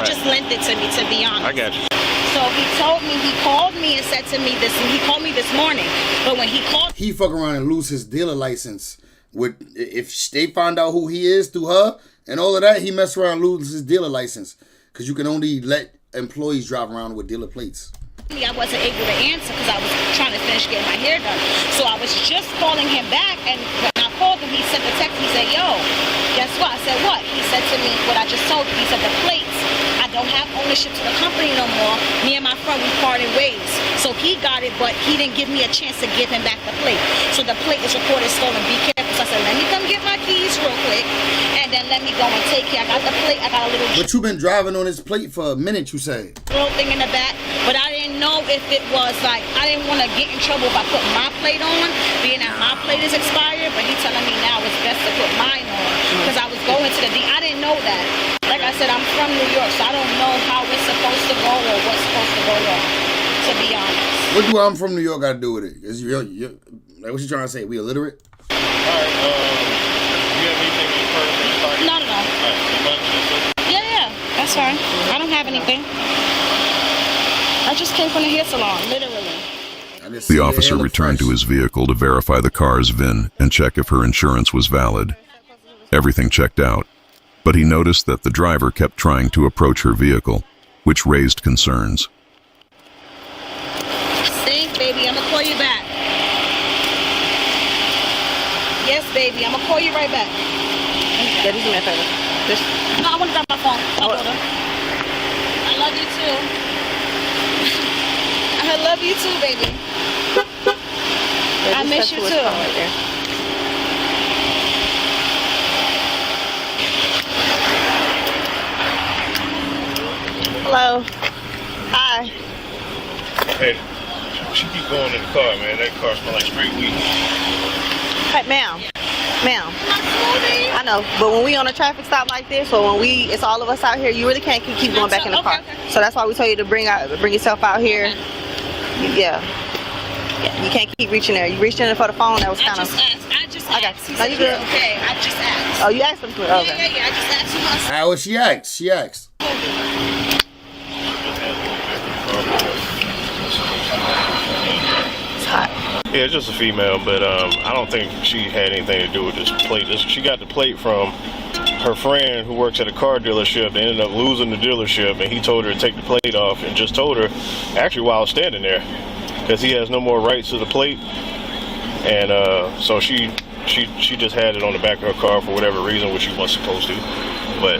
just lent it to me, to be honest. I got you. So he told me, he called me and said to me this. He called me this morning, but when he called, he fuck around and lose his dealer license. If they find out who he is through her and all of that, he mess around and lose his dealer license because you can only let employees drive around with dealer plates. I wasn't able to answer because I was trying to finish getting my hair done. So I was just calling him back, and when I called him, he sent the text. He said, "Yo, guess what?" I said, "What?" He said to me, "What I just told you." He said, "The plates, I don't have ownership to the company no more. Me and my friend, we parted ways." So he got it, but he didn't give me a chance to give him back the plate. So the plate is reported stolen. Be careful. So I said, "Let me come get my keys real quick, and then let me go and take care." I got the plate. I got a little. But you've been driving on this plate for a minute, you say? Little thing in the back, but I didn't know if it was like, I didn't want to get in trouble if I put my plate on, being that my plate is expired, but he's telling me now it's best to put mine on because I was going to the D. I didn't know that. Like I said, I'm from New York, so I don't know how it's supposed to go or what's supposed to go on, to be honest. What do I'm from New York got to do with it? Like, what you trying to say? We illiterate? All right, you have anything in your purse? No. Yeah, that's fine. I don't have anything. I just came from the hair salon, literally. The officer returned to his vehicle to verify the car's VIN and check if her insurance was valid. Everything checked out, but he noticed that the driver kept trying to approach her vehicle, which raised concerns. Thanks, baby. I'm going to call you back. Yes, baby. I'm going to call you right back. That is my favor. No, I want to grab my phone. I love you too. I love you too, baby. I miss you too. Hello. Hi. Hey, she keep going in the car, man. That car smells like straight weed. Hey, ma'am. Ma'am. I know, but when we on a traffic stop like this, or when it's all of us out here, you really can't keep going back in the car. So that's why we tell you to bring yourself out here. Yeah. You can't keep reaching there. You reached in for the phone. That was kind of. I just asked. He No, said you he's good. okay. I just asked. Oh, you asked him to. Okay. Yeah. I just asked him. How was she asked? She asked. Yeah, it's just a female, but I don't think she had anything to do with this plate. She got the plate from her friend who works at a car dealership. They ended up losing the dealership, and he told her to take the plate off, and just told her, actually while I was standing there, because he has no more rights to the plate. And so she just had it on the back of her car for whatever reason, which she wasn't supposed to. But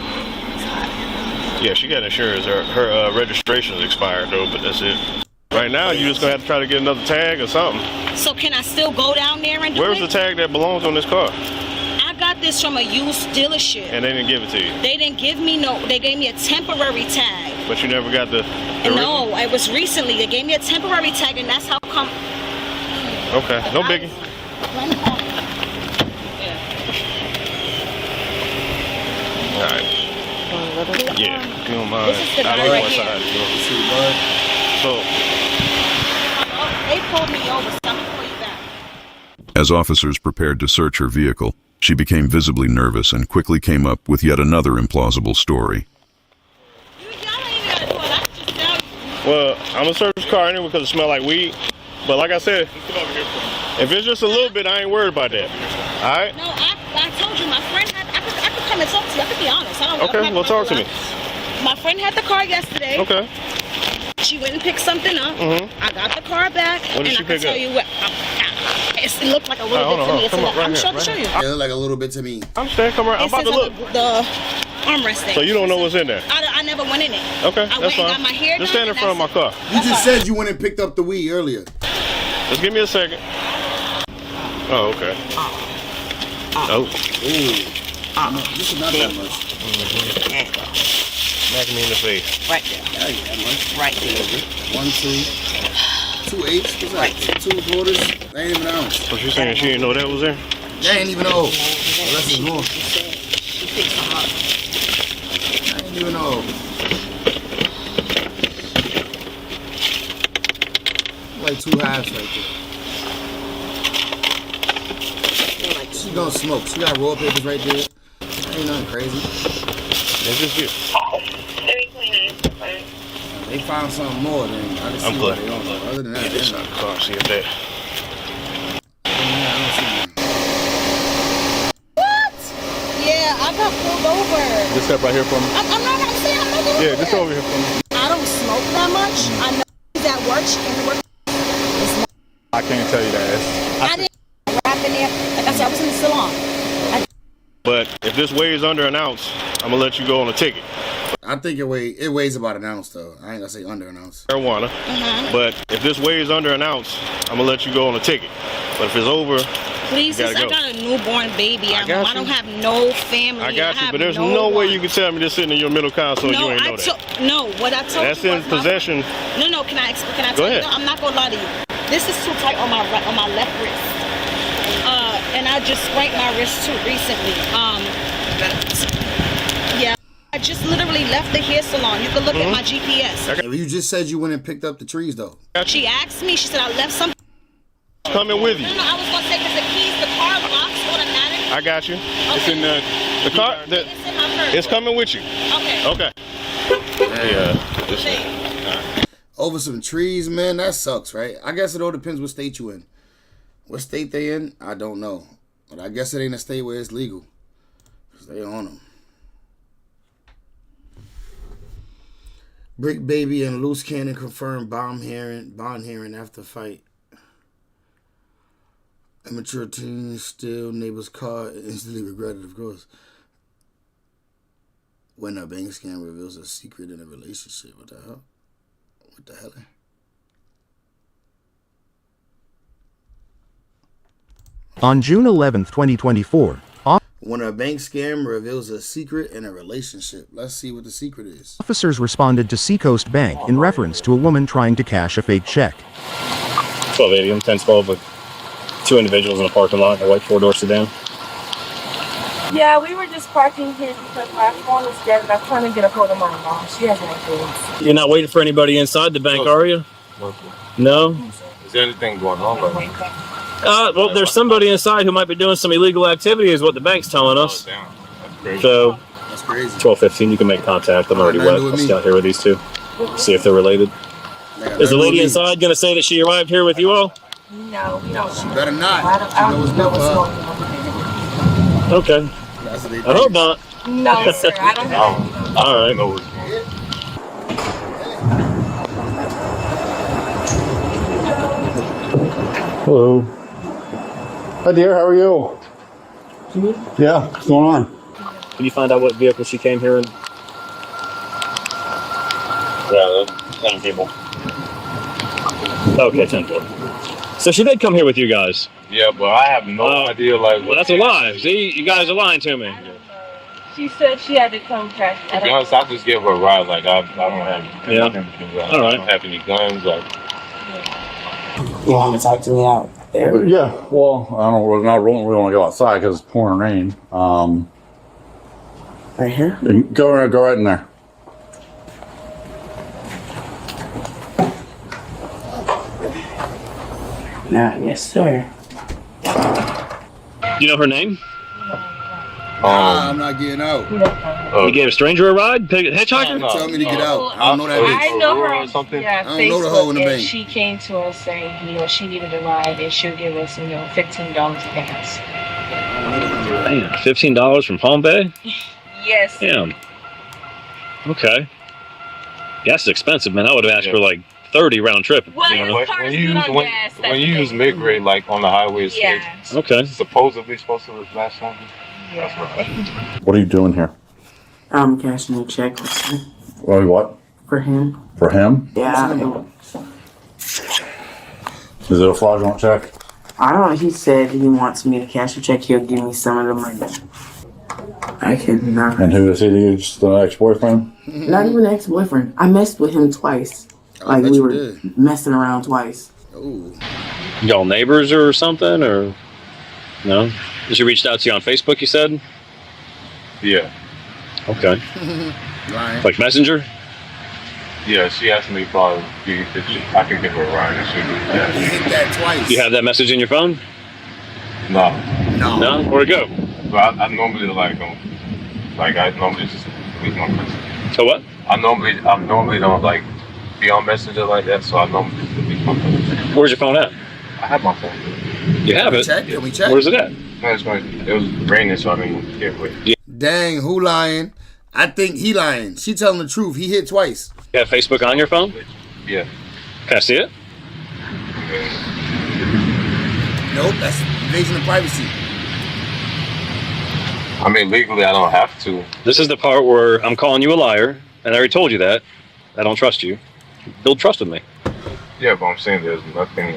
yeah, she got insurance. Her registration is expired though, but that's it. Right now, you're just gonna have to try to get another tag or something. So can I still go down there and do Where's it? the tag that belongs on this car? I got this from a used dealership. And they didn't give it to you. They didn't give me they gave me a temporary tag. But you never got the No, it was recently. They gave me a temporary tag, and that's how come. Okay, no biggie. All right. Yeah, if you don't mind. This is the guy I'll right go here. inside. So. They pulled me over, so I'm gonna call you back. As officers prepared to search her vehicle, she became visibly nervous and quickly came up with yet another implausible story. Well, I'm gonna search the car anyway because it smells like weed. But like I said, if it's just a little bit, I ain't worried about that. All right? No, I told you, my friend I could come and talk to you. I could be honest. Okay, well, talk to me. My friend had the car yesterday. Okay. She went and picked something up. Mm-hmm. I got the car back. What did and she I pick can tell up? you what. It looked like a little bit to me. It's Come on, right I'm here, sure to right show you. Yeah, it looked like a little bit to me. I'm staying. Come right. I'm about to look. The armrest thing. So you don't know what's in there? I never went in it. Okay, I that's went fine. and got my hair Just done. stand in front of my car. You just said you went and picked up the weed earlier. Just give me a second. Oh, okay. Oh. No, this is not that much. Smack me in the face. Right there. Yeah, yeah, much. Right there. 1, 2, 2 eighths. What's that? 2 quarters. That ain't even an ounce. So she saying she didn't know that was there? That ain't even an ounce. Unless it's more. I ain't even know. Like 2 halves right there. She gonna smoke. She got roll papers right there. Ain't nothing crazy. That's just it. They found something more than I can see I'm what glad. they don't know. Other than that, Get this out of the car. See if that. What? Yeah, I got pulled over. Just step right here for me. I'm not saying I'm not doing Yeah, just over here for me. I don't smoke that much. I know he's at work. She came to work. I can't tell you that. I didn't rap in there. Like I said, I was in the salon. But if this weighs under an ounce, I'm gonna let you go on a ticket. I think it weighs about an ounce though. I ain't gonna say under an ounce. Marijuana. But if this weighs under an ounce, I'm gonna let you go on a ticket. But if it's over, Please, you sis, gotta I go. got a newborn baby at got home. I don't you. have no family. I got you, have but there's no no way one. you can tell me this sitting in your middle console. No, You ain't know I that. no, what I told That's you in was my- possession. No, can I Go tell ahead. you? No, I'm not gonna lie to you. This is too tight on my left wrist. And I just sprained my wrist too recently. Yeah, I just literally left the hair salon. You can look at my GPS. Yeah, but you just said you went and picked up the trees though. She asked me. She said I left something. Coming with you. No, I was gonna say because the keys, the car locks automatically. I got you. It's in the car. It's coming with you. Okay. Okay. Yeah. Over some trees, man. That sucks, right? I guess it all depends what state you in. What state they in, I don't know. But I guess it ain't a state where it's legal. 'Cause they on them. Bricc baby and Luce Cannon confirmed bond hearing after fight. Immature teen steal neighbor's car and instantly regretted, of course. When a bank scam reveals a secret in a relationship. What the hell? What the hell? On June 11th, 2024, When a bank scam reveals a secret in a relationship. Let's see what the secret is. officers responded to Seacoast Bank in reference to a woman trying to cash a fake check. 1280, I'm 1012 with two individuals in a parking lot, a white four-door sedan. Yeah, we were just parking here because my phone is dead and I'm trying to get a hold of my mom. She has my kids. You're not waiting for anybody inside the bank, are you? No? Is there anything going on? Well, there's somebody inside who might be doing some illegal activity, is what the bank's telling us. So, that's crazy. 12:15, you can make contact. I'm already wet. I'll stay out here with these two. See if they're related. Is the lady inside going to say that she arrived here with you all? No, we don't. She better not. I don't know what's going on. Okay. I hope not. No, sir. I don't know. All right. Hello. Hi dear, how are you? Yeah, what's going on? Can you find out what vehicle she came here in? Yeah, 10 people. Okay, 10 people. So she did come here with you guys? Yeah, but I have no idea, like... Well, that's a lie. See, you guys are lying to me. She said she had to come crash. To be honest, I just give her a ride, like, I don't have... Yeah. All right. I don't have any guns, like... You want to talk to me out there? Yeah, well, I don't know, we're not really want to go outside because it's pouring rain. Right here? Go right in there. Yes, sir. You know her name? I'm not getting out. You gave a stranger a ride? Hitchhiker? Tell me to get out. I don't know that bitch. I know her on I don't know the hoe in the and bank. she came to us saying, she needed a ride and she'll give us, $15 gas. Man, $15 from Palm Bay? Yes. Damn. Okay. Gas is expensive, man. I would have asked for like 30 round trip. Well, you know? When you use mid-grade, like, on the highways, it's Okay. supposedly supposed to flash something. That's right. What are you doing here? I'm cashing a check What? for him. For him? Yeah. Is it a fraudulent check? I don't know. He said he wants me to cash a check. He'll give me some of the money. I cannot. And who is he to you? Just the ex-boyfriend? Not even an ex-boyfriend. I messed with him twice. Like, we were messing around twice. Ooh. Y'all neighbors or something, or no? She reached out to you on Facebook, you said? Yeah. Okay. Like Messenger? Yeah, she asked me if I could give her a ride. You hit that twice. You have that message in your phone? No. No? Where'd it go? But I normally I normally just delete my message. So what? I normally don't like be on Messenger like that, so I normally just delete my phone. Where's your phone at? I have my phone. You have it? Can we check? Where's it at? No, it was raining, so I didn't get away. Dang, who lying? I think he lying. She telling the truth. He hit twice. You have Facebook on your phone? Yeah. Can I see it? Nope, that's invasion of privacy. I mean, legally, I don't have to. This is the part where I'm calling you a liar, and I already told you that. I don't trust you. Build trust with me. Yeah, but I'm saying there's nothing.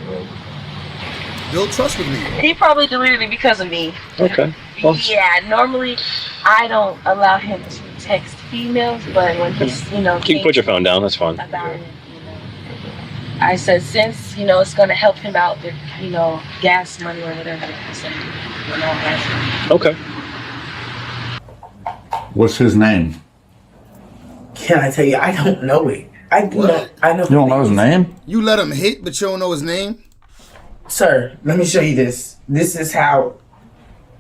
Build trust with me. He probably deleted it because of me. Okay. Well, Yeah, normally I don't allow him to text females, but when he's, you can put your phone down. That's fine. about it, I said since, it's going to help him out with, gas money or whatever. I said, Okay. What's his name? Can I tell you? I don't know it. I know. You don't know his name? You let him hit, but you don't know his name? Sir, let me show you this. This is how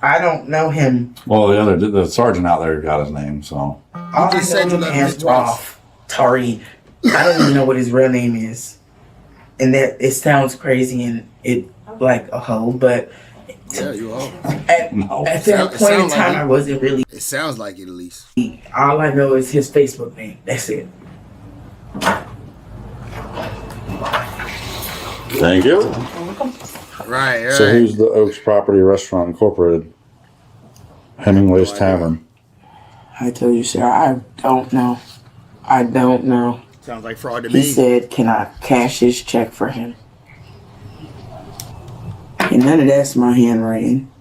I don't know him. Well, the sergeant out there got his name, so. All I know him as Rolf Tari. I don't even know what his real name is. And that it sounds crazy and it like a hoe, but yeah, you are. At that point in time, I wasn't really. It sounds like it at least. All I know is his Facebook name. That's it. Thank you. Right. So who's the Oaks Property Restaurant Incorporated? Hemingway's Tavern. I told you, sir, I don't know. I don't know. Sounds like fraud to He me. said, can I cash his check for him? And none of that's my handwriting.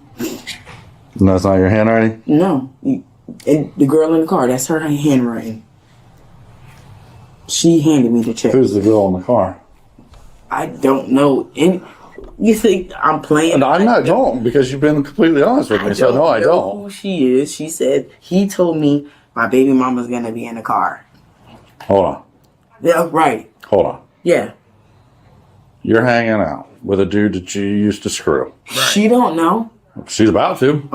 No, that's not your handwriting? No. The girl in the car, that's her handwriting. She handed me the check. Who's the girl in the car? I don't know. You think I'm playing? No, I'm not. Don't, because you've been completely honest with me. So no, I don't. I don't know who she is. She said, he told me my baby mama's going to be in the car. Hold on. Yeah, right. Hold on. Yeah. You're hanging out with a dude that you used to screw. She don't know. She's about to.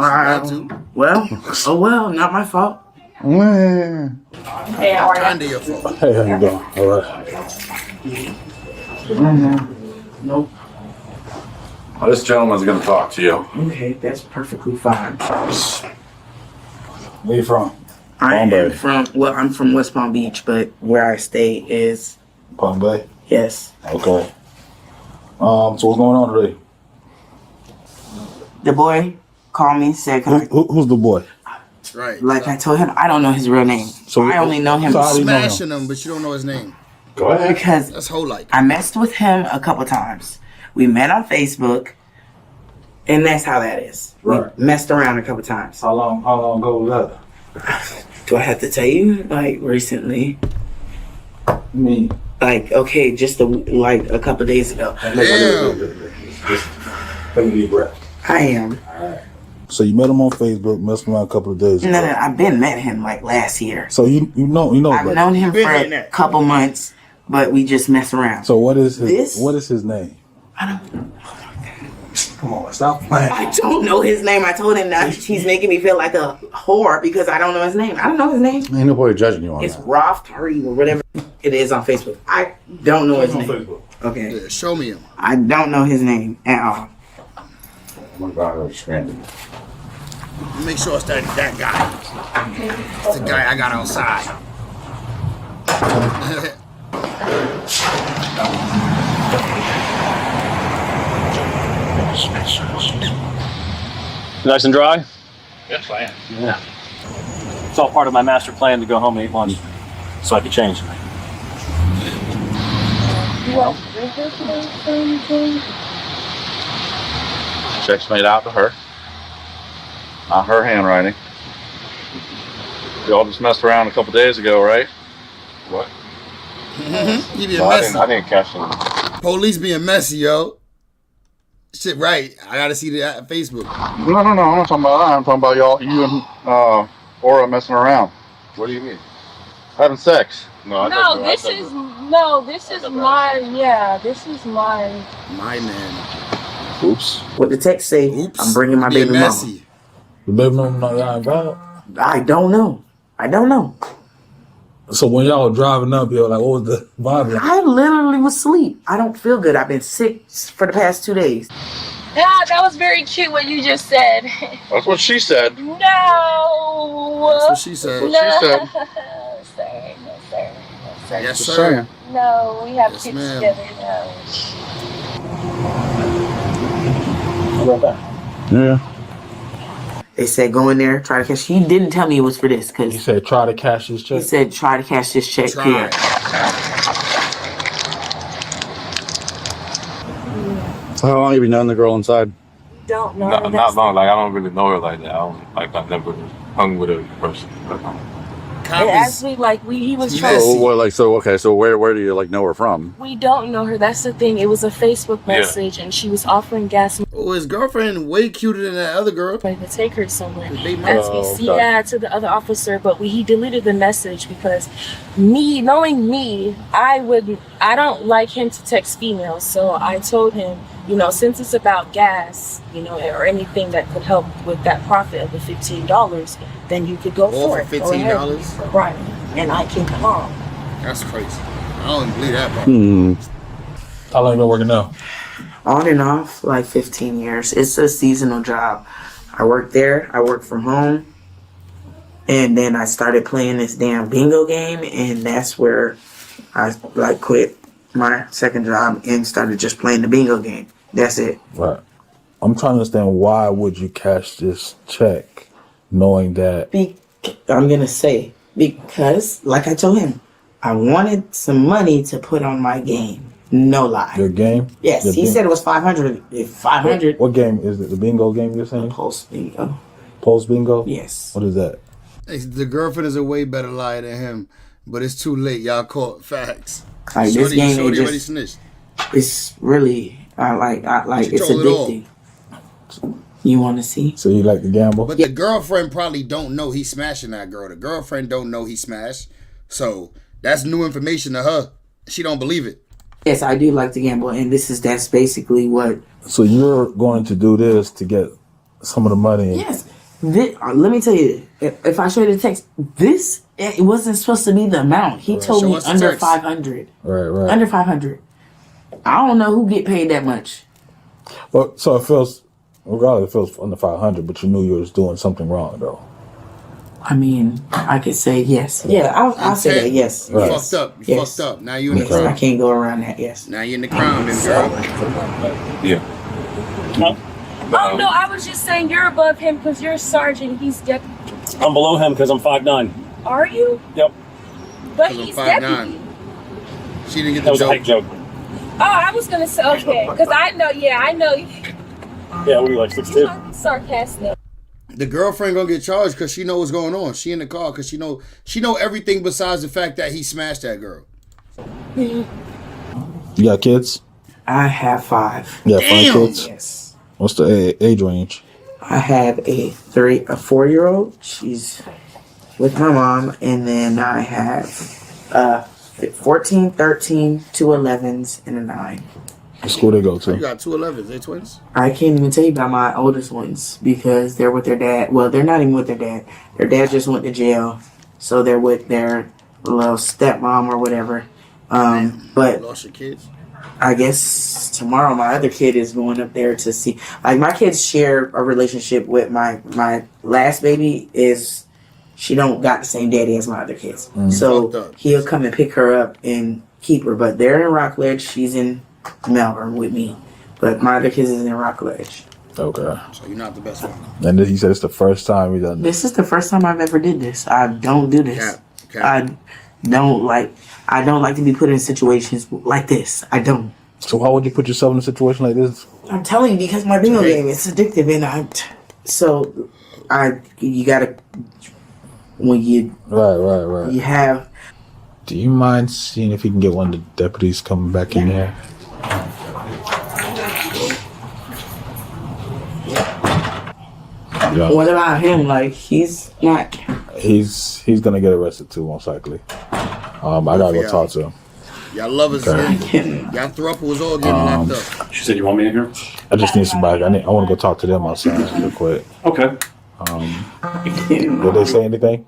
Well, oh well, not my fault. Hey, how are you? Your fault. Hey, how you doing? All right. Nope. Well, this gentleman's going to talk to you. Okay, that's perfectly fine. Where you from? I'm from West Palm Beach, but where I stay is Palm Bay? Yes. Okay. So what's going on today? The boy called me, said, who's the boy? Right. Like I told him, I don't know his real name. So I only know him. Smashing him, but you don't know his name. Go ahead. Because that's whole like. I messed with him a couple times. We met on Facebook, and that's how that is. Right. We messed around a couple times. How long ago was that? Do I have to tell you? Like recently? Me. Like okay, just like a couple days ago. Take a deep breath. I am. So you met him on Facebook, messed around a couple of days ago. No, I've been met him like last year. So you know. I've known him for a couple months, but we just mess around. So what is his name? Come on, stop playing. I don't know his name. I told him that he's making me feel like a whore because I don't know his name. I don't know his name. Ain't nobody judging you on It's that. Roth or whatever it is on Facebook. I don't know his name. Facebook. Okay. Yeah, show me him. I don't know his name at all. Oh my God, I'm stranded. Make sure it's that guy. It's the guy I got outside. Nice and dry? Yes, I am. Yeah. It's all part of my master plan to go home and eat lunch so I can change. Check's made out to her. Not her handwriting. Y'all just messed around a couple days ago, right? What? He being No, messy. I didn't catch him. Police being messy, yo. Shit, right. I gotta see that at Facebook. No, I'm not talking about that. I'm talking about you and Aura messing around. What do you mean? Having sex. No, this is mine. Yeah, this is mine. My man. Oops. What the text say? Oops. I'm bringing my baby messy. The baby mama not involved? I don't know. So when y'all were driving up here, like, what was the vibe like? I literally was asleep. I don't feel good. I've been sick for the past 2 days. Yeah, that was very cute what you just said. That's what she said. No. That's what she said. No. She said. Sir, no, sir. No, sir. Yes, Just sir. saying. No, we have Yes, kids ma'am. together. No. How about that? Yeah. They said go in there, try to cash. He didn't tell me it was for this because He said try to cash his check. he said try to cash this check here. So how long have you known the girl inside? Don't know. Not long. Like I don't really know her like that. I've never hung with a person. Actually, he was trying. So where do you know her from? We don't know her. That's the thing. It was a Facebook message, and she was offering gas Oh, his girlfriend way cuter than that other girl. money to take her somewhere. They As we see that to the other officer, but he deleted the message because knowing me, I don't like him to text females. So I told him, since it's about gas, or anything that could help with that profit of the $15, then you could go for it. Go ahead. $15? Right. And I can come. That's crazy. I don't even believe that part. How long you been working now? On and off, like 15 years. It's a seasonal job. I work there. I work from home. And then I started playing this damn bingo game. And that's where I quit my second job and started just playing the bingo game. That's it. Right. I'm trying to understand why would you cash this check knowing that I'm gonna say because, like I told him, I wanted some money to put on my game. No lie. Your game? Yes, Your he game? said it was 500. If 500. What game is it? The bingo game you're saying? Pulse bingo. Pulse bingo? Yes. What is that? Hey, the girlfriend is a way better liar than him, but it's too late. Y'all caught facts. Like this game, Shorty it already just, snitched. it's really, I like She it's told it all. addicting. You want to see? So you like to gamble? But the girlfriend probably don't know he's smashing that girl. The girlfriend don't know he smashed. So that's new information to her. She don't believe it. Yes, I do like to gamble, and that's basically what. So you're going to do this to get some of the money? Yes. Let me tell you, if I show you the text, it wasn't supposed to be the amount. He told Show me us the under text. 500. Right. Under 500. I don't know who get paid that much. Well, so it feels, regardless, it feels under 500, but you knew you was doing something wrong, though. I mean, I could say yes. Yeah, I'll say that. Yes. You Yes. fucked up. You Yes. fucked up. Now you in the Because I crowd. can't go around that. Yes. Now you in the crowd, then, girl. Yeah. Oh no, I was just saying you're above him because you're a sergeant. He's deputy. I'm below him because I'm 5'9". Are you? Yep. But 'Cause I'm he's 5'9". deputy. She didn't get That the was a joke. height joke. Oh, I was gonna say okay, because I know. Yeah, I know. Yeah, we like 6'2". Sarcastic. The girlfriend gonna get charged because she know what's going on. She in the car because she know everything besides the fact that he smashed that girl. You got kids? I have 5. You got 5 kids? Yes. What's the age range? I have a 4-year-old. She's with my mom, and then I have 14, 13, 2 11s, and a 9. What school they go to? You got 2 11s. They twins? I can't even tell you about my oldest ones because they're with their dad. Well, they're not even with their dad. Their dad just went to jail, so they're with their little stepmom or whatever. But Lost your kids? I guess tomorrow my other kid is going up there to see. Like my kids share a relationship with my last baby. She don't got the same daddy as my other kids, so he'll come and pick her up and keep her. But they're in Rockledge. She's in Melbourne with me, but my other kids is in Rockledge. Okay. So you're not the best one. And then he said it's the first time he done this. This is the first time I've ever did this. I don't do this. I don't like to be put in situations like this. I don't. So why would you put yourself in a situation like this? I'm telling you because my bingo game is addictive, and you gotta when you Right. you have. Do you mind seeing if you can get one of the deputies coming back in here? Yeah. What about him? Like he's not. He's gonna get arrested too, most likely. I gotta go talk to him. Y'all lovers, Okay. y'all throuple was all getting locked up. She said you want me in here? I just need somebody. I want to go talk to them outside real quick. Okay. Did they say anything?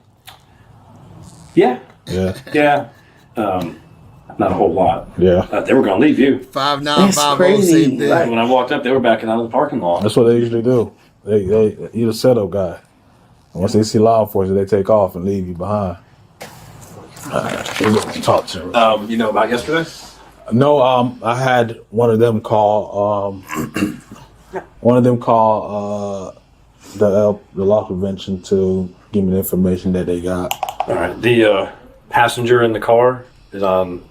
Yeah. Yeah. Yeah. Not a whole lot. Yeah. They were going to leave you. 5950, same thing. When I walked up, they were backing out of the parking lot. That's what they usually do. You're a setup guy. Once they see law enforcement, they take off and leave you behind. Talk to him. You know about yesterday? No, I had one of them call. The loss prevention to give me the information that they got. All right. The passenger in the car is on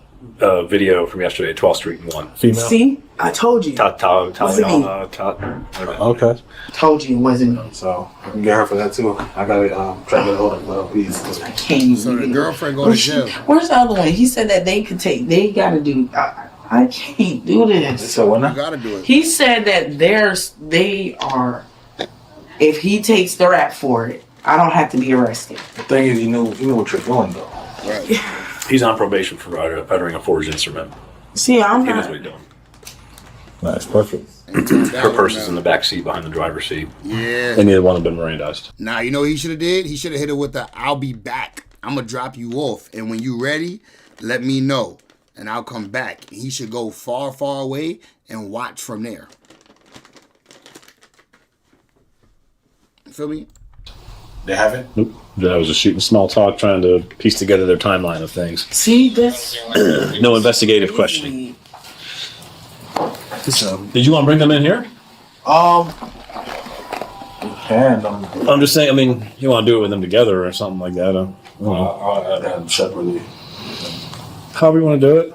video from yesterday, 12th Street and 1. Female? See, I told you. Okay. Told you it wasn't me. So I can get her for that too. I gotta try to get a hold of her. I can't. So the girlfriend go to jail. Where's the other one? He said that they could take. They gotta do. I can't do this. So what now? You gotta do it. He said that they are. If he takes the rap for it, I don't have to be arrested. The thing is, you know what you're doing though. Right. He's on probation for uttering a forged instrument. See, I'm He knows not. what he's doing. That's perfect. Her purse is in the back seat behind the driver's seat. Yeah. And neither one have been Mirandized. Now, you know what he should have did? He should have hit her with the "I'll be back. I'm going to drop you off. And when you ready, let me know. And I'll come back." And he should go far, far away and watch from there. Feel me? They haven't? Nope. That was just shooting small talk, trying to piece together their timeline of things. See, that's. No investigative questioning. Did you want to bring them in here? can. I'm just saying. I mean, you want to do it with them together or something like that. I'll have them separately. However you want to do it.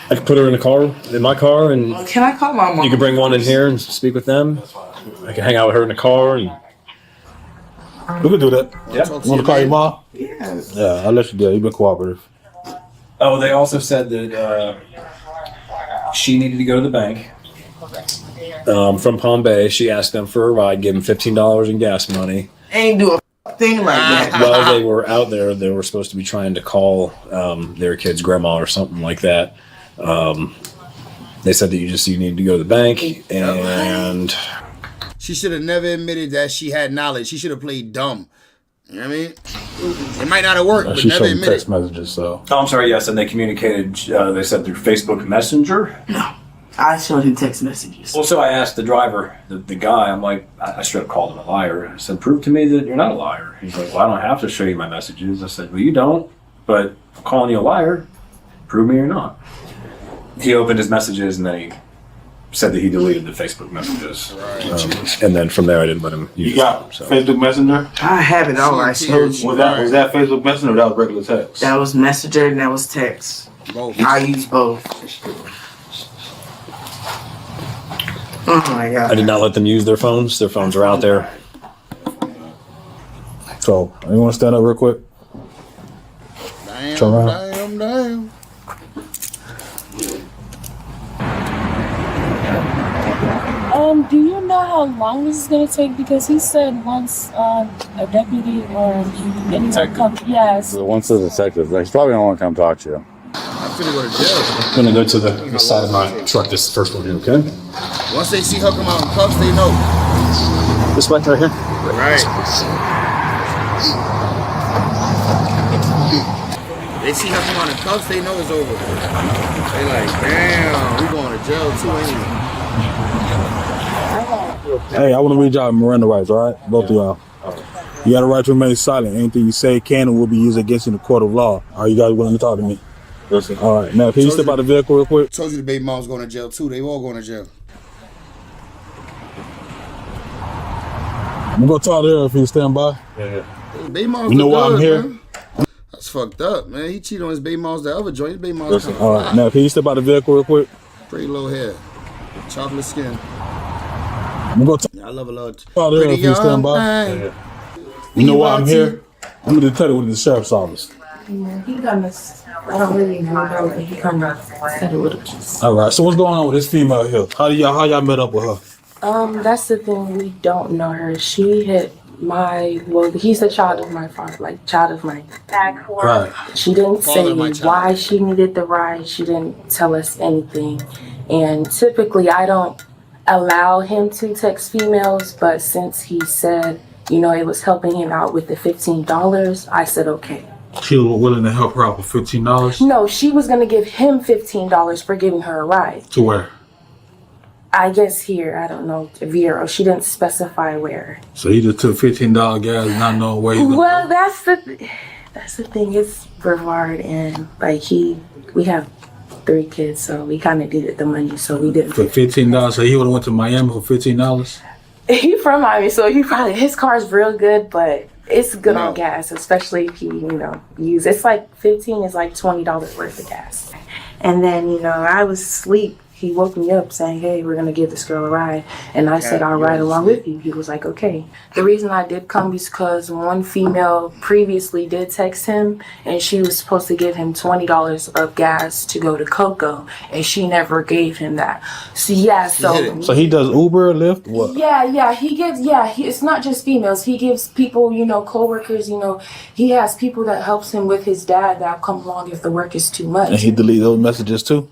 I could put her in the car, in my car, and Can I call my mom? you can bring one in here and speak with them. I can hang out with her in the car. And we can do that. Yeah. You want to call your mom? Yes. Yeah, I'll let you do it. You've been cooperative. Oh, they also said that she needed to go to the bank from Palm Bay. She asked them for a ride, give them $15 in gas money. Ain't do a thing like that. While they were out there, they were supposed to be trying to call their kid's grandma or something like that. They said that you need to go to the bank, and she should have never admitted that she had knowledge. She should have played dumb. You know what I mean? It might not have worked, but She never showed admitted. text messages, so. Oh, I'm sorry. Yes, and they communicated. They said through Facebook Messenger. I showed him text messages. Well, so I asked the driver, the guy. I'm like, I straight up called him a liar. I said, "Prove to me that you're not a liar." He's like, "Well, I don't have to show you my messages." I said, "Well, you don't, but I'm calling you a liar. Prove me you're not." He opened his messages and then he said that he deleted the Facebook messages. And then from there, I didn't let him use You got them. So. Facebook Messenger? I have it all. I showed you. Was that Facebook Messenger or that was regular text? That was Messenger and that was text. Both. I use both. Oh my god. I did not let them use their phones. Their phones are out there. So, you want to stand up real quick? Turn around. Damn. Do you know how long this is gonna take? Because he said once a deputy or anyone comes. Yes. So once the detective, he's probably gonna want to come talk to you. I'm finna go to jail. I'm going to go to the side of my truck. This first one here, okay? Once they see her come out in cuffs, they know. This one right here? Right. They see her come out in cuffs, they know it's over. They like, damn, we going to jail too, ain't we? Hey, I want to read y'all Miranda rights, all right? Both of y'all. You got a right to remain silent. Anything you say can and will be used against you in the court of law. Are you guys willing to talk to me? Listen. All right. Now, can you step out the vehicle real quick? Told you the baby mom's going to jail too. They all going to jail. I'm going to talk to her if you stand by. Yeah. Baby mom's You know why I'm here? Man. That's fucked up, man. He cheated on his baby mom's the other joint. His baby mom's All right. Now, can you step out the vehicle real quick? pretty low hair. Chocolate skin. I'm going to I love a lot. talk to her if you stand by. You know why I'm here? I'm a detective with the sheriff's office. Yeah, he kind of. I don't really know about it. He kind of said it with us. All right. So what's going on with this female here? How y'all met up with her? That's the thing. We don't know her. She hit he's a child of my father, like child of mine. Right. She didn't say why she needed the ride. She didn't tell us anything. And typically I don't allow him to text females, but since he said, it was helping him out with the $15, I said okay. She was willing to help her out with $15? No, she was going to give him $15 for giving her a ride. To where? I guess here, I don't know, Vero. She didn't specify where. So he just took $15 gas, not knowing where he was. Well, that's the thing. It's Brevard, and we have 3 kids, so we kind of needed the money, so we didn't. For $15, so he would have went to Miami for $15? He from Miami, so his car's real good, but it's good on gas, especially if he, use. It's like 15 is like $20 worth of gas. And then, I was asleep. He woke me up saying, hey, we're going to give this girl a ride. And I said, I'll ride along with you. He was like, okay. The reason I did come is because one female previously did text him, and she was supposed to give him $20 of gas to go to Cocoa, and she never gave him that. So, yeah, So he does Uber or Lyft? What? Yeah, it's not just females. He gives people, co-workers, he has people that helps him with his dad that come along if the work is too much. And he delete those messages too?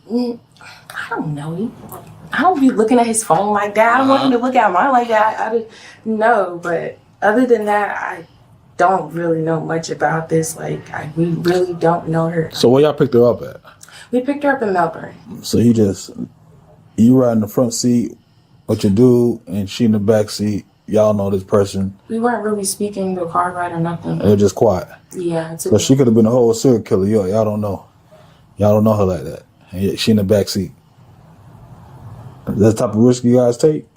I don't know. I don't be looking at his phone like that. I don't want him to look at mine like that. I don't know, but other than that, I don't really know much about this. We really don't know her. So where y'all picked her up at? We picked her up in Melbourne. So you ride in the front seat with your dude, and she in the back seat. Y'all know this person. We weren't really speaking the car ride or nothing. They're just quiet. Yeah. So she could have been a whole serial killer. Y'all don't know. Y'all don't know her like that. And yet she in the back seat. Is that the type of risk you guys take?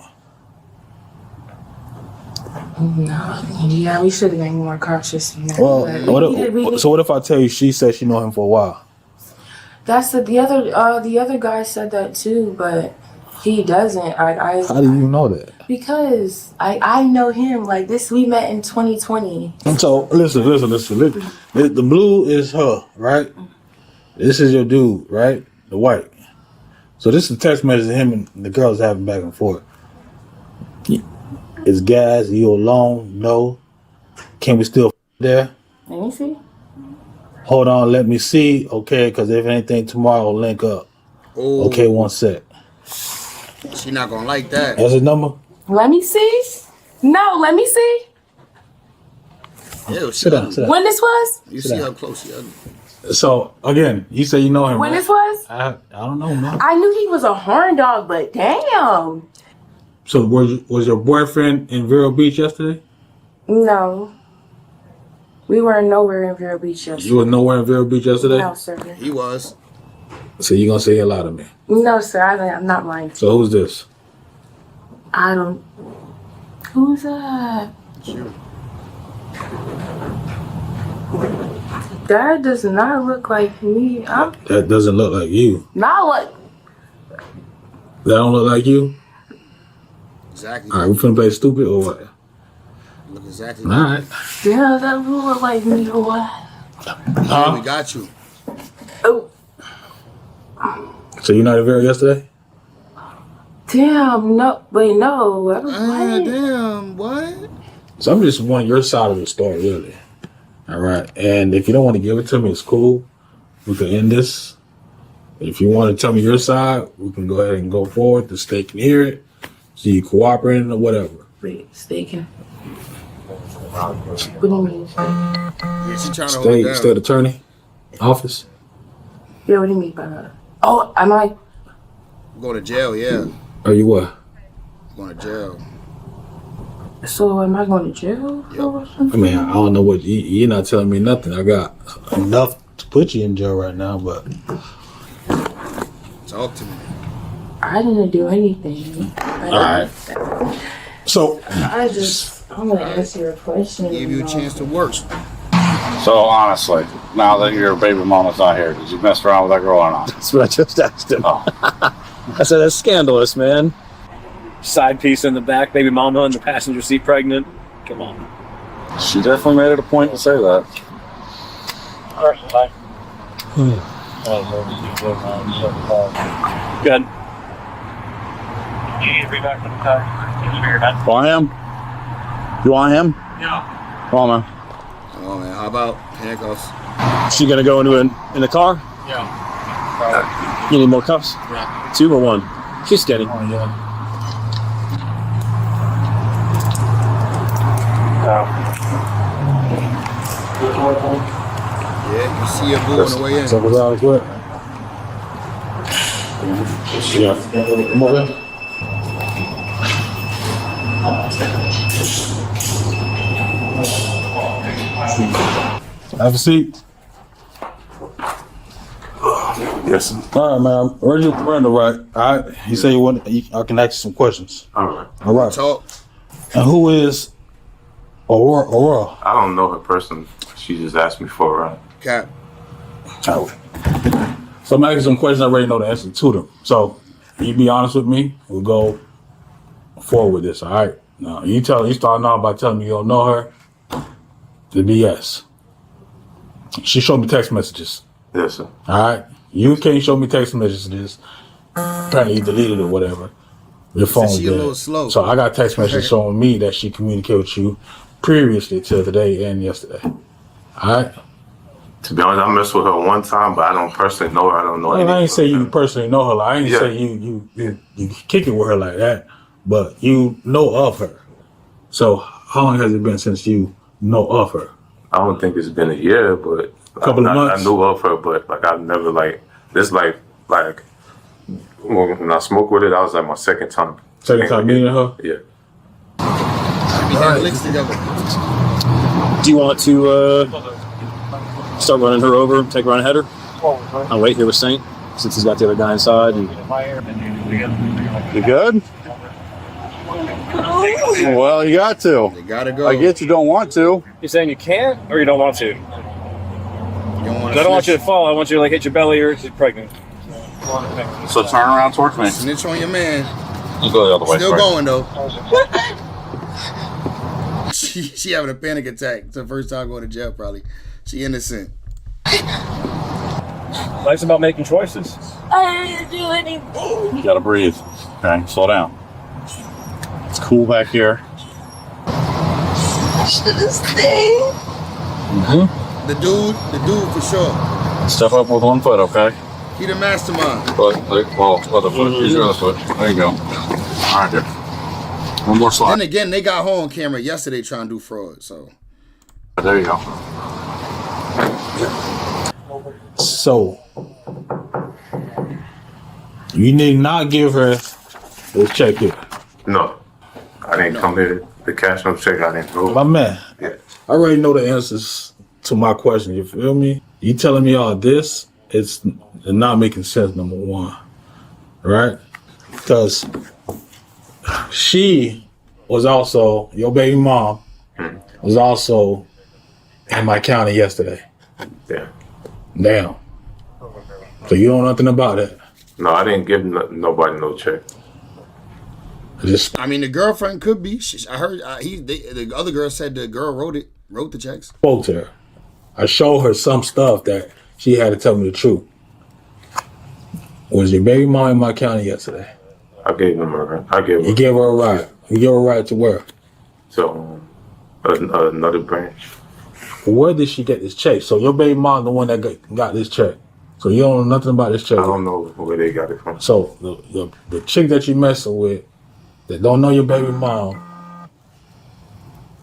No. Yeah, we should have been more cautious than that. Well, But so what if I tell you she said she know him for a while? that's the other guy said that too, but he doesn't. I How do you know that? because I know him like this. We met in 2020. And so listen. The blue is her, right? This is your dude, right? The white. So this is a text message him and the girls having back and forth. It's gas. You alone? No. Can we still there? Let me see. Hold on. Let me see. Okay, because if anything tomorrow, we'll link up. Oh. Okay, one sec. She not gonna like that. That's his number. Let me see. No, let me see. Ew, Sit down. When this was? You see how close she ugly. So again, you say you know him. When right? this was? I don't know, man. I knew he was a horn dog, but damn. So was your boyfriend in Vero Beach yesterday? No. We were nowhere in Vero Beach yesterday. You were nowhere in Vero Beach yesterday? No, sir. He was. So you gonna say a lot of me? No, sir. I'm not lying. So who's this? I don't. Who's that? You. That does not look like me. That doesn't look like you. Not like. That don't look like you? Exactly. All right, we finna play stupid or what? Look exactly. All right. Yeah, that look like me or what? Yeah, we got you. Oh. So you not at Vero yesterday? Damn, no. Wait, no. Damn, what? So I'm just wanting your side of the story, really. All right. And if you don't want to give it to me, it's cool. We can end this. If you want to tell me your side, we can go ahead and go forward. The state can hear it. So you cooperating or whatever. Wait, staking. What do you mean? Yeah, she trying to hold it down. State attorney office. Yeah, what do you mean by that? Oh, am I? Going to jail, yeah. Are you what? Going to jail. So am I going to jail? Yep. I mean, I don't know what you're not telling me nothing. I got enough to put you in jail right now, but talk to me. I didn't do anything. All right. So I'm gonna answer your question. Give you a chance to work. So honestly, now that your baby mama's not here, did you mess around with that girl or not? That's what I just asked him. Oh. I said, that's scandalous, man. Side piece in the back, baby mama in the passenger seat pregnant. Come on. She definitely made it a point to say that. All right, bye. Good. You need to be back from the car. Want him? You want him? Yeah. Come on, man. Oh man, how about handcuffs? She gonna go into in the car? Yeah. You need more cuffs? Yeah. 2 or 1? She's steady. Oh, yeah. Yeah, you see her boo on the way in. So was out quick. Yeah. Come over here. Have a seat. Yes. All right, man. Original Miranda, right? All right. You say you want. I can ask you some questions. All right. All right. Talk. And who is Aurora? I don't know her person. She just asked me for a ride. Cap. So I'm asking some questions. I already know the answer to them. So you be honest with me. We'll go forward with this. All right. Now you start now by telling me you don't know her. The BS. She showed me text messages. Yes, sir. All right. You can't show me text messages. Apparently you deleted it or whatever. Your phone's she a little dead. slow. So I got text messages showing me that she communicated with you previously to today and yesterday. All right. To be honest, I messed with her one time, but I don't personally know her. I don't know anything. I ain't say you personally know her. Like, I ain't say you kick it with her like that, but you know of her. So how long has it been since you know of her? I don't think it's been a year, but couple of months. I knew of her, but like I've never like when I smoked with her, that was like my second time. Second time meeting her? Yeah. We had licks together. Do you want to start running her over, take her on a header? I'll wait here with Saint, since he's got the other guy inside. And... You good? Well, you got to. They gotta go. I get you don't want to. You saying you can't or you don't want to? You don't want I don't want you to fall. I want you to like hit your belly or you're pregnant. So turn around towards me. Snitch on your man. I'll go the other way. Still first. going though. She having a panic attack. It's her first time going to jail probably. She innocent. Life's about making choices. I didn't do anything. You gotta breathe. Okay, slow down. It's cool back here. I should have stayed. Mm-hmm. The dude for sure. Step up with one foot, okay? He the mastermind. Other foot. Use your other foot. There you go. All right, there. One more slide. Then again, they got her on camera yesterday trying to do fraud. So there you go. So, you need not give her this check here. No, I didn't come here to cash no check. I didn't go. My man, Yeah. I already know the answers to my question. You feel me? You telling me all this, it's not making sense, number one. Right? Because she was also, your baby mom was also in my county yesterday. Yeah. Damn. So you don't know nothing about it. No, I didn't give nobody no check. I mean, the girlfriend could be. I heard the other girl said the girl wrote the checks. Spoke to her. I showed her some stuff that she had to tell me the truth. Was your baby mom in my county yesterday? I gave them You gave her a ride. You gave her a ride to where? So another branch. Where did she get this check? So your baby mom the one that got this check. So you don't know nothing about this check. I don't know where they got it from. So the chick that you messing with that don't know your baby mom,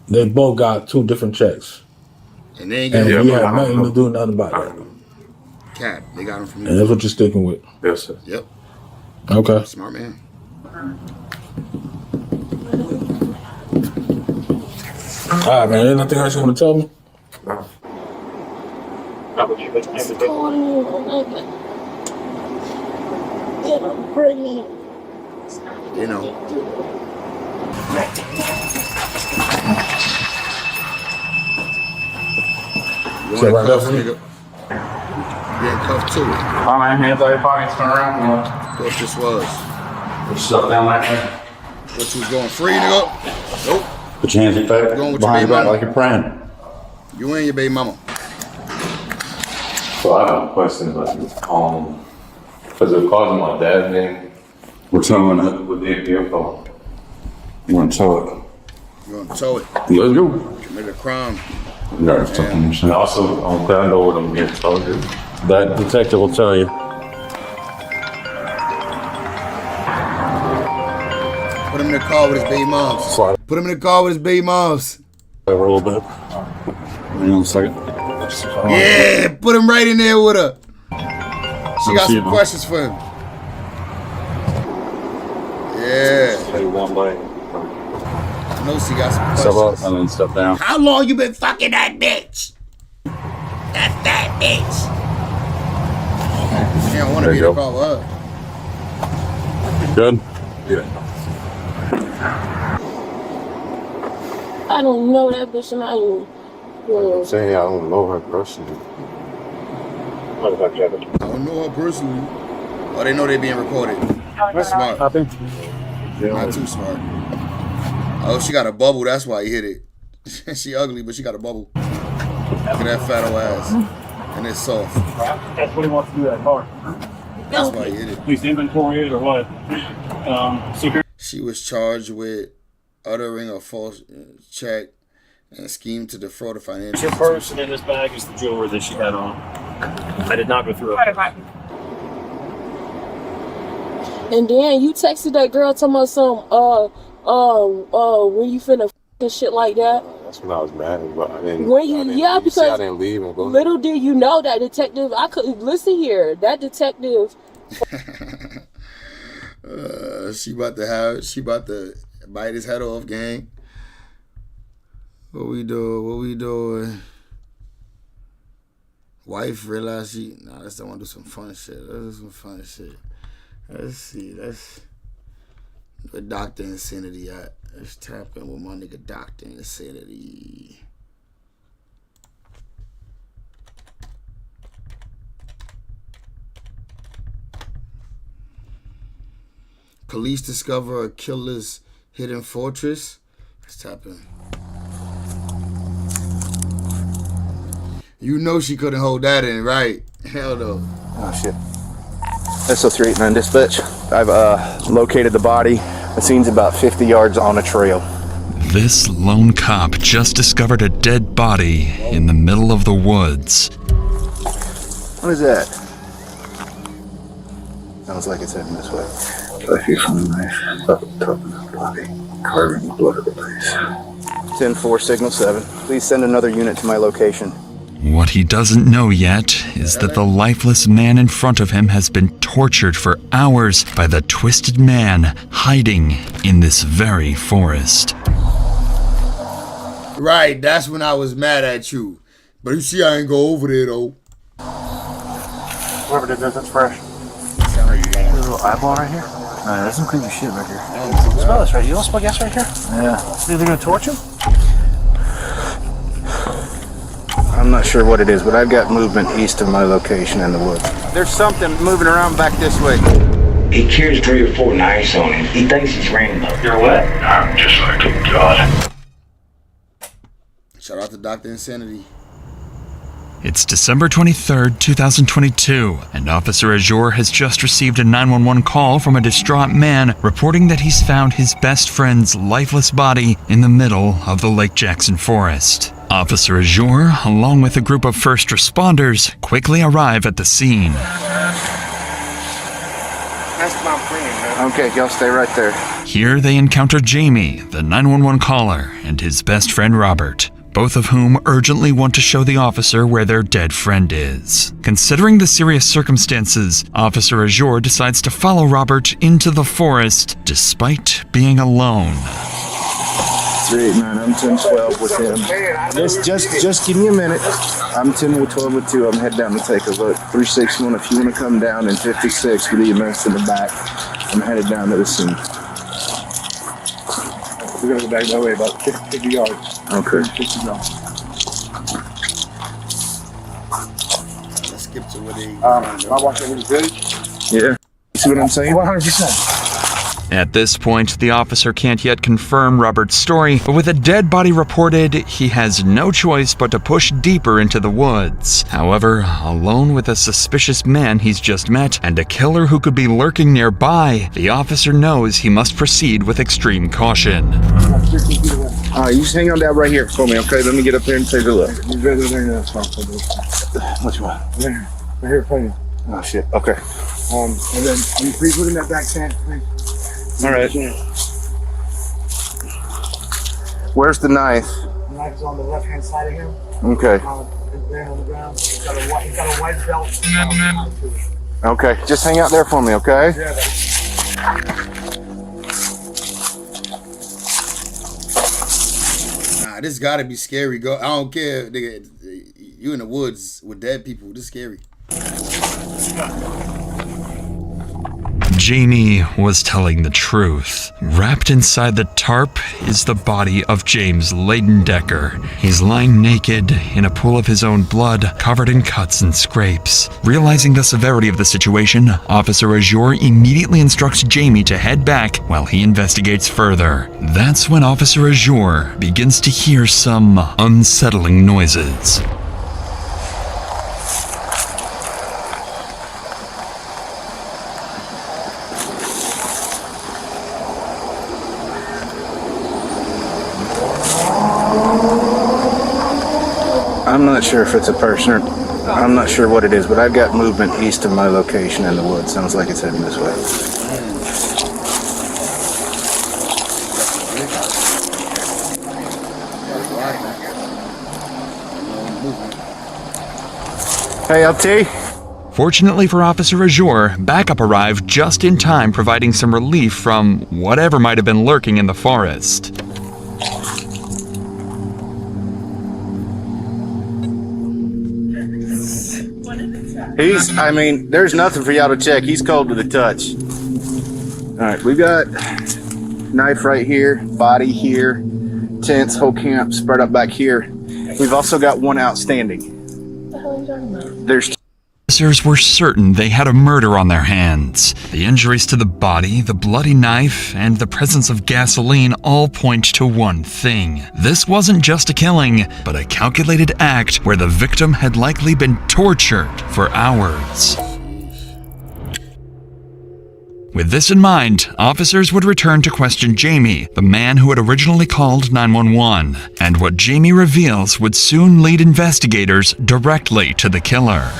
they both got two different checks. And they ain't And getting you have nothing to do nothing about that. Cap. They got them from you. And that's what you're sticking with. Yes, sir. Yep. Okay. Smart man. All right, man. Anything else you want to tell me? No. I'm pregnant. You know. You So want right to cuff, there. nigga? Getting cuffed too. All right, hands out your pockets, turn around. What this was? Put stuff down like that. What you was going free, nigga? Nope. Put your hands in back, Going with your behind baby your back mama. like you're praying. You and your baby mama. So I have a question, because it causing my dad's name. We're towing it. With the vehicle. You want to tow it? You want to tow it? Let's go. Commit a crime. No, it's talking And also, I know what I'm getting told. That detective will tell you. Put him in the car with his baby moms. Slide Put him in the car with his baby moms. over a little bit. Hang on a second. Yeah, put him right in there with her. She got see some him. questions for him. Yeah. I know she got some Step up questions. and then step down. How long you been fucking that bitch? That bitch. She don't want to There be in you the go. car with her. Good? Yeah. I don't know that bitch and I don't. I'm saying I don't know her personally. I don't know her personally. Oh, they know they being recorded. That's smart. Not too smart. Oh, she got a bubble. That's why he hit it. She ugly, but she got a bubble. Look at that fat old ass. And it's soft. That's what he wants to do that car. That's why he hit it. Police inventory it or what? Secret. She was charged with uttering a false check and scheme to defraud a financial Your purse and in this bag is the jewelry that she had on. I did not go through it. And then you texted that girl talking about some when you finna and shit like that. That's when I was mad, but I didn't. When you, I didn't, yeah, you see, I because didn't leave and go. little did you know that detective. I could listen here. That detective. She about to bite his head off, gang. What we doing? Wife realized let's don't want to do some fun shit. Let's do some fun shit. Let's see. Where Dr. Insanity at? Let's tap in with my nigga Dr. Insanity. Police discover a killer's hidden fortress. Let's tap in. You know she couldn't hold that in, right? Hell no. Oh shit. SO389 dispatch. I've located the body. The scene's about 50 yards on a trail. This lone cop just discovered a dead body in the middle of the woods. What is that? Sounds like it's heading this way. I see some knife up the top of the body, carving the blood of the place. 10-4, signal 7. Please send another unit to my location. What he doesn't know yet is that the lifeless man in front of him has been tortured for hours by the twisted man hiding in this very forest. Right, that's when I was mad at you. But you see I ain't go over there though. Whoever did this, it's fresh. A little eyeball right here? There's some crazy shit right here. Smell this, right? You don't smell gas right here? Yeah. Are they gonna torch him? I'm not sure what it is, but I've got movement east of my location in the woods. There's something moving around back this way. He carries 3 or 4 knives on him. He thinks he's random. You're what? I'm just like a god. Shout out to Dr. Insanity. It's December 23rd, 2022, and Officer Azure has just received a 911 call from a distraught man reporting that he's found his best friend's lifeless body in the middle of the Lake Jackson forest. Officer Azure, along with a group of first responders, quickly arrive at the scene. That's my friend, man. Okay, y'all stay right there. Here they encounter Jamie, the 911 caller, and his best friend Robert, both of whom urgently want to show the officer where their dead friend is. Considering the serious circumstances, Officer Azure decides to follow Robert into the forest despite being alone. 389, I'm 10-12 with him. Just give me a minute. I'm 10-12 with 2. I'm heading down to take a look. 361, if you want to come down, and 56 with EMS in the back. I'm headed down to the scene. We're gonna go back that way, about 50 yards. Okay. 50 yards. Let's skip to where they. Am I watching really good? Yeah. See what I'm saying? 100%. At this point, the officer can't yet confirm Robert's story, but with a dead body reported, he has no choice but to push deeper into the woods. However, alone with a suspicious man he's just met and a killer who could be lurking nearby, the officer knows he must proceed with extreme caution. You just hang on down right here for me, okay? Let me get up there and take a look. Which one? Right here, playing. Oh shit. Okay. And then you please put in that back stand, please. All right. Where's the knife? The knife is on the left-hand side of him. Okay. There on the ground. He's got a white belt. Okay. Just hang out there for me, okay? Yeah. Nah, this gotta be scary. Go. I don't care. Nigga, you in the woods with dead people. This is scary. Jamie was telling the truth. Wrapped inside the tarp is the body of James Leidendecker. He's lying naked in a pool of his own blood, covered in cuts and scrapes. Realizing the severity of the situation, Officer Azure immediately instructs Jamie to head back while he investigates further. That's when Officer Azure begins to hear some unsettling noises. I'm not sure if it's a person or I'm not sure what it is, but I've got movement east of my location in the woods. Sounds like it's heading this way. Hey, LT. Fortunately for Officer Azure, backup arrived just in time, providing some relief from whatever might have been lurking in the forest. There's nothing for y'all to check. He's cold to the touch. All right, we got Knife right here, body here, tents, whole camp spread up back here. We've also got one outstanding. What the hell are you talking about? There's Officers were certain they had a murder on their hands. The injuries to the body, the bloody knife, and the presence of gasoline all point to one thing. This wasn't just a killing, but a calculated act where the victim had likely been tortured for hours. With this in mind, officers would return to question Jamie, the man who had originally called 911, and what Jamie reveals would soon lead investigators directly to the killer.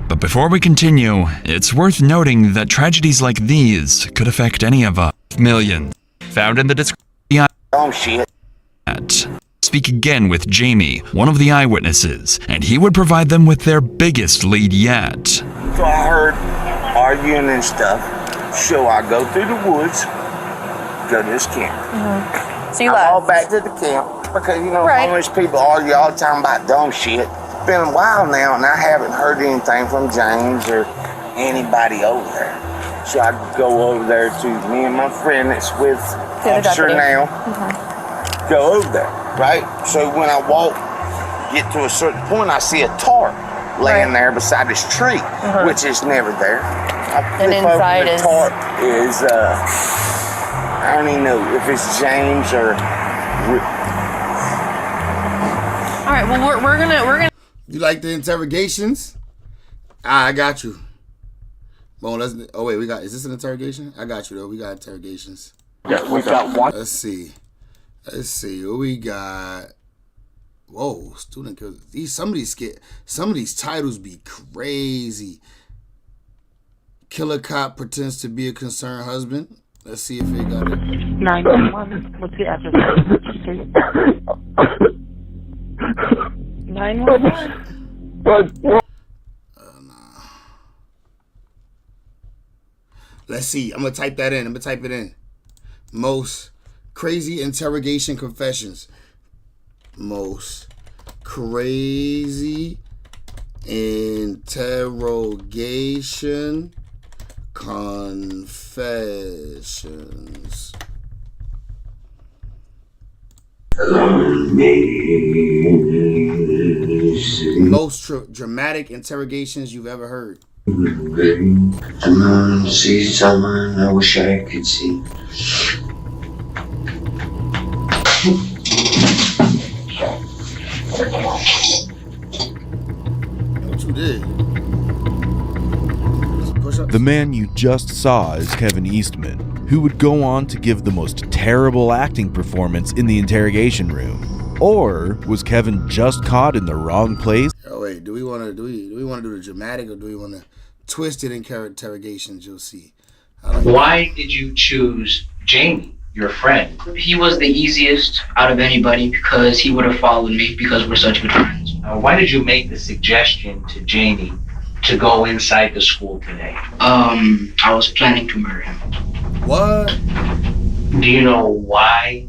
But before we continue, it's worth noting that tragedies like these could affect any of us. Millions. Found in the description. Oh shit. Speak again with Jamie, one of the eyewitnesses, and he would provide them with their biggest lead yet. So I heard arguing and stuff. So I go through the woods, go to this camp. So you I left. walk back to the camp because, you know, Right. homeless people argue all the time about dumb shit. It's been a while now, and I haven't heard anything from James or anybody over there. So I go over there to me and my friend that's with The other Officer deputy. now. Go over there, right? So when I walk, get to a certain point, I see a tarp laying there beside this tree, which is never there. I And flip over, inside the is- tarp is, I don't even know if it's James or. All right. Well, we're gonna. You like the interrogations? I got you. Well, let's. Oh wait, we got. Is this an interrogation? I got you though. We got interrogations. Yeah, we got one. Let's see. Let's see what we got. Whoa, student kills. Some of these titles be crazy. Killer cop pretends to be a concerned husband. Let's see if it got it. 911. What's the address? 911. Let's see. I'm gonna type that in. I'm gonna type it in. Most crazy interrogation confessions. Most crazy interrogation confessions. Most dramatic interrogations you've ever heard. See someone I wish I could see. What you did? The man you just saw is Kevin Eastman, who would go on to give the most terrible acting performance in the interrogation room. Or was Kevin just caught in the wrong place? Oh wait, do we want to do the dramatic or do we want to twist it in interrogations? You'll see. Why did you choose Jamie, your friend? He was the easiest out of anybody because he would have followed me because we're such good friends. Why did you make the suggestion to Jamie to go inside the school today? I was planning to murder him. What? Do you know why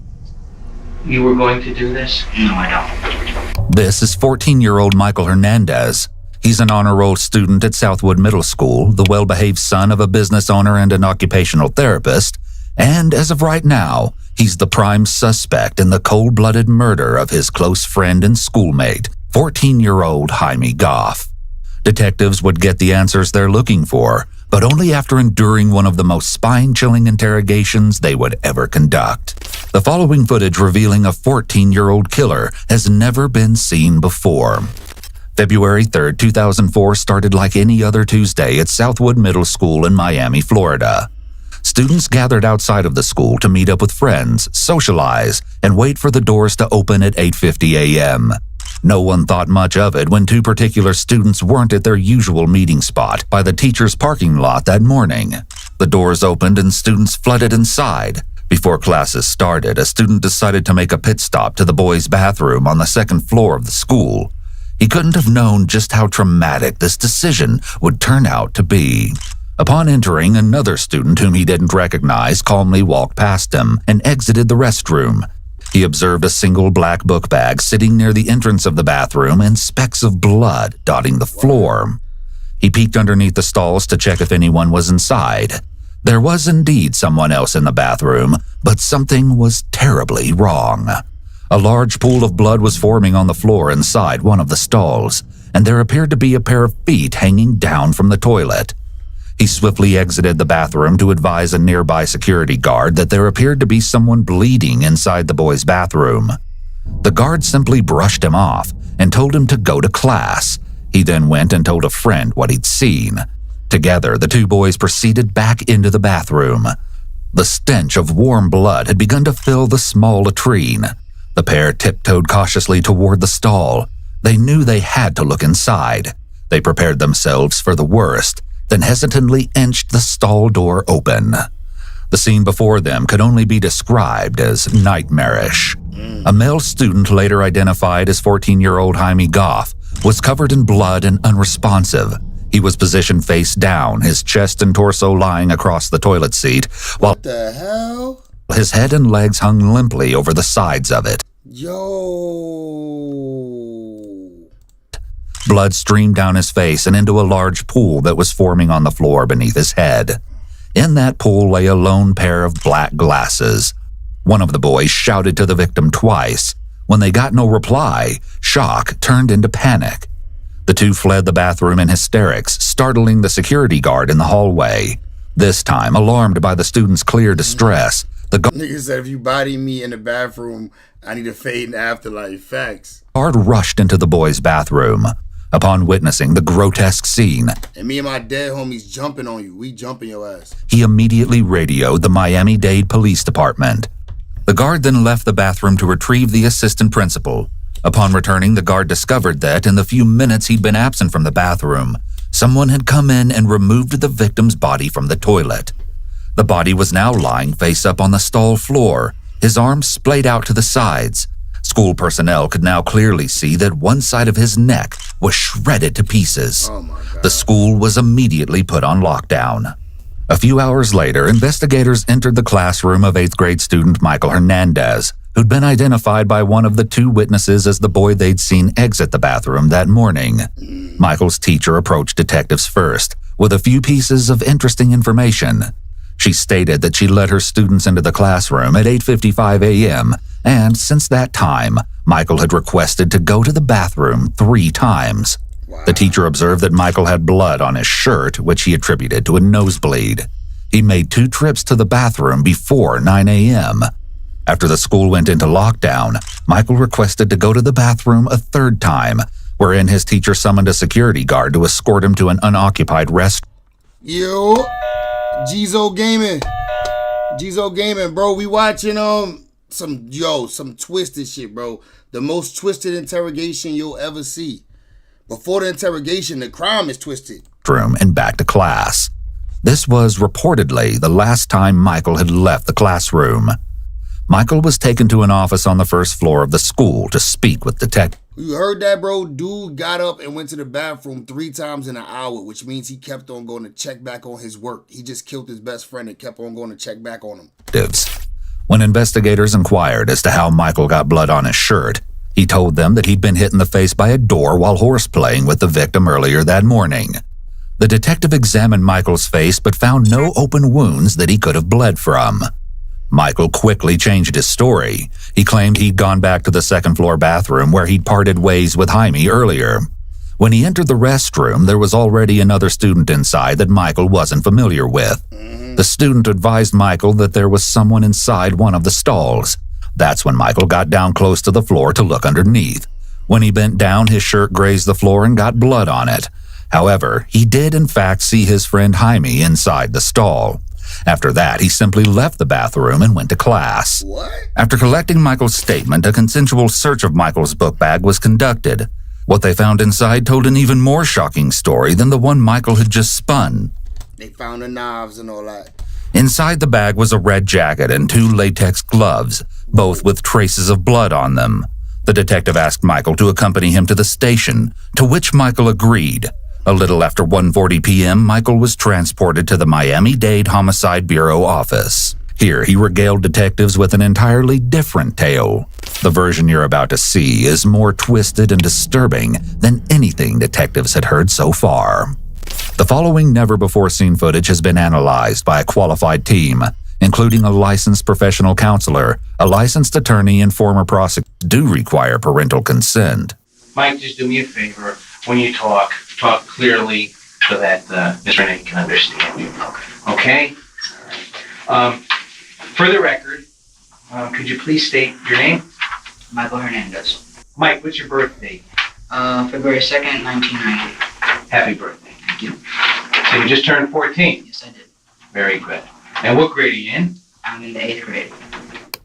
you were going to do this? No, I don't. This is 14-year-old Michael Hernandez. He's an honor roll student at Southwood Middle School, the well-behaved son of a business owner and an occupational therapist, and as of right now, he's the prime suspect in the cold-blooded murder of his close friend and schoolmate, 14-year-old Jaime Goff. Detectives would get the answers they're looking for, but only after enduring one of the most spine-chilling interrogations they would ever conduct. The following footage revealing a 14-year-old killer has never been seen before. February 3rd, 2004 started like any other Tuesday at Southwood Middle School in Miami, Florida. Students gathered outside of the school to meet up with friends, socialize, and wait for the doors to open at 8:50 a.m. No one thought much of it when two particular students weren't at their usual meeting spot by the teacher's parking lot that morning. The doors opened and students flooded inside. Before classes started, a student decided to make a pit stop to the boys' bathroom on the second floor of the school. He couldn't have known just how traumatic this decision would turn out to be. Upon entering, another student whom he didn't recognize calmly walked past him and exited the restroom. He observed a single black book bag sitting near the entrance of the bathroom and specks of blood dotting the floor. He peeked underneath the stalls to check if anyone was inside. There was indeed someone else in the bathroom, but something was terribly wrong. A large pool of blood was forming on the floor inside one of the stalls, and there appeared to be a pair of feet hanging down from the toilet. He swiftly exited the bathroom to advise a nearby security guard that there appeared to be someone bleeding inside the boys' bathroom. The guard simply brushed him off and told him to go to class. He then went and told a friend what he'd seen. Together, the two boys proceeded back into the bathroom. The stench of warm blood had begun to fill the small latrine. The pair tiptoed cautiously toward the stall. They knew they had to look inside. They prepared themselves for the worst, then hesitantly inched the stall door open. The scene before them could only be described as nightmarish. A male student, later identified as 14-year-old Jaime Goff, was covered in blood and unresponsive. He was positioned face down, his chest and torso lying across the toilet seat, while What the hell? his head and legs hung limply over the sides of it. Yo. Blood streamed down his face and into a large pool that was forming on the floor beneath his head. In that pool lay a lone pair of black glasses. One of the boys shouted to the victim twice. When they got no reply, shock turned into panic. The two fled the bathroom in hysterics, startling the security guard in the hallway. This time, alarmed by the student's clear distress, the Nigga said, if you body me in the bathroom, I need to fade in the afterlife. Facts. guard rushed into the boys' bathroom. Upon witnessing the grotesque scene, And me and my dead homies jumping on you. We jumping your ass. he immediately radioed the Miami-Dade Police Department. The guard then left the bathroom to retrieve the assistant principal. Upon returning, the guard discovered that, in the few minutes he'd been absent from the bathroom, someone had come in and removed the victim's body from the toilet. The body was now lying face up on the stall floor, his arms splayed out to the sides. School personnel could now clearly see that one side of his neck was shredded to pieces. The school was immediately put on lockdown. A few hours later, investigators entered the classroom of 8th grade student Michael Hernandez, who'd been identified by one of the two witnesses as the boy they'd seen exit the bathroom that morning. Michael's teacher approached detectives first, with a few pieces of interesting information. She stated that she let her students into the classroom at 8:55 a.m., and since that time, Michael had requested to go to the bathroom 3 times. The teacher observed that Michael had blood on his shirt, which he attributed to a nosebleed. He made 2 trips to the bathroom before 9 a.m. After the school went into lockdown, Michael requested to go to the bathroom a 3rd time, wherein his teacher summoned a security guard to escort him to an unoccupied restroom. Yo. Jizo Gaming, bro. We watching some twisted shit, bro. The most twisted interrogation you'll ever see. Before the interrogation, the crime is twisted. And back to class. This was reportedly the last time Michael had left the classroom. Michael was taken to an office on the 1st floor of the school to speak with detectives. You heard that, bro? Dude got up and went to the bathroom 3 times in an hour, which means he kept on going to check back on his work. He just killed his best friend and kept on going to check back on him. When investigators inquired as to how Michael got blood on his shirt, he told them that he'd been hit in the face by a door while horseplaying with the victim earlier that morning. The detective examined Michael's face but found no open wounds that he could have bled from. Michael quickly changed his story. He claimed he'd gone back to the 2nd floor bathroom where he'd parted ways with Jaime earlier. When he entered the restroom, there was already another student inside that Michael wasn't familiar with. The student advised Michael that there was someone inside one of the stalls. That's when Michael got down close to the floor to look underneath. When he bent down, his shirt grazed the floor and got blood on it. However, he did in fact see his friend Jaime inside the stall. After that, he simply left the bathroom and went to class. After collecting Michael's statement, a consensual search of Michael's book bag was conducted. What they found inside told an even more shocking story than the one Michael had just spun. They found the knives and all that. Inside the bag was a red jacket and 2 latex gloves, both with traces of blood on them. The detective asked Michael to accompany him to the station, to which Michael agreed. A little after 1:40 p.m., Michael was transported to the Miami-Dade Homicide Bureau office. Here, he regaled detectives with an entirely different tale. The version you're about to see is more twisted and disturbing than anything detectives had heard so far. The following never-before-seen footage has been analyzed by a qualified team, including a licensed professional counselor, a licensed attorney, and former prosecutors do require parental consent. Mike, just do me a favor. When you talk clearly so that Ms. Renee can understand you. Okay? For the record, could you please state your name? Michael Hernandez. Mike, what's your birthday? February 2nd, 1990. Happy birthday. Thank you. So you just turned 14? Yes, I did. Very good. And what grade are you in? I'm in the 8th grade.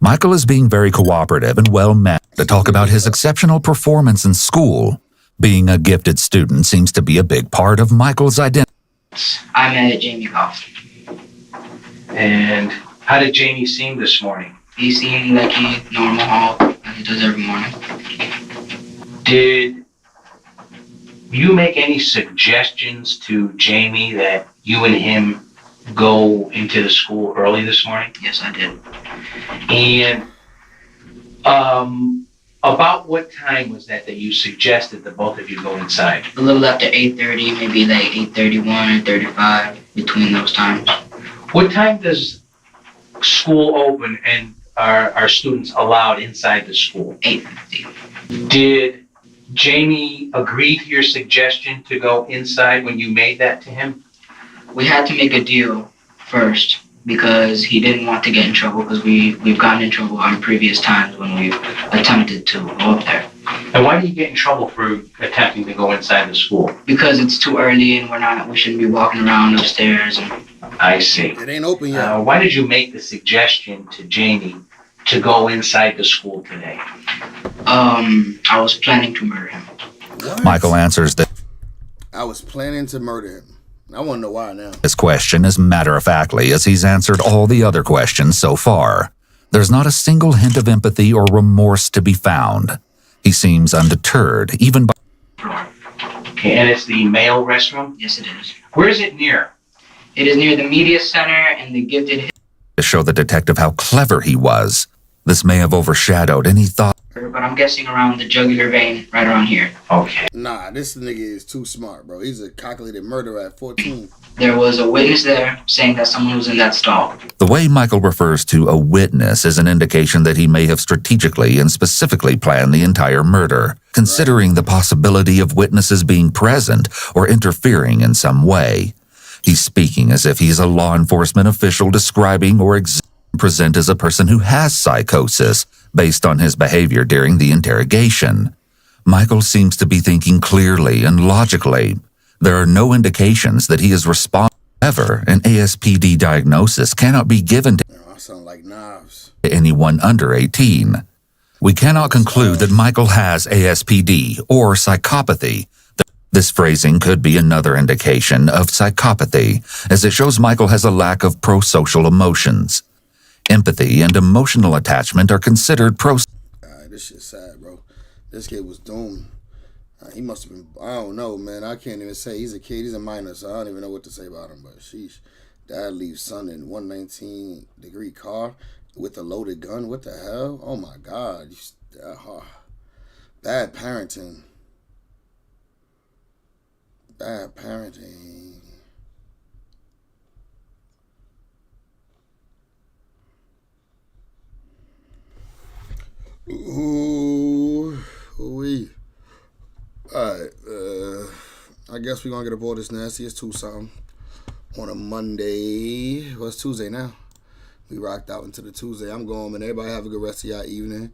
Michael is being very cooperative and well-mannered to talk about his exceptional performance in school. Being a gifted student seems to be a big part of Michael's identity. I met Jamie Goff. And how did Jamie seem this morning? He seemed like he normal hall, like he does every morning. Did you make any suggestions to Jamie that you and him go into the school early this morning? Yes, I did. And about what time was that you suggested that both of you go inside? A little after 8:30, maybe like 8:31 or 35, between those times. What time does school open and are students allowed inside the school? 8:50. Did Jamie agree to your suggestion to go inside when you made that to him? We had to make a deal first because he didn't want to get in trouble because we've gotten in trouble on previous times when we've attempted to go up there. And why do you get in trouble for attempting to go inside the school? Because it's too early and we shouldn't be walking around upstairs. I see. It ain't open yet. Why did you make the suggestion to Jamie to go inside the school today? I was planning to murder him. What? Michael answers I was planning to murder him. I want to know why now. this question as matter-of-factly as he's answered all the other questions so far. There's not a single hint of empathy or remorse to be found. He seems undeterred, even by... Okay, and it's the male restroom? Yes, it is. Where is it near? It is near the media center and the gifted... to show the detective how clever he was. This may have overshadowed any thought. But I'm guessing around the jugular vein, right around here. Okay. Nah, this nigga is too smart, bro. He's a calculated murderer at 14. There was a witness there saying that someone was in that stall. The way Michael refers to a witness is an indication that he may have strategically and specifically planned the entire murder, considering the possibility of witnesses being present or interfering in some way. He's speaking as if he's a law enforcement official describing or present as a person who has psychosis based on his behavior during the interrogation. Michael seems to be thinking clearly and logically. There are no indications that he is responsible. However, an ASPD diagnosis cannot be given to I sound like knives. anyone under 18. We cannot conclude that Michael has ASPD or psychopathy. This phrasing could be another indication of psychopathy, as it shows Michael has a lack of pro-social emotions. Empathy and emotional attachment are considered This shit's sad, bro. This kid was doomed. He must have been, I don't know, man. I can't even say. He's a kid. He's a minor, so I don't even know what to say about him. But sheesh. Dad leaves son in 119-degree car with a loaded gun. What the hell? Oh, my God. Bad parenting. Bad parenting. Ooh, we. Alright, I guess we're gonna get aboard this nasty. It's 2-something on a Monday. Well, it's Tuesday now. We rocked out into the Tuesday. I'm going, man. Everybody have a good rest of y'all evening.